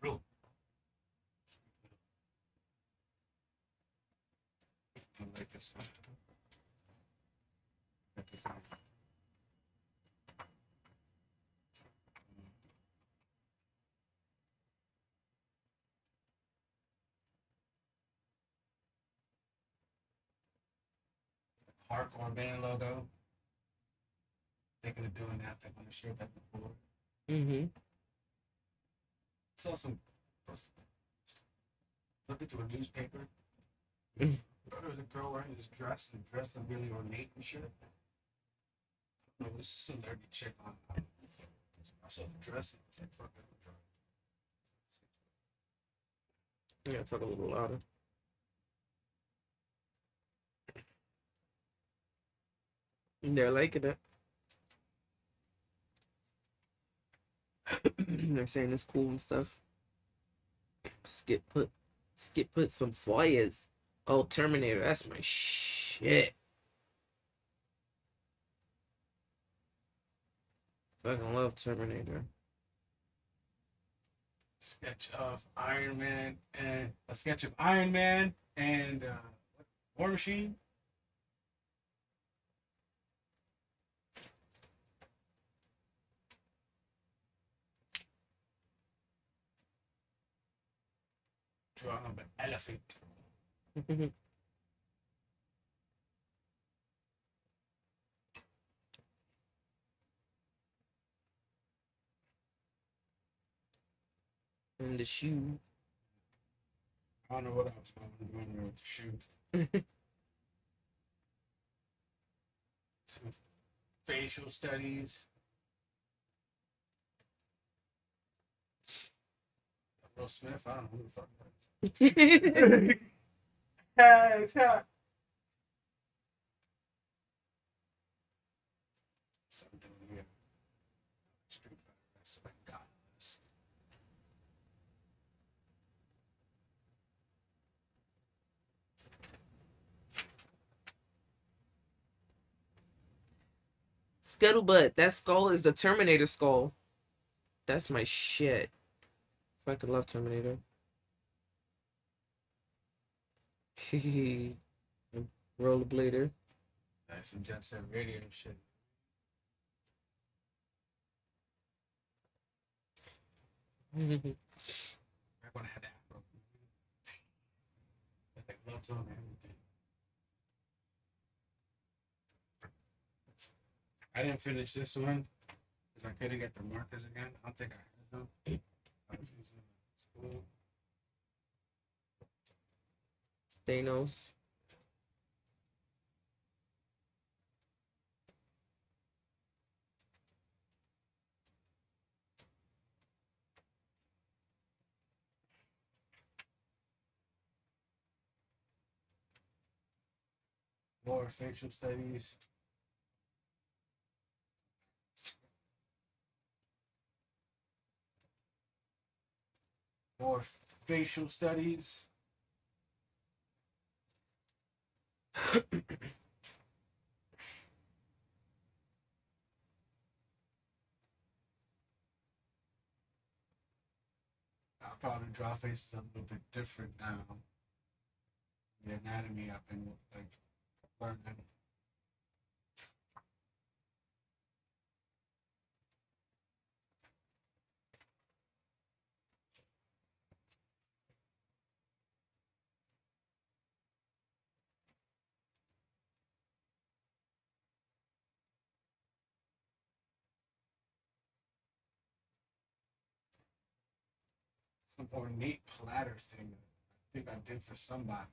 Real. I like this one. Hardcore band logo. Thinking of doing that. They're going to share that before. Mm-hmm. Saw some. Look into a newspaper. Mm. There was a girl wearing this dress and dressed in really ornate and shit. No, this is some nerdy chick on. I saw the dress and I was like, fuck it, Yeah, talk a little louder. They're liking it. They're saying it's cool and stuff. Skip put some fires. Oh, Terminator, that's my shit. Fucking love Terminator. Sketch of Iron Man and a sketch of Iron Man and War Machine. Drawing of an elephant. And the shoe. I don't know what else I'm doing with the shoe. Some facial studies. Will Smith, I don't know who the fuck that is. Hey, it's hot. Something doing here. Street Fighter, that's like godless. Scuttlebutt, that skull is the Terminator skull. That's my shit. I could love Terminator. Rollerblader. That's some Jet Set Radio shit. I'm gonna have that afro. With the gloves on and everything. I didn't finish this one because I couldn't get the markers again. I don't think I had them. I was using them at school. Thanos. More facial studies. More facial studies. I'll probably draw faces a little bit different now. The anatomy I've been like learning. Some ornate platter thing I think I did for somebody.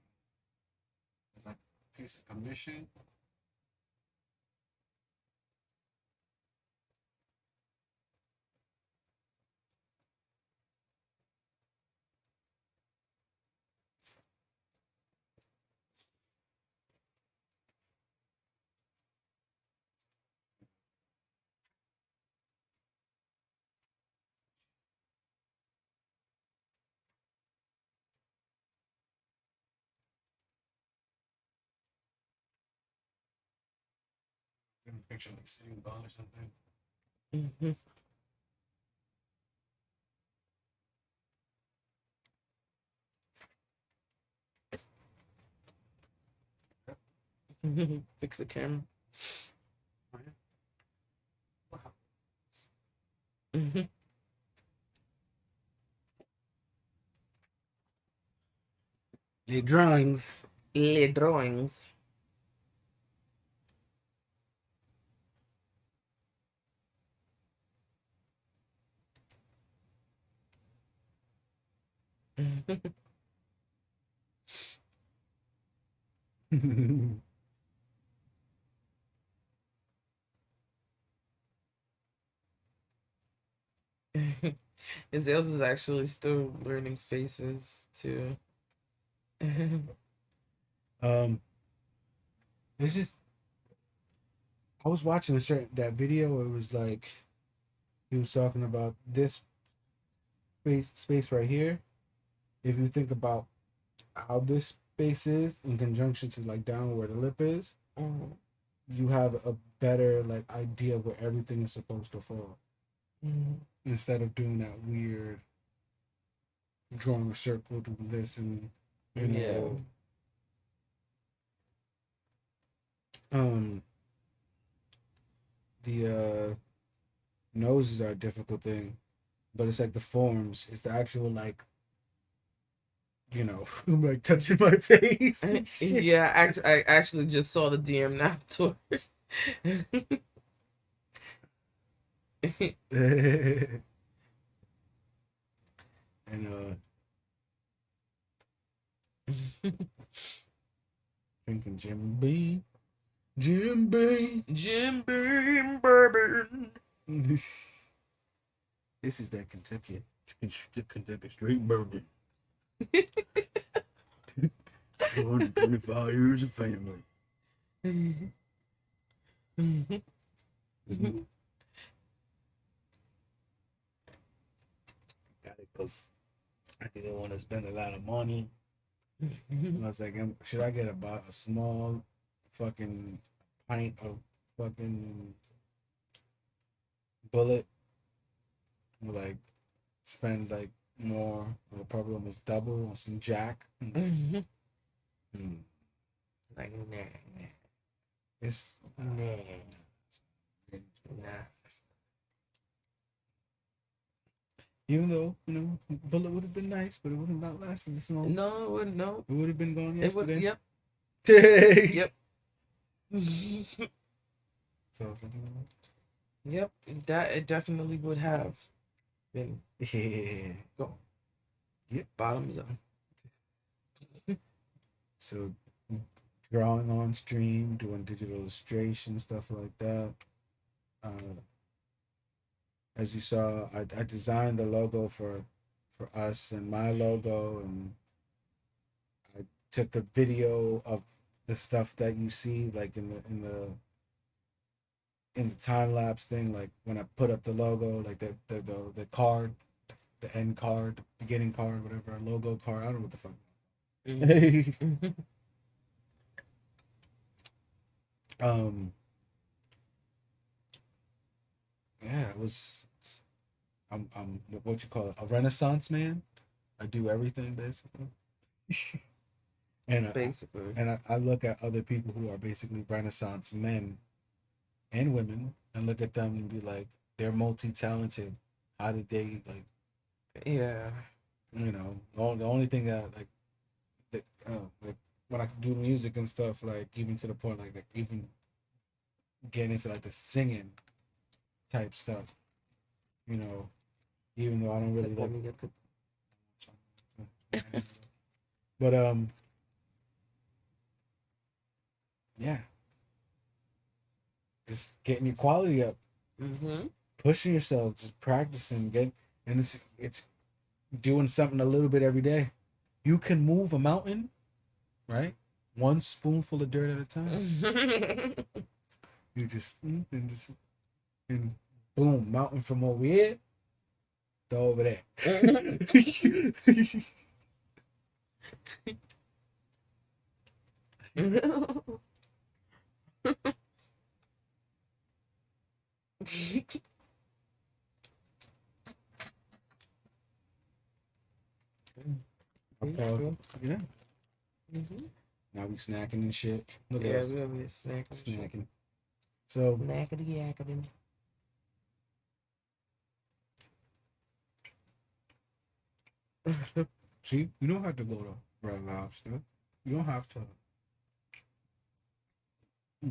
It's like a piece of commission. Give me a picture like sitting bone or something. Fix the camera. Les drawings. Les drawings. Izales is actually still learning faces too. It's just I was watching that video. It was like he was talking about this space right here. If you think about how this space is in conjunction to like down where the lip is, Mhm. you have a better like idea of where everything is supposed to fall. Mhm. Instead of doing that weird drawing a circle, do this and you know. The noses are a difficult thing, but it's like the forms. It's the actual like like touching my face and shit. Yeah, I actually just saw the DM now too. And drinking Jim Beam. Jim Beam. Jim Beam bourbon. This is that Kentucky straight bourbon. 225 years of family. Got it because I didn't want to spend a lot of money. I was like, should I get a small fucking pint of fucking bullet? Or like spend like more, or probably almost double on some Jack. Like, nah. It's Nah. Even though bullet would have been nice, but it would have not lasted this long. No, it wouldn't. No, it would have been gone yesterday. Yep. Yep. So I was like, yep, that it definitely would have been. Yeah. Go. Yep. Bottoms up. So drawing on stream, doing digital illustration, stuff like that. As you saw, I designed the logo for us and my logo, and I took the video of the stuff that you see like in the time lapse thing, like when I put up the logo, like the card, the end card, the beginning card, whatever, logo card. I don't know what the fuck. Yeah, it was. I'm what you call it, a Renaissance man. I do everything basically. And basically, I look at other people who are basically Renaissance men and women, and look at them and be like, they're multi-talented. How did they like? Yeah. The only thing that like when I do music and stuff, like even to the point like even getting into like the singing type stuff, even though I don't really like. But yeah, just getting your quality up, pushing yourself, just practicing, and it's doing something a little bit every day. You can move a mountain, right? One spoonful of dirt at a time. You just and boom, mountain from over here to over there. Yeah. Now we snacking and shit. Look at us. Yeah, we snacking. So snackity yakking. See, you don't have to go though. Red Lobster. You don't have to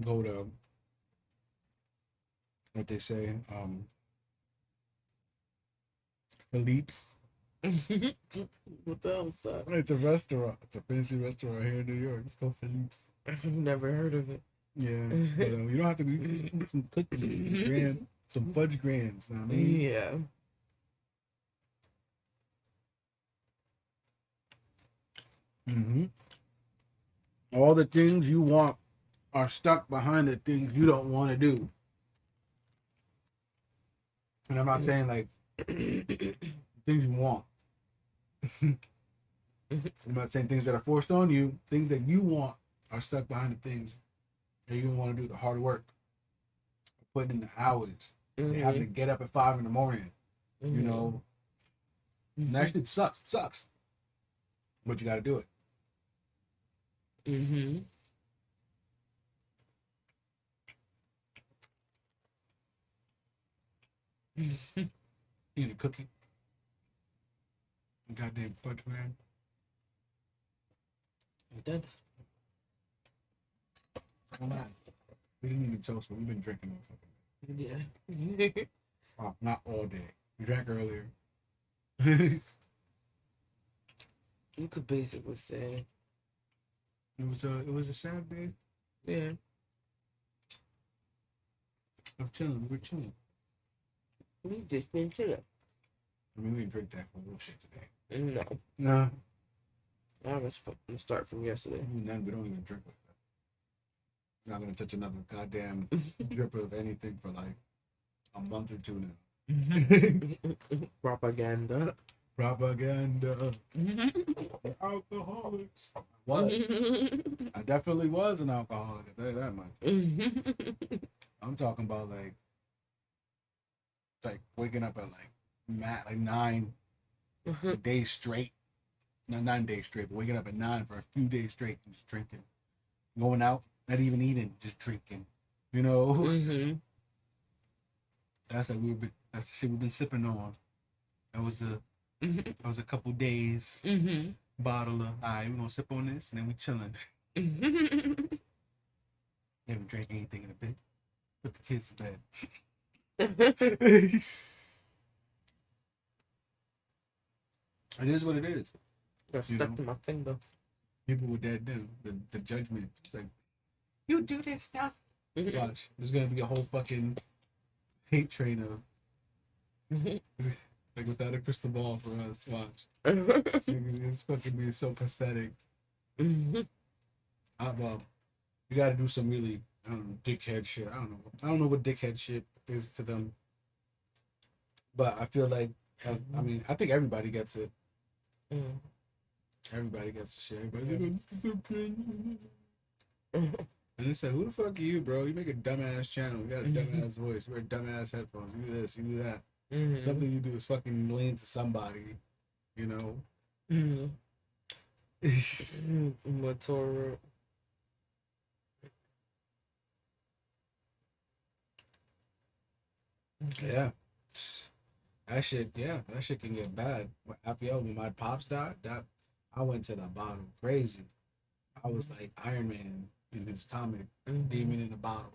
go to what they say, Philippe's. What the hell's that? It's a restaurant. It's a fancy restaurant here in New York. It's called Philippe's. I've never heard of it. Yeah, but you don't have to. You can just eat some cookies, some fudge grams. You know what I mean? Yeah. Mm-hmm. All the things you want are stuck behind the things you don't want to do. And I'm not saying like things you want. I'm not saying things that are forced on you. Things that you want are stuck behind the things that you don't want to do the hard work, putting in the hours, having to get up at 5 a.m. You know, and that shit sucks. It sucks, but you got to do it. Mm-hmm. Eat a cookie. Goddamn fudge man. You done? Come on. We didn't even toast, but we've been drinking all fucking day. Yeah. Oh, not all day. We drank earlier. You could basically say. It was a sad day Yeah. of chilling. We were chilling. We just been chilling. I mean, we didn't drink that for bullshit today. No. Nah. I was gonna start from yesterday. Even then, we don't even drink like that. Not gonna touch another goddamn drip of anything for like a month or two now. Propaganda. Propaganda. Alcoholics. What? I definitely was an alcoholic. I tell you that much. I'm talking about like waking up at like 9 days straight. Not 9 days straight, but waking up at 9 for a few days straight and just drinking. Going out, not even eating, just drinking. You know? That's like that's the shit we've been sipping on. That was a couple days bottle of we're gonna sip on this and then we chilling. Never drank anything in a bit. Put the kids to bed. It is what it is. Got stuck to my thing though. People with that do the judgment. It's like, you do this stuff. Watch, there's gonna be a whole fucking hate train of like without a crystal ball for us. Watch, it's fucking be so pathetic. Well, you got to do some really dickhead shit. I don't know what dickhead shit is to them, but I feel like I think everybody gets it. Everybody gets the shit. Everybody's like, it's okay. And they said, who the fuck are you, bro? You make a dumbass channel. You got a dumbass voice. You wear dumbass headphones. You do this, you do that. Something you do is fucking lean to somebody, you know? Matoro. Yeah. That shit can get bad. When my pops died, I went to the bottom crazy. I was like Iron Man in his comic, Demon in a Bottle.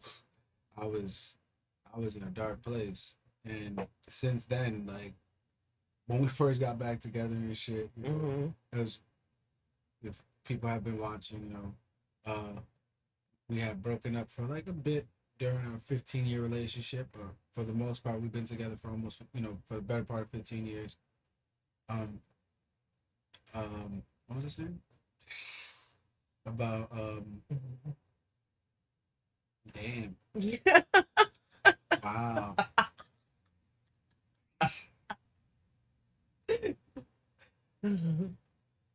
I was in a dark place, and since then, like when we first got back together and shit, you know, as if people have been watching, you know, we had broken up for like a bit during our 15-year relationship, or for the most part, we've been together for almost, you know, for the better part of 15 years. What was this name? About damn. Wow.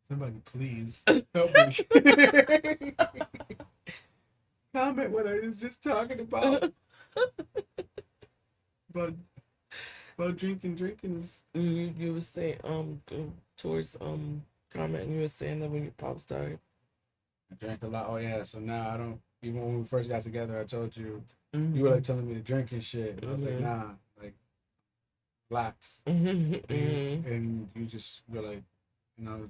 Somebody please help me. Comment what I was just talking about. But drinking is. You were saying towards comment, and you were saying that when your pops died. I drank a lot. Oh yeah, so now I don't. Even when we first got together, I told you you were like telling me to drink and shit. And I was like, nah, like relax. And you just were like, you know,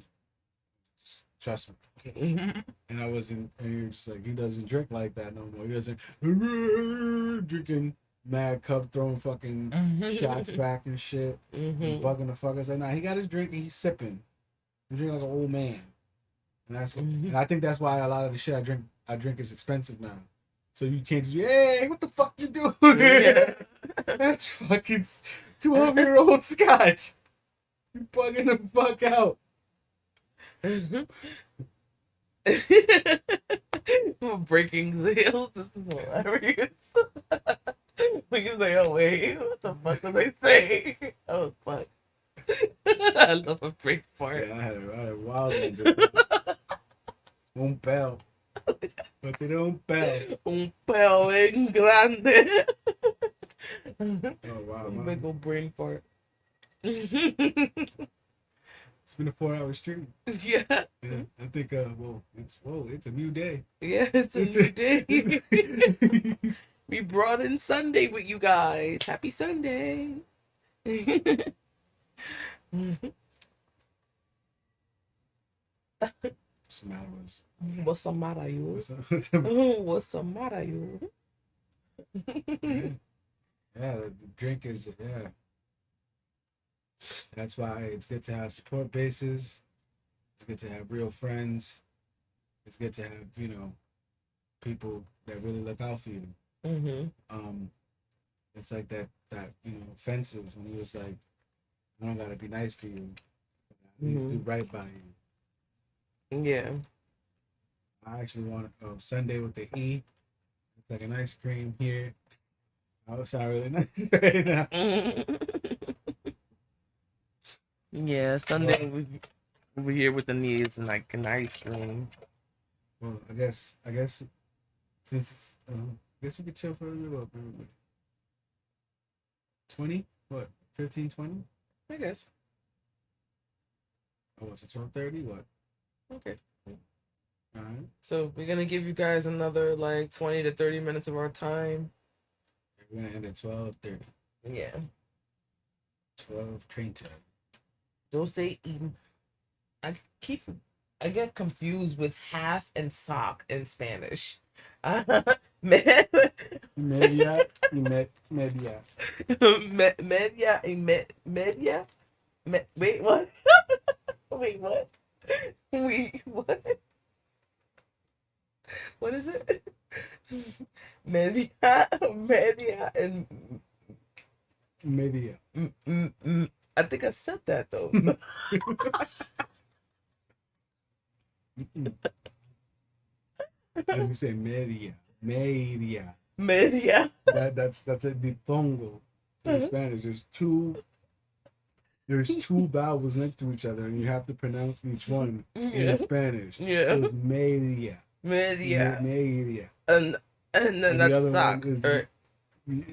just Trust me. Mhm. And I wasn't, and you're just like, he doesn't drink like that no more. He doesn't drinking mad cup, throwing fucking shots back and shit, and bugging the fuck. I was like, nah, he got his drink and he's sipping. He's drinking like an old man. And I think that's why a lot of the shit I drink is expensive now. So you can't just be, hey, what the fuck you doing? Yeah. That's fucking 12-year-old scotch. You bugging the fuck out. Breaking sales. This is hilarious. Like you say, oh wait, what the fuck was I saying? Oh fuck. I love a break part. Yeah, I had a wild one just un peo. But they don't peo. Un peo en grande. Oh wow, man. Big old brain fart. It's been a 4-hour stream. Yeah. Yeah, I think it's a new day. Yeah, it's a new day. We brought in Sunday with you guys. Happy Sunday. What's the matter with What's the matter, you? us? What's the matter, you? Yeah, the drink is That's why it's good to have support bases. It's good to have real friends. It's good to have, people that really look out for you. It's like that Fences, when he was like, I don't gotta be nice to you, at least do right by you. Yeah. I actually want Sunday with the E. It's like an ice cream here. Oh, it's not really nice right now. Yeah, Sunday over here with the needs and like an ice cream. Well, I guess since I guess we could chill for a little bit. 20? What? 15, 20? I guess. Oh, what's it? 12:30? What? Okay. All right. So we're gonna give you guys another like 20 to 30 minutes of our time. We're gonna end at 12:30. Yeah. 12 train time. Those say I get confused with half and sock in Spanish. Man. Media. Media y media. Wait, what? Wait, what? Wait, what? What is it? Media, and Media. I think I said that though. As you say, media. Media. That's a diphthongo in Spanish. There's two vowels next to each other, and you have to pronounce each one in Spanish. Yeah. So it's media. Media. Media. And then And the other that's sock. one is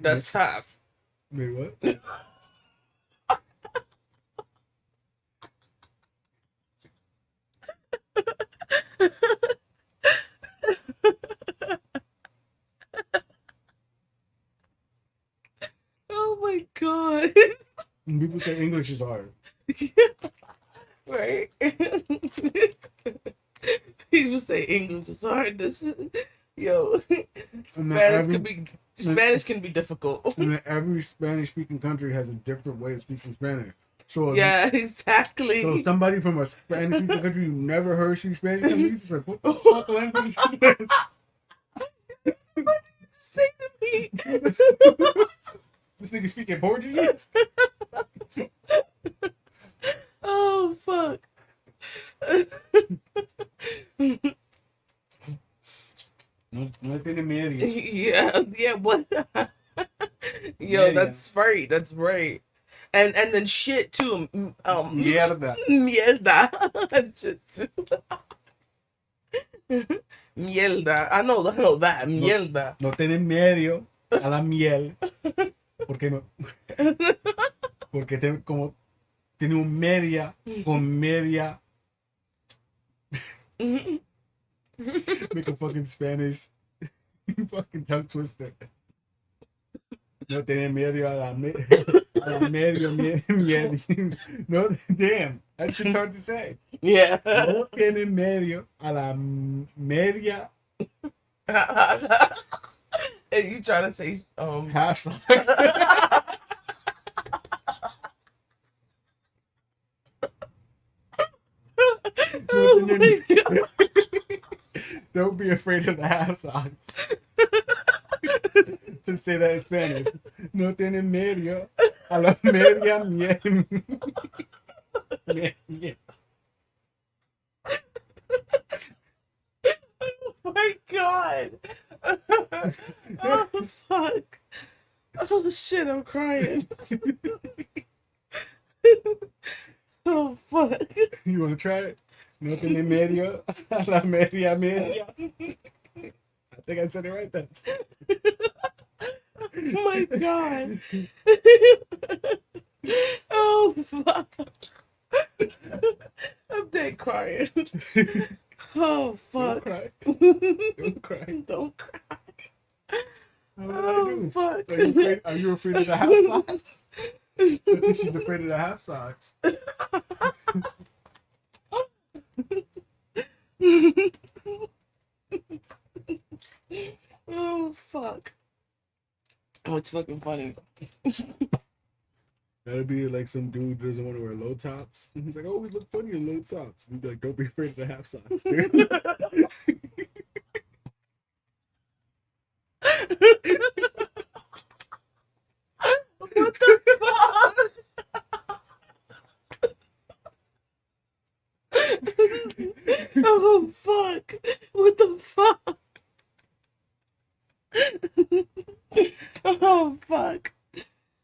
That's half. Wait, what? Oh my god. And people say English is hard. Right? People say English is hard. This shit, yo, Spanish can be difficult. And every Spanish-speaking country has a different way of speaking Spanish. So Yeah, exactly. So somebody from a Spanish-speaking country you never heard speak Spanish, you just like, what the fuck language is this? What did you say to me? This nigga speaking Portuguese? Oh fuck. No tiene media. Yeah, what? Yo, Media. that's right. That's right. And then shit too. Mierda. Mierda. Shit too. Mierda. I know that. Mierda. No tiene medio a la miel. Porque como tiene un media con media. Make a fucking Spanish fucking tongue twister. No tiene medio a la medio miel. No, damn, that shit's hard to say. Yeah. No tiene medio a la media And you trying to say half socks. No Oh tiene my God. Don't be afraid of the half socks. To say that in Spanish. No tiene medio a la media miel. Oh my God. Oh fuck. Oh shit, I'm crying. Oh fuck. You want to try it? No tiene medio a la media media. I think I said it right then. Oh my God. Oh fuck. I'm dead crying. Oh Don't fuck. cry. Don't cry. Don't cry. What did I Oh do? fuck. Are you afraid of the half socks? I think she's afraid of the half socks. Oh fuck. Oh, it's fucking funny. That'd be like some dude doesn't want to wear low tops. He's like, I always look funny in low tops. And you'd be like, don't be afraid of the half socks, dude. What the fuck? Oh fuck. What the fuck? Oh fuck.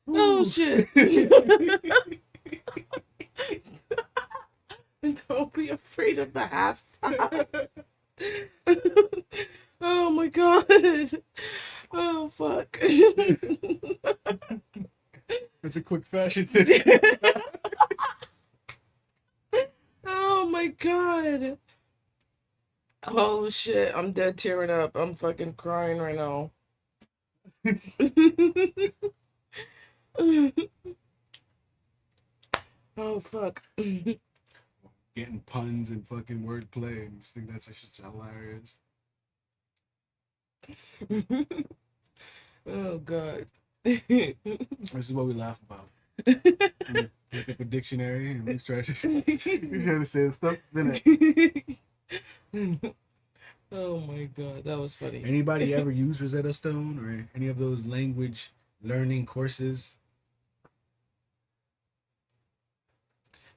Oh shit. Don't be afraid of the half side. Oh my God. Oh fuck. It's a quick fashion tip. Oh my God. Oh shit. I'm dead tearing up. I'm fucking crying right now. Oh fuck. Getting puns and fucking wordplay, and you just think that's shit's hilarious. Oh God. This is what we laugh about. Look up a dictionary and we try to say the stuff in it. Oh my God, that was funny. Anybody ever use Rosetta Stone or any of those language learning courses?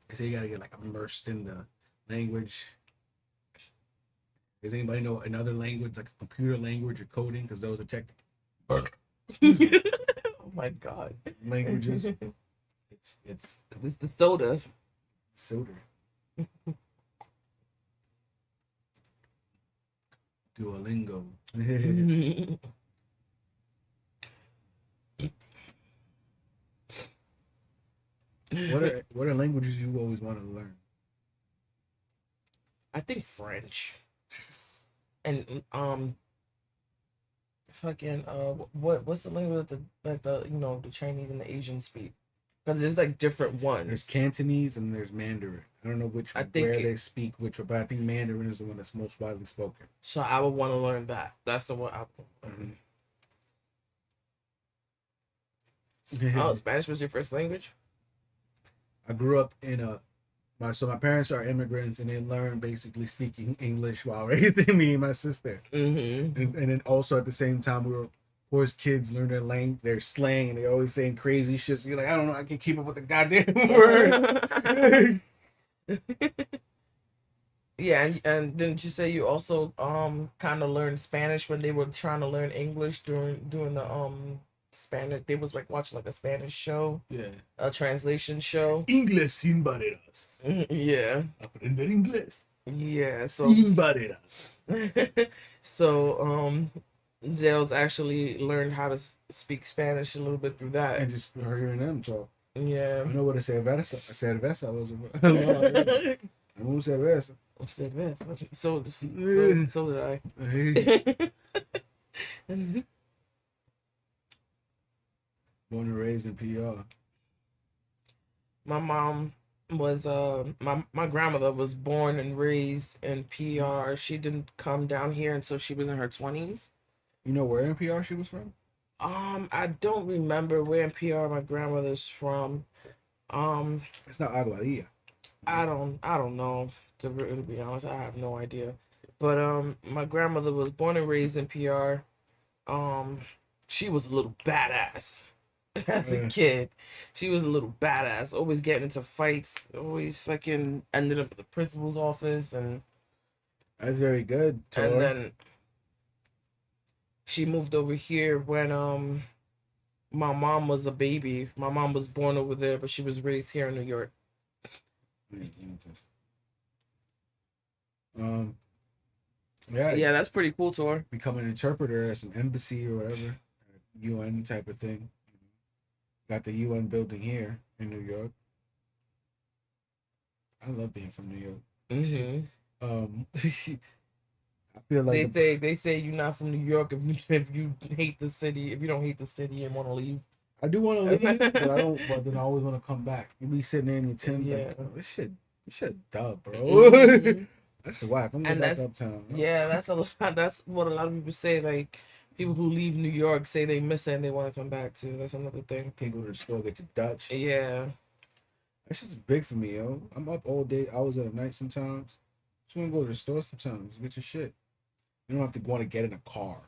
They say you gotta get like immersed in the language. Does anybody know another language, like a computer language or coding? Because those are tech Oh my God. languages. It's It's the soda. soda. Duolingo. What are languages you always want to learn? I think French. And fucking what's the language that the the Chinese and the Asians speak? Because there's like different There's ones. Cantonese and there's Mandarin. I don't know which I think where it- they speak which, but I think Mandarin is the one that's most widely spoken. So I would want to learn that. That's the one I would learn. Oh, Spanish was your first language? I grew up in my parents are immigrants and they learned basically speaking English while raising me and my sister. Mm-hmm. And then also at the same time we were, of course, kids learn their slang and they always saying crazy shit. So you're like, I don't know, I can keep up with the goddamn word. Yeah, and didn't you say you also kind of learned Spanish when they were trying to learn English during the Spanish? They was like watching like a Spanish show, Yeah. a translation show. Inglés sin barreras. Yeah, Aprender inglés yeah. So sin barreras. so Zales actually learned how to speak Spanish a little bit through that. And just hearing them talk. Yeah. I know what a cerveza was. I'm un cerveza. So did I. Hey, born and raised in PR. My was my grandmother was born and raised in PR. She didn't come down here until she was in her 20s. You know where in PR she was from? I don't remember where in PR my grandmother's from. Um, It's not Aguadilla. I don't know, to be honest. I have no idea. But my grandmother was born and raised in PR. Um, she was a little badass as a Uh, kid. She was a little badass, always getting into fights, always fucking ended up at the principal's office, that's very good, and Tor. then she moved over here when my mom was a baby. My mom was born over there, but she was raised here in New York. Um, yeah, Yeah, that's pretty cool, Tor. become an interpreter at some embassy or whatever, UN type of thing. Got the UN building here in New York. I love being from New York. Hmm. I feel like They say you're not from New York if you hate the city, if you don't hate the city and want to leave. I do want to leave, but I don't. But then I always want to come back. You be sitting there in your Tim's Yeah. like, oh, this shit dumb, bro. Mhm. That's whack. I'm going And back that's uptown. yeah, that's a lot. That's what a lot of people say. Like people who leave New York say they miss it and they want to come back too. That's another thing. Can't go to the store, get your Dutch. Yeah. That's just big for me, yo. I'm up all day, hours at night sometimes. Just want to go to the store sometimes, get your shit. You don't have to want to get in a car.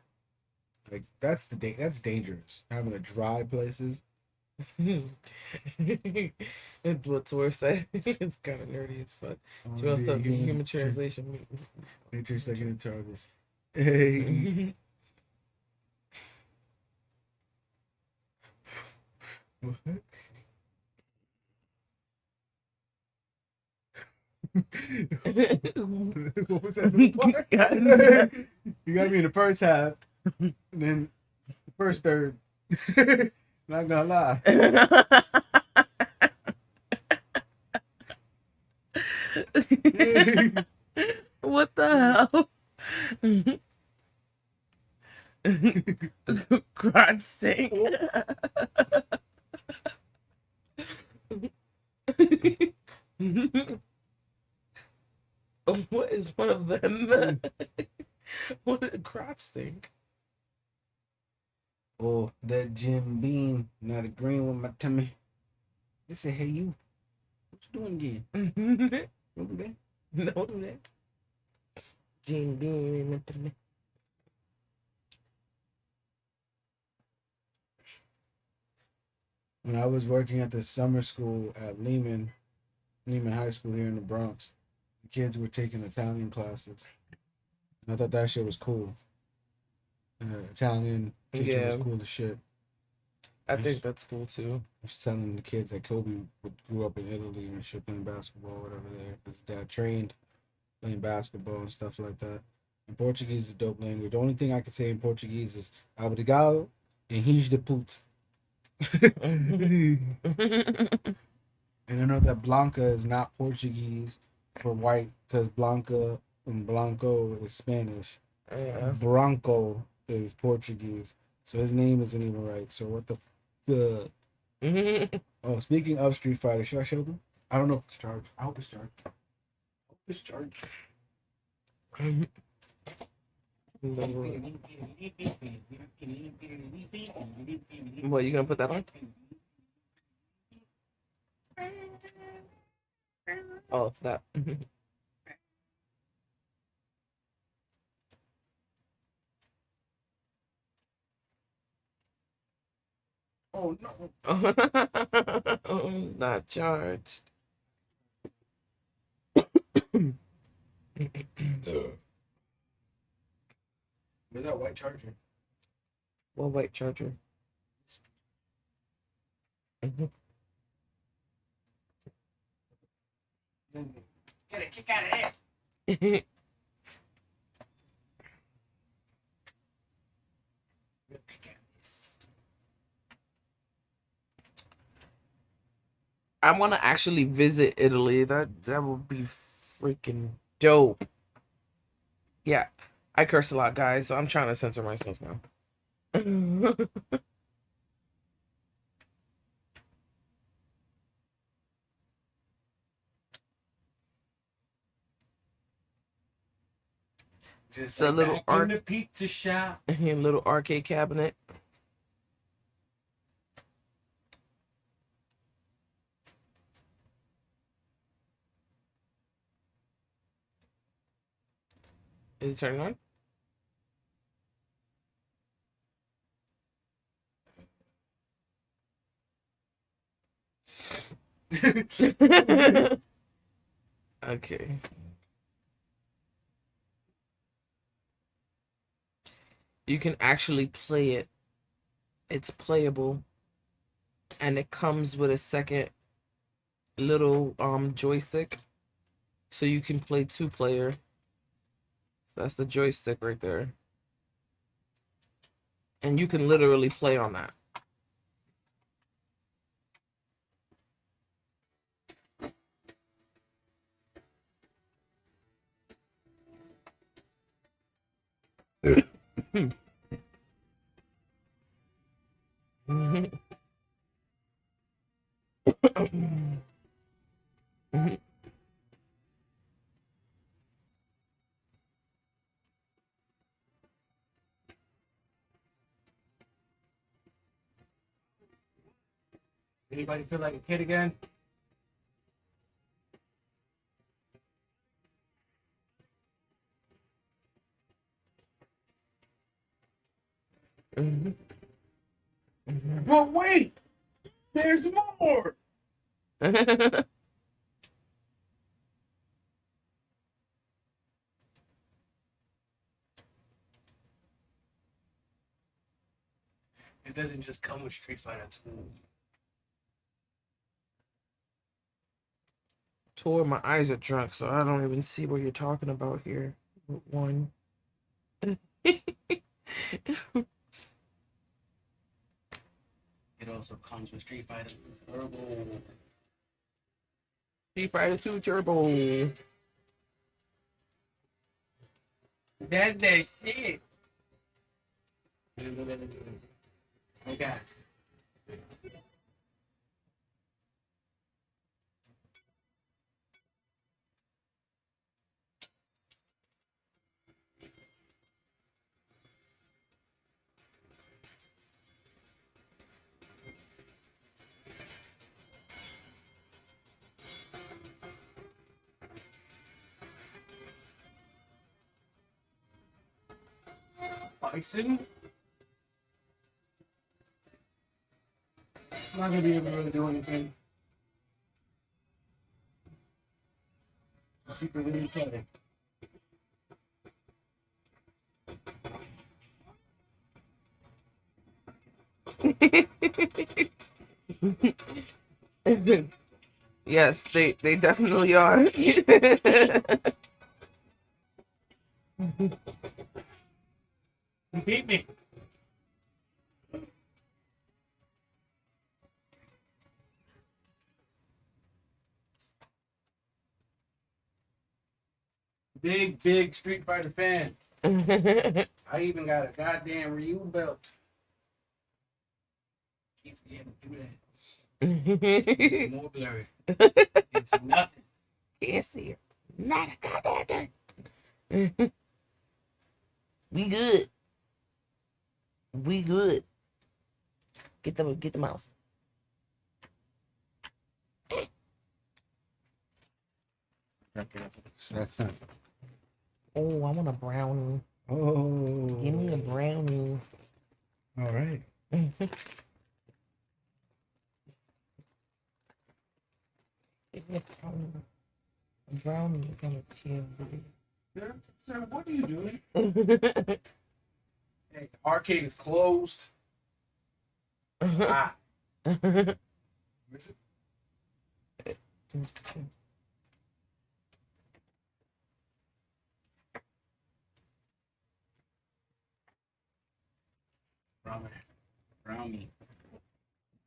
Like that's that's dangerous. Having to drive places. It's what Tor said. It's kind of nerdy as fuck. She wants to do human translation. Nature second in Tarvis. Hey. What? What was that little part? You got me in the first half, and then the first third. Not gonna lie. What the hell? Crotch stink. What is one of them? What did crotch stink? Oh, that Jim Beam, not agreeing with my tummy. They said, hey, you, what you doing again? Don't do that. No, do that. Jim Beam. When I was working at the summer school at Lehman High School here in the Bronx, the kids were taking Italian classes. And I thought that shit was cool. Italian teacher Yeah. was cool as shit. I think that's cool too. I was telling the kids that Kobe grew up in Italy and shit playing basketball, whatever there. His dad trained playing basketball and stuff like that. And Portuguese is a dope language. The only thing I can say in Portuguese is obrigado and he's the put. And I know that Blanca is not Portuguese for white because Blanca and Blanco is Spanish. Yeah. Branco is Portuguese. So his name isn't even right. So what the fuck? Oh, speaking of Street Fighter, should I show them? I don't know if it's charged. I hope it's charged. I hope it's charged. What, you gonna put that on? Oh, that. Oh no. It's not charged. Where's that white charger? What white charger? Get a kick out of this. I want to actually visit Italy. That would be freaking dope. Yeah, I curse a lot, guys, so I'm trying to censor myself now. Just It's a like little back in the pizza shop. little arcade cabinet. Is it turning on? Okay. You can actually play it. It's playable. And it comes with a second little joystick. So you can play 2-player. So that's the joystick right there. And you can literally play on that. Anybody feel like a kid again? But wait, there's more. It doesn't just come with Street Fighter 2. Tor, my eyes are drunk, so I don't even see what you're talking about here. One. It also comes with Street Fighter 2 Turbo. Street Fighter 2 Turbo. That's that shit. Oh, guys. Bison? I'm not gonna be able to really do anything. Cheaper than each other. Yes, they definitely are. You beat me. Big Street Fighter fan. I even got a goddamn Ryu belt. Keep forgetting to do that. More blurry. It's nothing. Can't see it. Not a goddamn thing. We good. We good. Get the mouse. Next time. Oh, I want a brownie. Oh. Give me a brownie. All right. Give me a brownie. A brownie is on a chair. Sir, what are you doing? Hey, the arcade is closed. Ah. Where is it? Brownie.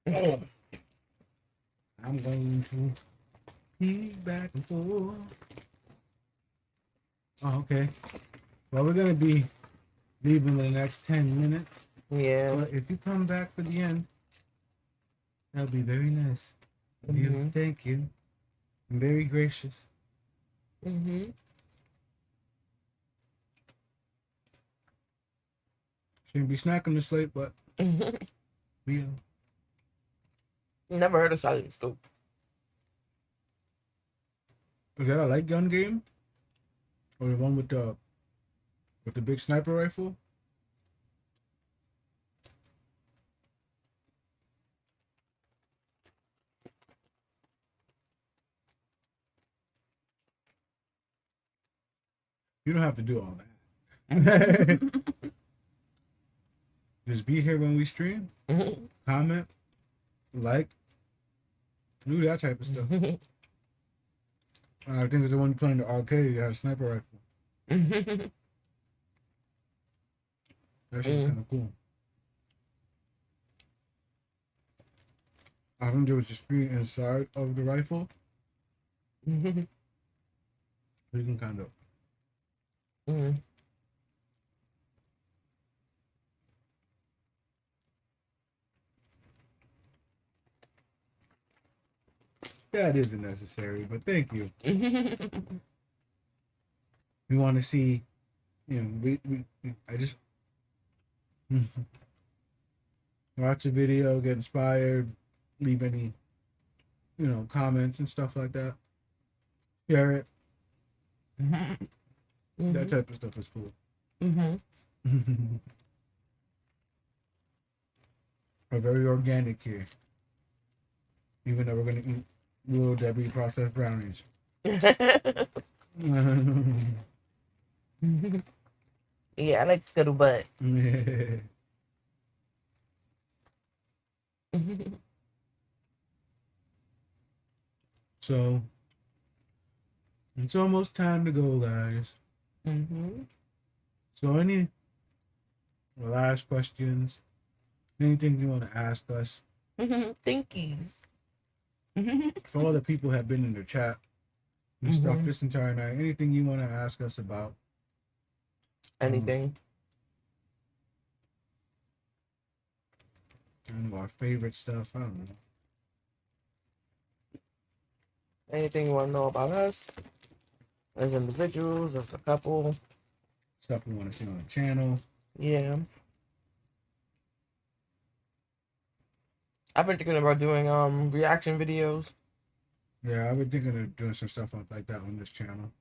Oh. I'm going to be back and forth. Oh, okay. Well, we're gonna be leaving in the next 10 minutes. Yeah. But if you come back for the end, that'll be very nice. You, thank you. I'm very gracious. Shouldn't be snacking this late, but yeah. Never heard of Silent Scope. Is that a light gun game? Or the one with the big sniper rifle? You don't have to do all that. Just be here when we stream, comment, like, do that type of stuff. I think it's the one playing the arcade. You have a sniper rifle. That shit's kind of cool. I think there was a screen inside of the rifle. You can kind of. That isn't necessary, but thank you. We want to see, I just watch a video, get inspired, leave any, comments and stuff like that. Share it. That type of stuff is cool. We're very organic here. Even though we're going to eat Little Debbie processed brownies. Yeah, I like scuttlebutt. So, it's almost time to go, guys. So, any last questions? Anything you want to ask us? Thankies. For all the people who have been in the chat and stuff this entire night, anything you want to ask us about? Anything. And our favorite stuff, I don't know. Anything you want to know about us as individuals, as a couple? Stuff we want to see on the channel. Yeah. I've been thinking about doing reaction videos. Yeah, I've been thinking of doing some stuff like that on this channel.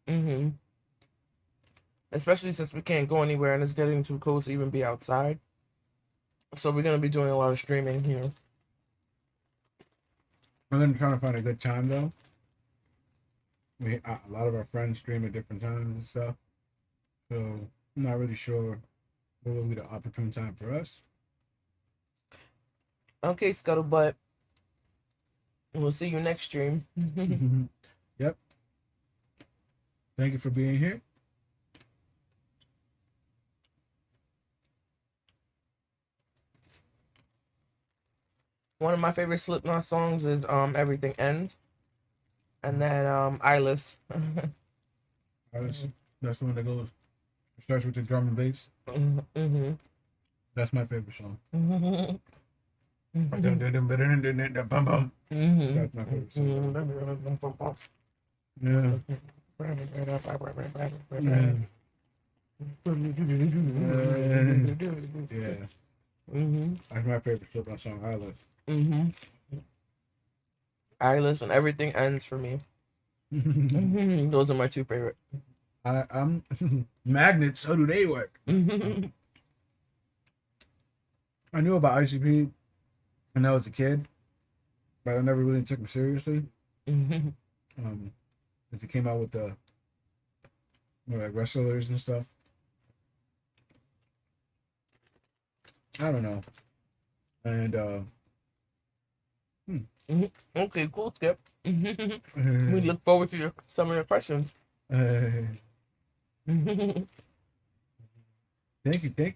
Especially since we can't go anywhere and it's getting too cold to even be outside. So we're gonna be doing a lot of streaming here. I'm gonna try to find a good time though. A lot of our friends stream at different times and stuff, so I'm not really sure what will be the opportune time for us. Okay, Scuttlebutt. We'll see you next stream. Yep. Thank you for being here. One of my favorite Slipknot songs is Everything Ends. And then Eyeless. Eyeless. That's the one that goes starts with the drum and bass. That's my favorite song. That's my favorite song. Yeah. Yeah. That's my favorite Slipknot song, Eyeless. Eyeless and Everything Ends for me. Those are my two favorite. I'm magnets. How do they work? I knew about ICP when I was a kid, but I never really took them seriously. As it came out with the like wrestlers and stuff. I don't know. And Okay, cool, Skip. We look forward to some of your questions. Thank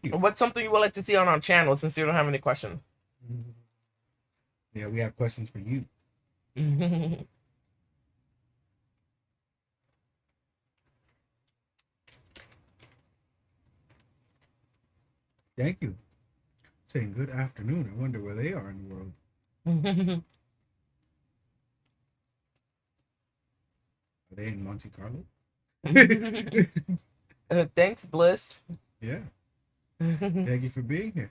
you. What's something you would like to see on our channel since you don't have any questions? Yeah, we have questions for you. Thank you. Saying good afternoon. I wonder where they are in the world. Are they in Monte Carlo? Thanks, Bliss. Yeah. Thank you for being here.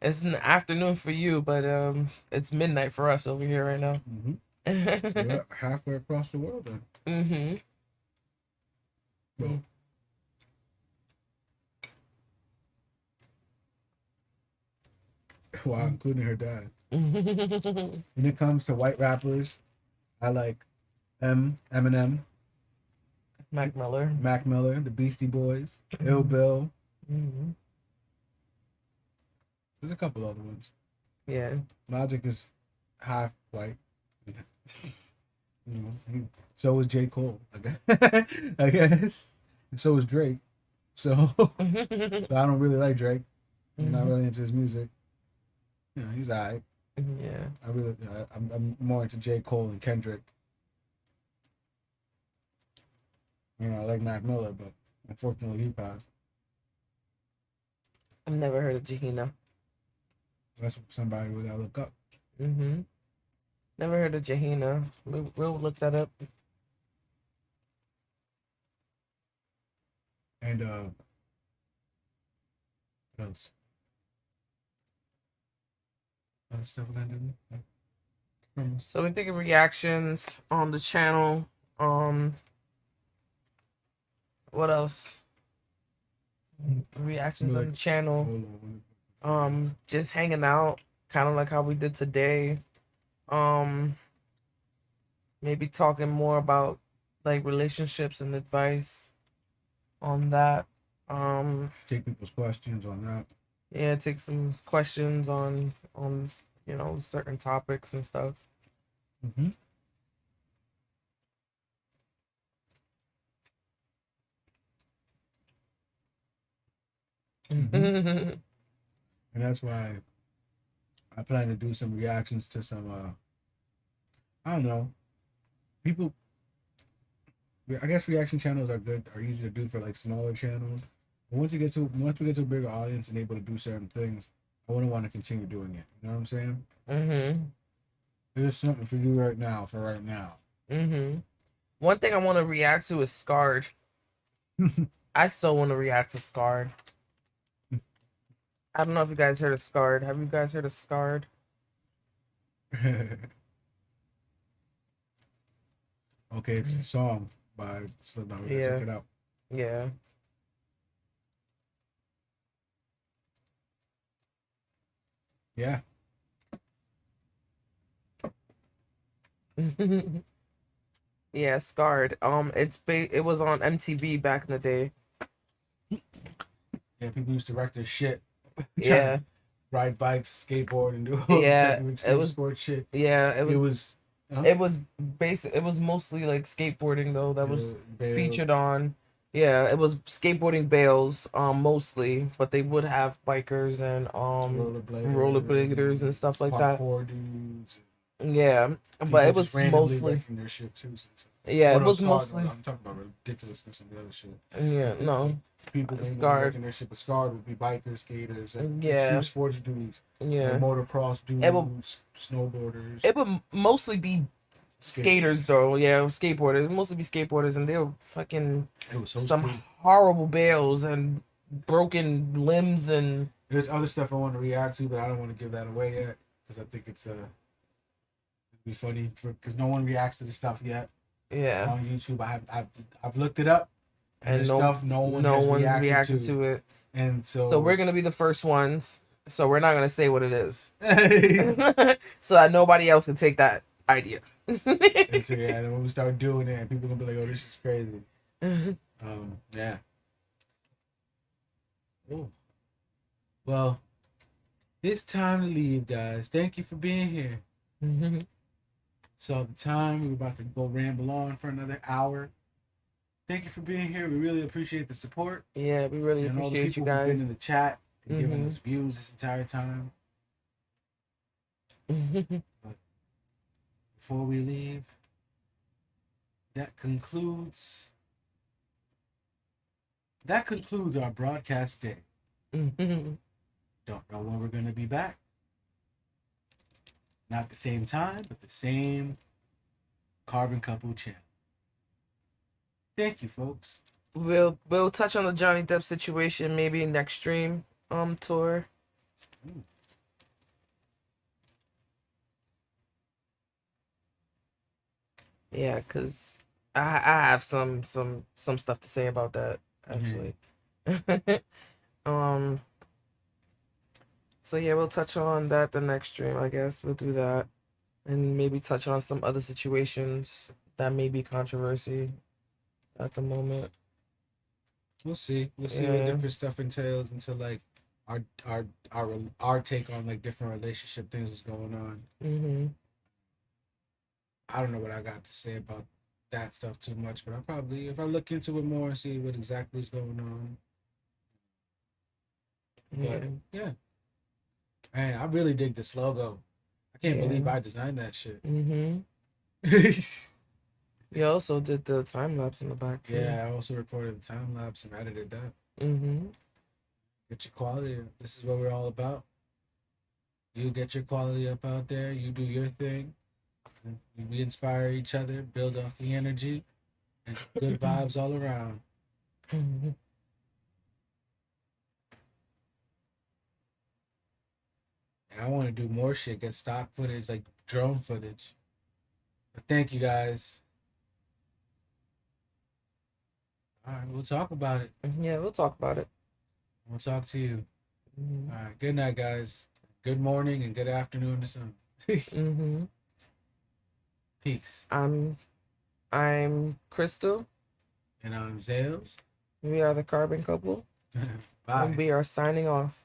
It's an afternoon for you, but it's midnight for us over here right now. So we're halfway across the world then. Mm-hmm. Well, wow, including her dad. When it comes to white rappers, I like Eminem, Mac Miller, Mac Miller, the Beastie Boys, Ill Bill. Mm-hmm. There's a couple other ones. Yeah. Logic is half white. So is J. Cole, I guess. And so is Drake. So but I don't really like Drake. I'm not really into his music. He's alright. Yeah. I'm more into J. Cole and Kendrick. I like Mac Miller, but unfortunately he passed. I've never heard of Jahina. That's somebody we gotta look up. Mm-hmm. Never heard of Jahina. We'll look that up. And what else? Other stuff we're gonna do? So we're thinking reactions on the channel. What else? Reactions on the channel. Just hanging out, kind of like how we did today. Maybe talking more about like relationships and advice on that. Take people's questions on that. Yeah, take some questions on certain topics and stuff. Mm-hmm. And that's why I plan to do some reactions to some I don't know, people. I guess reaction channels are easy to do for like smaller channels. But once we get to a bigger audience and able to do certain things, I wouldn't want to continue doing it. You know what I'm saying? Mm-hmm. There's something for you right now. Mm-hmm. One thing I want to react to is Scarred. I still want to react to Scarred. I don't know if you guys heard of Scarred. Have you guys heard of Scarred? Okay, it's a song by Slipknot. Yeah. Check it out. Yeah. Yeah. Yeah, Scarred. It was on MTV back in the day. Yeah, people used to wreck their shit. Yeah. Ride bikes, skateboard, and do all it was sport shit. Yeah, it was it was it was mostly like skateboarding though that was featured on. Yeah, it was skateboarding bales mostly, but they would have bikers and rollerbladers and stuff like that. Dudes. Yeah, but it was mostly their shit too. Yeah, it was mostly. I'm talking about ridiculousness and the other shit. Yeah, no. People Scarred. Their shit, but Scarred would be bikers, skaters, and yeah, sports dudes. Yeah, like motocross dudes, snowboarders. It would mostly be skaters though. Yeah, skateboarders. It would mostly be skateboarders, and they were fucking some horrible bales and broken limbs and. There's other stuff I want to react to, but I don't want to give that away yet because I think it'd be funny because no one reacts to this stuff yet. Yeah. On YouTube, I've looked it up, and no one's reacted to it, and so we're gonna be the first ones. So we're not gonna say what it is, so that nobody else can take that idea. And so, yeah, and when we start doing it, people gonna be like, "Oh, this is crazy." Yeah. Oh. Well, it's time to leave, guys. Thank you for being here. So the time we're about to go ramble on for another hour. Thank you for being here. We really appreciate the support. Yeah, we really appreciate all the people you guys. Who've been in the chat and giving us views this entire time. But before we leave, that concludes our broadcast day. Don't know when we're going to be back. Not the same time, but the same Carbon Couple channel. Thank you, folks. We'll touch on the Johnny Depp situation maybe next stream. tour. Ooh. Yeah, cause I have some stuff to say about that actually. um. So yeah, we'll touch on that the next stream. I guess we'll do that, and maybe touch on some other situations that may be controversy at the moment. We'll see. We'll see what different stuff entails into like our our our take on like different relationship things that's going on. Mm-hmm. I don't know what I got to say about that stuff too much, but I probably if I look into it more and see what exactly is going on. But yeah. Man, I really dig this logo. I can't believe I designed that shit. Mm-hmm. You also did the time lapse in the back too. Yeah, I also recorded the time lapse and edited that. Mm-hmm. Get your quality. This is what we're all about. You get your quality up out there. You do your thing. We inspire each other, build off the energy, and good vibes all around. Mm-hmm. And I want to do more shit, get stock footage, like drone footage. But thank you guys. All right, we'll talk about it. Yeah, we'll talk about it. We'll talk to you. Mm-hmm. All right, good night, guys. Good morning and good afternoon to some. Mm-hmm. Peace. I'm Crystal. And I'm Zales. We are the Carbon Couple. Bye. And we are signing off.